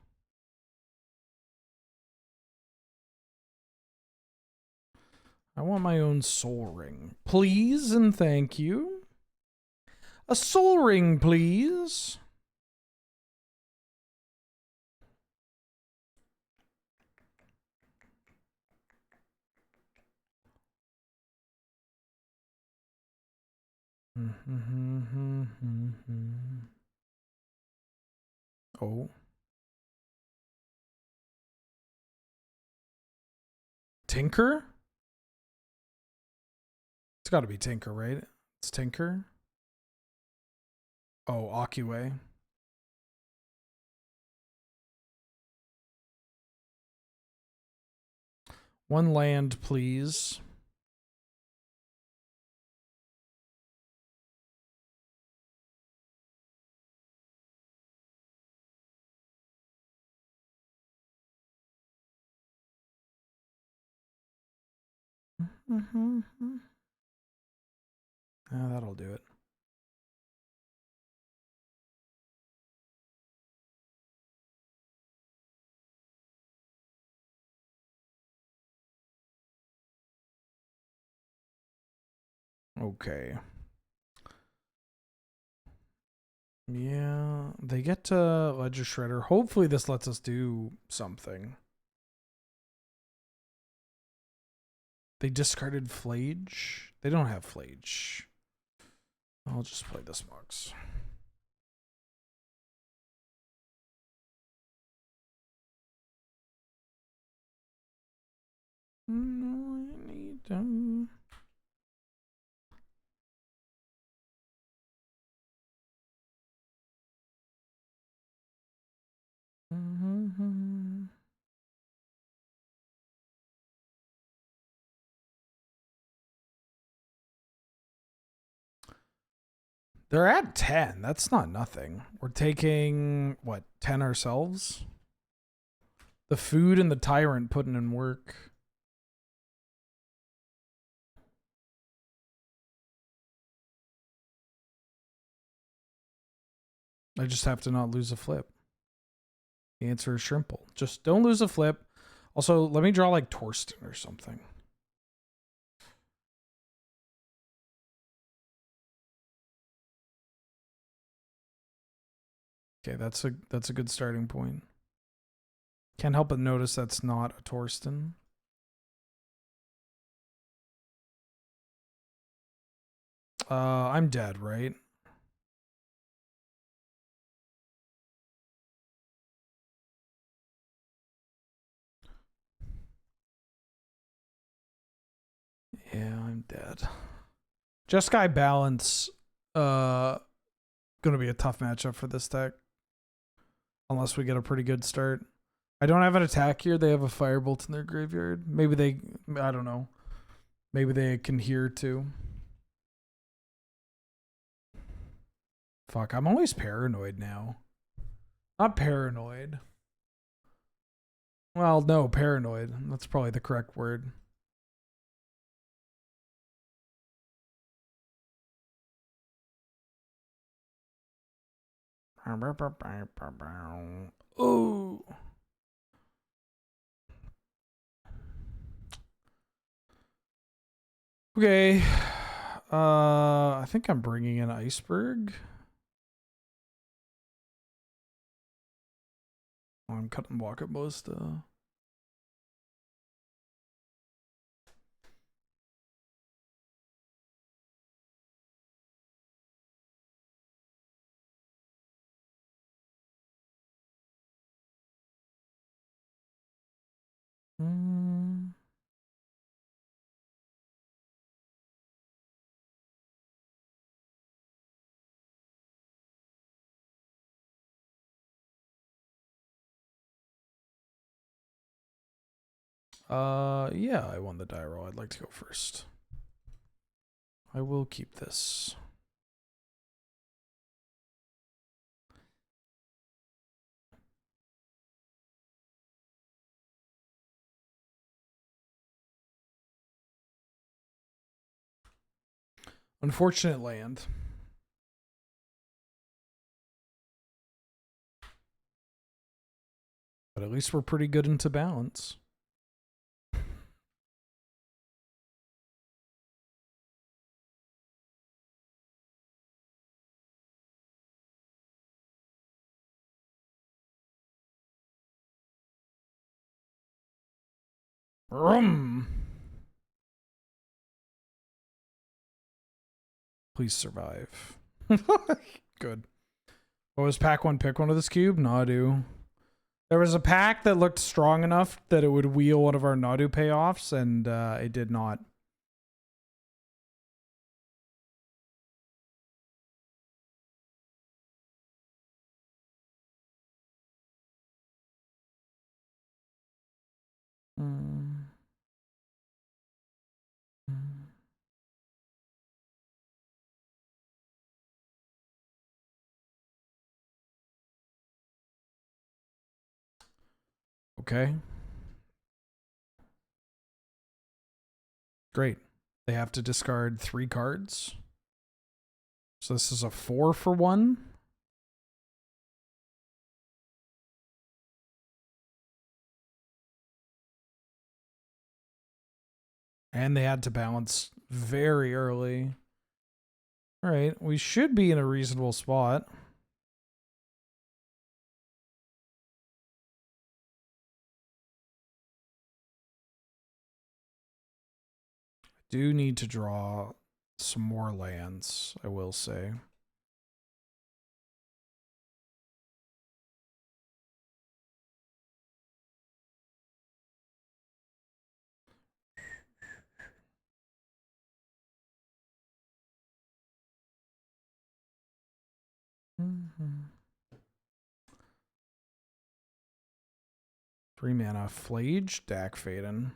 I want my own soul ring. Please and thank you. A soul ring, please. Oh. Tinker? It's got to be Tinker, right? It's Tinker. Oh, Akue. One land, please. That'll do it. Okay. Yeah, they get to Ledger Shredder. Hopefully this lets us do something. They discarded Flage. They don't have Flage. I'll just play this box. No, I need them. They're at 10. That's not nothing. We're taking, what, 10 ourselves? The food and the tyrant putting in work. I just have to not lose a flip. The answer is simple. Just don't lose a flip. Also, let me draw like Torsten or something. Okay, that's a good starting point. Can't help but notice that's not a Torsten. I'm dead, right? Yeah, I'm dead. Jeskai Balance, gonna be a tough matchup for this deck. Unless we get a pretty good start. I don't have an attack here. They have a Firebolt in their graveyard. Maybe they, I don't know. Maybe they can hear too. Fuck, I'm always paranoid now. Not paranoid. Well, no, paranoid. That's probably the correct word. Oh. Okay. I think I'm bringing in Iceberg. Oh, I'm cutting walk at most. Yeah, I won the die roll. I'd like to go first. I will keep this. Unfortunate land. But at least we're pretty good into balance. Please survive. Good. What was pack one? Pick one of this cube? Nadu. There was a pack that looked strong enough that it would wheel one of our Nadu payoffs, and it did not. Okay. Great. They have to discard 3 cards. So this is a 4 for 1. And they had to balance very early. All right, we should be in a reasonable spot. Do need to draw some more lands, I will say. Mm-hmm. 3 mana, Flage, Dak Faden.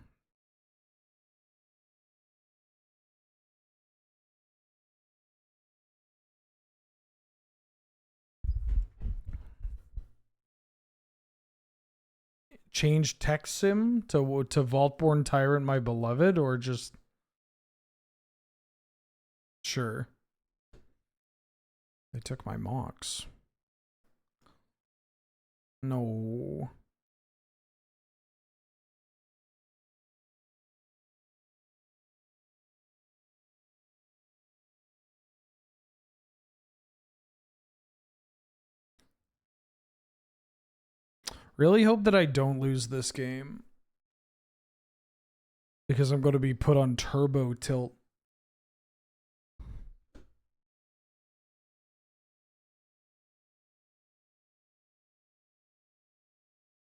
Change text sim to Vaultborn Tyrant My Beloved, or just sure. They took my Mox. No. Really hope that I don't lose this game, because I'm going to be put on turbo tilt.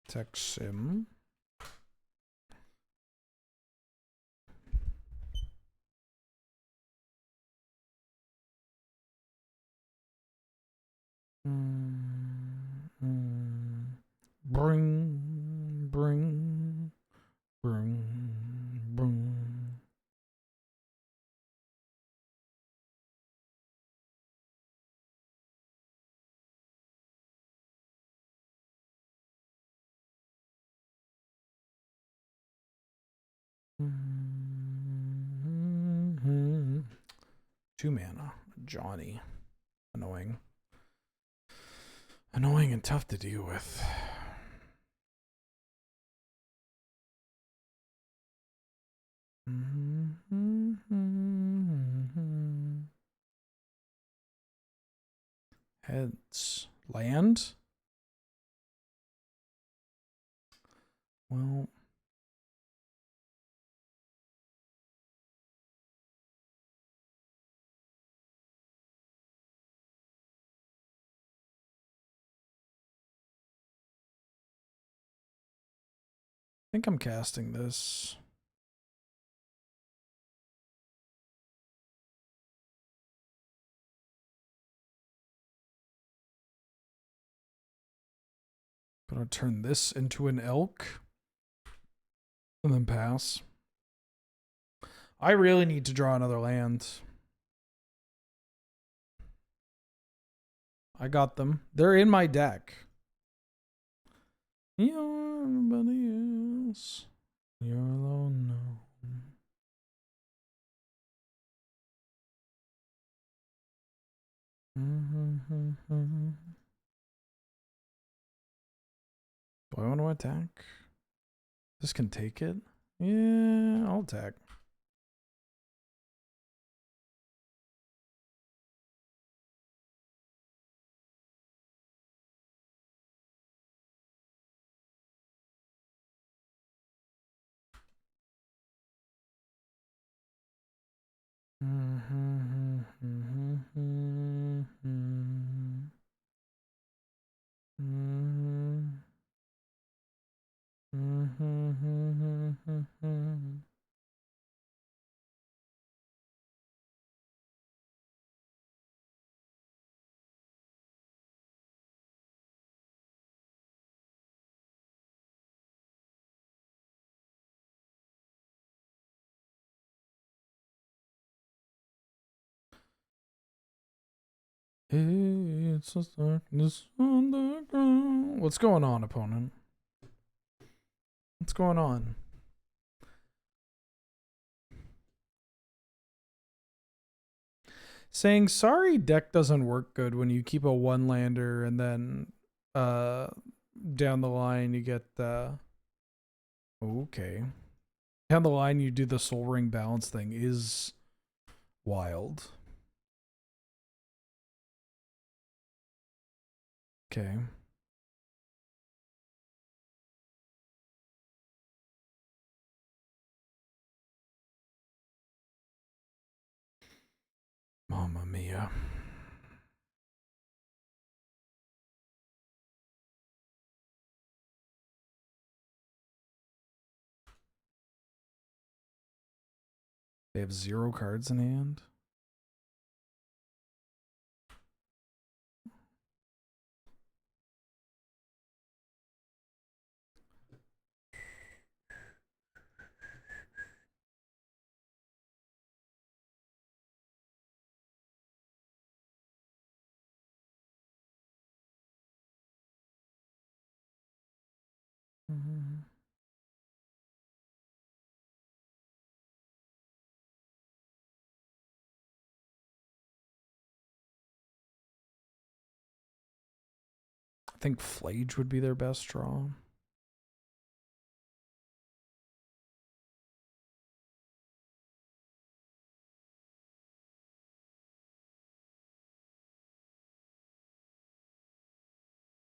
Text sim. bring, bring, bring, bring. Mm-hmm. 2 mana. Johnny. Annoying. Annoying and tough to deal with. Heads. Land? Well... I think I'm casting this. Gonna turn this into an elk. And then pass. I really need to draw another land. I got them. They're in my deck. You're everybody else. You're alone now. Do I want to attack? This can take it? Yeah, I'll attack. It's a darkness on the ground. What's going on, opponent? What's going on? Saying sorry deck doesn't work good when you keep a 1-lander and then down the line you get okay. Down the line you do the Soul Ring balance thing is wild. Okay. Mamma mia. They have 0 cards in hand. I think Flage would be their best draw.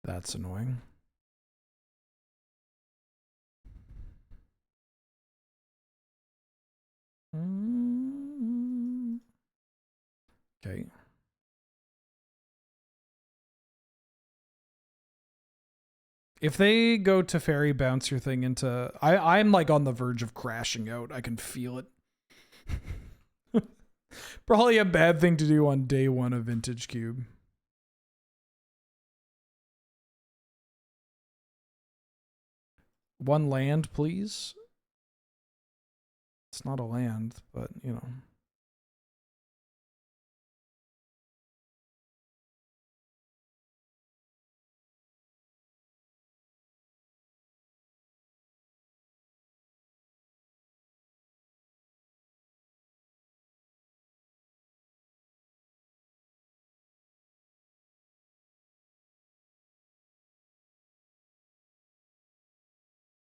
That's annoying. Okay. If they go to fairy bounce your thing into... I'm like on the verge of crashing out. I can feel it. Probably a bad thing to do on day 1 of Vintage Cube. One land, please. It's not a land, but you know.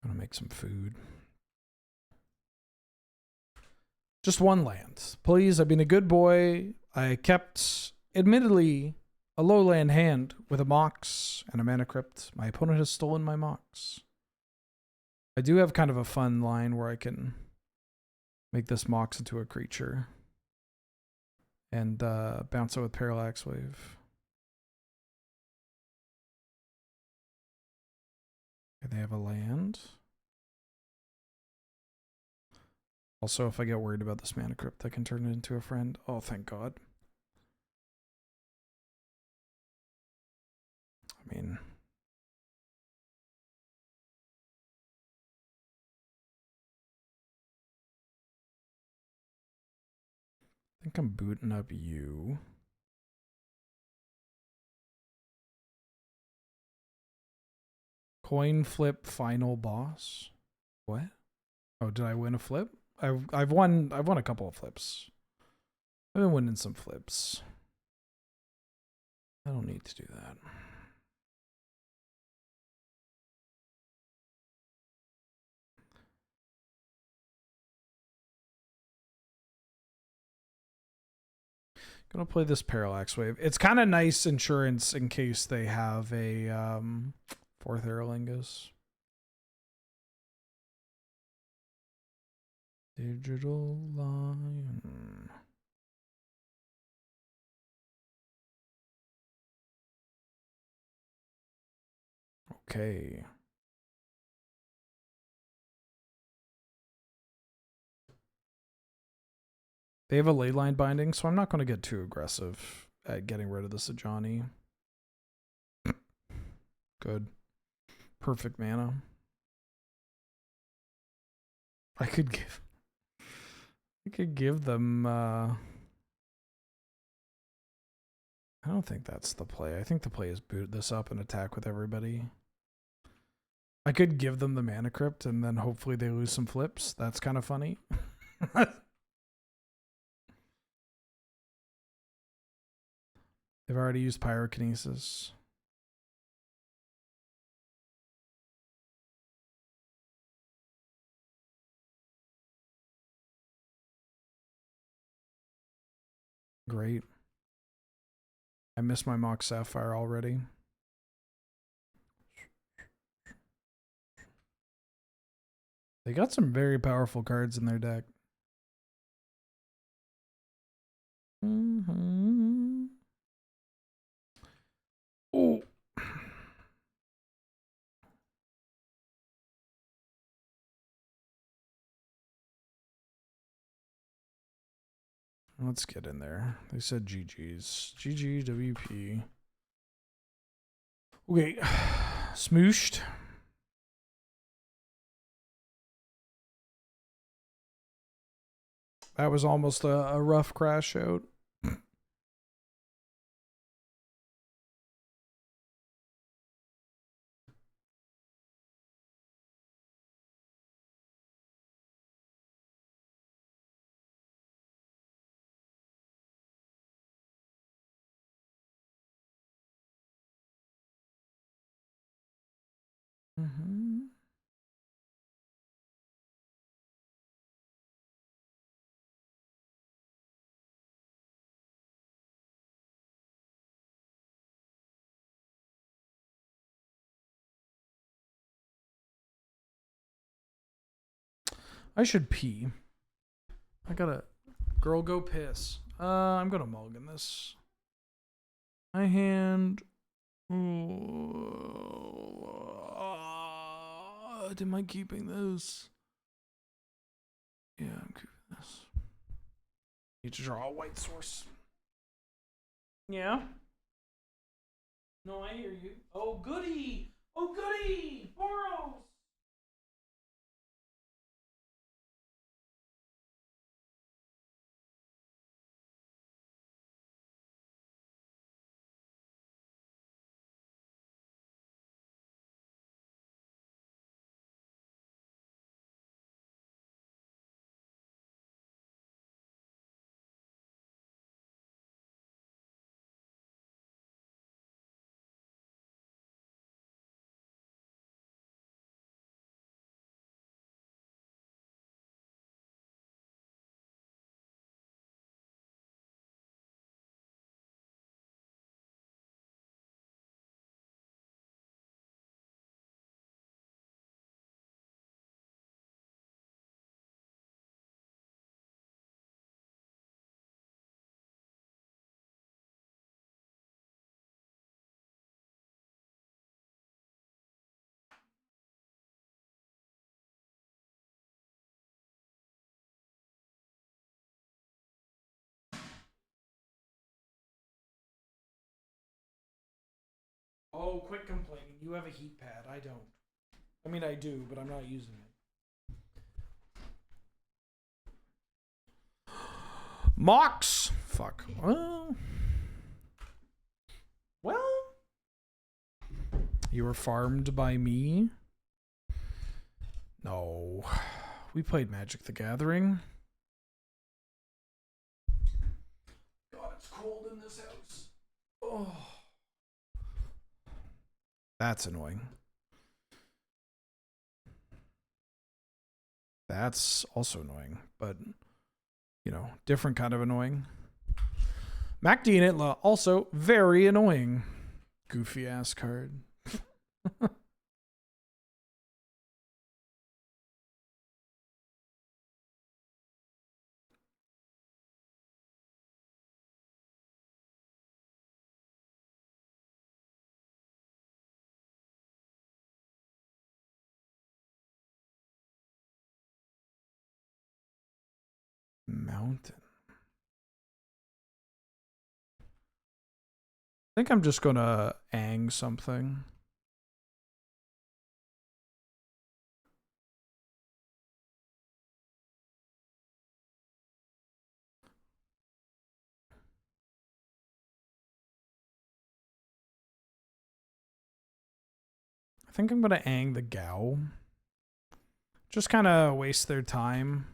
I'm gonna make some food. Just one land, please. I've been a good boy. I kept, admittedly, a lowland hand with a Mox and a Mana Crypt. My opponent has stolen my Mox. I do have kind of a fun line where I can make this Mox into a creature and bounce it with Parallax Wave. And they have a land. Also, if I get worried about this Mana Crypt, I can turn it into a friend. Oh, thank God. I mean, I think I'm booting up you. Coin flip final boss. What? Oh, did I win a flip? I've won a couple of flips. I've been winning some flips. I don't need to do that. Gonna play this Parallax Wave. It's kind of nice insurance in case they have a 4th Aerolingus. Digital Lion. Okay. They have a leyline binding, so I'm not going to get too aggressive at getting rid of the Sajani. Good. Perfect mana. I could give them I don't think that's the play. I think the play is boot this up and attack with everybody. I could give them the Mana Crypt and then hopefully they lose some flips. That's kind of funny. They've already used Pyrokinesis. Great. I missed my Mox Sapphire already. They got some very powerful cards in their deck. Oh. Let's get in there. They said GG's. GG WP. Okay. Smooshed. That was almost a rough crash out. I should pee. I gotta. Girl, go piss. I'm gonna mulligan this. My hand. Am I keeping this? Yeah, I'm keeping this. Need to draw a white source. Yeah. No, I hear you. Oh, goody! Oh, goody! Boros! Oh, quit complaining. You have a heat pad. I don't. I mean, I do, but I'm not using it. Mox! Fuck. Well. You were farmed by me? No. We played Magic the Gathering. God, it's cold in this house. Oh. That's annoying. That's also annoying, but, you know, different kind of annoying. MacD and Itla, also very annoying. Goofy ass card. Mountain. I think I'm just gonna ang something. I think I'm gonna ang the Gao. Just kind of waste their time.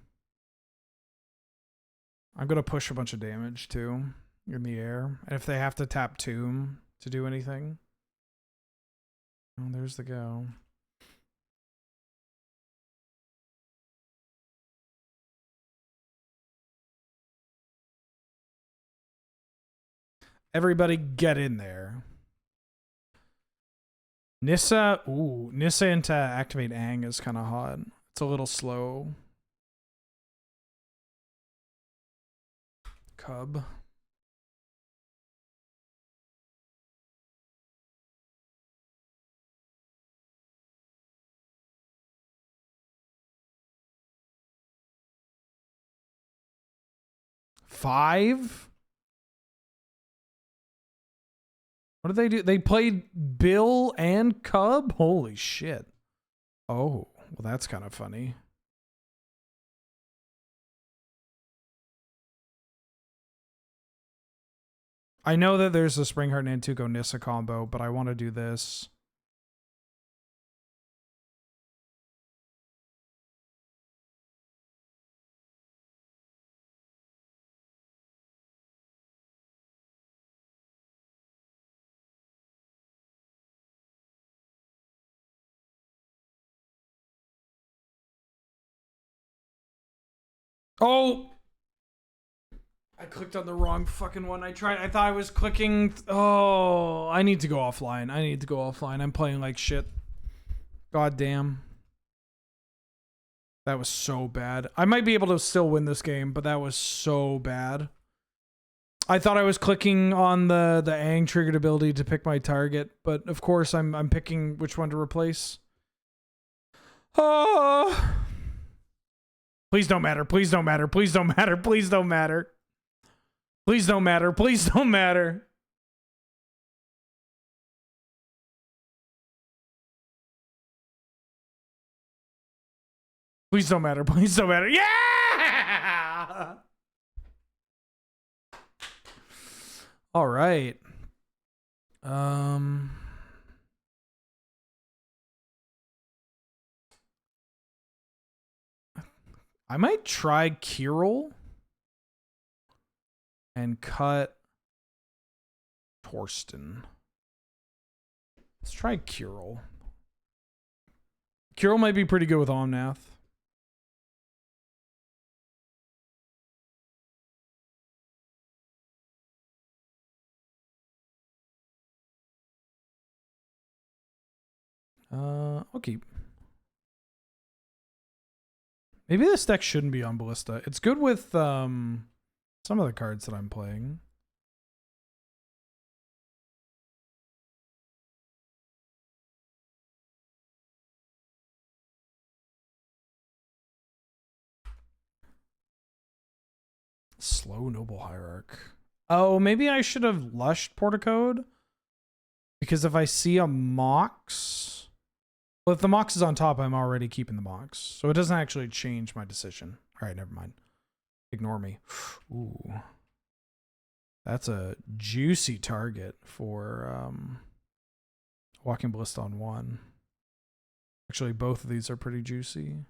I'm gonna push a bunch of damage too in the air, and if they have to tap Tomb to do anything. Oh, there's the Gao. Everybody get in there. Nissa, ooh, Nissa into activate Ang is kind of hot. It's a little slow. Cub. Five? What did they do? They played Bill and Cub? Holy shit. Oh, well, that's kind of funny. I know that there's a Springheart Nantuko Nissa combo, but I want to do this. Oh! I clicked on the wrong fucking one. I thought I was clicking. Oh, I need to go offline. I need to go offline. I'm playing like shit. God damn. That was so bad. I might be able to still win this game, but that was so bad. I thought I was clicking on the Ang triggered ability to pick my target, but of course I'm picking which one to replace. Oh. Please don't matter. Please don't matter. Please don't matter. Please don't matter. Please don't matter. Please don't matter. Please don't matter. Please don't matter. Yeah! All right. I might try Kirill and cut Torsten. Let's try Kirill. Kirill might be pretty good with Omnath. I'll keep. Maybe this deck shouldn't be on Ballista. It's good with some of the cards that I'm playing. Slow Noble Hierarch. Oh, maybe I should have lushed Porticode. because if I see a Mox, well, if the Mox is on top, I'm already keeping the Mox. So it doesn't actually change my decision. All right, never mind. Ignore me. Ooh. That's a juicy target for Walking Ballista on 1. Actually, both of these are pretty juicy.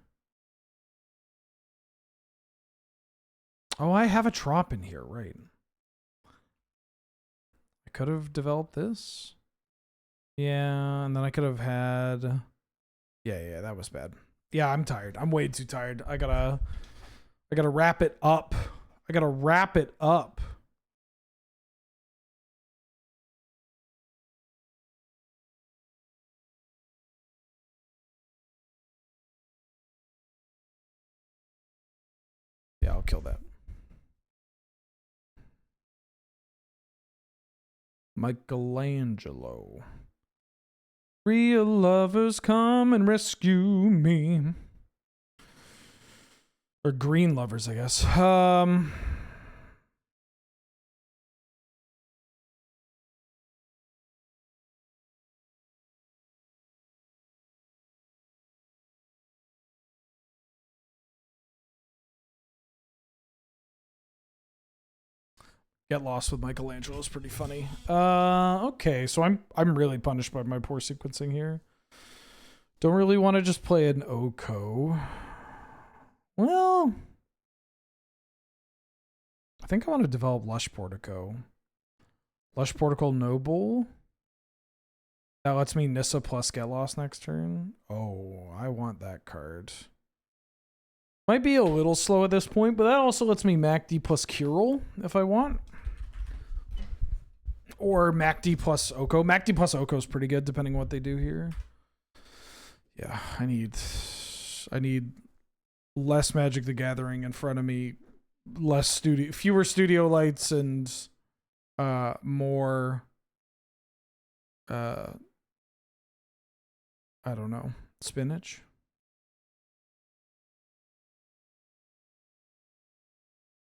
Oh, I have a Trop in here, right. I could have developed this. Yeah, and then I could have had... Yeah, that was bad. Yeah, I'm tired. I'm way too tired. I gotta wrap it up. I gotta wrap it up. Yeah, I'll kill that. Michelangelo. Real lovers come and rescue me. Or green lovers, I guess. Get Lost with Michelangelo is pretty funny. Okay, so I'm really punished by my poor sequencing here. Don't really want to just play an Oko. Well, I think I want to develop Lush Portico. Lush Portico Noble. That lets me Nissa plus Get Lost next turn. Oh, I want that card. Might be a little slow at this point, but that also lets me MacD plus Curel if I want. Or MacD plus Oko. MacD plus Oko is pretty good depending on what they do here. Yeah, I need less Magic the Gathering in front of me, fewer studio lights, and more I don't know, spinach.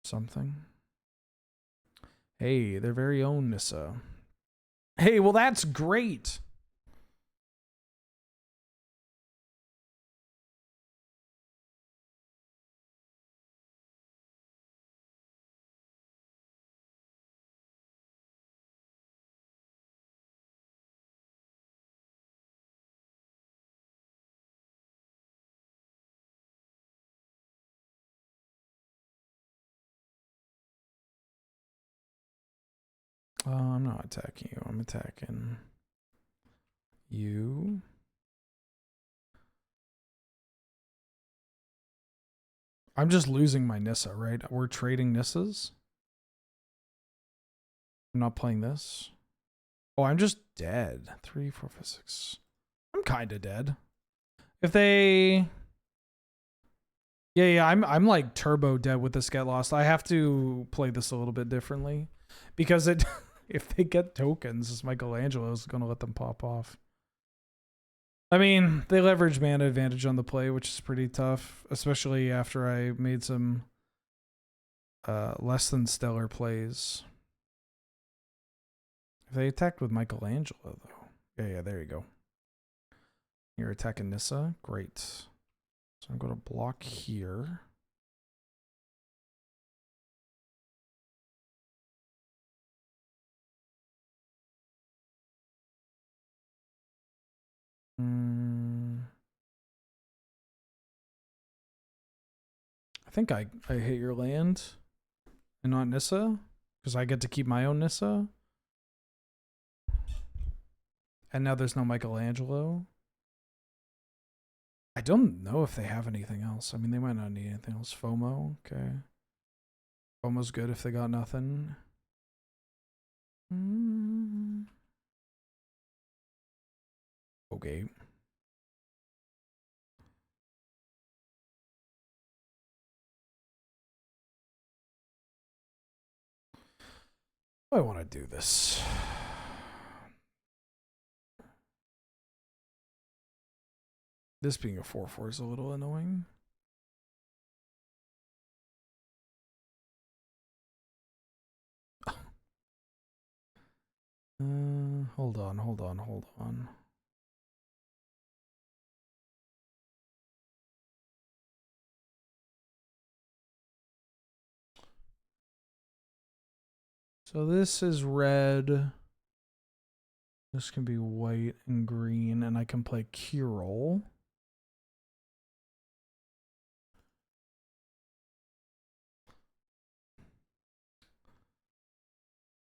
Something. Hey, their very own Nissa. Hey, well that's great. I'm not attacking you. I'm attacking you. I'm just losing my Nissa, right? We're trading Nissas. I'm not playing this. Oh, I'm just dead. 3, 4, 5, 6. I'm kind of dead. If they... Yeah, I'm like turbo dead with this Get Lost. I have to play this a little bit differently. Because it... if they get tokens, this Michelangelo is going to let them pop off. I mean, they leverage mana advantage on the play, which is pretty tough, especially after I made some less than stellar plays. If they attacked with Michelangelo, though. Yeah, there you go. You're attacking Nissa. Great. So I'm going to block here. I think I hit your land and not Nissa because I get to keep my own Nissa. And now there's no Michelangelo. I don't know if they have anything else. I mean, they might not need anything else. FOMO, okay. FOMO's good if they got nothing. Okay. I want to do this. This being a 4/4 is a little annoying. Hold on. So this is red. This can be white and green, and I can play Curel.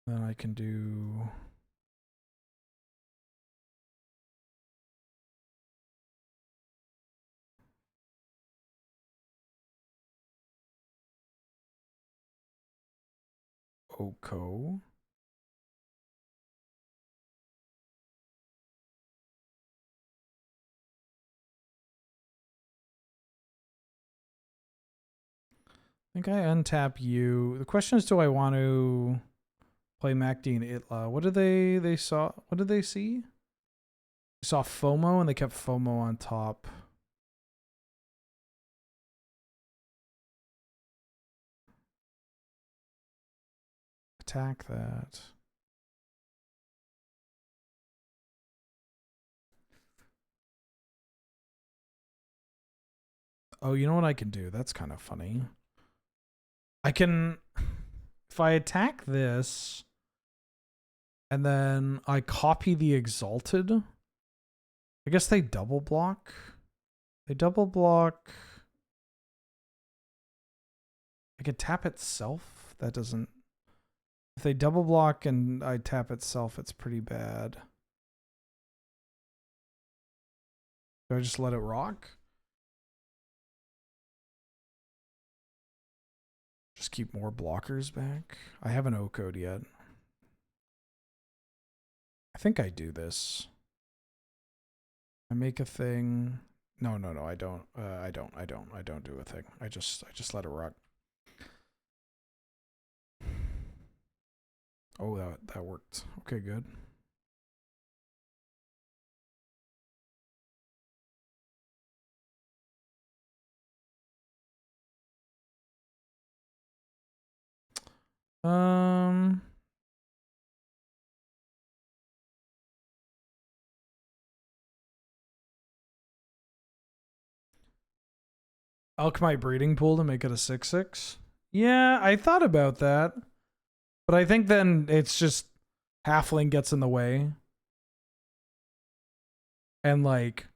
Then I can do Oko. I think I untap you. The question is, do I want to play Macd and Itla? What did they saw? What did they see? They saw FOMO and they kept FOMO on top. Attack that. Oh, you know what I can do? That's kind of funny. I can, if I attack this, and then I copy the Exalted, I guess they double block. They double block. I could tap itself. That doesn't. If they double block and I tap itself, it's pretty bad. Do I just let it rock? Just keep more blockers back. I haven't OCO'd yet. I think I do this. I make a thing. No, I don't. I don't do a thing. I just let it rock. Oh, that worked. Okay, good. Alchemy Breeding Pool to make it a 6/6. Yeah, I thought about that. But I think then it's just Halfling gets in the way. And like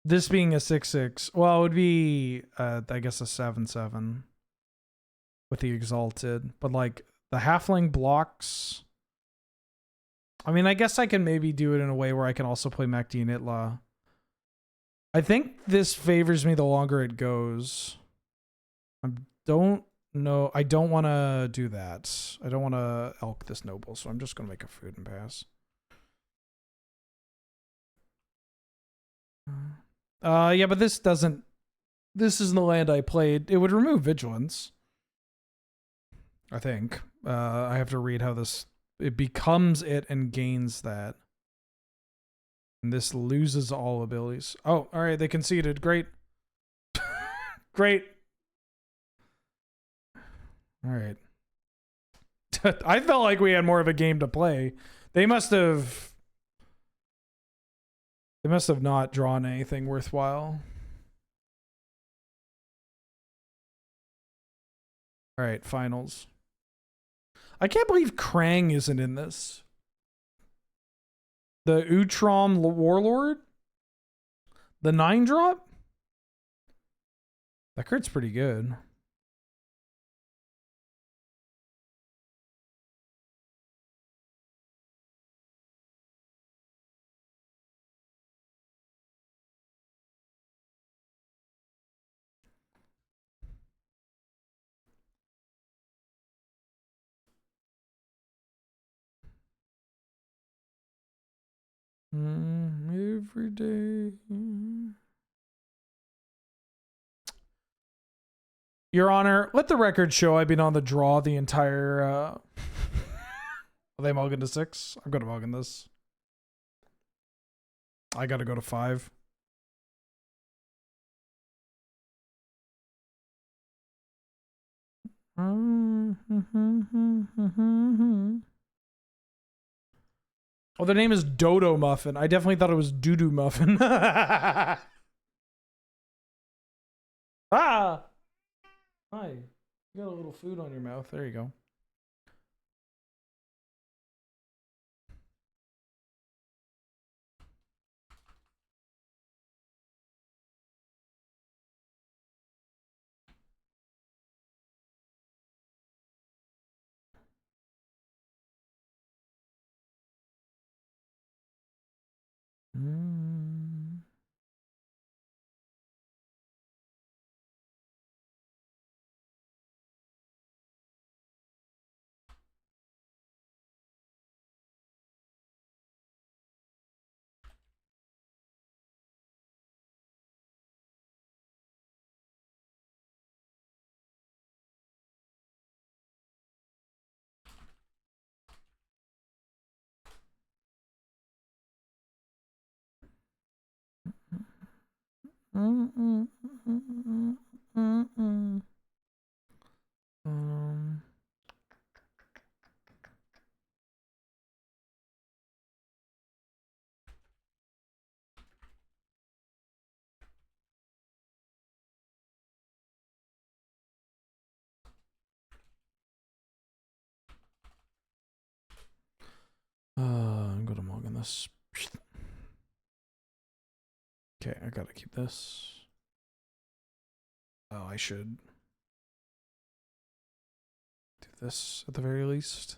this being a 6/6, well, it would be I guess a 7/7 with the Exalted. But like the Halfling blocks. I mean, I guess I can maybe do it in a way where I can also play Macd and Itla. I think this favors me the longer it goes. I don't know. I don't want to do that. I don't want to elk this noble, so I'm just going to make a food and pass. Yeah, but this doesn't. This isn't the land I played. It would remove Vigilance. I think. I have to read how this. It becomes it and gains that. And this loses all abilities. Oh, all right. They conceded. Great. Great. All right. I felt like we had more of a game to play. They must have not drawn anything worthwhile. All right, finals. I can't believe Krang isn't in this. The Utrom Warlord? The 9-drop? That card's pretty good. Every day. Your Honor, let the record show I've been on the draw the entire... Are they mulligan to 6? I'm going to mulligan this. I got to go to 5. Oh, their name is Dodo Muffin. I definitely thought it was Doo-Doo Muffin. Ah! Hi. You got a little food on your mouth. There you go. I'm gonna mog in this. Okay, I gotta keep this. Oh, I should do this at the very least.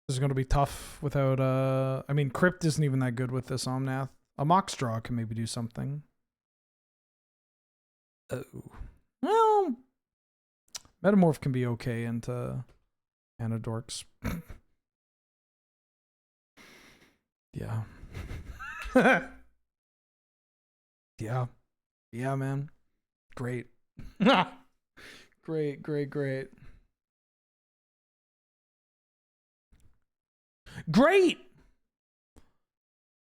This is gonna be tough without I mean, Crypt isn't even that good with this Omnath. A Moxdraw can maybe do something. Oh. Well, Metamorph can be okay into Anadorks. Yeah. Yeah. Yeah, man. Great. Great. Great!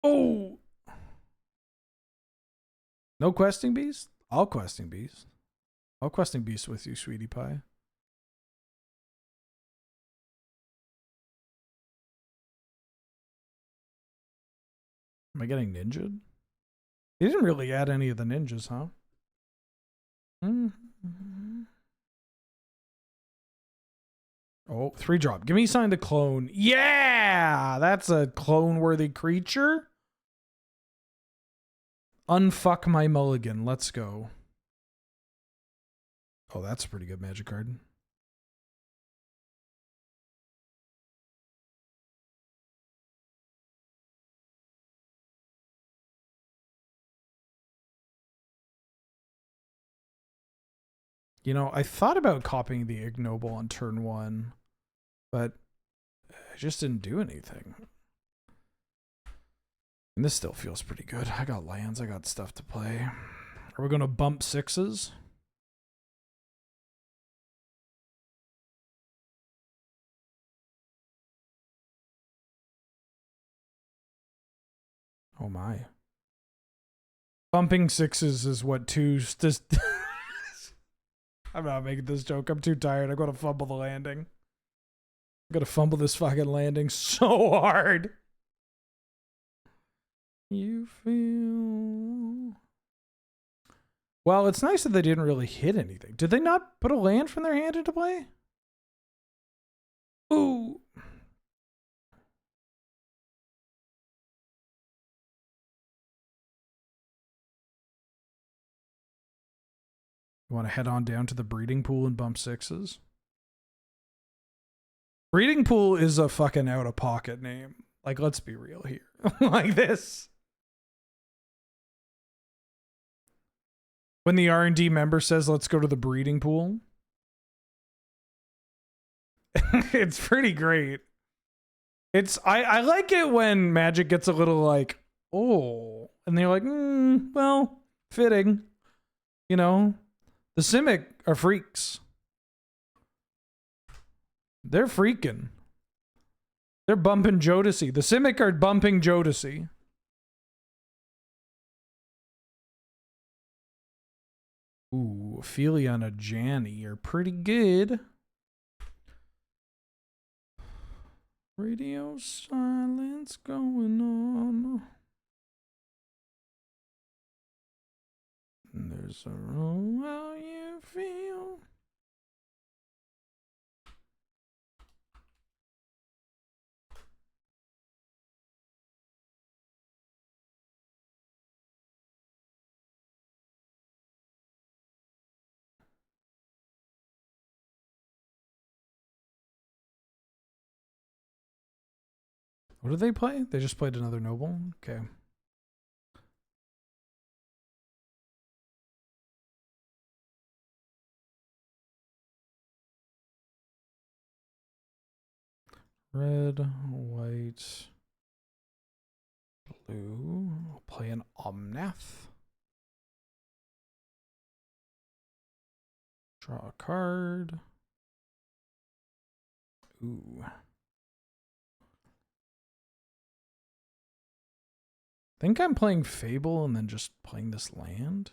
Oh! No questing beast? All questing beast. All questing beast with you, sweetie pie. Am I getting ninja'd? He didn't really add any of the ninjas, huh? Oh, 3-drop. Give me sign to clone. Yeah! That's a clone-worthy creature. Unfuck my mulligan. Let's go. Oh, that's a pretty good magic card. You know, I thought about copying the Ignoble on turn 1, but I just didn't do anything. And this still feels pretty good. I got lands, I got stuff to play. Are we going to bump 6s? Oh my. Bumping 6s is what 2s just... I'm not making this joke. I'm too tired. I'm going to fumble the landing. I'm going to fumble this fucking landing so hard. You feel... Well, it's nice that they didn't really hit anything. Did they not put a land from their hand into play? Ooh. You want to head on down to the breeding pool and bump 6s? Breeding pool is a fucking out-of-pocket name. Like, let's be real here. Like this. When the R&D member says, let's go to the breeding pool. It's pretty great. I like it when Magic gets a little like, oh, and they're like, well, fitting. You know, the Simic are freaks. They're freaking. They're bumping Jodeci. The Simic are bumping Jodeci. Ooh, Ophelia and a Janny are pretty good. Radio silence going on. There's a room how you feel. What did they play? They just played another noble? Okay. Red, white, blue. I'll play an Omnath. Draw a card. Ooh. I think I'm playing Fable and then just playing this land.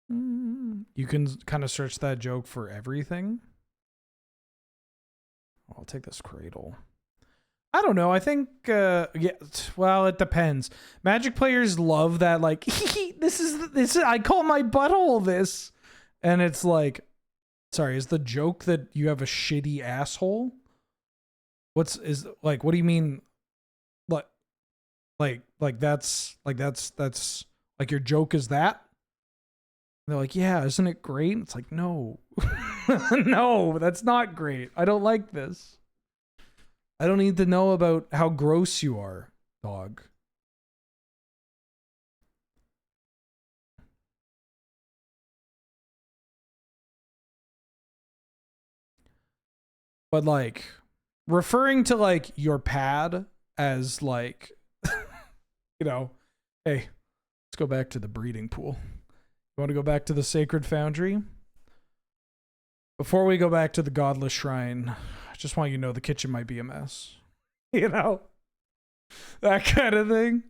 You can kind of search that joke for everything. I'll take this Cradle. I don't know. I think, yeah, well, it depends. Magic players love that, like, this is, I call my butthole this. And it's like, sorry, is the joke that you have a shitty asshole? What do you mean? That's like your joke is that? And they're like, yeah, isn't it great? It's like, no, no, that's not great. I don't like this. I don't need to know about how gross you are, dog. But like referring to like your pad as like, you know, hey, let's go back to the breeding pool. You want to go back to the sacred foundry? Before we go back to the godless shrine, I just want you to know the kitchen might be a mess. You know? That kind of thing.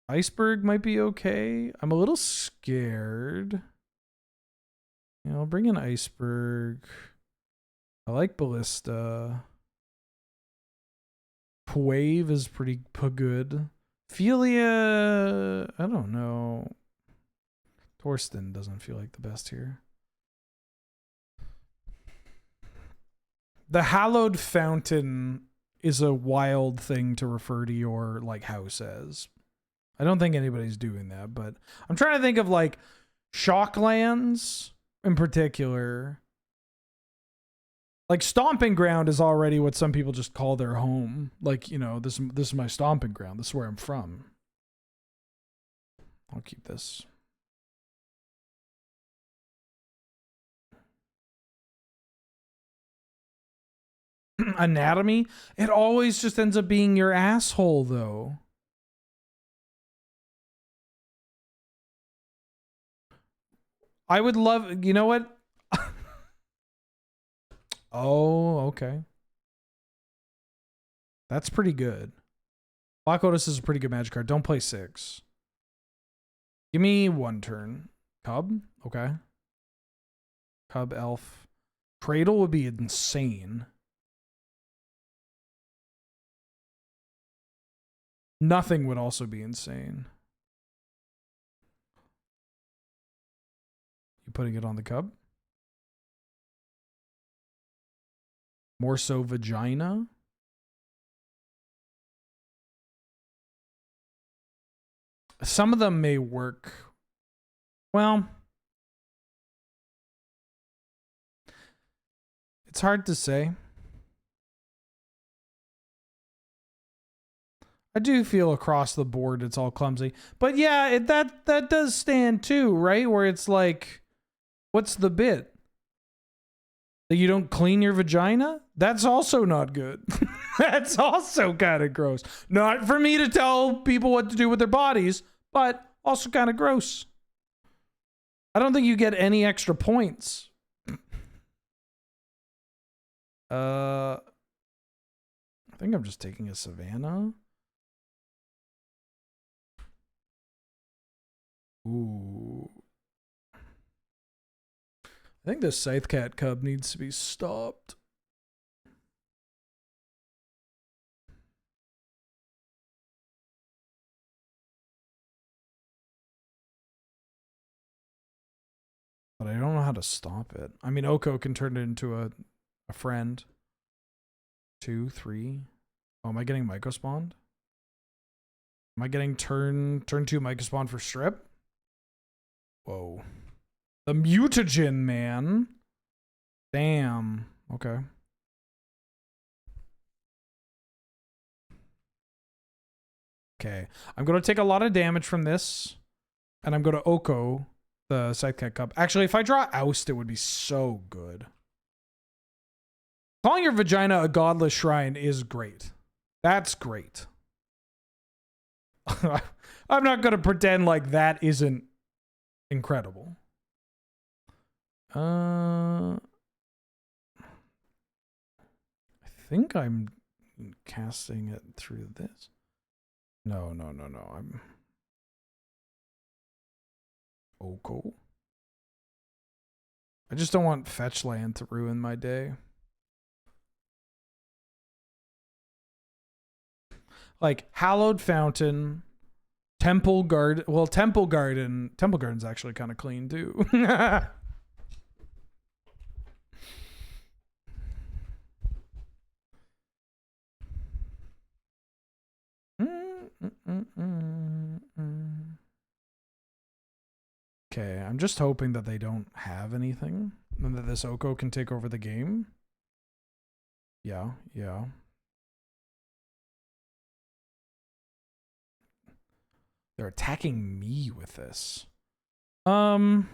Iceberg might be okay. I'm a little scared. Yeah, I'll bring an Iceberg. I like Ballista. Wave is pretty good. Philia, I don't know. Torsten doesn't feel like the best here. The Hallowed Fountain is a wild thing to refer to your like house as. I don't think anybody's doing that, but I'm trying to think of like Shocklands in particular. Like Stomping Ground is already what some people just call their home. Like, you know, this is my stomping ground. This is where I'm from. I'll keep this. Anatomy? It always just ends up being your asshole, though. I would love... You know what? Oh, okay. That's pretty good. Black Otis is a pretty good magic card. Don't play 6. Give me 1 turn. Cub? Okay. Cub, Elf. Cradle would be insane. Nothing would also be insane. You putting it on the Cub? More so Vagina? Some of them may work. Well, it's hard to say. I do feel across the board it's all clumsy. But yeah, that does stand too, right? Where it's like, what's the bit? That you don't clean your vagina? That's also not good. That's also kind of gross. Not for me to tell people what to do with their bodies, but also kind of gross. I don't think you get any extra points. I think I'm just taking a Savannah. Ooh. I think this Scythecat cub needs to be stopped. But I don't know how to stop it. I mean, Oko can turn it into a friend. 2, 3. Oh, am I getting Myco spawned? Am I getting turn 2 Myco spawn for strip? Whoa. The mutagen, man. Damn. Okay. Okay. I'm going to take a lot of damage from this. And I'm going to Oko the Scythecat Cub. Actually, if I draw Oust, it would be so good. Calling your vagina a godless shrine is great. That's great. I'm not going to pretend like that isn't incredible. I think I'm casting it through this. No. I'm Oko. I just don't want fetch land to ruin my day. Like Hallowed Fountain, Temple Garden. Well, Temple Garden's actually kind of clean too. Okay, I'm just hoping that they don't have anything and that this Oko can take over the game. Yeah. They're attacking me with this. I'm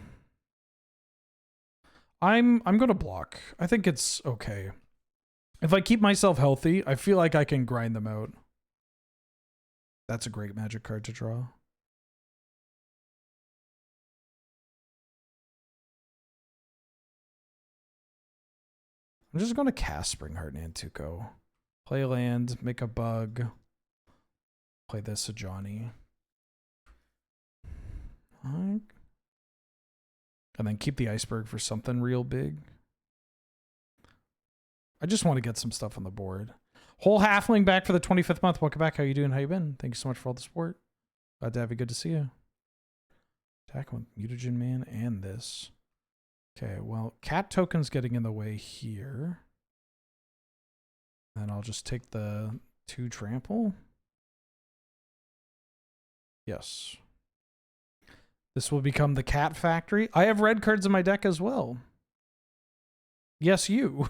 gonna block. I think it's okay. If I keep myself healthy, I feel like I can grind them out. That's a great magic card to draw. I'm just gonna cast Springheart Nantuko. Play land, make a bug. Play this Ajani. And then keep the Iceberg for something real big. I just want to get some stuff on the board. Whole Halfling back for the 25th month. Welcome back. How you doing? How you been? Thank you so much for all the support. Glad to have you. Good to see you. Attack with Mutagen Man and this. Okay, well, cat token's getting in the way here. Then I'll just take the 2 trample. Yes. This will become the cat factory. I have red cards in my deck as well. Yes, you.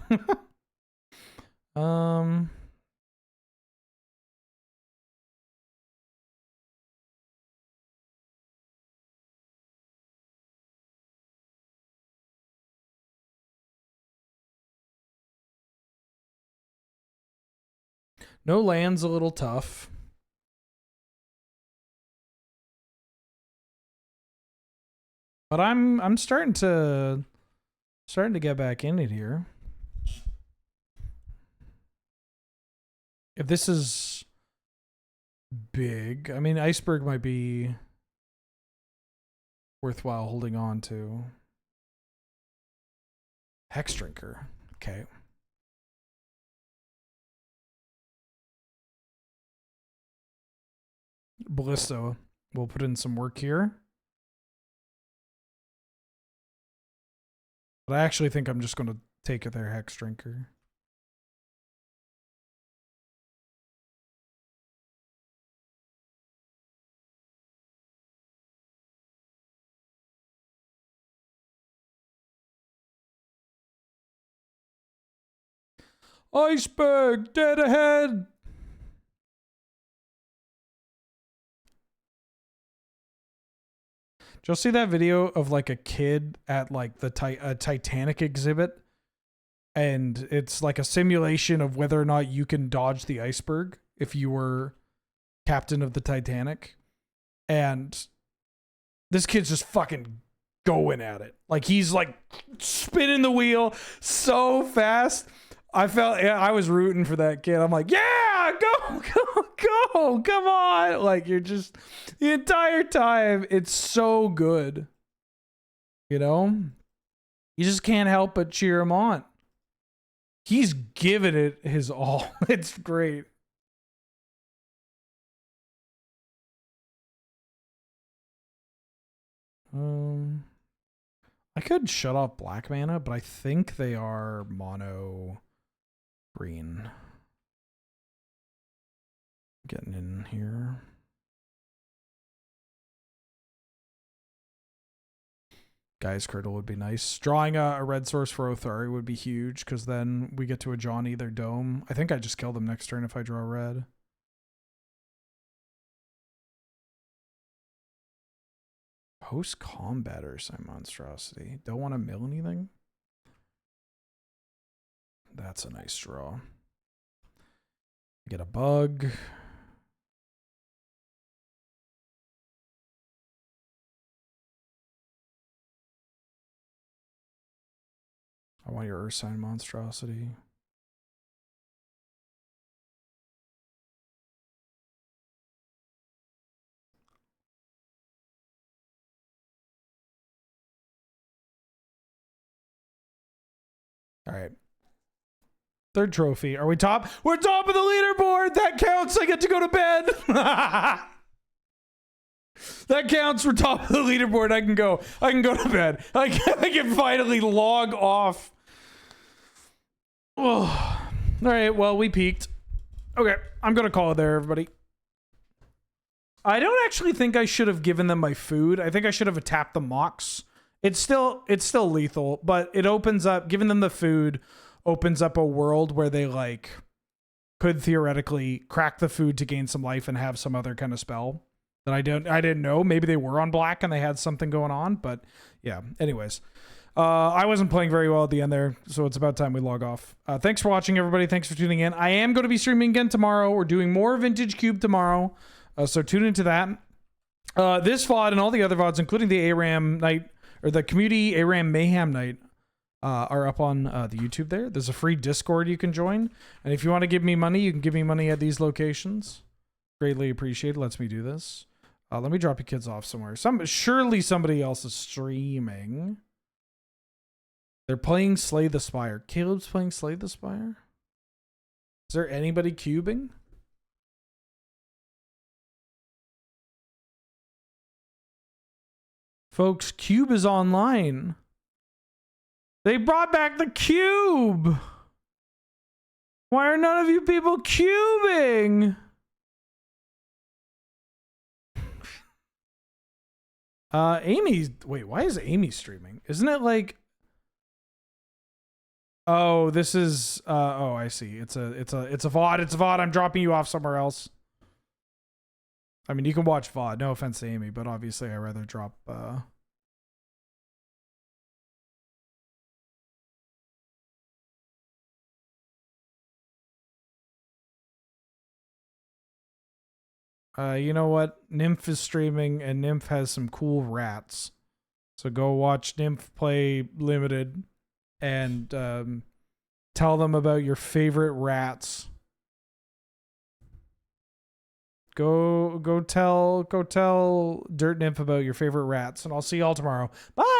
No land's a little tough. But I'm starting to get back in it here. If this is big, I mean, Iceberg might be worthwhile holding on to. Hex Drinker. Okay. Ballista. We'll put in some work here. But I actually think I'm just going to take their Hex Drinker. Iceberg, dead ahead! Did y'all see that video of like a kid at like the Titanic exhibit? And it's like a simulation of whether or not you can dodge the iceberg if you were captain of the Titanic. And this kid's just fucking going at it. Like he's like spinning the wheel so fast. Yeah, I was rooting for that kid. I'm like, yeah, go, go, go. Come on. Like, you're just the entire time. It's so good. You know? You just can't help but cheer him on. He's giving it his all. It's great. I could shut off black mana, but I think they are mono green. Getting in here. Guy's Cradle would be nice. Drawing a red source for Othari would be huge, because then we get to a Johnny, their Dome. I think I just kill them next turn if I draw red. Post combat or some monstrosity. Don't want to mill anything. That's a nice draw. Get a bug. I want your Ursine monstrosity. All right. Third trophy. Are we top? We're top of the leaderboard. That counts. I get to go to bed. That counts. We're top of the leaderboard. I can go to bed. I can finally log off. Oh. All right. Well, we peaked. Okay. I'm going to call it there, everybody. I don't actually think I should have given them my food. I think I should have tapped the Mox. It's still lethal, but it opens up, giving them the food opens up a world where they like could theoretically crack the food to gain some life and have some other kind of spell that I didn't know. Maybe they were on black and they had something going on, but yeah. Anyways, I wasn't playing very well at the end there, so it's about time we log off. Thanks for watching, everybody. Thanks for tuning in. I am going to be streaming again tomorrow. We're doing more Vintage Cube tomorrow, so tune into that. This VOD and all the other VODs, including the ARAM night, or the community ARAM Mayhem night, are up on the YouTube there. There's a free Discord you can join. And if you want to give me money, you can give me money at these locations. Greatly appreciated. Lets me do this. Let me drop you kids off somewhere. Surely somebody else is streaming. They're playing Slay the Spire. Caleb's playing Slay the Spire? Is there anybody cubing? Folks, Cube is online. They brought back the cube. Why are none of you people cubing? Amy, wait, why is Amy streaming? Isn't it like, oh, this is, oh, I see. It's a VOD. It's a VOD. I'm dropping you off somewhere else. I mean, you can watch VOD. No offense to Amy, but obviously I'd rather drop, you know what? Nymph is streaming, and Nymph has some cool rats. So go watch Nymph play Limited, and tell them about your favorite rats. Go tell Dirt Nymph about your favorite rats, and I'll see y'all tomorrow. Bye!